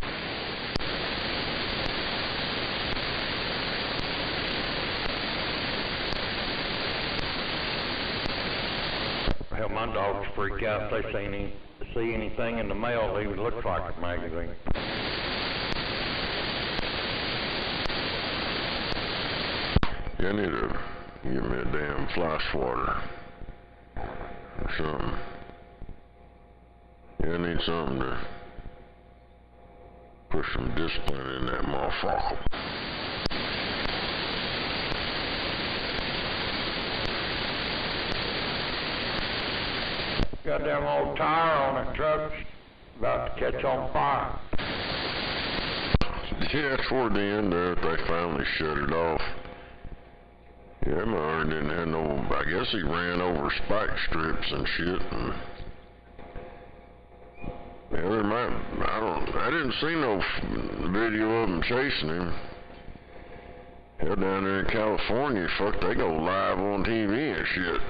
Hell, my dogs freak out if they see anything in the mail that even looks like a magazine. Yeah, I need to give me a damn fly swatter or something. Yeah, I need something to put some discipline in that motherfucker. Goddamn old tire on the truck's about to catch on fire. Yeah, toward the end there, they finally shut it off. Yeah, my iron didn't have no, I guess he ran over spike strips and shit, and Yeah, there might, I didn't see no video of them chasing him. Hell, down there in California, fuck, they go live on TV and shit.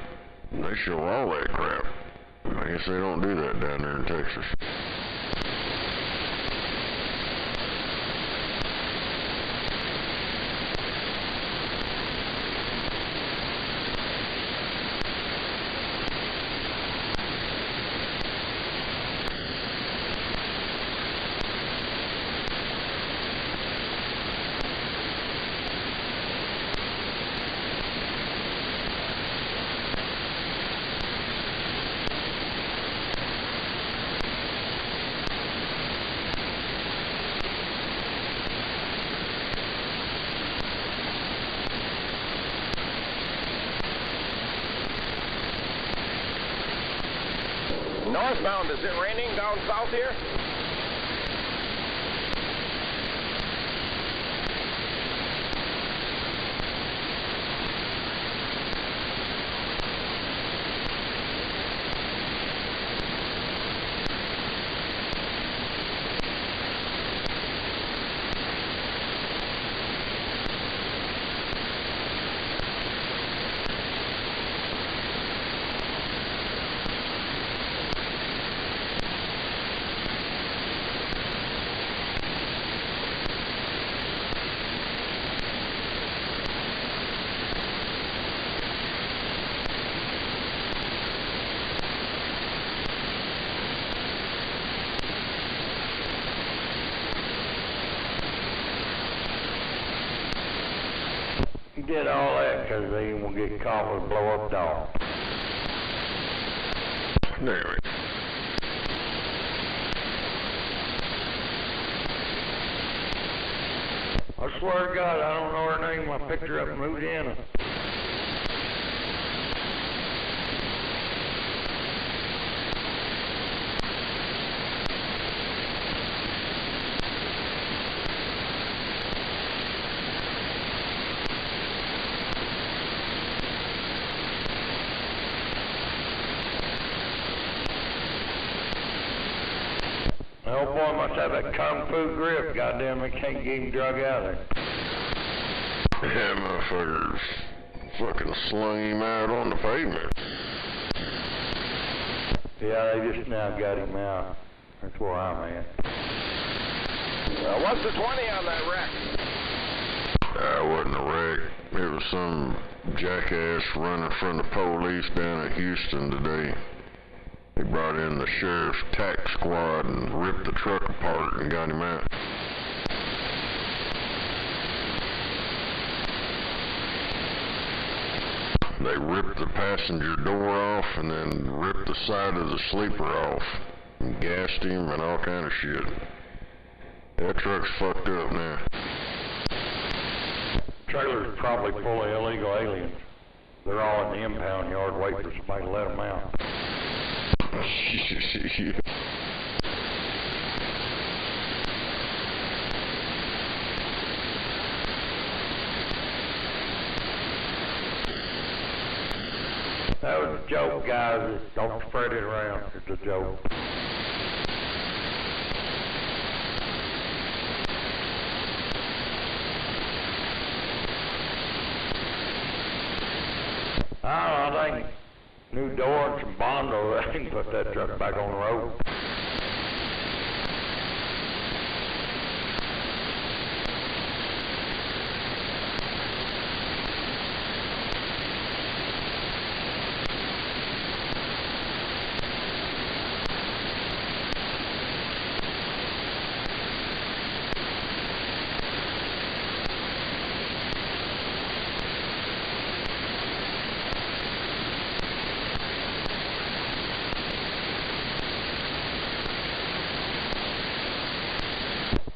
And they show all that crap. I guess they don't do that down there in Texas. Northbound, is it raining down south here? He did all that because they didn't want to get caught with a blow-up dog. Damn it. I swear to God, I don't know her name. I picked her up in Louisiana. The old boy must have that kung fu grip. Goddamn, they can't get him drug out of there. Yeah, motherfuckers fucking slung him out on the pavement. Yeah, they just now got him out. That's where I'm at. What's the 20 on that wreck? It wasn't a wreck. It was some jackass running from the police down in Houston today. They brought in the sheriff's tax squad and ripped the truck apart and got him out. They ripped the passenger door off and then ripped the side of the sleeper off and gassed him and all kind of shit. That truck's fucked up now. Trailer's probably full of illegal aliens. They're all in the impound yard waiting for somebody to let them out. That was a joke, guys. Don't spread it around. It's a joke. I think new door and some Bondo, they can put that truck back on the road.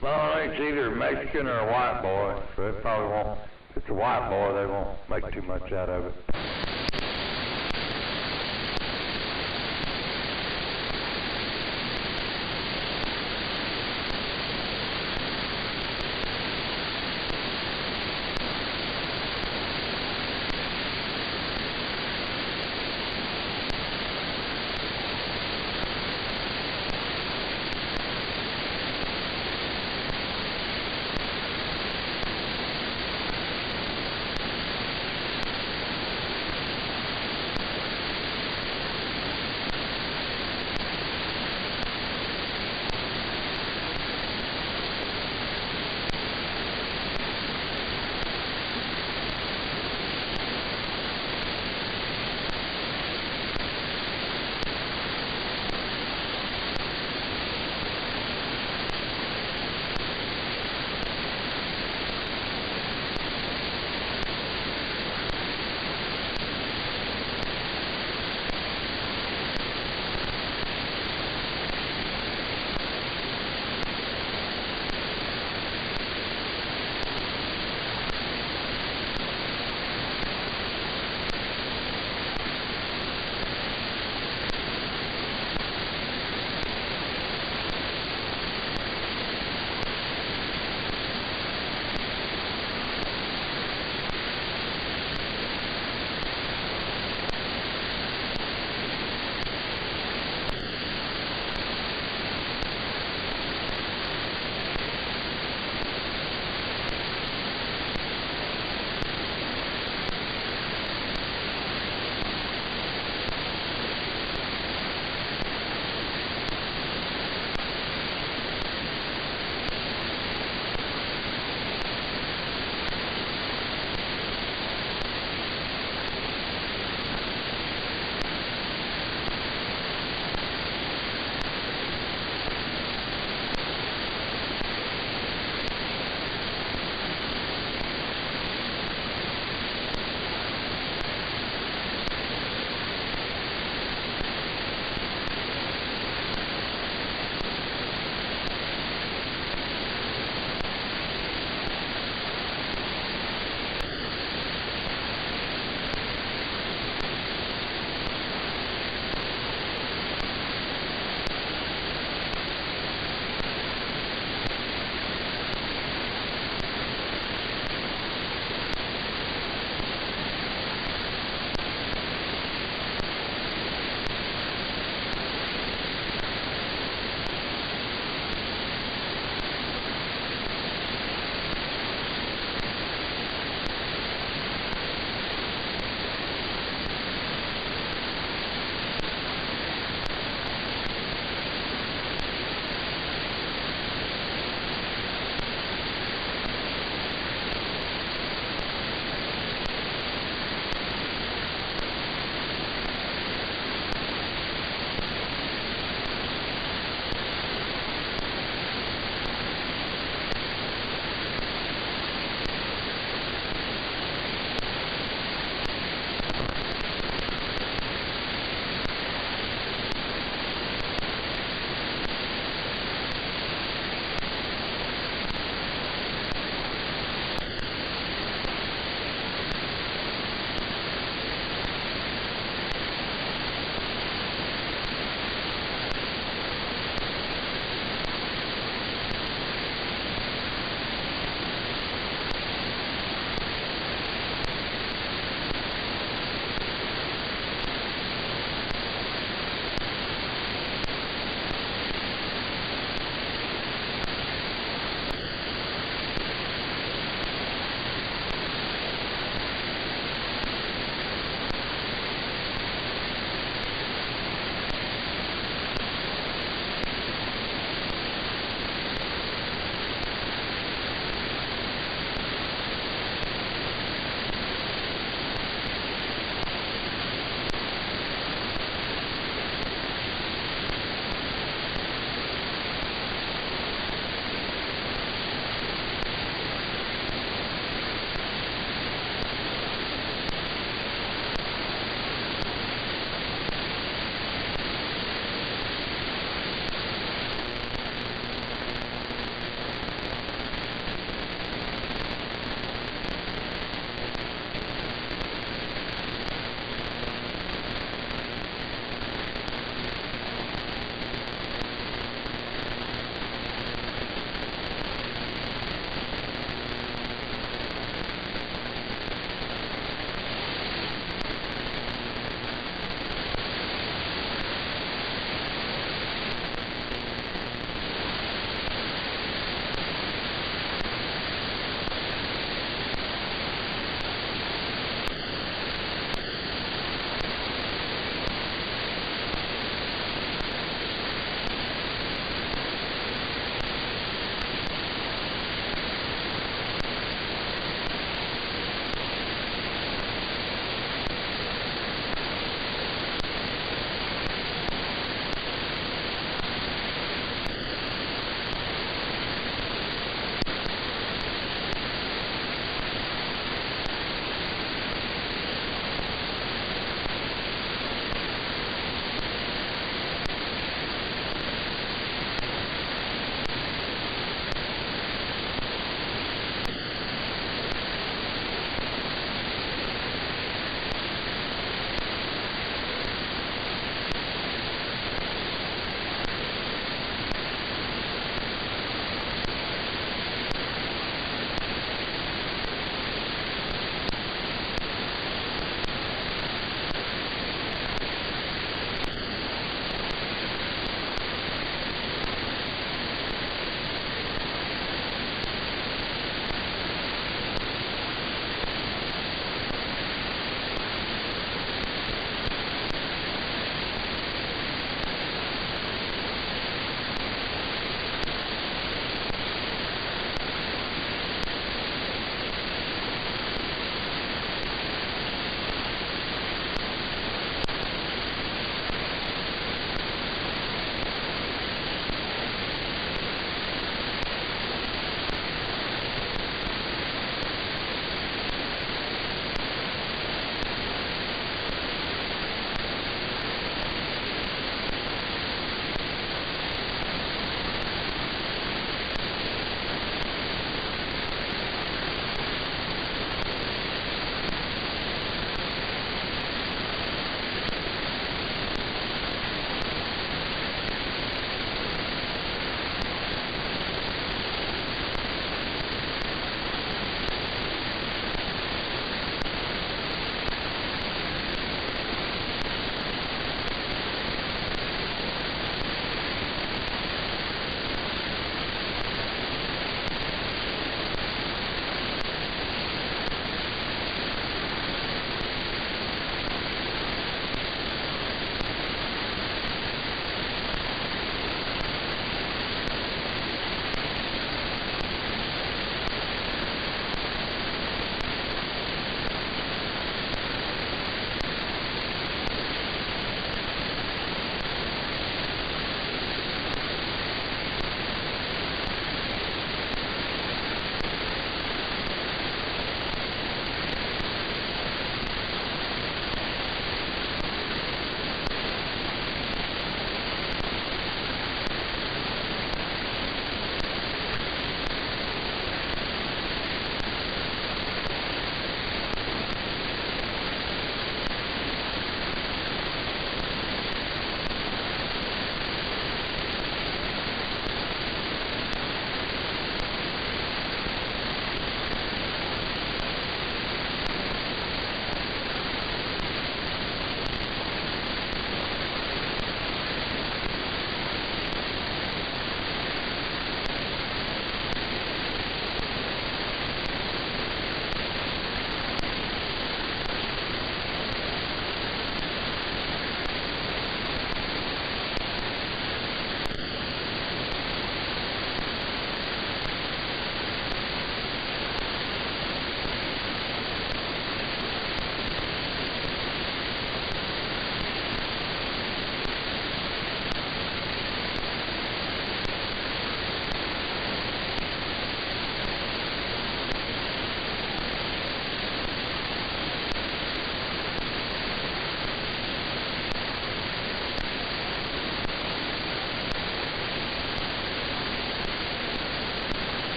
Well, it's either a Mexican or a white boy, so they probably won't. If it's a white boy, they won't make too much out of it.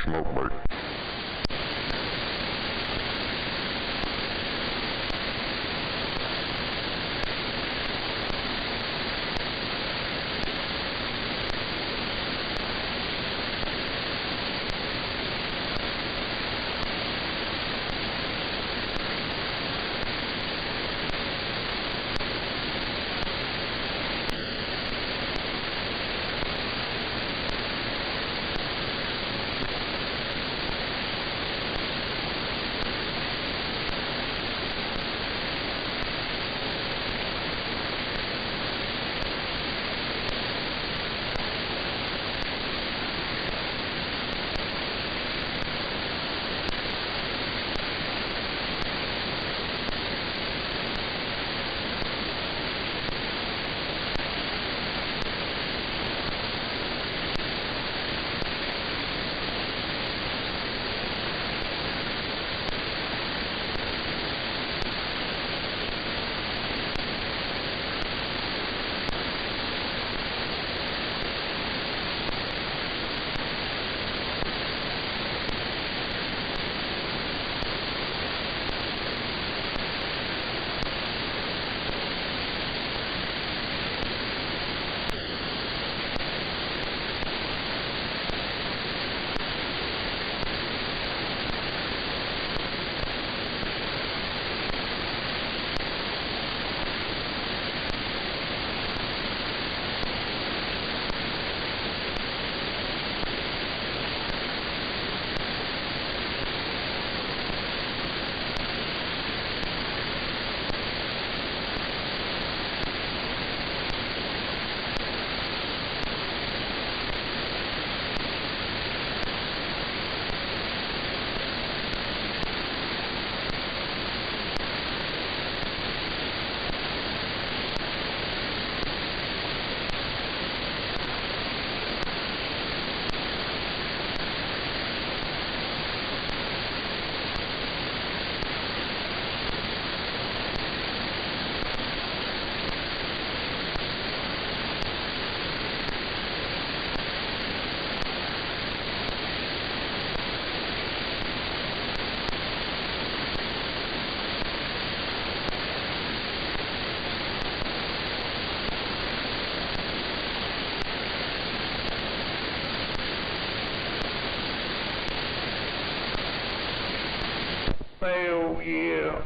smoke break. Hell yeah.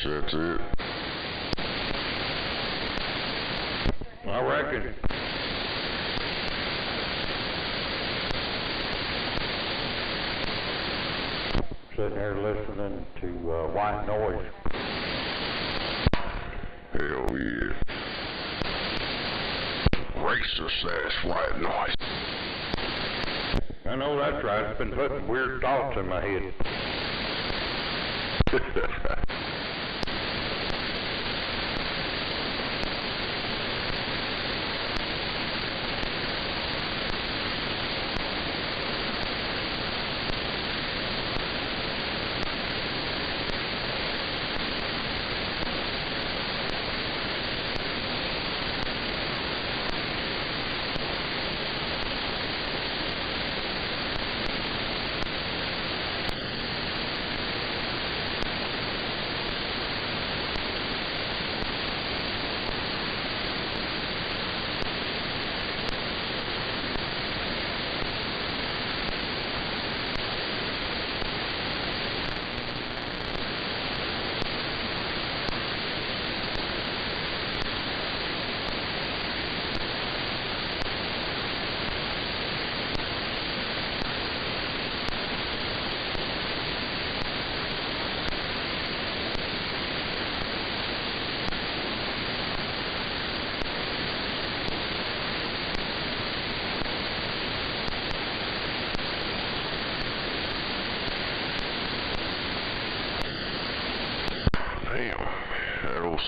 that's it. I reckon. Sitting there listening to white noise. Hell yeah. Racist ass white noise. I know that's right. It's been putting weird thoughts in my head.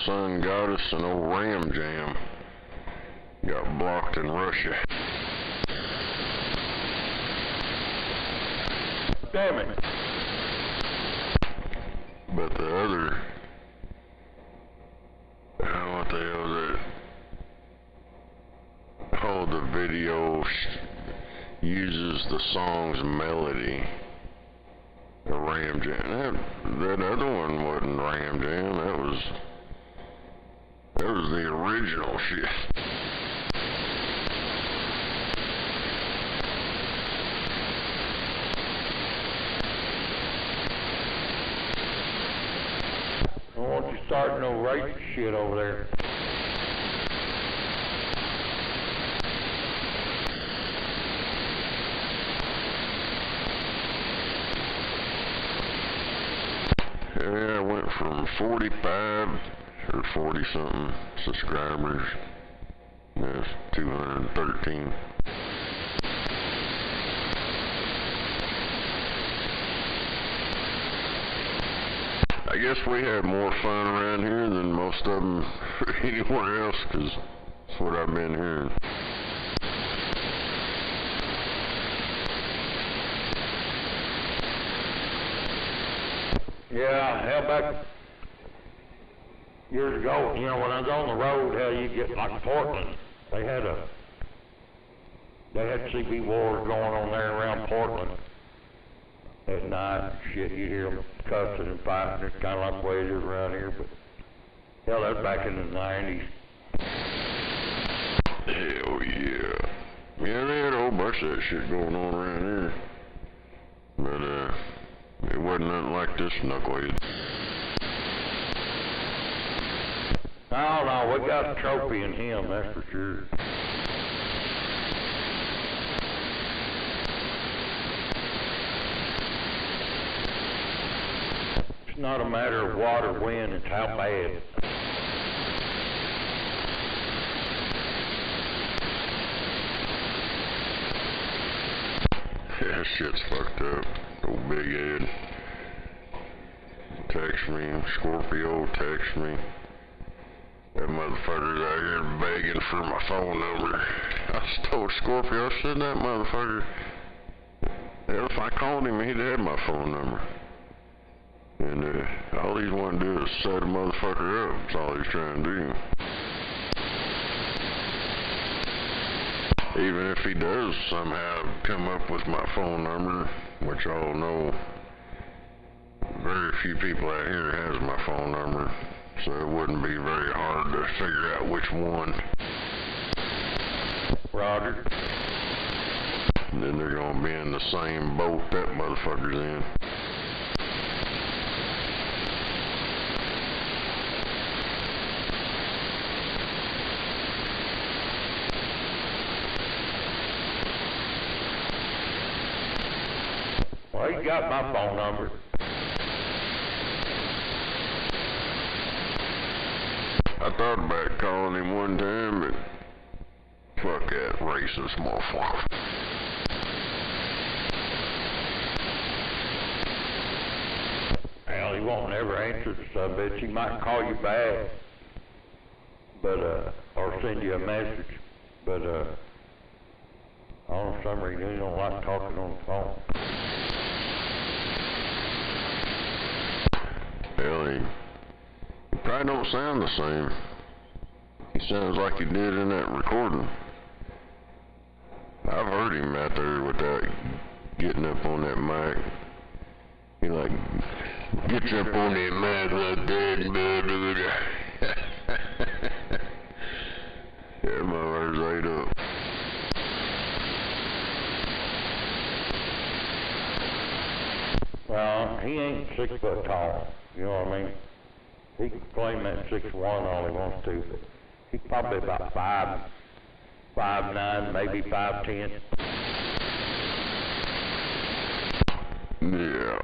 Sun Goddess and old Ram Jam got blocked in Russia. Damn it. But the other, what the hell is that? Oh, the video uses the song's melody. The Ram Jam. That other one wasn't Ram Jam. That was the original shit. I don't want you starting no racist shit over there. Yeah, I went from 45 or 40 something subscribers. That's 213. I guess we have more fun around here than most of them anywhere else, 'cause that's what I've been hearing. Yeah, hell, back years ago, you know, when I was on the road, hell, you get like Portland. They had CB wars going on there around Portland at night. Shit, you hear them cussing and fighting. It's kind of like the way it is around here, but hell, that's back in the 90s. Hell yeah. Yeah, they had a whole bunch of that shit going on around here. But, it wasn't nothing like this knucklehead. I don't know, we got a trophy in him, that's for sure. It's not a matter of what or when, it's how bad. That shit's fucked up. Old Big Ed. Text me, Scorpio text me. That motherfucker's out here begging for my phone number. I told Scorpio, I said that motherfucker, if I called him, he'd have my phone number. And all he's wanting to do is set a motherfucker up. That's all he's trying to do. Even if he does somehow come up with my phone number, which I all know very few people out here has my phone number, so it wouldn't be very hard to figure out which one. Roger. And then they're gonna be in the same boat that motherfucker's in. he's got my phone number. I thought about calling him one time, but fuck that racist motherfucker. Well, he won't never answer the subbitch. He might call you back, but, or send you a message, but, on some reason, he don't like talking on the phone. Well, he probably don't sound the same. He sounds like he did in that recording. I've heard him out there without getting up on that mic. He like gets up on that mic like that, yeah, my ears ate up. Well, he ain't 6 foot tall, you know what I mean? He can claim that 6'1" all he wants to, but he's probably about 5'9", maybe 5'10". Yeah.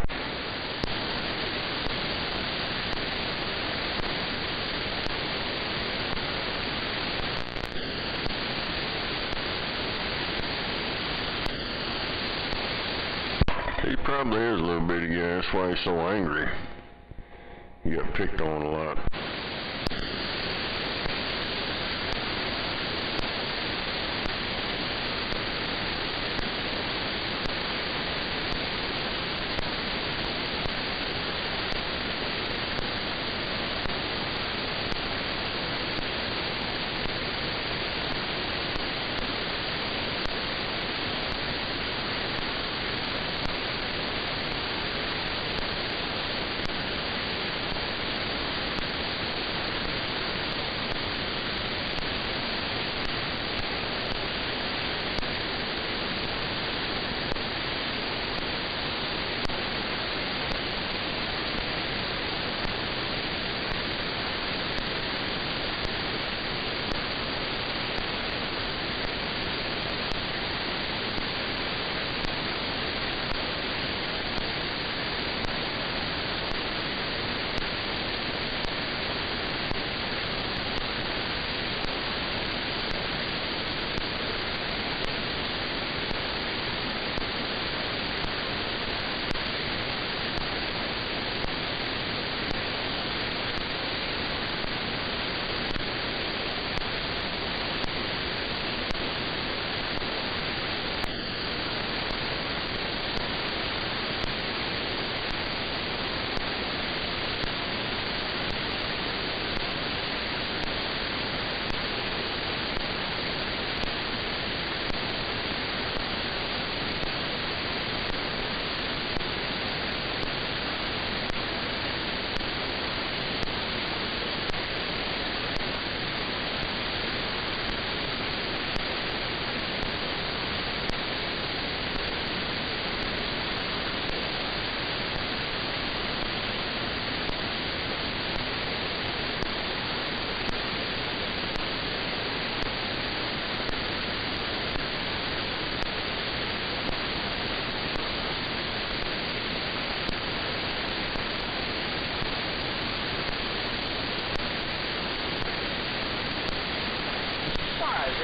He probably is a little bitty guy, that's why he's so angry. He got picked on a lot.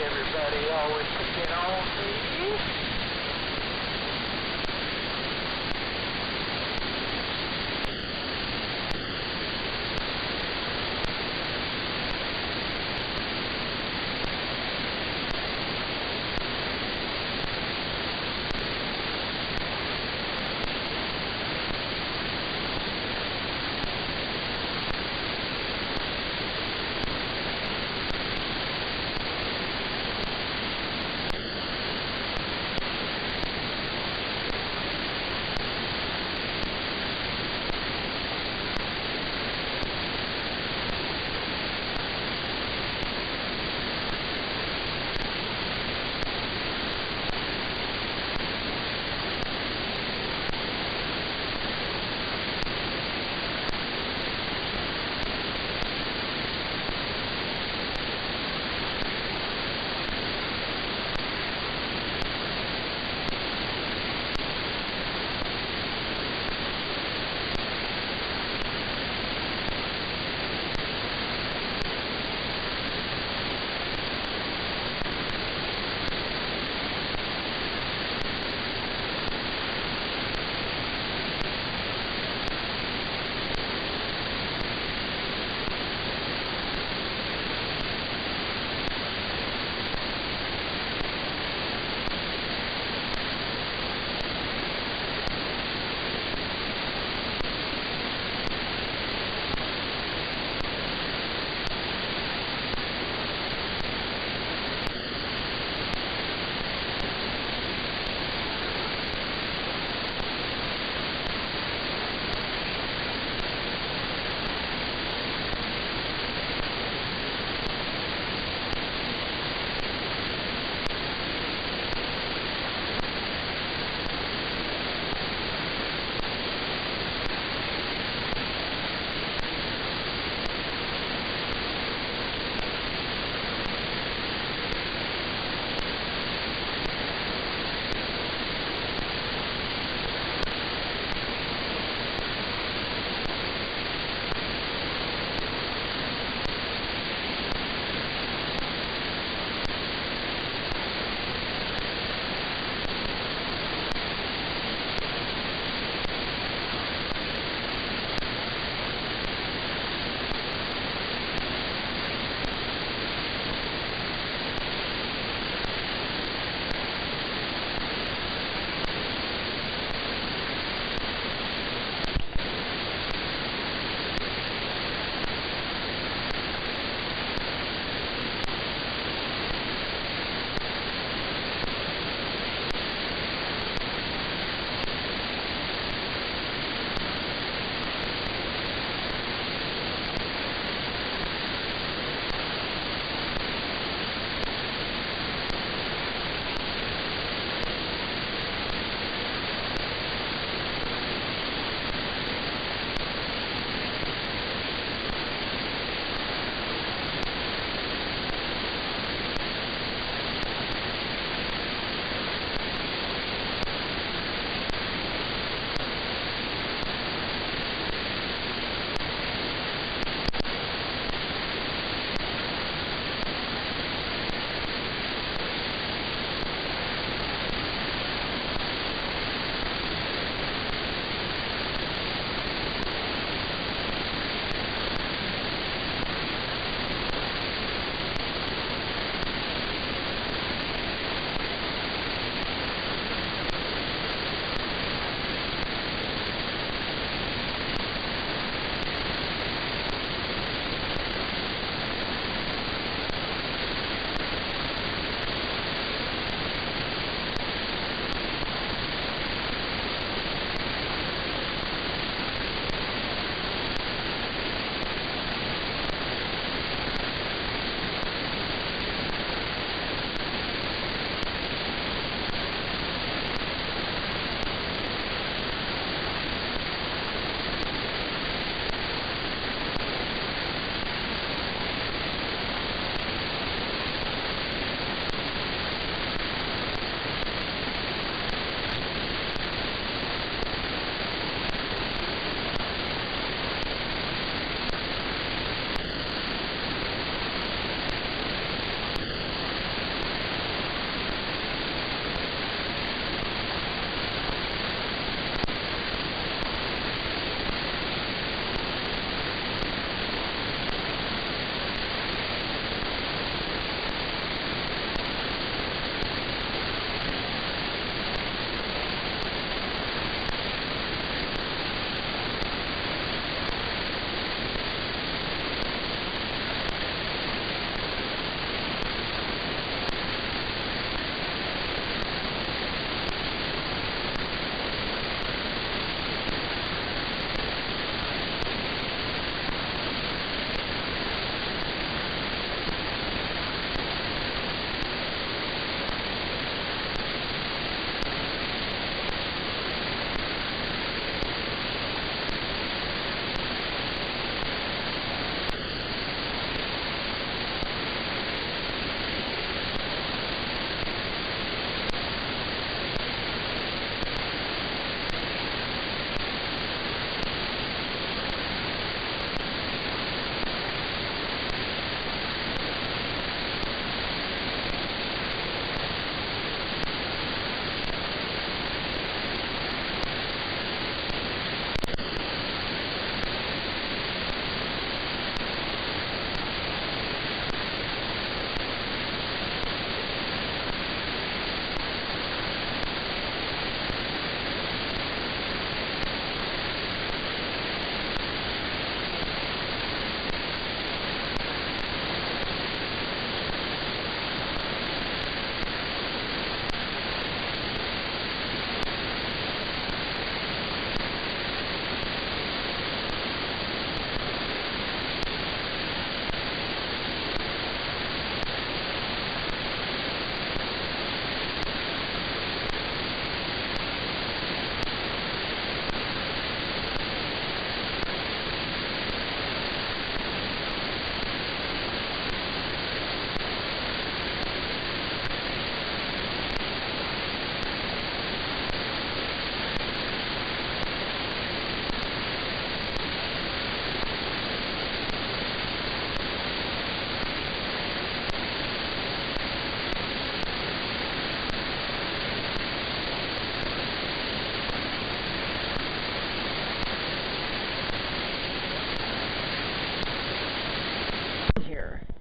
Everybody always picking on me.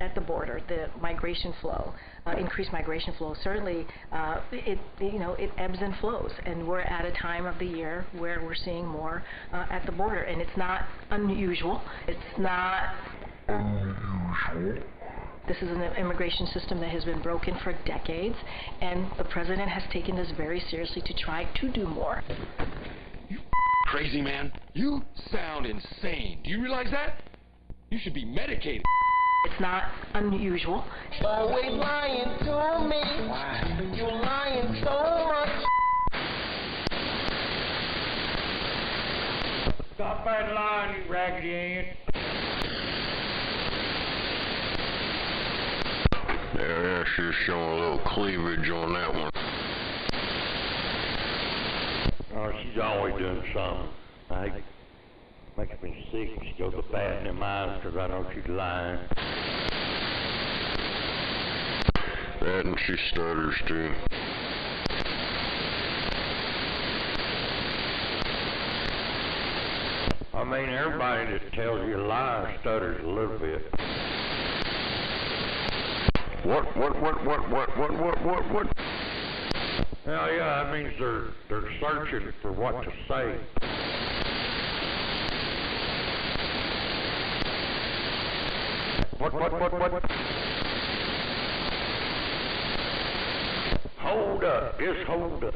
at the border, the migration flow, increased migration flow, certainly it ebbs and flows, and we're at a time of the year where we're seeing more at the border, and it's not unusual. It's not unusual. This is an immigration system that has been broken for decades, and the president has taken this very seriously to try to do more. You crazy man. You sound insane. Do you realize that? You should be medicated. It's not unusual. Always lying to me. Why? You're lying so much. Stop that lying, you raggedy ant. Yeah, she's showing a little cleavage on that one. Oh, she's always doing something. I hate, makes me sick. She goes to bat in them eyes because I know she's lying. That and she stutters too. I mean, everybody that tells you a lie stutters a little bit. What? Hell yeah, that means they're searching for what to say. What? Hold up, just hold up.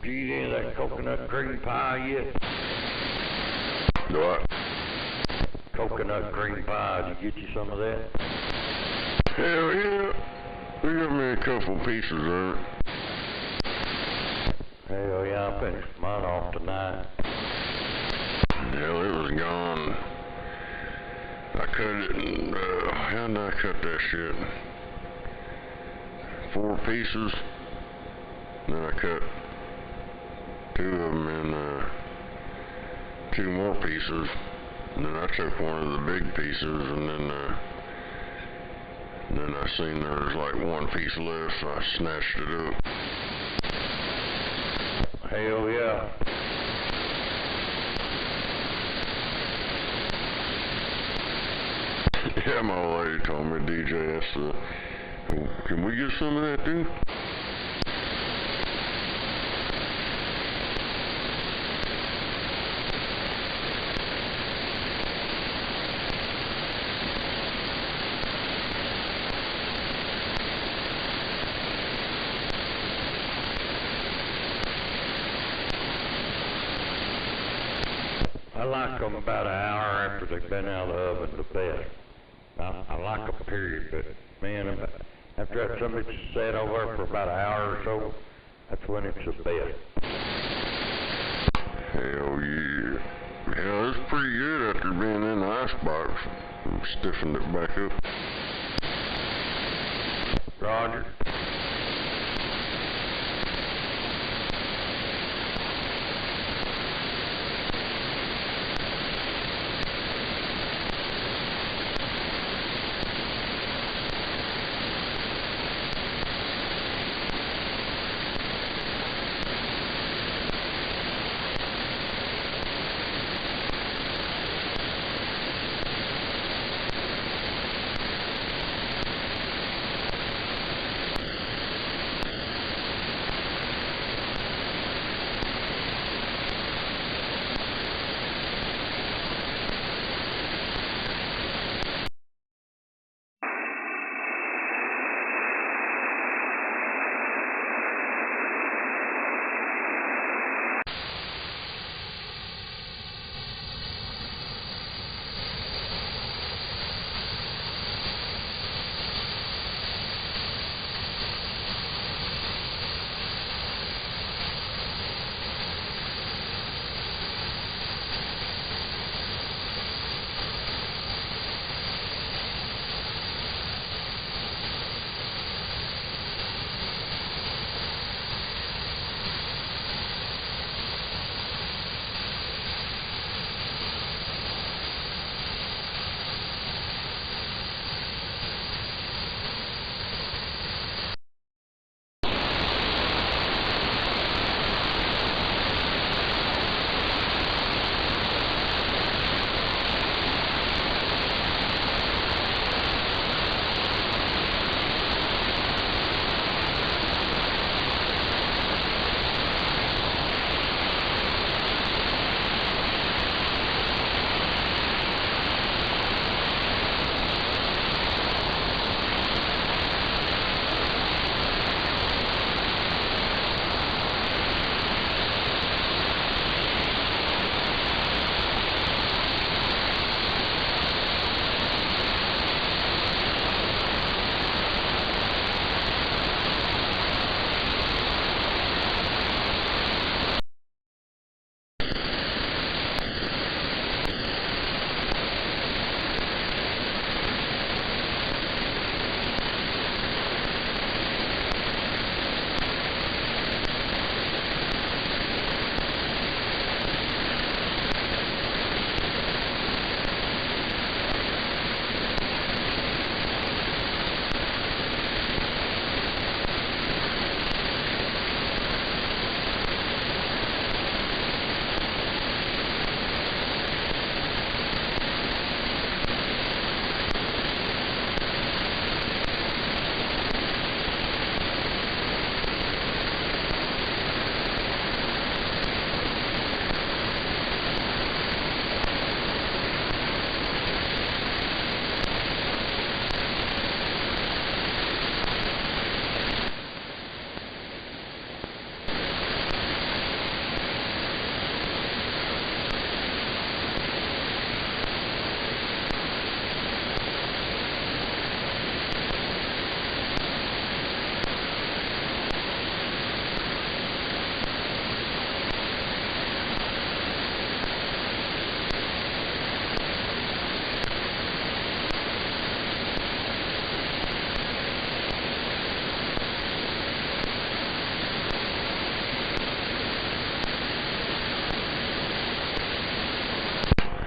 Did you eat any of that coconut cream pie yet? What? Coconut cream pie, did you get you some of that? Hell yeah. They got me a couple pieces of it. Hell yeah, I finished mine off tonight. Hell, it was gone. I cut it and, how did I cut that shit? 4 pieces. Then I cut 2 of them in 2 more pieces, and then I took one of the big pieces, and then I seen there was like 1 piece left, so I snatched it up. Hell yeah. Yeah, my lady told me, DJ, can we get some of that too? I like them about an hour after they've been out of the oven the best. I like them period, but man, after that something sat over there for about an hour or so, that's when it's the best. Hell yeah. Yeah, it's pretty good after being in the icebox. I stiffened it back up. Roger.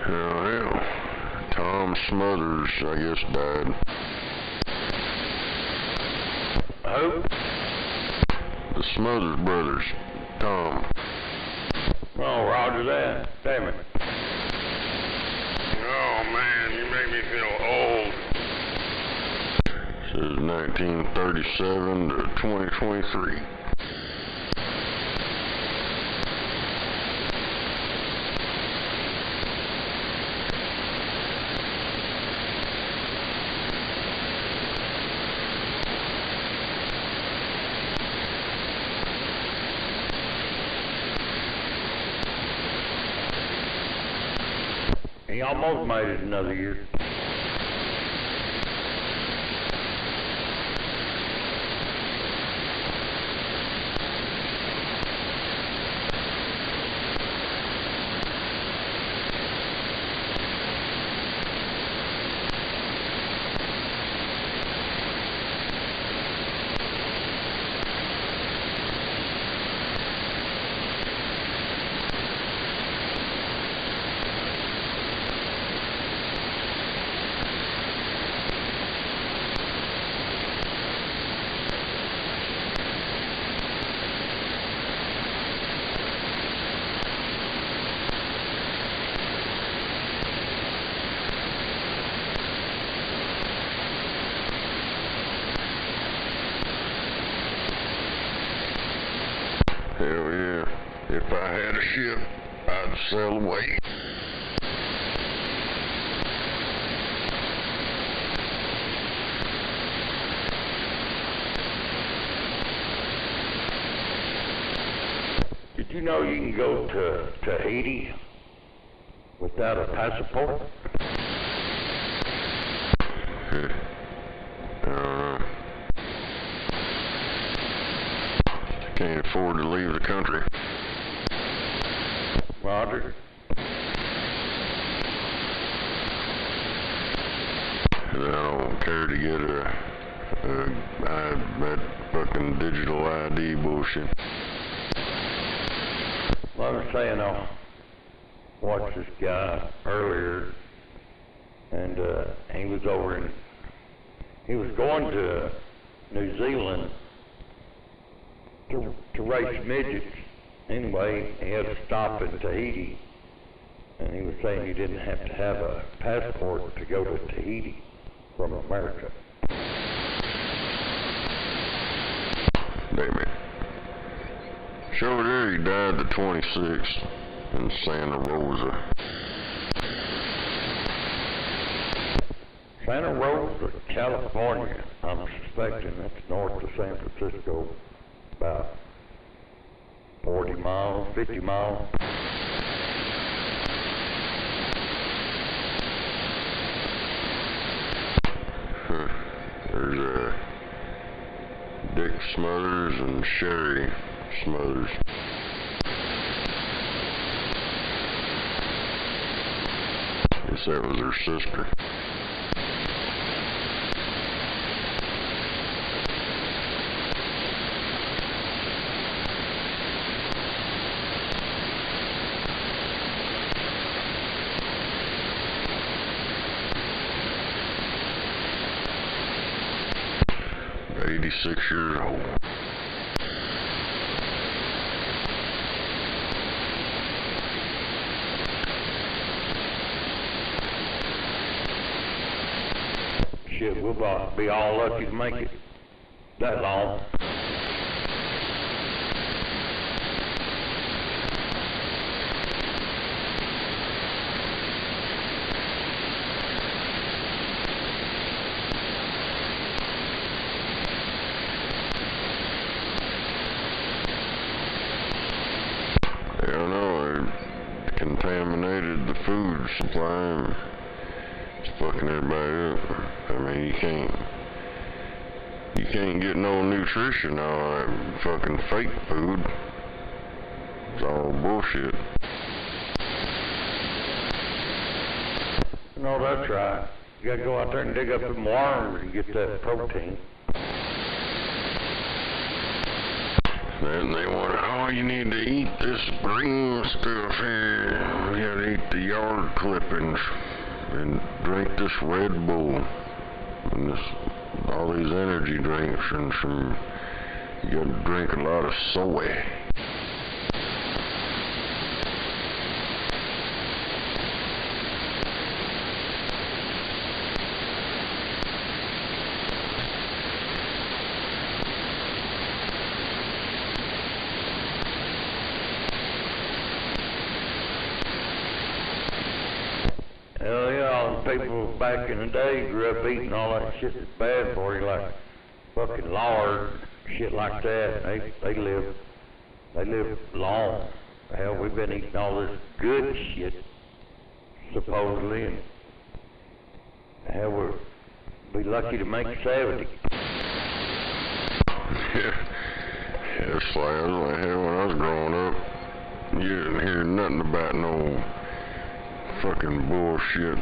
Hell. Tom Smothers, I guess, died. Who? The Smothers brothers. Tom. Oh, roger that. Damn it. Oh, man, you make me feel old. Says 1937 to 2023. He almost made it another year. Hell yeah. If I had a ship, I'd sail away. Did you know you can go to Tahiti without a passport? I don't know. Can't afford to leave the country. Roger. And I don't care to get that fucking digital ID bullshit. Well, I was saying I watched this guy earlier, and he was going to New Zealand to race midgets. Anyway, he had to stop in Tahiti, and he was saying you didn't have to have a passport to go to Tahiti from America. Damn it. Show there he died the 26th in Santa Rosa. Santa Rosa, California. I'm suspecting that's north of San Francisco, about 40 miles, 50 miles. There's Dick Smothers and Sherry Smothers. Guess that was her sister. About 86 years old. Shit, we'll be all lucky to make it that long. Hell no, they contaminated the food supply. It's fucking everybody up. I mean, you can't get no nutrition out of that fucking fake food. It's all bullshit. No, that's right. You gotta go out there and dig up some worms and get that protein. Then they want, oh, you need to eat this green stuff here. You gotta eat the yard clippings and drink this Red Bull and all these energy drinks and you gotta drink a lot of soy. Hell yeah, all the people back in the day grew up eating all that shit that's bad for you, like fucking lard, shit like that. They live long. Hell, we've been eating all this good shit, supposedly, and hell, we'll be lucky to make 70. Yeah, it's like hell, when I was growing up, you didn't hear nothing about no fucking bullshit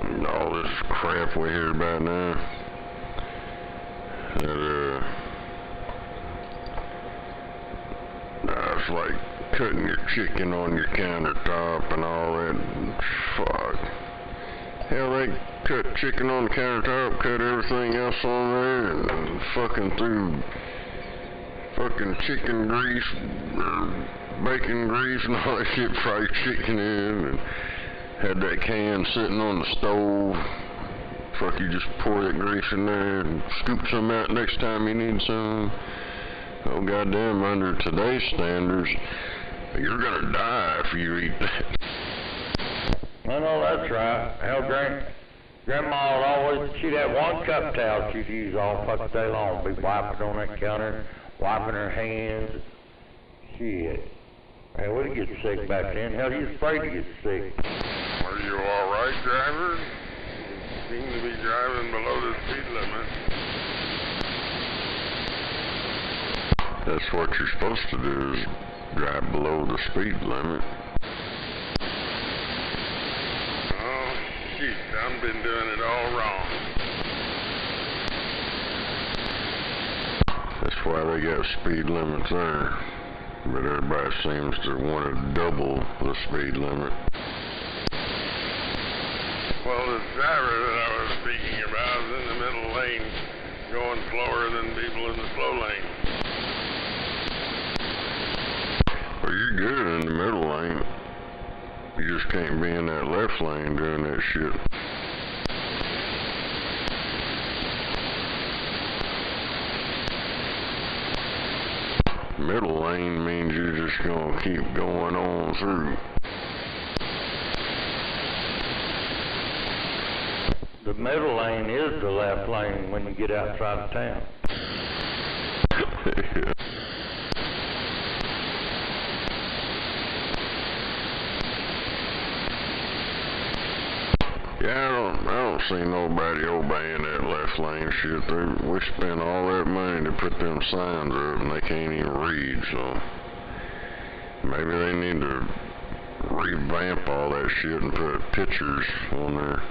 and all this crap we hear about now. That it's like cutting your chicken on your countertop and all that. Fuck. Hell, they cut chicken on the countertop, cut everything else on there, and fucking threw fucking chicken grease or bacon grease and all that shit, fried chicken in, and had that can sitting on the stove. Fuck, you just pour that grease in there and scoop some out next time you need some. Oh goddamn, under today's standards, you're gonna die if you eat that. I know that's right. Hell, Grandma would always, she'd have one cup towel she'd use all fucking day long, be wiping on that counter, wiping her hands. Shit. Man, we'd get sick back then. Hell, you was afraid to get sick. Are you alright, driver? You seem to be driving below the speed limit. That's what you're supposed to do, is drive below the speed limit. Oh, shit, I've been doing it all wrong. That's why they got speed limits there. But everybody seems to want to double the speed limit. Well, the driver that I was speaking about is in the middle lane, going slower than people in the slow lane. Well, you're good in the middle lane. You just can't be in that left lane doing that shit. Middle lane means you're just gonna keep going on through. The middle lane is the left lane when you get outside of town. Yeah, I don't see nobody obeying that left lane shit. We spent all that money to put them signs up and they can't even read, so maybe they need to revamp all that shit and put pictures on there.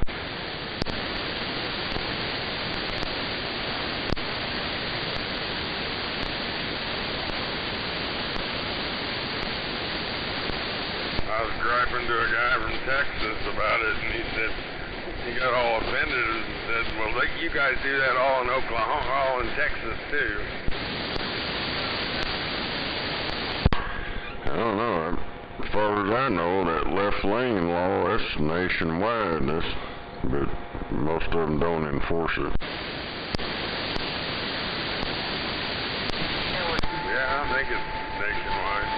I was driving to a guy from Texas about it, and he said, he got all offended and said, well, you guys do that all in Oklahoma, all in Texas too. I don't know. As far as I know, that left lane law, that's nationwide, but most of them don't enforce it. Yeah, I think it's nationwide.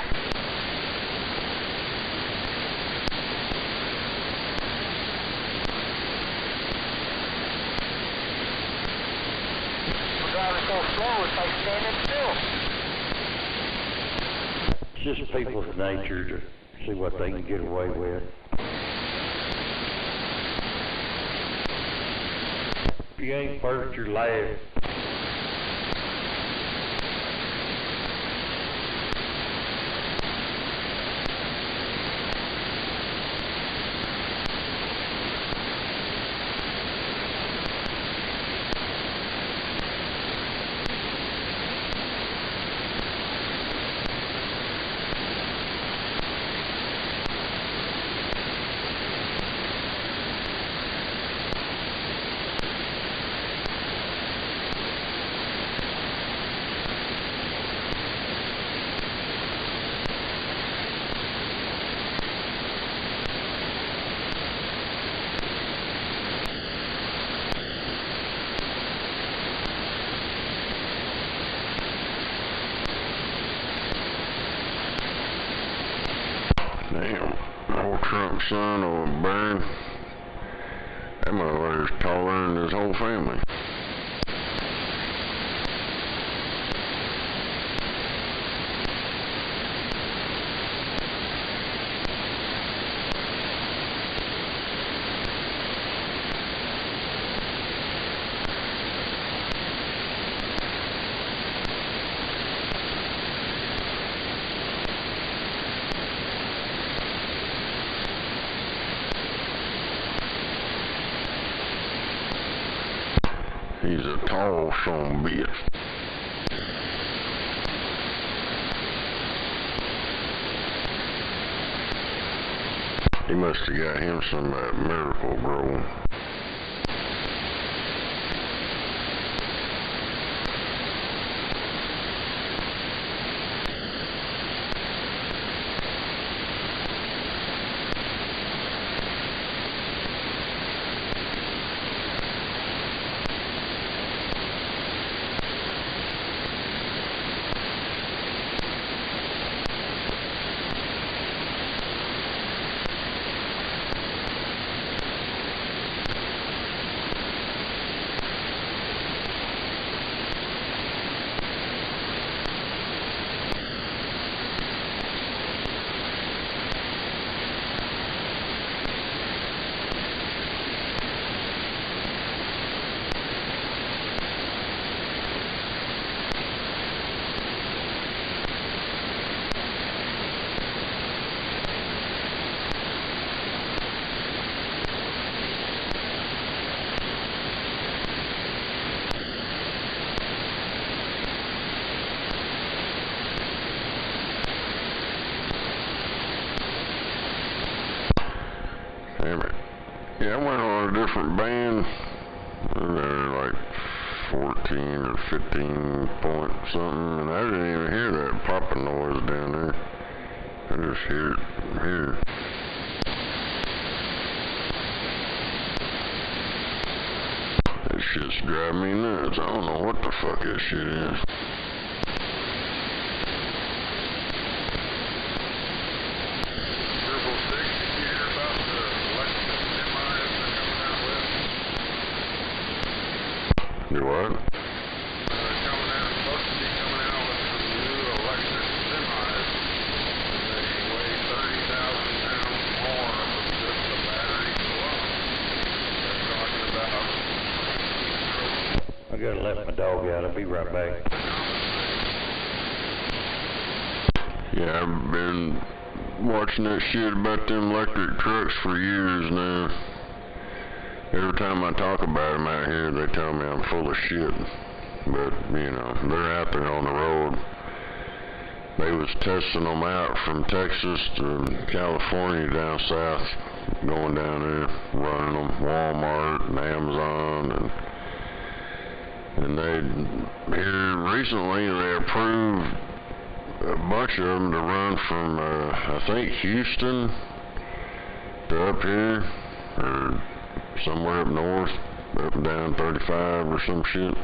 Driving so slow, it's like standing still. It's just people's nature to see what they can get away with. If you ain't first, you're last. old Trump's son, old Barron, that motherfucker's taller than his whole family. He's a tall son of a bitch. He must have got him some of that Miracle Grow. Yeah, I went on a different band. They're like 14 or 15 point something, and I didn't even hear that popping noise down there. I just hear it here. That shit's driving me nuts. I don't know what the fuck that shit is. Do what? Coming out, supposed to be coming out with some new electric semis. They weigh 30,000 pounds more than just the batteries alone. They're talking about. I gotta let my dog out. I'll be right back. Yeah, I've been watching that shit about them electric trucks for years now. Every time I talk about them out here, they tell me I'm full of shit. But, you know, they're out there on the road. They was testing them out from Texas to California down south, going down there, running them, Walmart and Amazon. And they, here recently, they approved a bunch of them to run from, I think, Houston to up here, or somewhere up north, up and down 35 or some shit.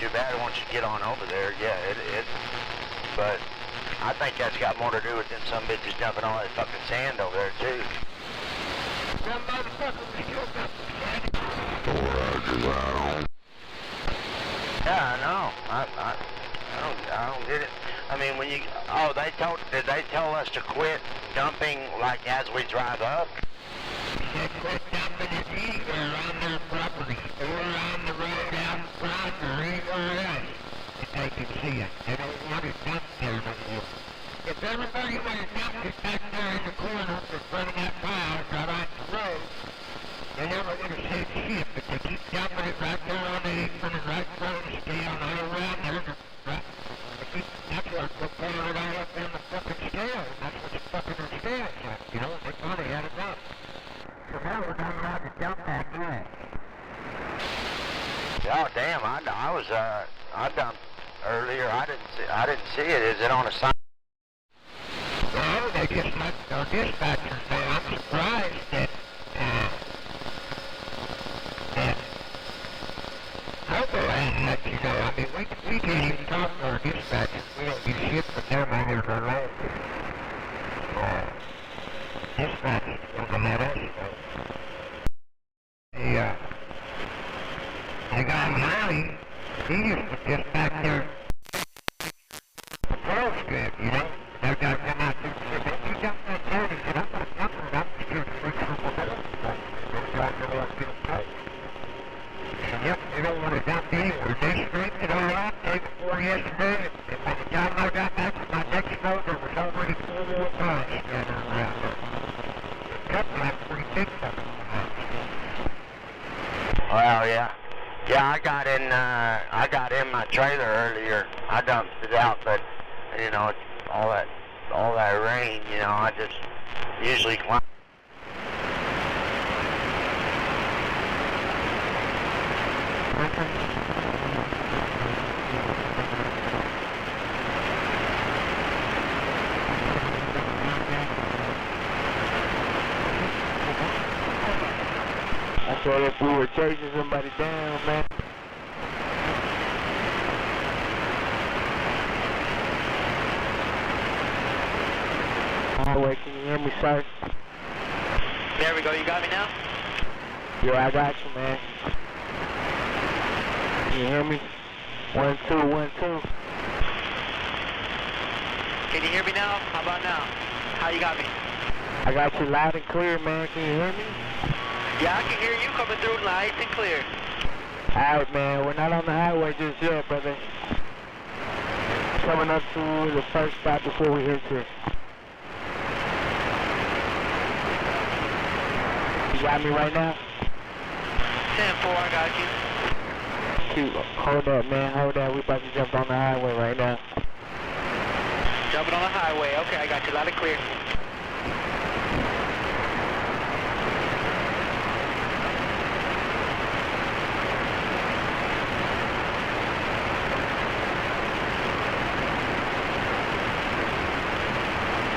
too bad once you get on over there. Yeah, it. But I think that's got more to do with them some bitches dumping all that fucking sand over there too. Them motherfuckers still dumping sand. Yeah, I know. I don't get it. I mean, when you, did they tell us to quit dumping like as we drive up? They quit dumping it anywhere on their property, or on the road out in front, or anywhere else that they can see it. They don't want it dumped there no more. If everybody would have dumped it back there in the corner in front of that pile, got on the road, they never would have said shit, but they keep dumping it right there on the apron and right in front of the scale, all around there. That's what they're pulling it all up on the fucking scale. That's what the fucking scale is, you know? They finally had it up. So now we're not allowed to dump back there. Oh damn! I dumped earlier. I didn't see it. Is it on a sign? No, they just let our dispatchers know. I'm surprised that Overland let you know. I mean, we can't even talk to our dispatchers. We don't get shit from them either for long. Dispatchers don't let us know. They got Molly. He used to just back there. The girl's good, you know. They've got to come out there. If you jump that down and get up on the number, that's the first triple down. Don't try to go up to the place. Yep, they don't want to dump anywhere. They scraped it all out day before yesterday, and by the time I got back to my next road, there was already 4 more cars standing around there. A couple of them pretty big ones. Well, yeah. Yeah, I got in my trailer earlier. I dumped it out, but, you know, all that rain, you know, I just usually climb. I said if we were chasing somebody down, man. Highway, can you hear me, sir? There we go, you got me now? Yeah, I got you, man. Can you hear me? 1, 2, 1, 2. Can you hear me now? How about now? How you got me? I got you loud and clear, man. Can you hear me? Yeah, I can hear you coming through nice and clear. Alright, man. We're not on the highway just yet, brother. Coming up to the first stop before we hit you. You got me right now? 10-4, I got you. Shoot, hold that, man. Hold that. We about to jump on the highway right now. Jumping on the highway. Okay, I got you loud and clear.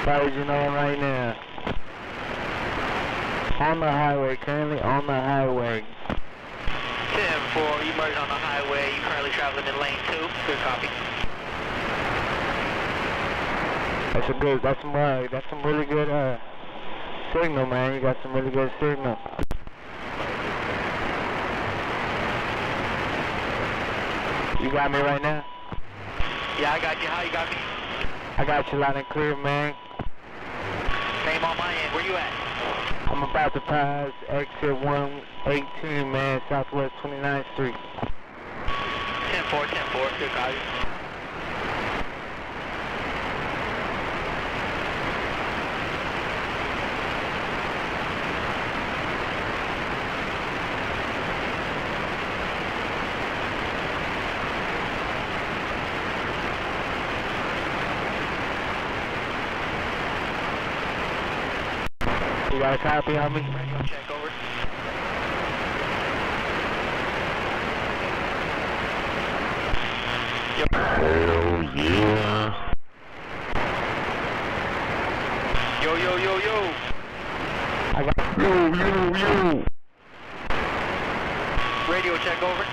Closing on right now. On the highway, currently on the highway. 10-4, you merged on the highway. You currently traveling in lane 2. Good copy. That's some really good signal, man. You got some really good signal. You got me right now? Yeah, I got you. How you got me? I got you loud and clear, man. Same on my end. Where you at? I'm about to pass exit 118, man, Southwest 29th Street. 10-4, 10-4. Good copy. You got a copy on me? Radio check over. Yep. Hell yeah. Yo, yo, yo, yo. I got yo. Radio check over.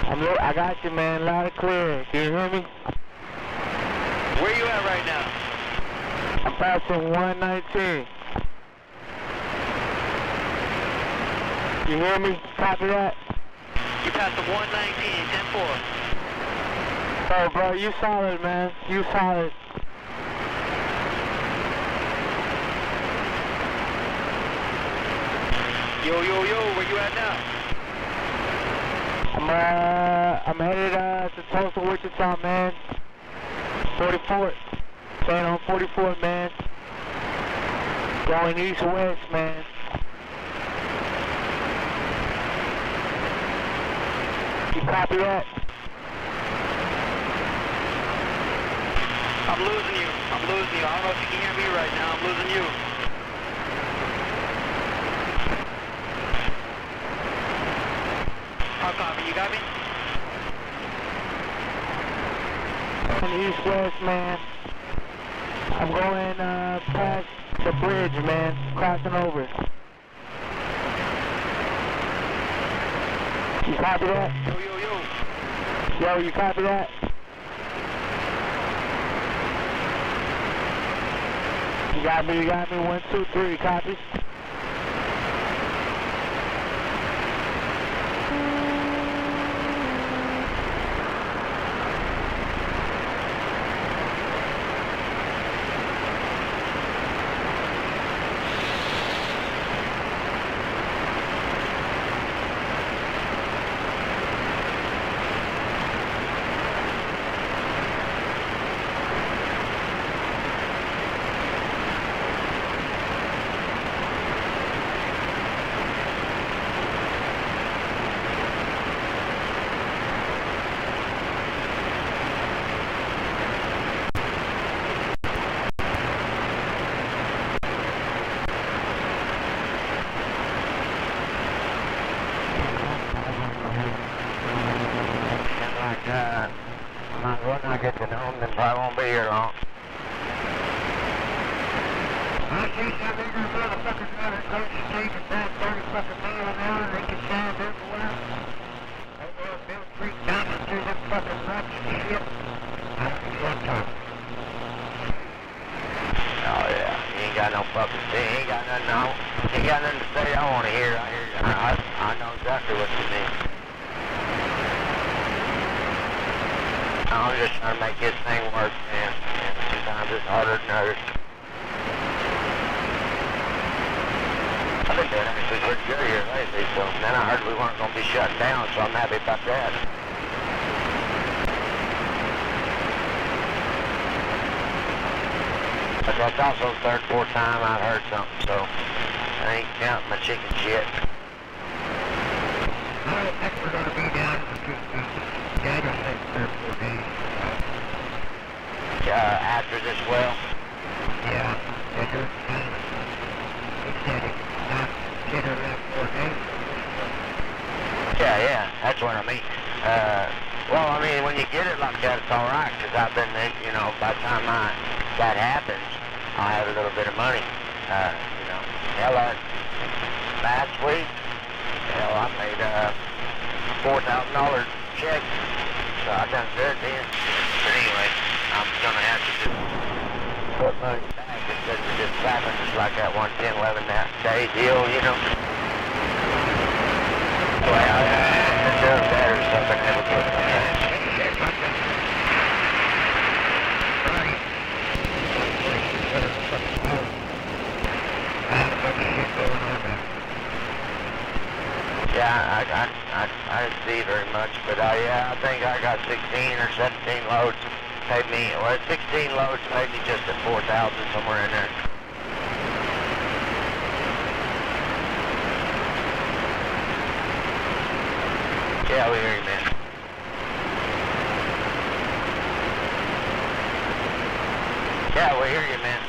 I got you, man, loud and clear. Can you hear me? Where you at right now? I'm passing 119. You hear me? Copy that? You passed the 119, 10-4. Oh, bro, you solid, man. You solid. Yo, where you at now? I'm headed to Tulsa, Wichita, man. 44th. Staying on 44th, man. Going east-west, man. You copy that? I'm losing you. I don't know if you can hear me right now. I'm losing you. I'll copy. You got me? Going east-west, man. I'm going past the bridge, man. Crossing over. You copy that? Yo, you copy that? You got me. 1, 2, 3, copy. When I get to home, then probably won't be here long. I see some of these motherfuckers out at Coach Street at about 30 fucking miles an hour, they can sound everywhere. They will build 3 diamonds through them fucking rocks and shit. I don't know what time. Oh yeah, he ain't got no fucking thing, he ain't got nothing on. He ain't got nothing to say I want to hear. I know exactly what you mean. I'm just trying to make this thing work, man. And sometimes it's harder than others. I've been doing actually pretty good here lately, so then I heard we weren't going to be shutting down, so I'm happy about that. But that's also the third, fourth time I've heard something, so I ain't counting my chicken shit. I don't think we're going to be down for 2 weeks. I don't think 3 or 4 days. After this well? Yeah, after he said it not get around 4 days. Yeah, that's what I mean. Well, I mean, when you get it like that, it's all right, because I've been, you know, by the time that happens, I'll have a little bit of money. You know, hell, last week, hell, I made a $4,000 check, so I done good then. But anyway, I'm gonna have to just put money back instead of just slapping just like that 110, 11 day deal, you know. Well, I deserve that or something. Never put money in. Yeah, I didn't see very much, but yeah, I think I got 16 or 17 loads. Paid me, well, 16 loads paid me just at 4,000 somewhere in there. Yeah, we hear you, man. Yeah, we hear you, man.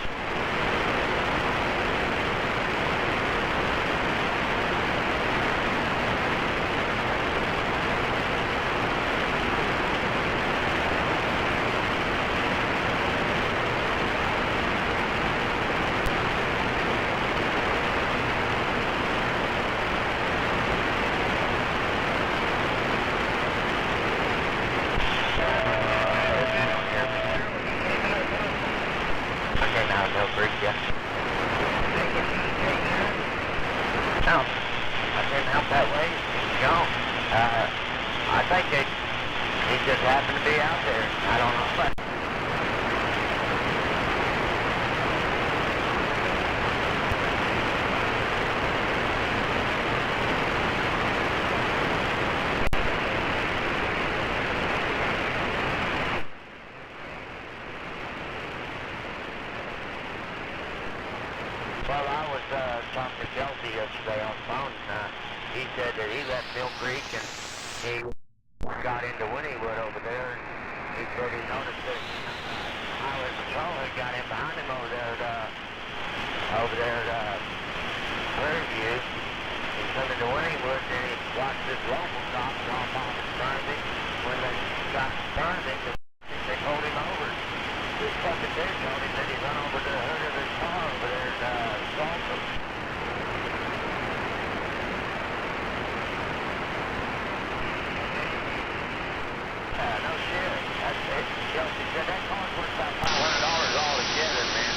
out Mill Creek yet. No, I didn't help that way. He's gone. I think he just happened to be out there. I don't know, but. Well, I was talking to Kelsey yesterday on the phone, and he said that he left Mill Creek and he got into Winniewood over there, and he said he noticed that highway patrol had got him behind him over there at Prairie View. He come into Winniewood, and he watched this local cop drop off in front of him. When they got in front of him, they pulled him over. This fucking dude told him that he run over to the hood of his car over there at Salford. No shit. That's it. Kelsey said that car's worth about $500 all together, man.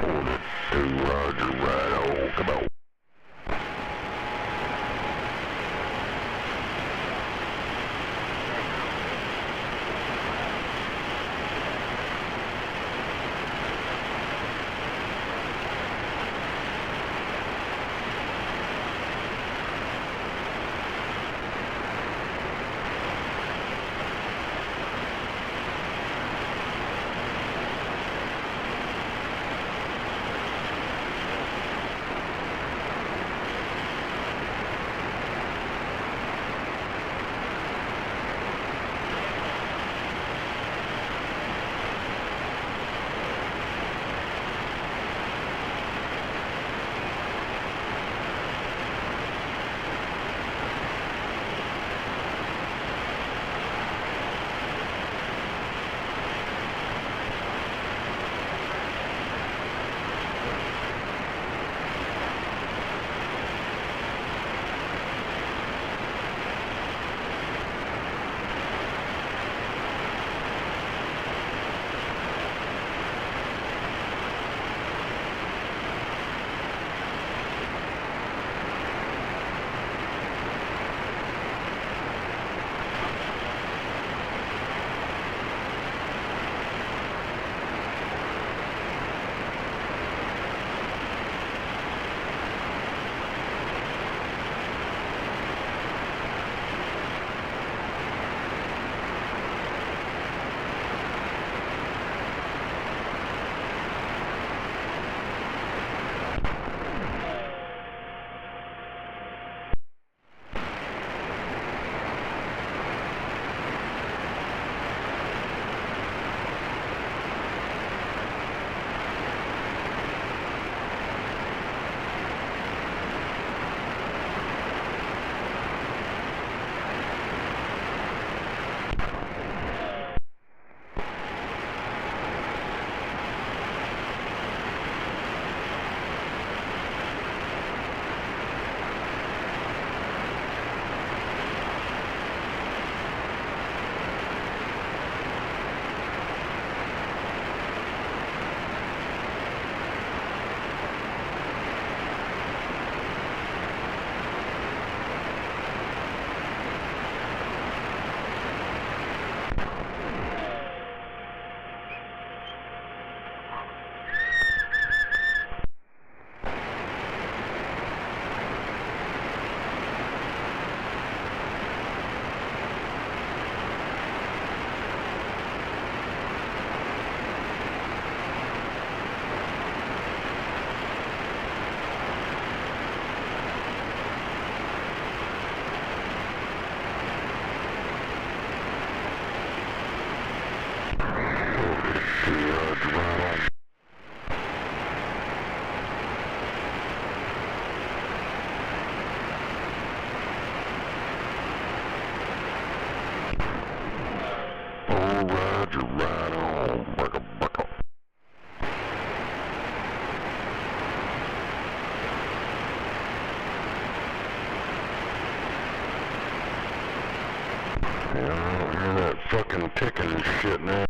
Roger, right on. Come on. Yeah, I don't hear that fucking ticking and shit now.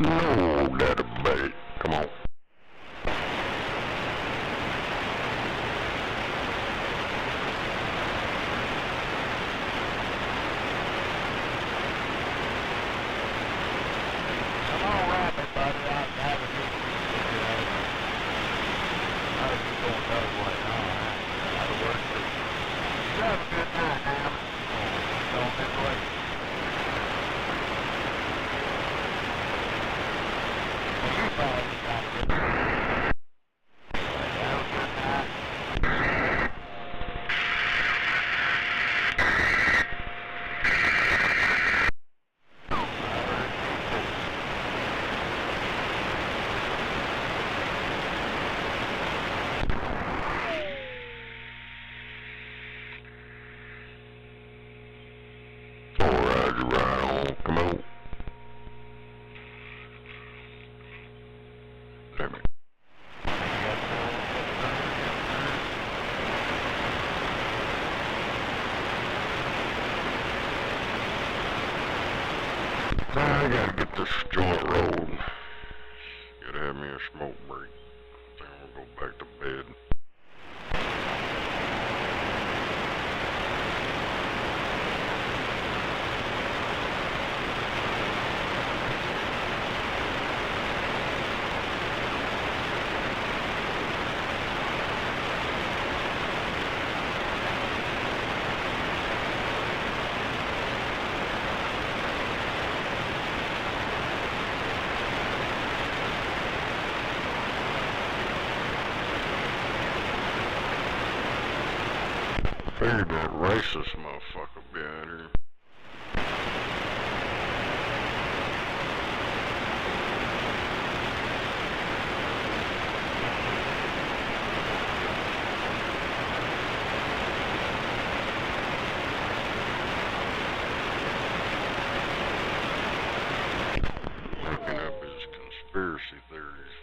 No, Daddy Bay. Come on. Come on, wrap it, buddy. I'll have it. Oh, you going the other way. All right. That'll work too. You have a good night, man. Going this way. You probably got a good night. Have a good night. Alright, you right on. Come on. Damn it. I gotta get this joint rolled. Gotta have me a smoke break. Then we'll go back to bed. Figured that racist motherfucker be out here. Looking up his conspiracy theories.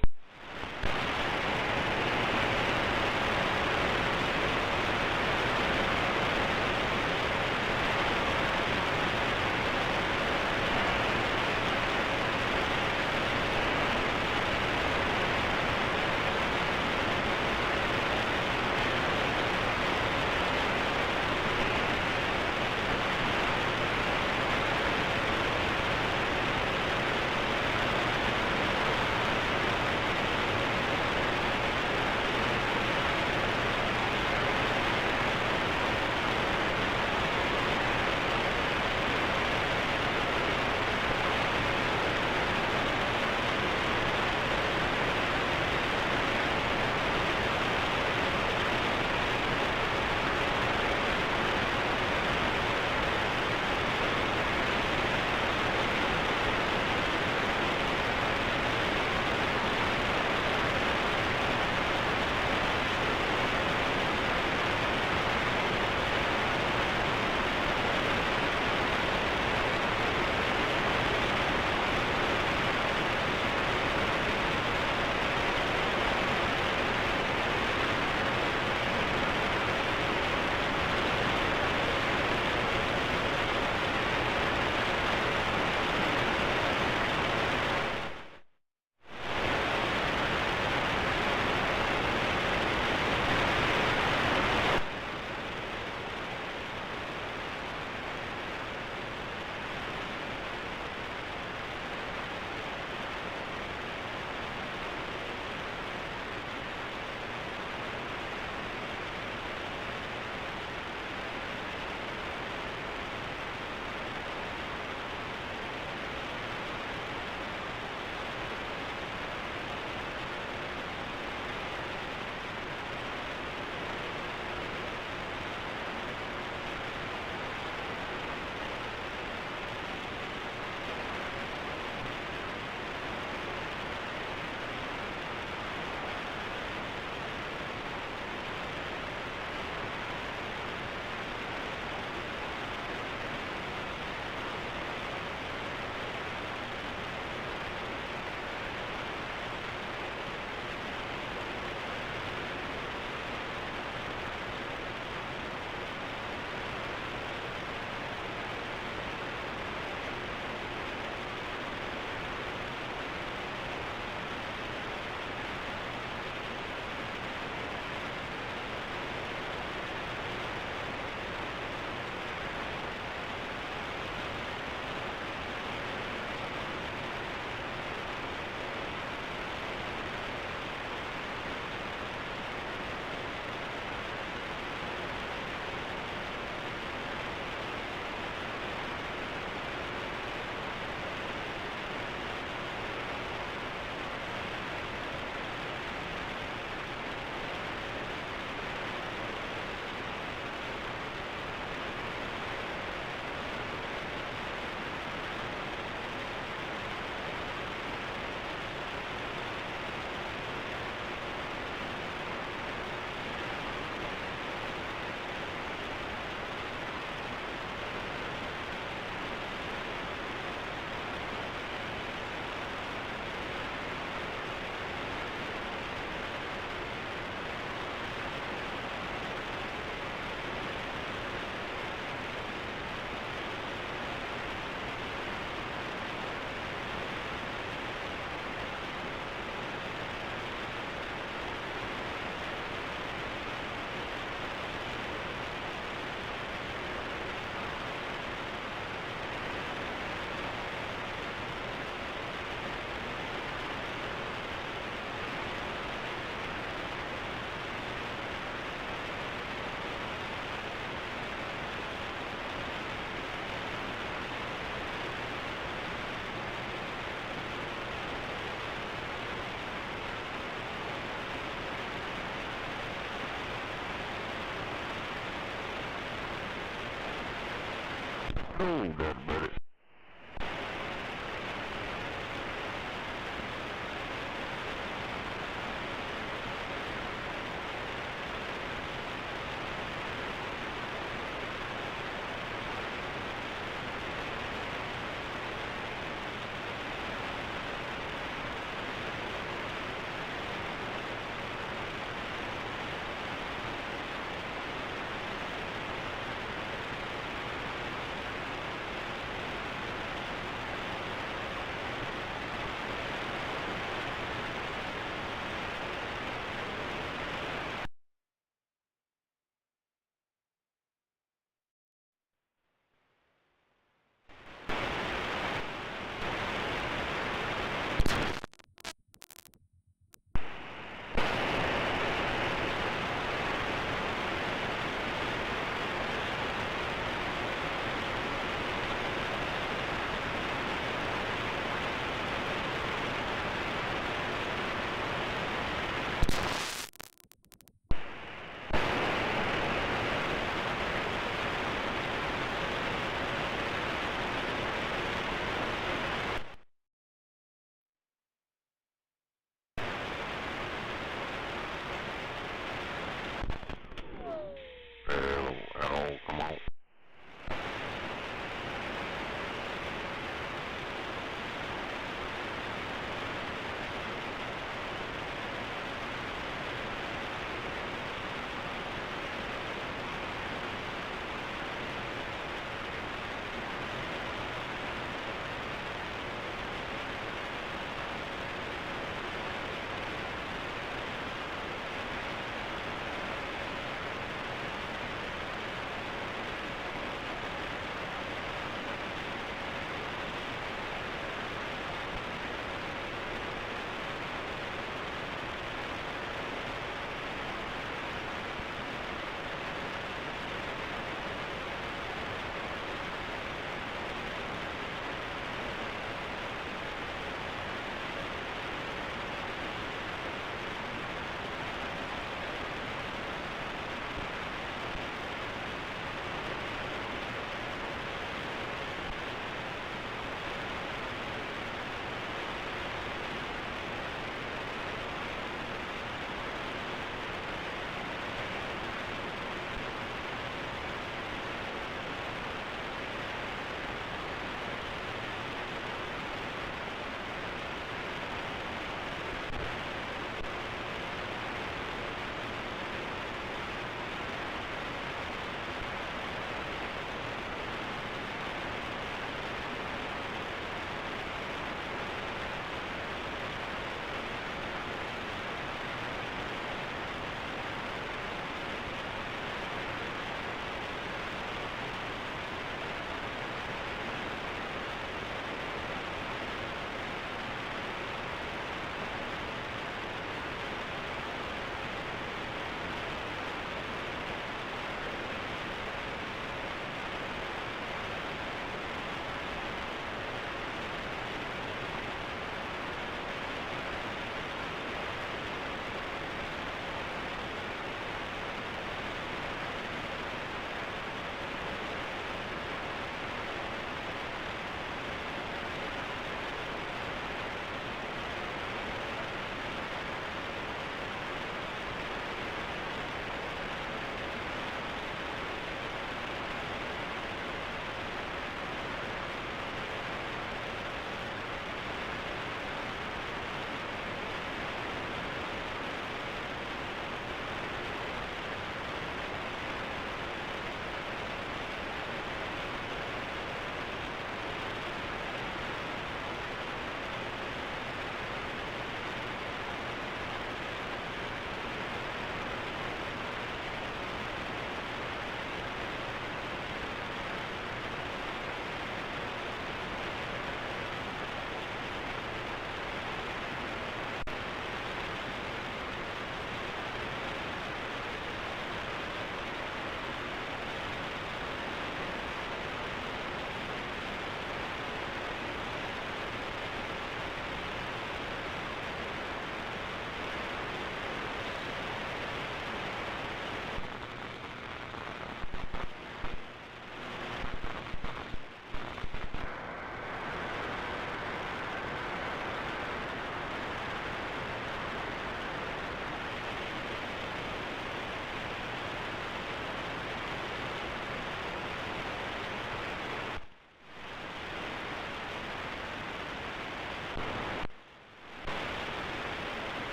Oh, that better.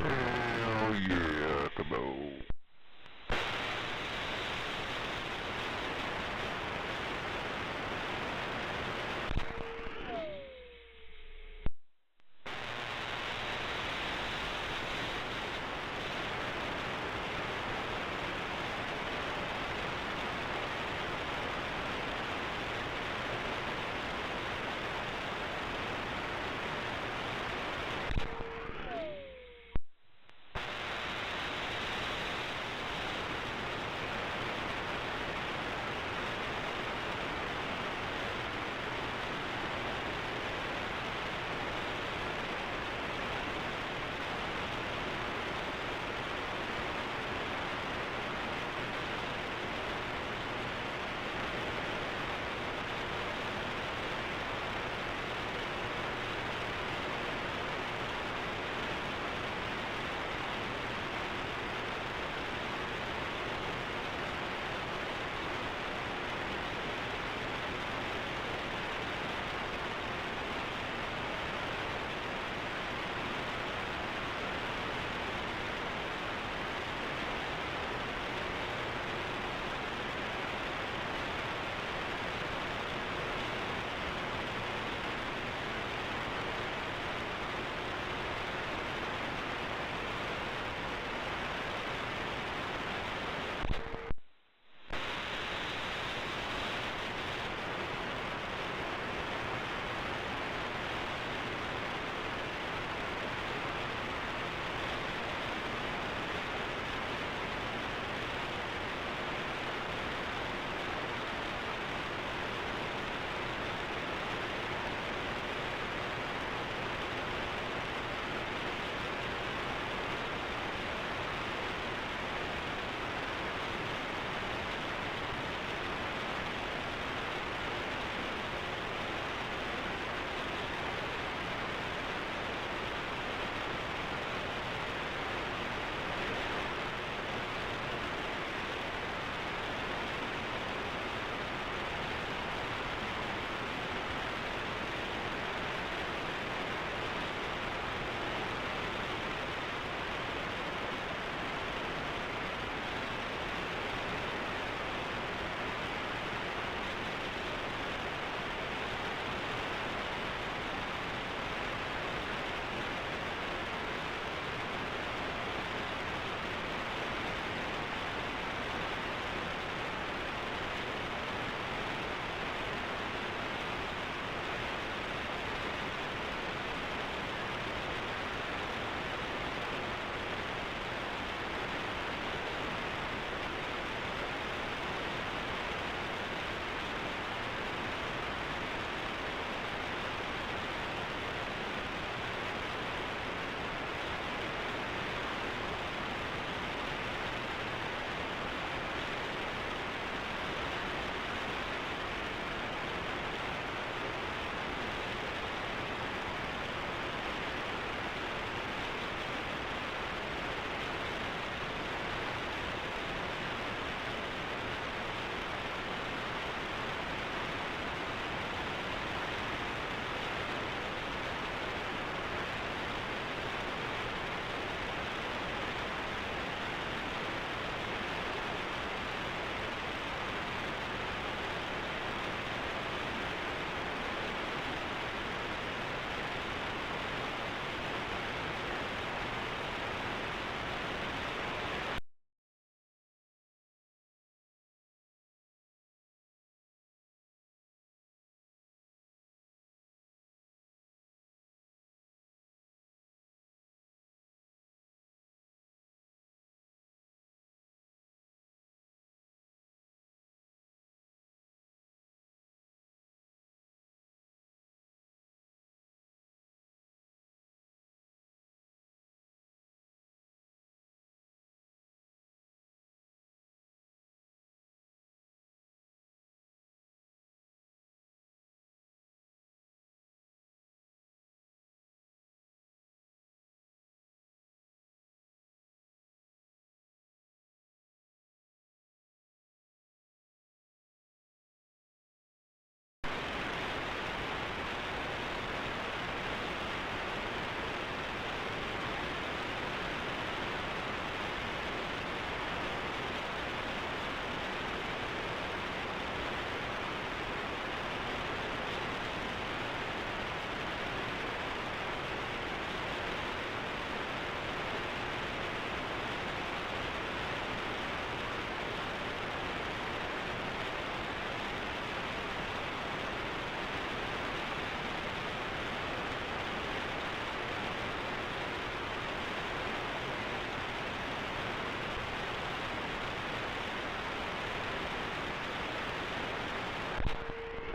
Hell yeah, come on.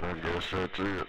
I guess that's it.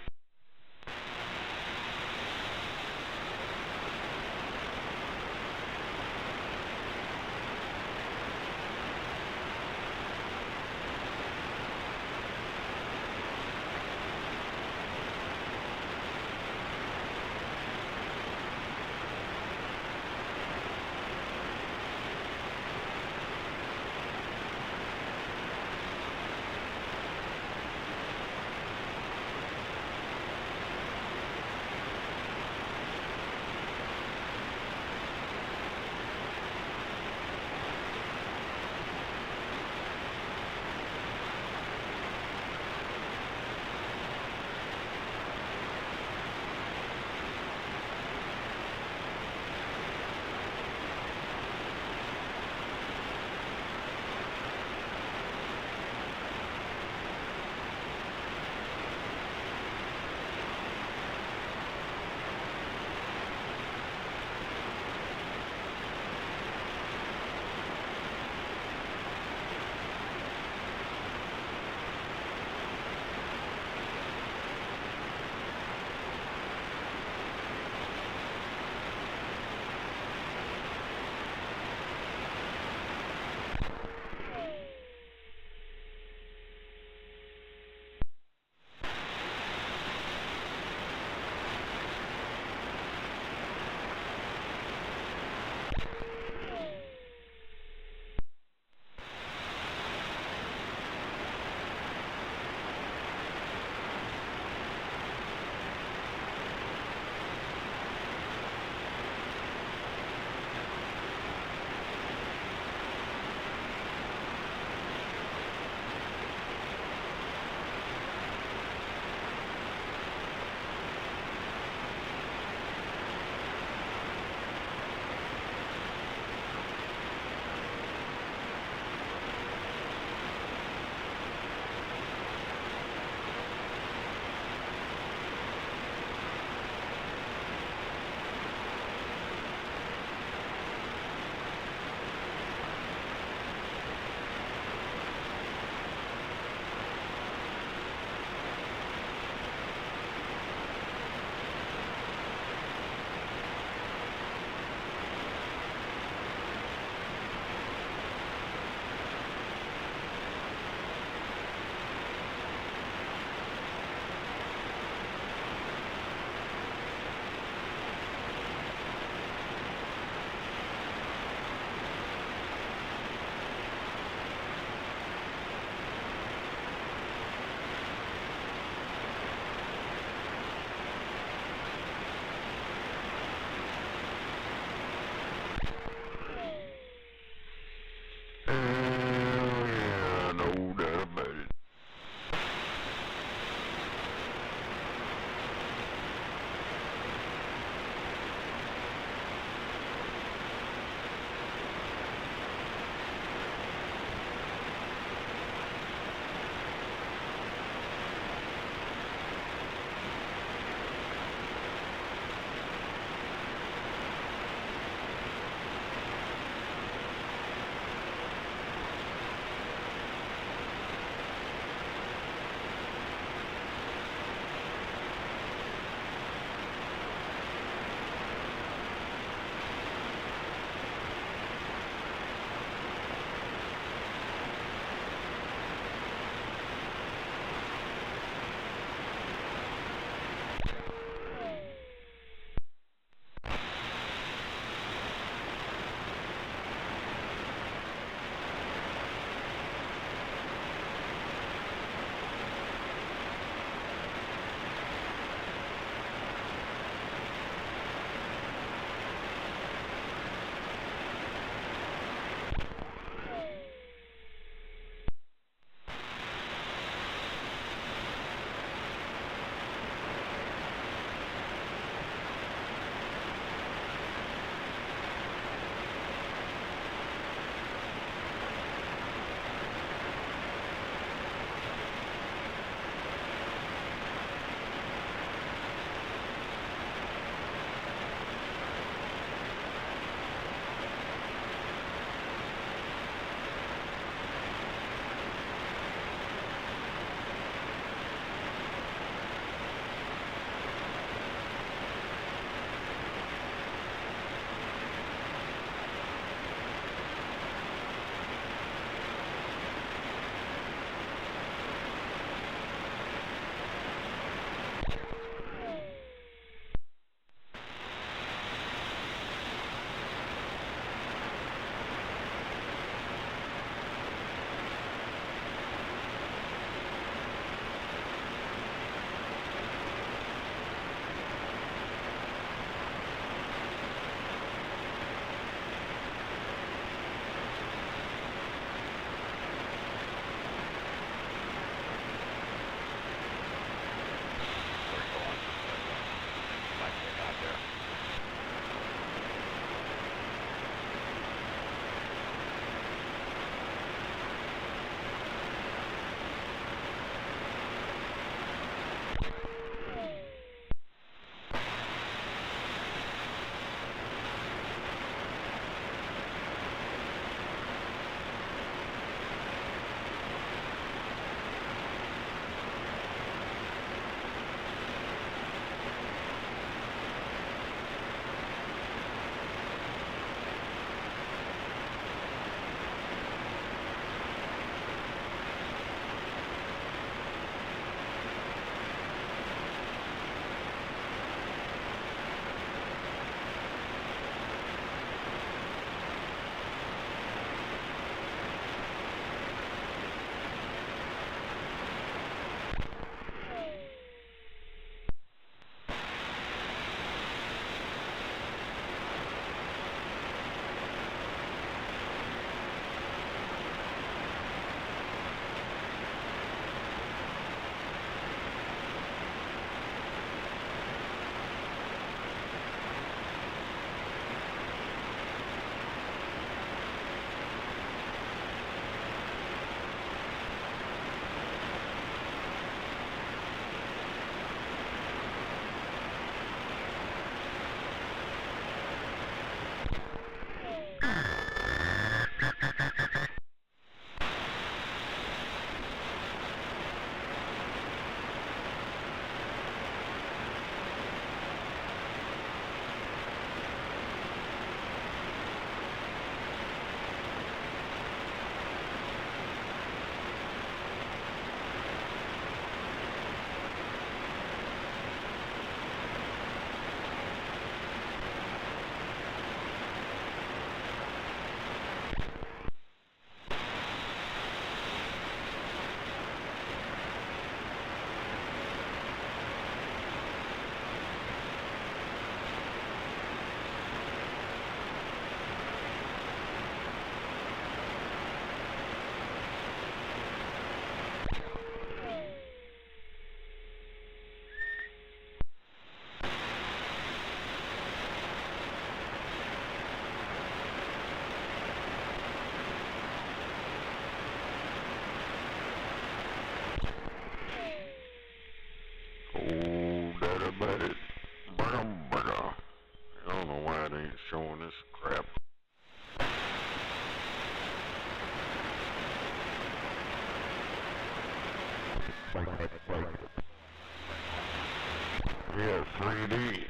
3D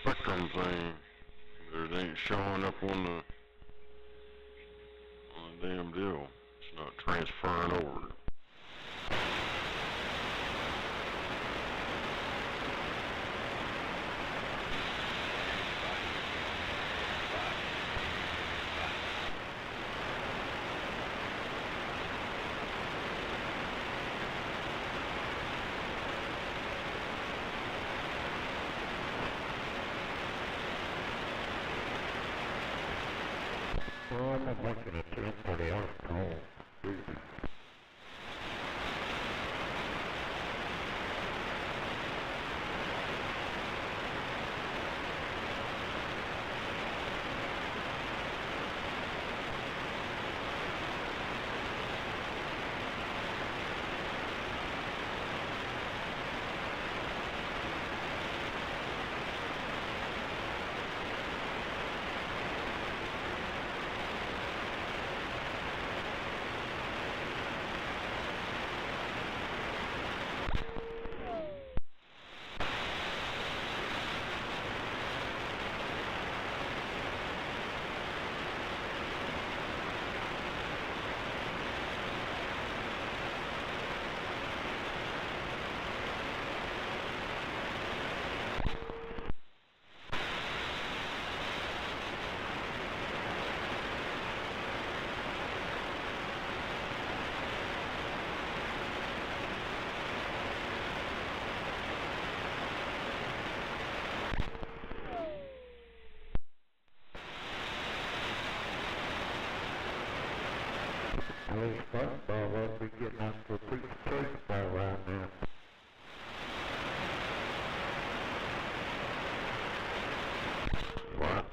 spectrum thing. It ain't showing up on the damn deal. It's not transferring over. Well, I'm not looking at 10:30 hours cold. I was football, I'll be getting out for a piece of church by right now. What?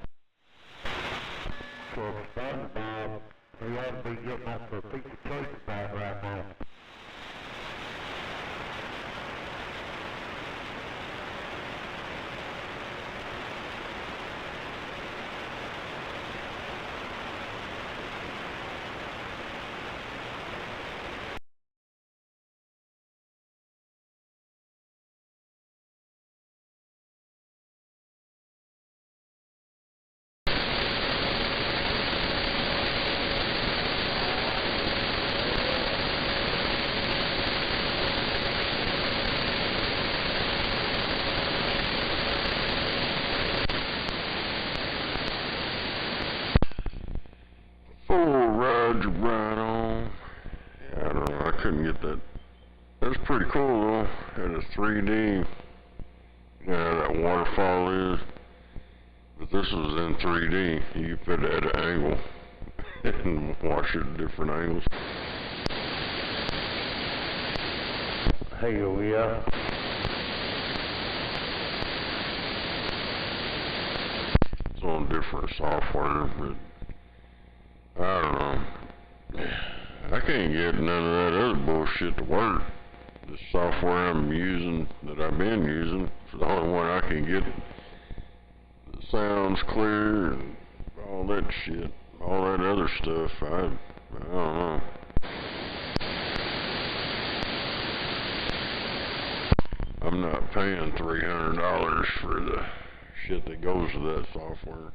For SpongeBob, we ought to be getting out for a piece of church by right now. Right on. Yeah, I don't know, I couldn't get that. That's pretty cool though. And it's 3D. You know how that waterfall is. But this was in 3D. You could put it at an angle and watch it at different angles. Hell yeah. It's on different software, but I don't know. I can't get none of that other bullshit to work. The software I'm using, that I've been using, is the only one I can get that sounds clear and all that shit. All that other stuff, I don't know. I'm not paying $300 for the shit that goes with that software.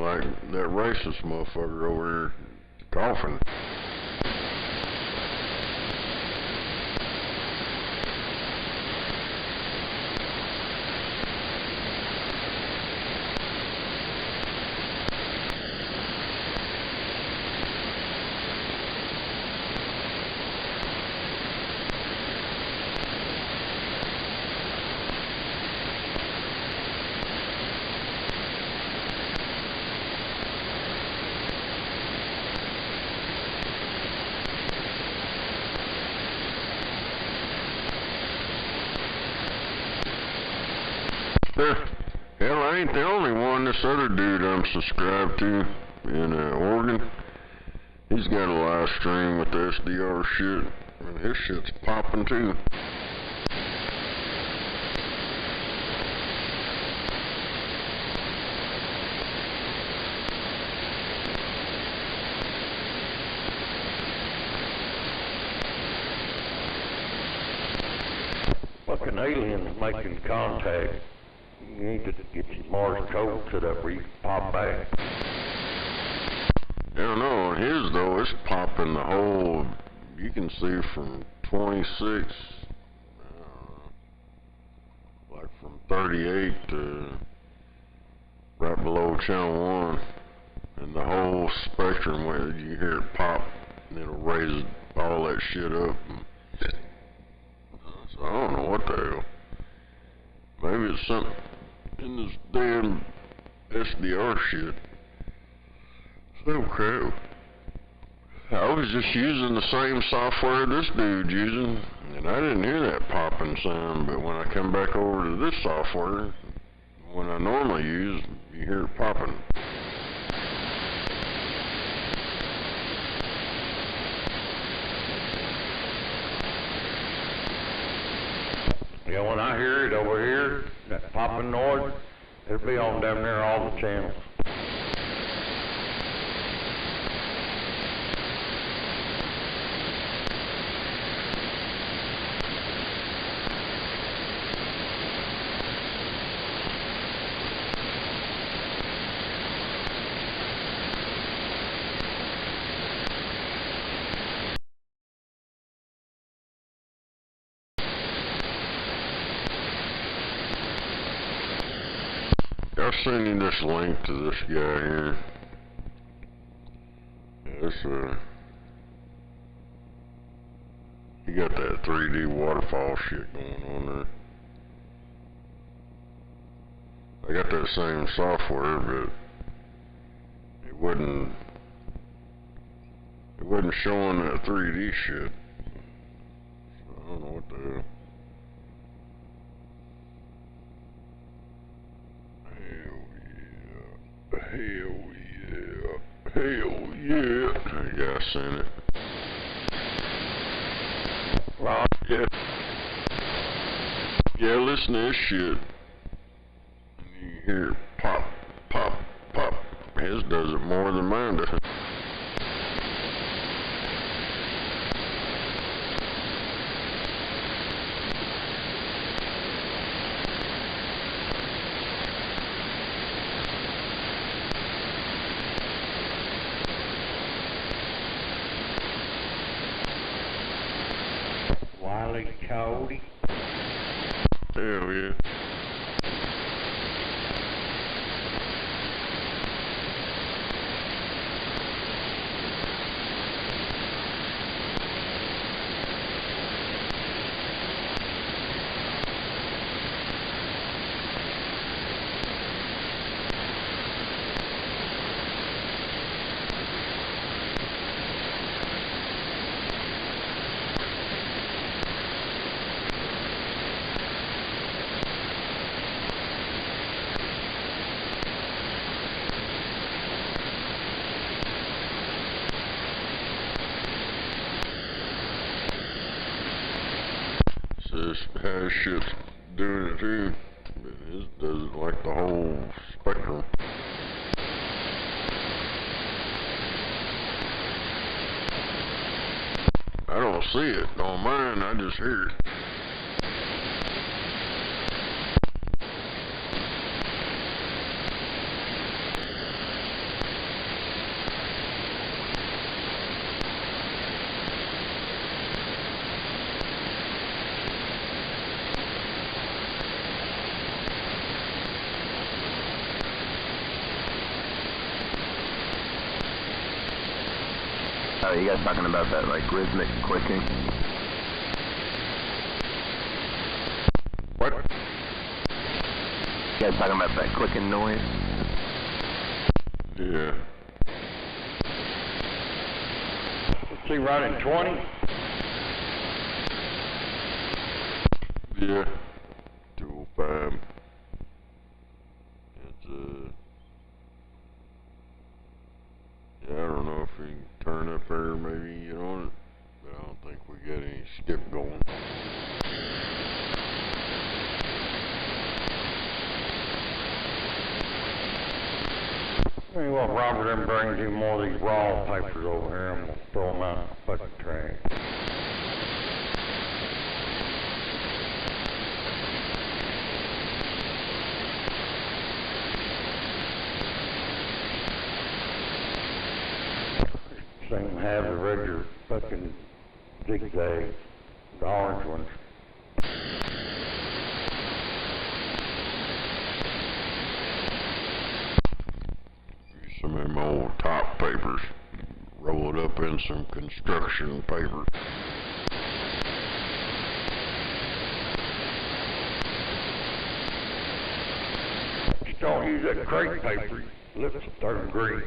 like that racist motherfucker over here coughing. Hell, I ain't the only one. This other dude I'm subscribed to in Oregon, he's got a live stream with the SDR shit, and his shit's popping too. Fucking aliens making contact. You need to get your Mars code set up where you can pop back. I don't know, on his though, it's popping the whole, you can see from 26, like from 38 to right below channel 1, and the whole spectrum where you hear it pop, and it'll raise all that shit up. So I don't know what the hell. Maybe it's something in this damn SDR shit. So crap. I was just using the same software this dude's using, and I didn't hear that popping sound, but when I come back over to this software, when I normally use, you hear it popping. Yeah, when I hear it over here, that popping noise, it'll be on down there all the channels. I'll send you this link to this guy here. This, he got that 3D waterfall shit going on there. I got that same software, but it wasn't showing that 3D shit. So I don't know what the hell. Hell yeah. Hell yeah. Yeah, I seen it. Well, yeah. Yeah, listen to this shit. And you hear it pop, pop, pop. His does it more than mine does. Cody. Hell yeah. His shit's doing it too, but his does it like the whole spectrum. I don't see it on mine, I just hear it. Oh, you guys talking about that, like, rhythmic clicking? What? You guys talking about that clicking noise? Yeah. Is he running 20? Yeah. 205. It's, yeah, I don't know if we can turn up there, maybe get on it, but I don't think we got any skip going. Tell you what, Robert, then brings you more of these raw papers over here, and we'll throw them out in the fucking trash. Same have the regular fucking zigzags, the orange ones. Some of them old top papers, roll it up in some construction paper. Just don't use that crepe paper, lips will turn green.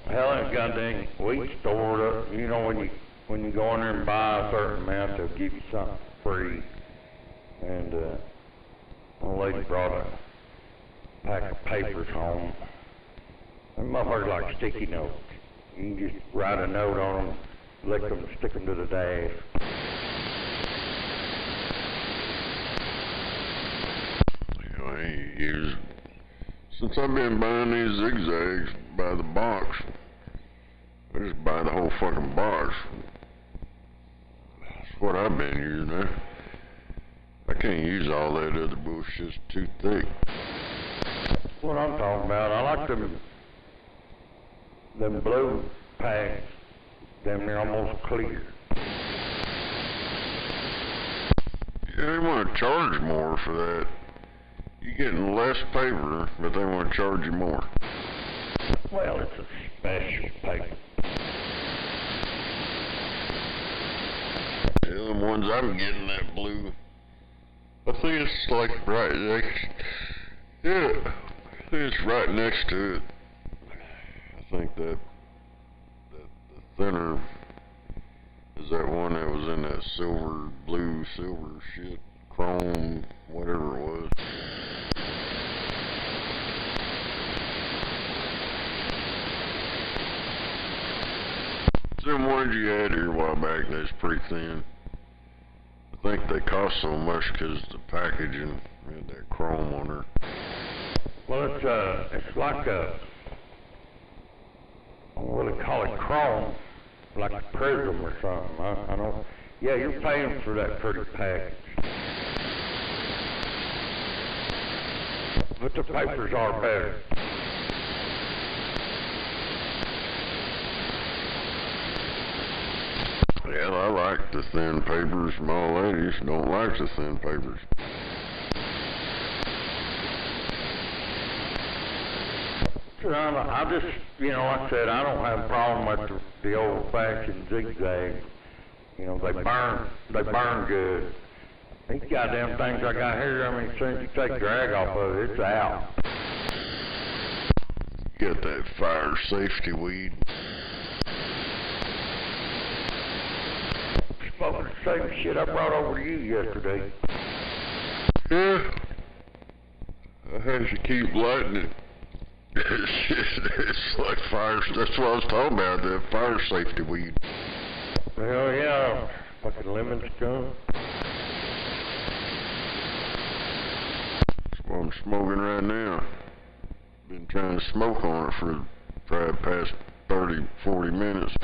Hell, that goddamn wheat stored up, you know, when you go in there and buy a certain amount, they'll give you something free. And, one lady brought a pack of papers home. Them motherfuckers like sticky notes. You can just write a note on them, lick them, stick them to the dash. You know, I ain't used, since I've been buying these zigzags by the box, I just buy the whole fucking box. That's what I've been using. I can't use all that other bullshit, it's too thick. That's what I'm talking about. I like them blue packs, damn near almost clear. Yeah, they want to charge more for that. You're getting less paper, but they want to charge you more. Well, it's a special paper. Yeah, the ones I'm getting, that blue, I think it's like right next, yeah, I think it's right next to it. I think that the thinner is that one that was in that silver shit, chrome, whatever it was. Them ones you had here a while back, that's pretty thin. I think they cost so much because the packaging had that chrome on there. Well, it's like a, what do they call it, chrome, like a prism or something. I don't, yeah, you're paying for that pretty package. But the papers are better. Yeah, I like the thin papers. My ladies don't like the thin papers. I just, you know, like I said, I don't have a problem with the old-fashioned zigzag. You know, they burn good. These goddamn things I got here, I mean, as soon as you take drag off of it, it's out. Get that fire safety weed. Smoking the same shit I brought over to you yesterday. Yeah. I had to keep lighting it. It's like fire, that's what I was talking about, that fire safety weed. Hell yeah, fucking lemon skunk. That's what I'm smoking right now. Been trying to smoke on it for probably past 30, 40 minutes.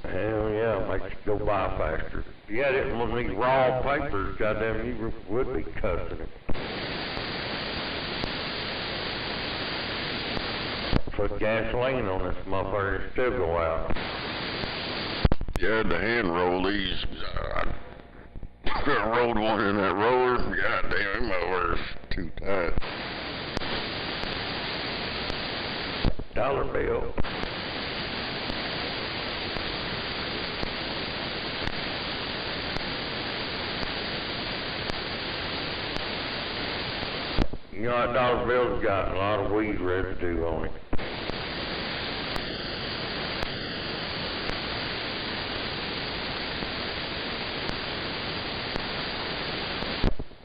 Hell yeah, makes it go by faster. If you had it in one of these raw papers, goddamn, you would be cussing it. Put gasoline on this motherfucker and still go out. You had to hand roll these. done rolled one in that roller. God damn, my word's too tight. Dollar bill. You know, that dollar bill's got a lot of weed residue on it.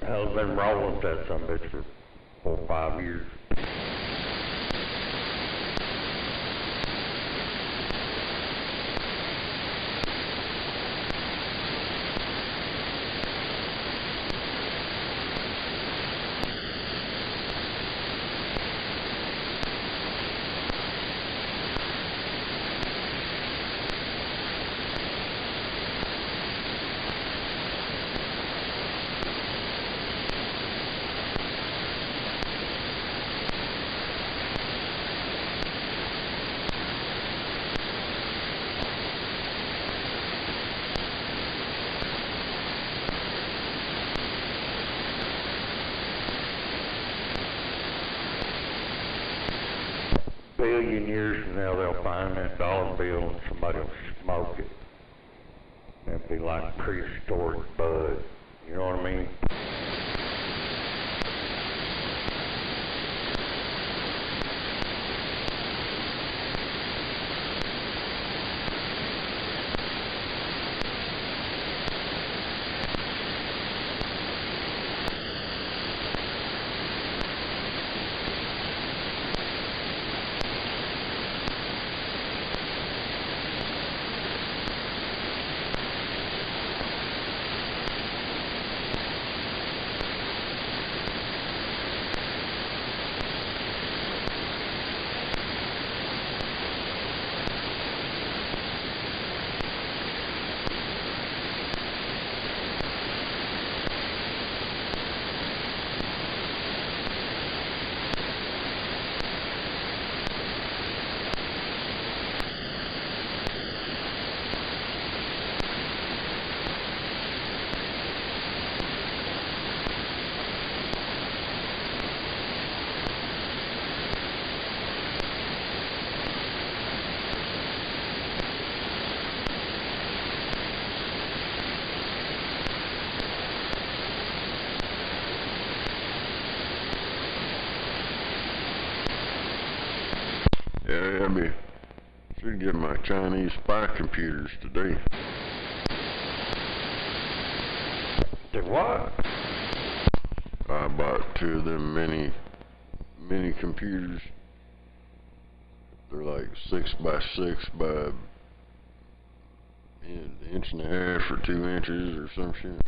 I've been rolling with that some bitch for 4 or 5 years. Billion years from now, they'll find that dollar bill and somebody will smoke it. It'll be like prehistoric bud. You know what I mean? Yeah, should get my Chinese spy computers today. The what? I bought 2 of them mini computers. They're like 6 by 6 by an inch and a half or 2 inches or some shit.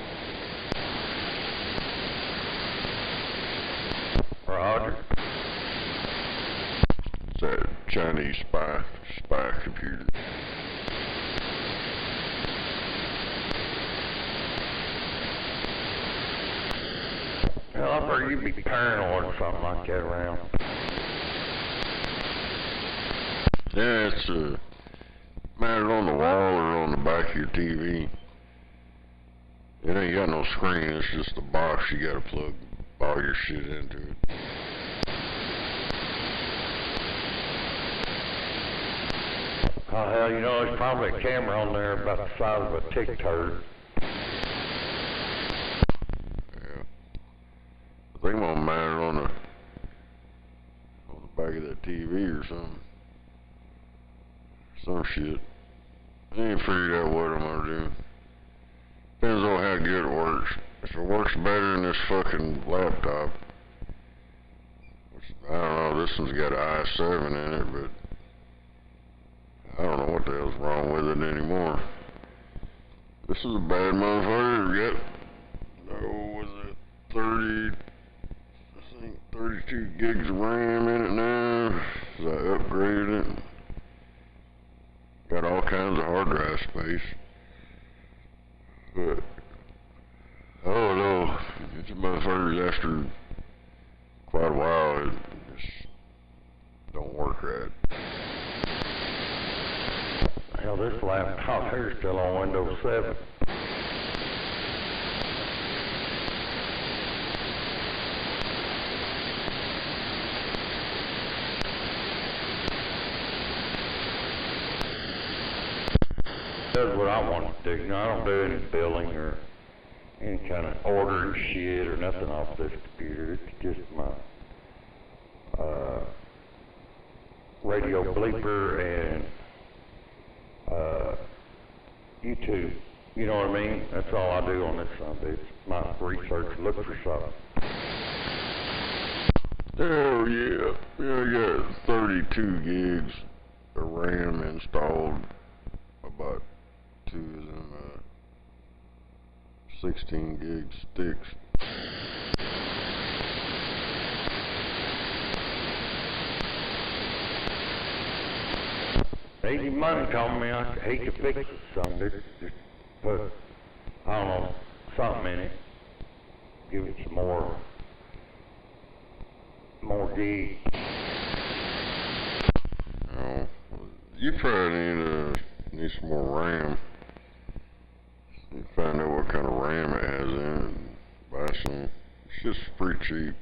Roger. It's that Chinese spy computer. Well, I've heard you be paranoid or something like that around. Yeah, it's mounted on the wall or on the back of your TV. It ain't got no screen, it's just a box you gotta plug all your shit into it. Oh hell, you know, there's probably a camera on there about the size of a tick turd. Yeah. I think I'm gonna mount it on the back of that TV or something. Some shit. I ain't figured out what I'm gonna do. Depends on how good it works. If it works better than this fucking laptop, which, I don't know, this one's got an i7 in it, but I don't know what the hell's wrong with it anymore. This is a bad motherfucker. Yep. Was it 32 gigs of RAM in it now? I upgraded it. Got all kinds of hard drive space. But oh no, it's a motherfucker after quite a while it just don't work right. Hell, this laptop here's still on Windows 7. does what I want it to do. You know, I don't do any billing or any kind of ordering shit or nothing off this computer. It's just my radio bleeper and YouTube. You know what I mean? That's all I do on this son. It's my research, look for something. Oh yeah, I got 32 gigs of RAM installed. About 2 of them 16 gig sticks. Easy money told me I hate to fix it some. Just put, I don't know, something in it. Give it some more gig. Oh, you probably need some more RAM. You find out what kind of RAM it has in it and buy some. It's just pretty cheap.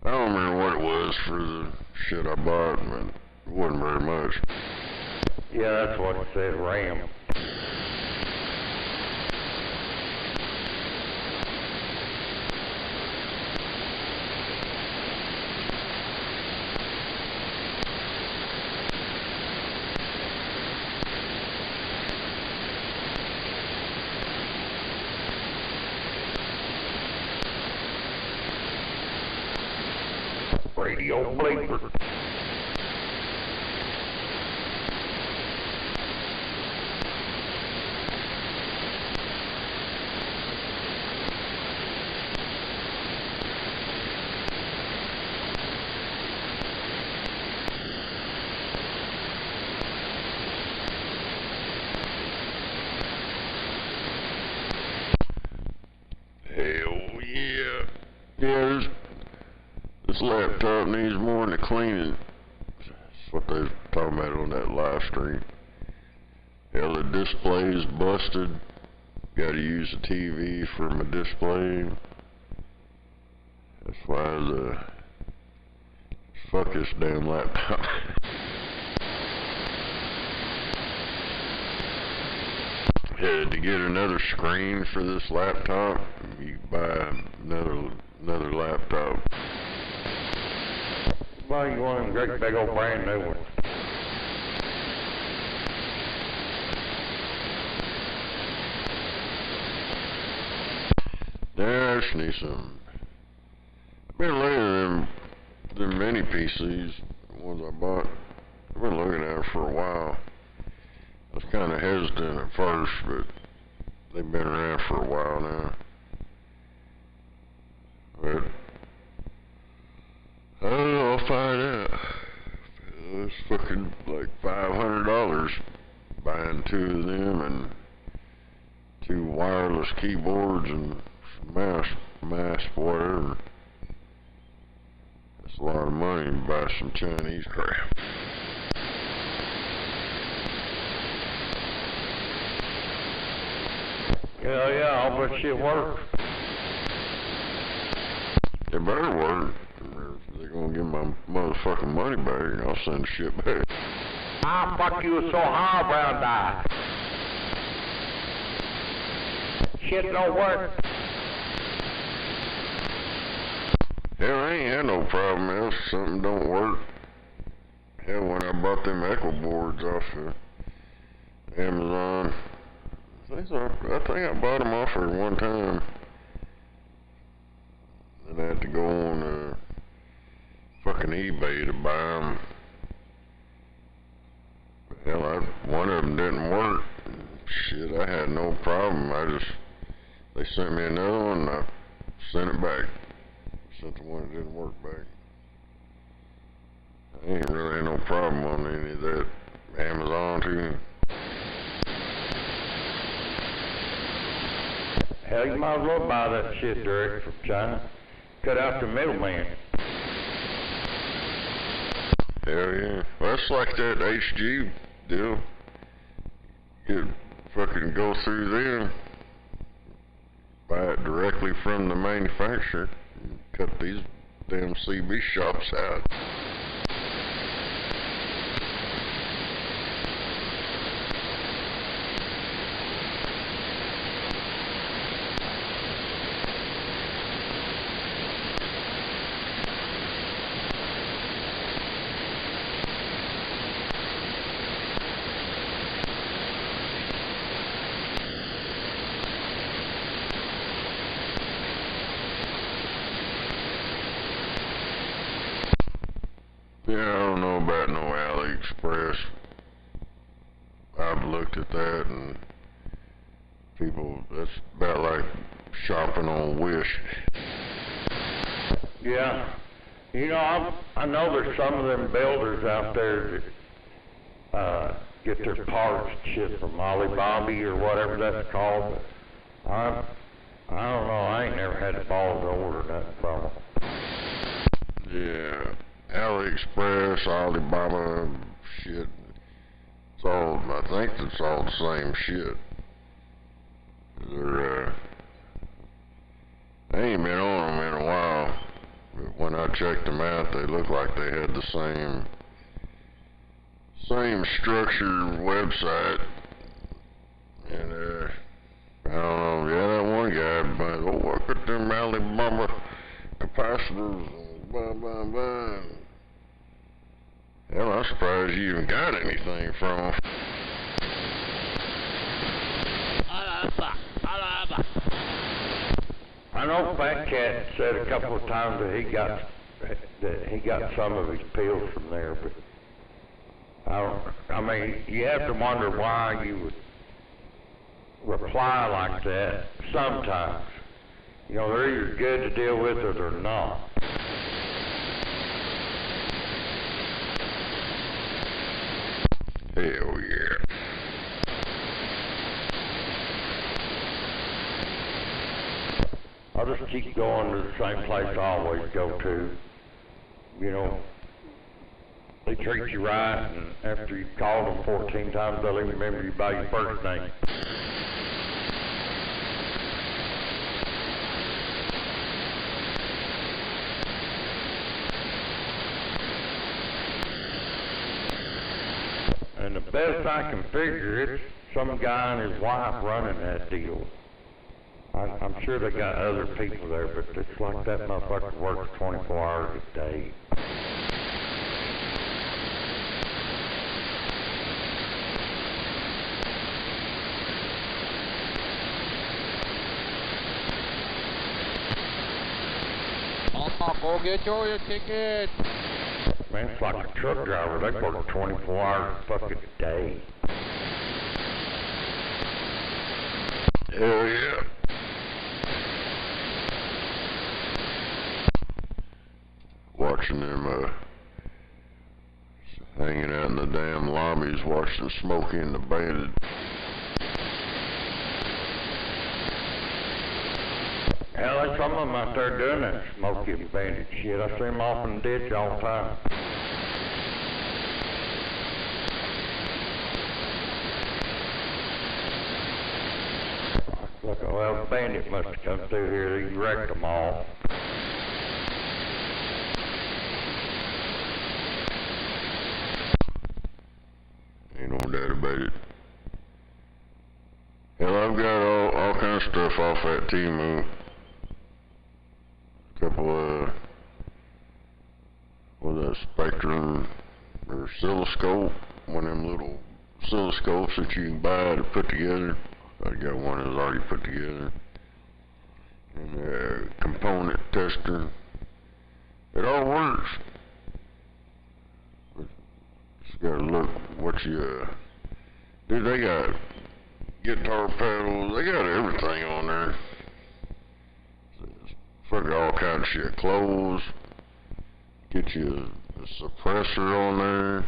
I don't remember what it was for the shit I bought, but it wasn't very much. Yeah, that's what it said, RAM. Radio bleeper. Hell yeah. Yeah, this laptop needs more than cleaning. That's what they was talking about on that live stream. Hell, the display is busted. Gotta use the TV for my display. That's why fuck this damn laptop. Yeah, to get another screen for this laptop, you buy another laptop. Well, you want them great big old brand new ones. Yeah, I just need some. I've been looking at them mini PCs, the ones I bought. I've been looking at them for a while. I was kind of hesitant at first, but they've been around for a while now. But I don't know, I'll find out. It's fucking like $500 buying 2 of them and 2 wireless keyboards and some mouse, whatever. That's a lot of money to buy some Chinese crap. Hell yeah, I hope that shit works. It better work. They're gonna give my motherfucking money back and I'll send the shit back. Ah, fuck you so hard, brown die. Shit don't work. Hell, I ain't had no problem else. Something don't work. Hell, when I bought them Echo boards off of Amazon, I think I bought them off her one time. Then I had to go on fucking eBay to buy them. But hell, one of them didn't work. Shit, I had no problem. They sent me another one and I sent it back. Sent the one that didn't work back. I ain't really had no problem on any of that. Amazon too. Hell, you might as well buy that shit direct from China. Cut out the middleman. Hell yeah. Well, that's like that HG deal. You fucking go through them, buy it directly from the manufacturer, and cut these damn CB shops out. Yeah, I don't know about no AliExpress. I've looked at that and people, that's about like shopping on Wish. Yeah. You know, I know there's some of them builders out there that, get their parts and shit from Alibaba or whatever that's called, but I don't know, I ain't never had the balls to order nothing from them. Yeah, AliExpress, Alibaba, shit. It's all, I think it's all the same shit. I ain't been on them in a while, but when I checked them out, they looked like they had the same structured website. And, I don't know, yeah, that one guy, but, oh, look at them Alibaba capacitors, and blah, blah, blah. Hell, I'm surprised you even got anything from them. I know Fat Cat said a couple of times that he got some of his pills from there, but I mean, you have to wonder why you would reply like that sometimes. You know, they're either good to deal with or they're not. Hell yeah. I'll just keep going to the same place I always go to. You know, they treat you right, and after you've called them 14 times, they'll even remember you by your first name. And the best I can figure, it's some guy and his wife running that deal. I'm sure they got other people there, but it's like that motherfucker works 24 hours a day. Go get your ticket. Man, it's like a truck driver. They work 24 hours a fucking day. Hell yeah. Watching them, hanging out in the damn lobbies, watching Smokey and the Bandit. Hell, there's some of them out there doing that Smokey and Bandit shit. I see them off in the ditch all the time. Look, well, Bandit must have come through here. He wrecked them all. Ain't no doubt about it. Hell, I've got all kinds of stuff off that Temu. Couple with a Spectrum or oscilloscope, one of them little oscilloscopes that you can buy to put together. I got one that's already put together. And a component tester. It all works. But just gotta look what you, dude, they got guitar pedals, they got everything on there. Fucking all kinds of shit. Clothes. Get you a suppressor on there.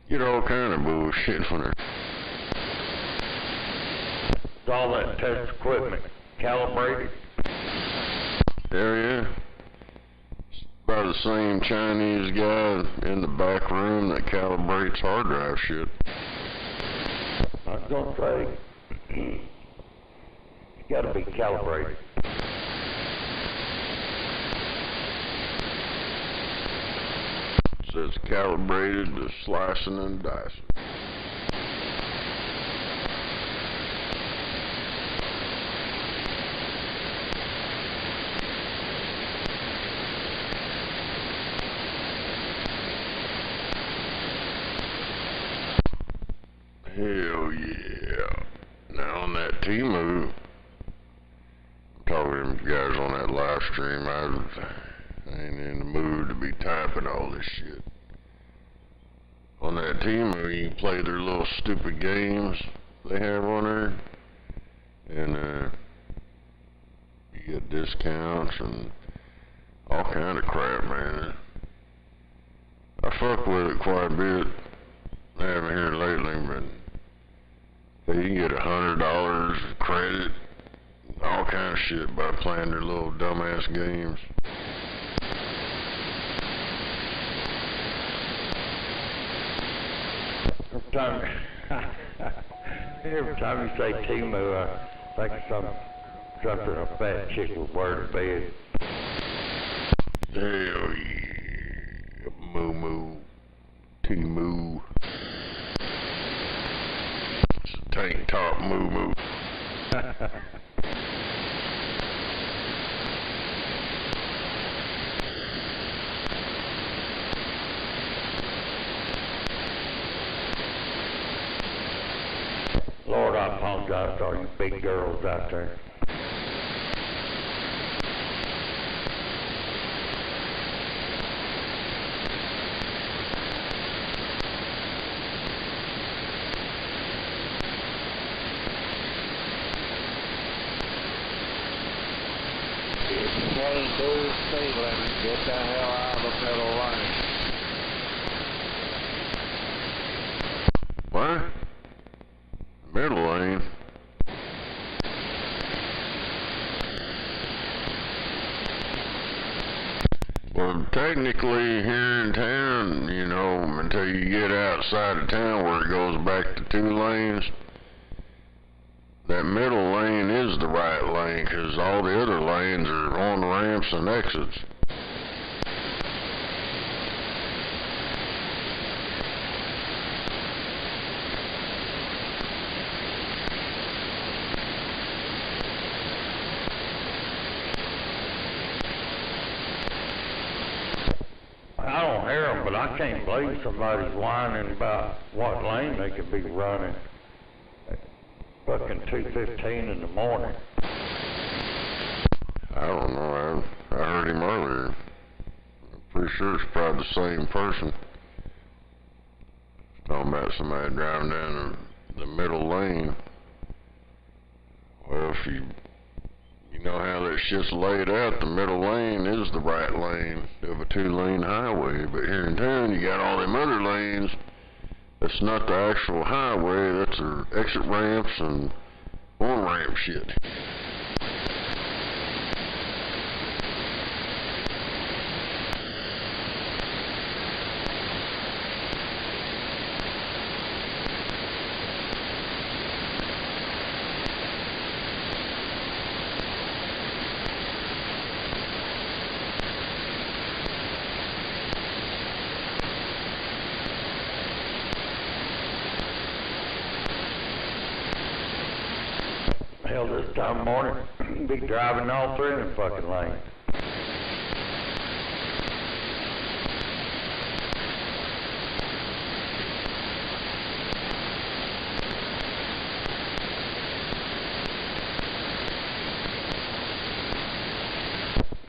Get all kind of bullshit on there. It's all that test equipment. Calibrated. Hell yeah. It's by the same Chinese guy in the back room that calibrates hard drive shit. I was gonna say, it's gotta be calibrated. So it's calibrated to slicing and dicing. Hell yeah. Now on that Temu, I'm talking to them guys on that live stream, I ain't in the mood to be typing all this shit. on that Temu, you can play their little stupid games they have on there, and you get discounts and all kind of crap, man. I fuck with it quite a bit. I haven't here lately, but you can get $100 credit, all kind of shit by playing their little dumbass games. Every time you say Temu, I think something a fat chick would wear to bed. Hell yeah, Moo Temu. It's a tank top Moo. Lord, I apologize to all you big girls out there. Speed limit. Get the hell out of the middle lane. What? Middle lane? Well, technically here in town, you know, until you get outside of town where it goes back to 2 lanes, that middle lane is the right lane, because all the other lanes are on ramps and exits. I don't hear them, but I can't believe somebody's whining about what lane they could be running. Fucking 2:15 in the morning. I don't know, I heard him earlier. I'm pretty sure it's probably the same person. Talking about somebody driving down the middle lane. Well, if you know how that shit's laid out, the middle lane is the right lane of a 2-lane highway. But here in town, you got all them other lanes. That's not the actual highway, that's their exit ramps and on-ramp shit. Hell, this time of morning, be driving all through them fucking lanes.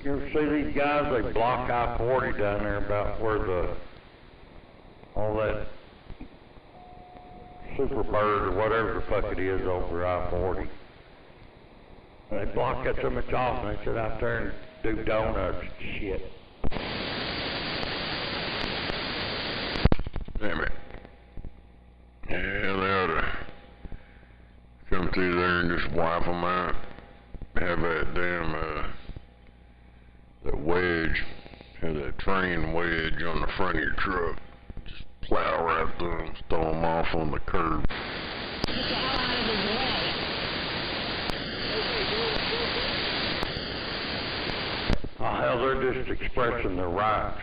You ever see these guys, they block I-40 down there about where all that Superbird or whatever the fuck it is over I-40. They block that so much off and they sit out there and do donuts and shit. Damn it. Yeah, they ought to come through there and just wipe them out. Have that damn, that wedge, have that train wedge on the front of your truck. Just plow right through them, throw them off on the curb. Get the hell out of his way. Oh, hell, they're just expressing their rights.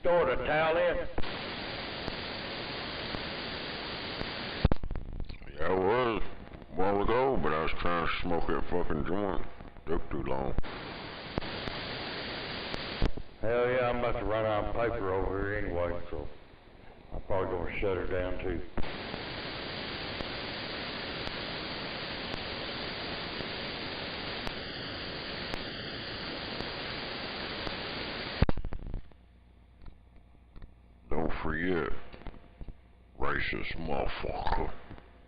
store to towel in? Yeah, I was a while ago, but I was trying to smoke that fucking joint. Took too long. Hell yeah, I'm about to run out of paper over here anyway, so I'm probably gonna shut her down too. Don't forget, racist motherfucker.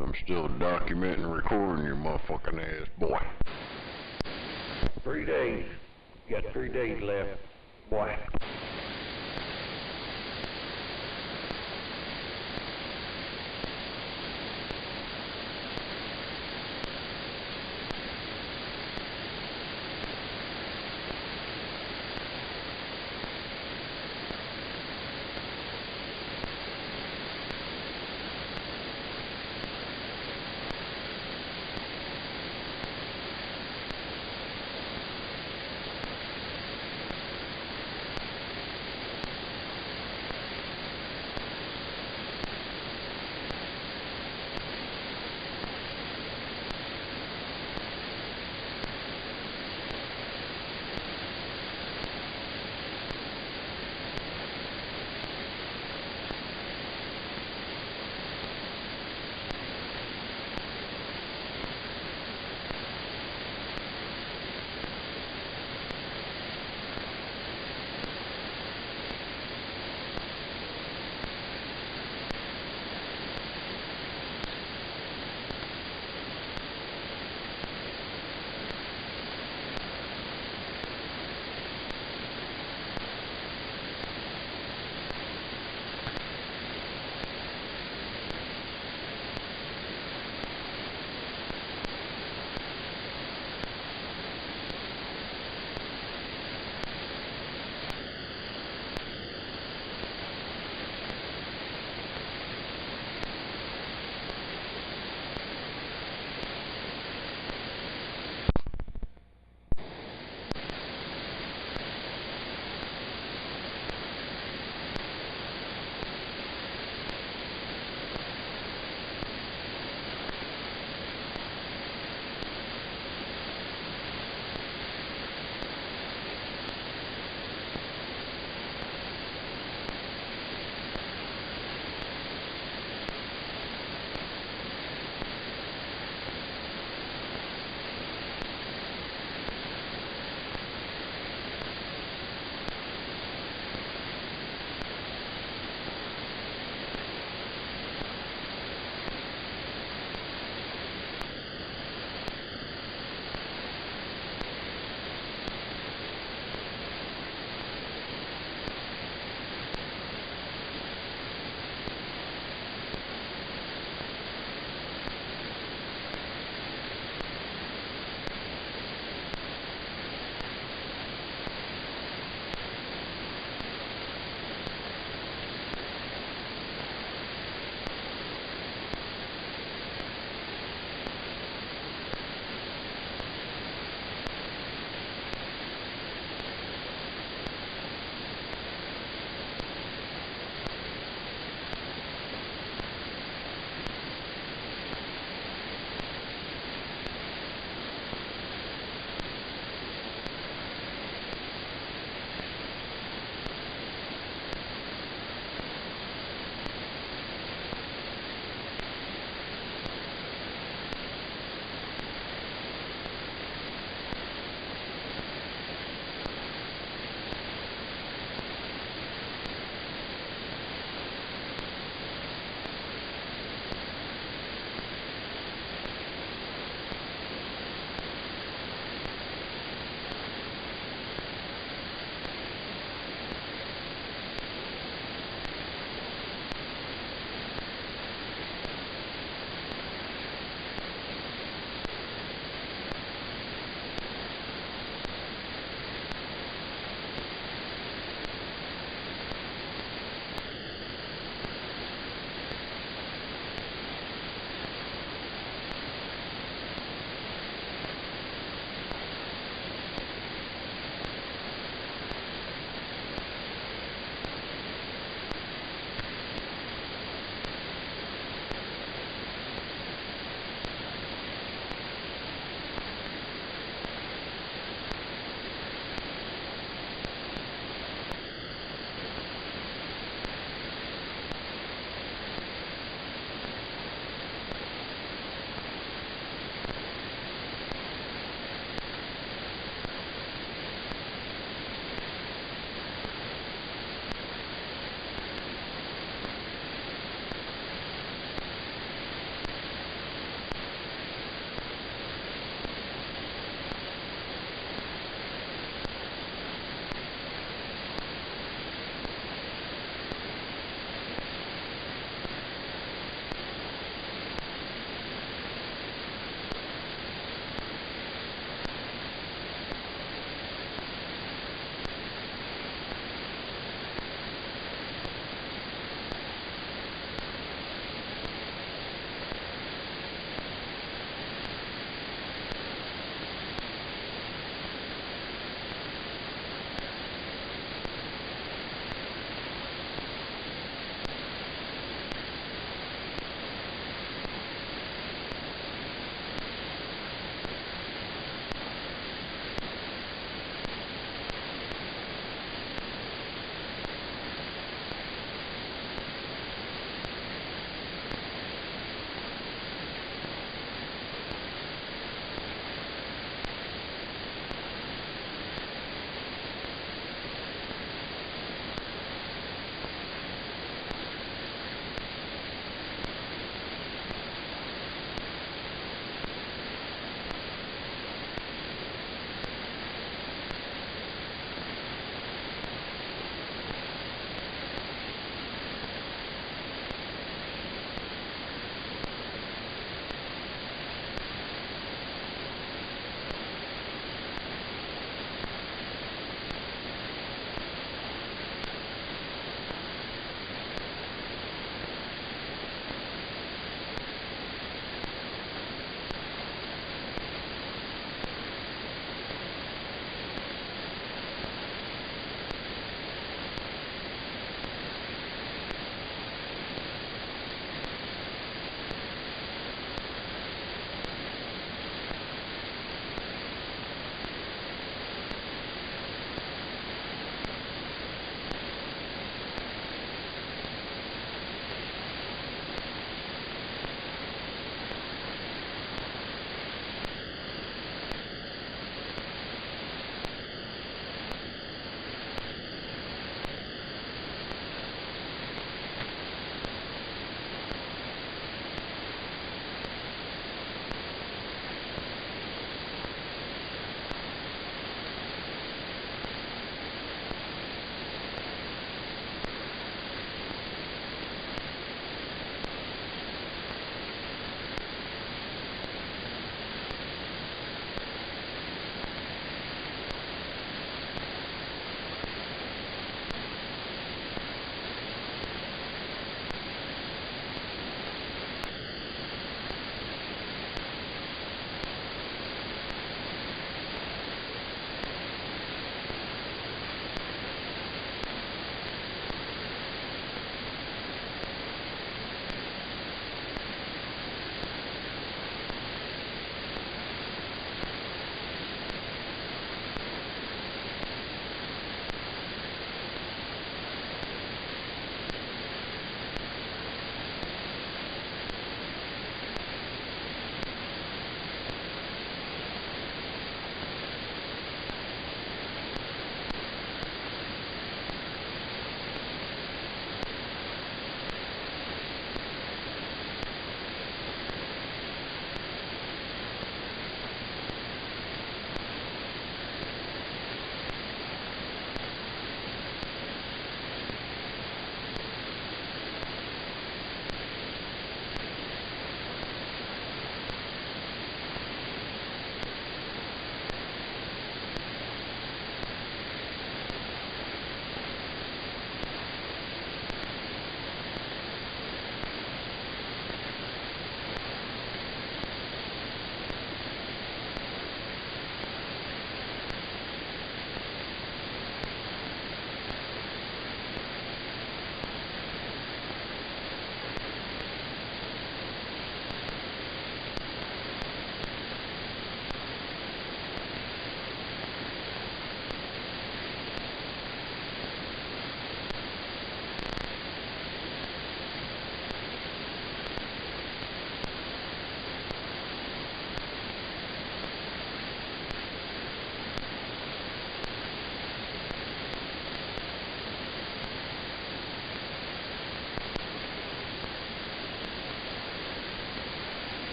I'm still documenting and recording your motherfucking ass, boy. 3 days. You got 3 days left, boy.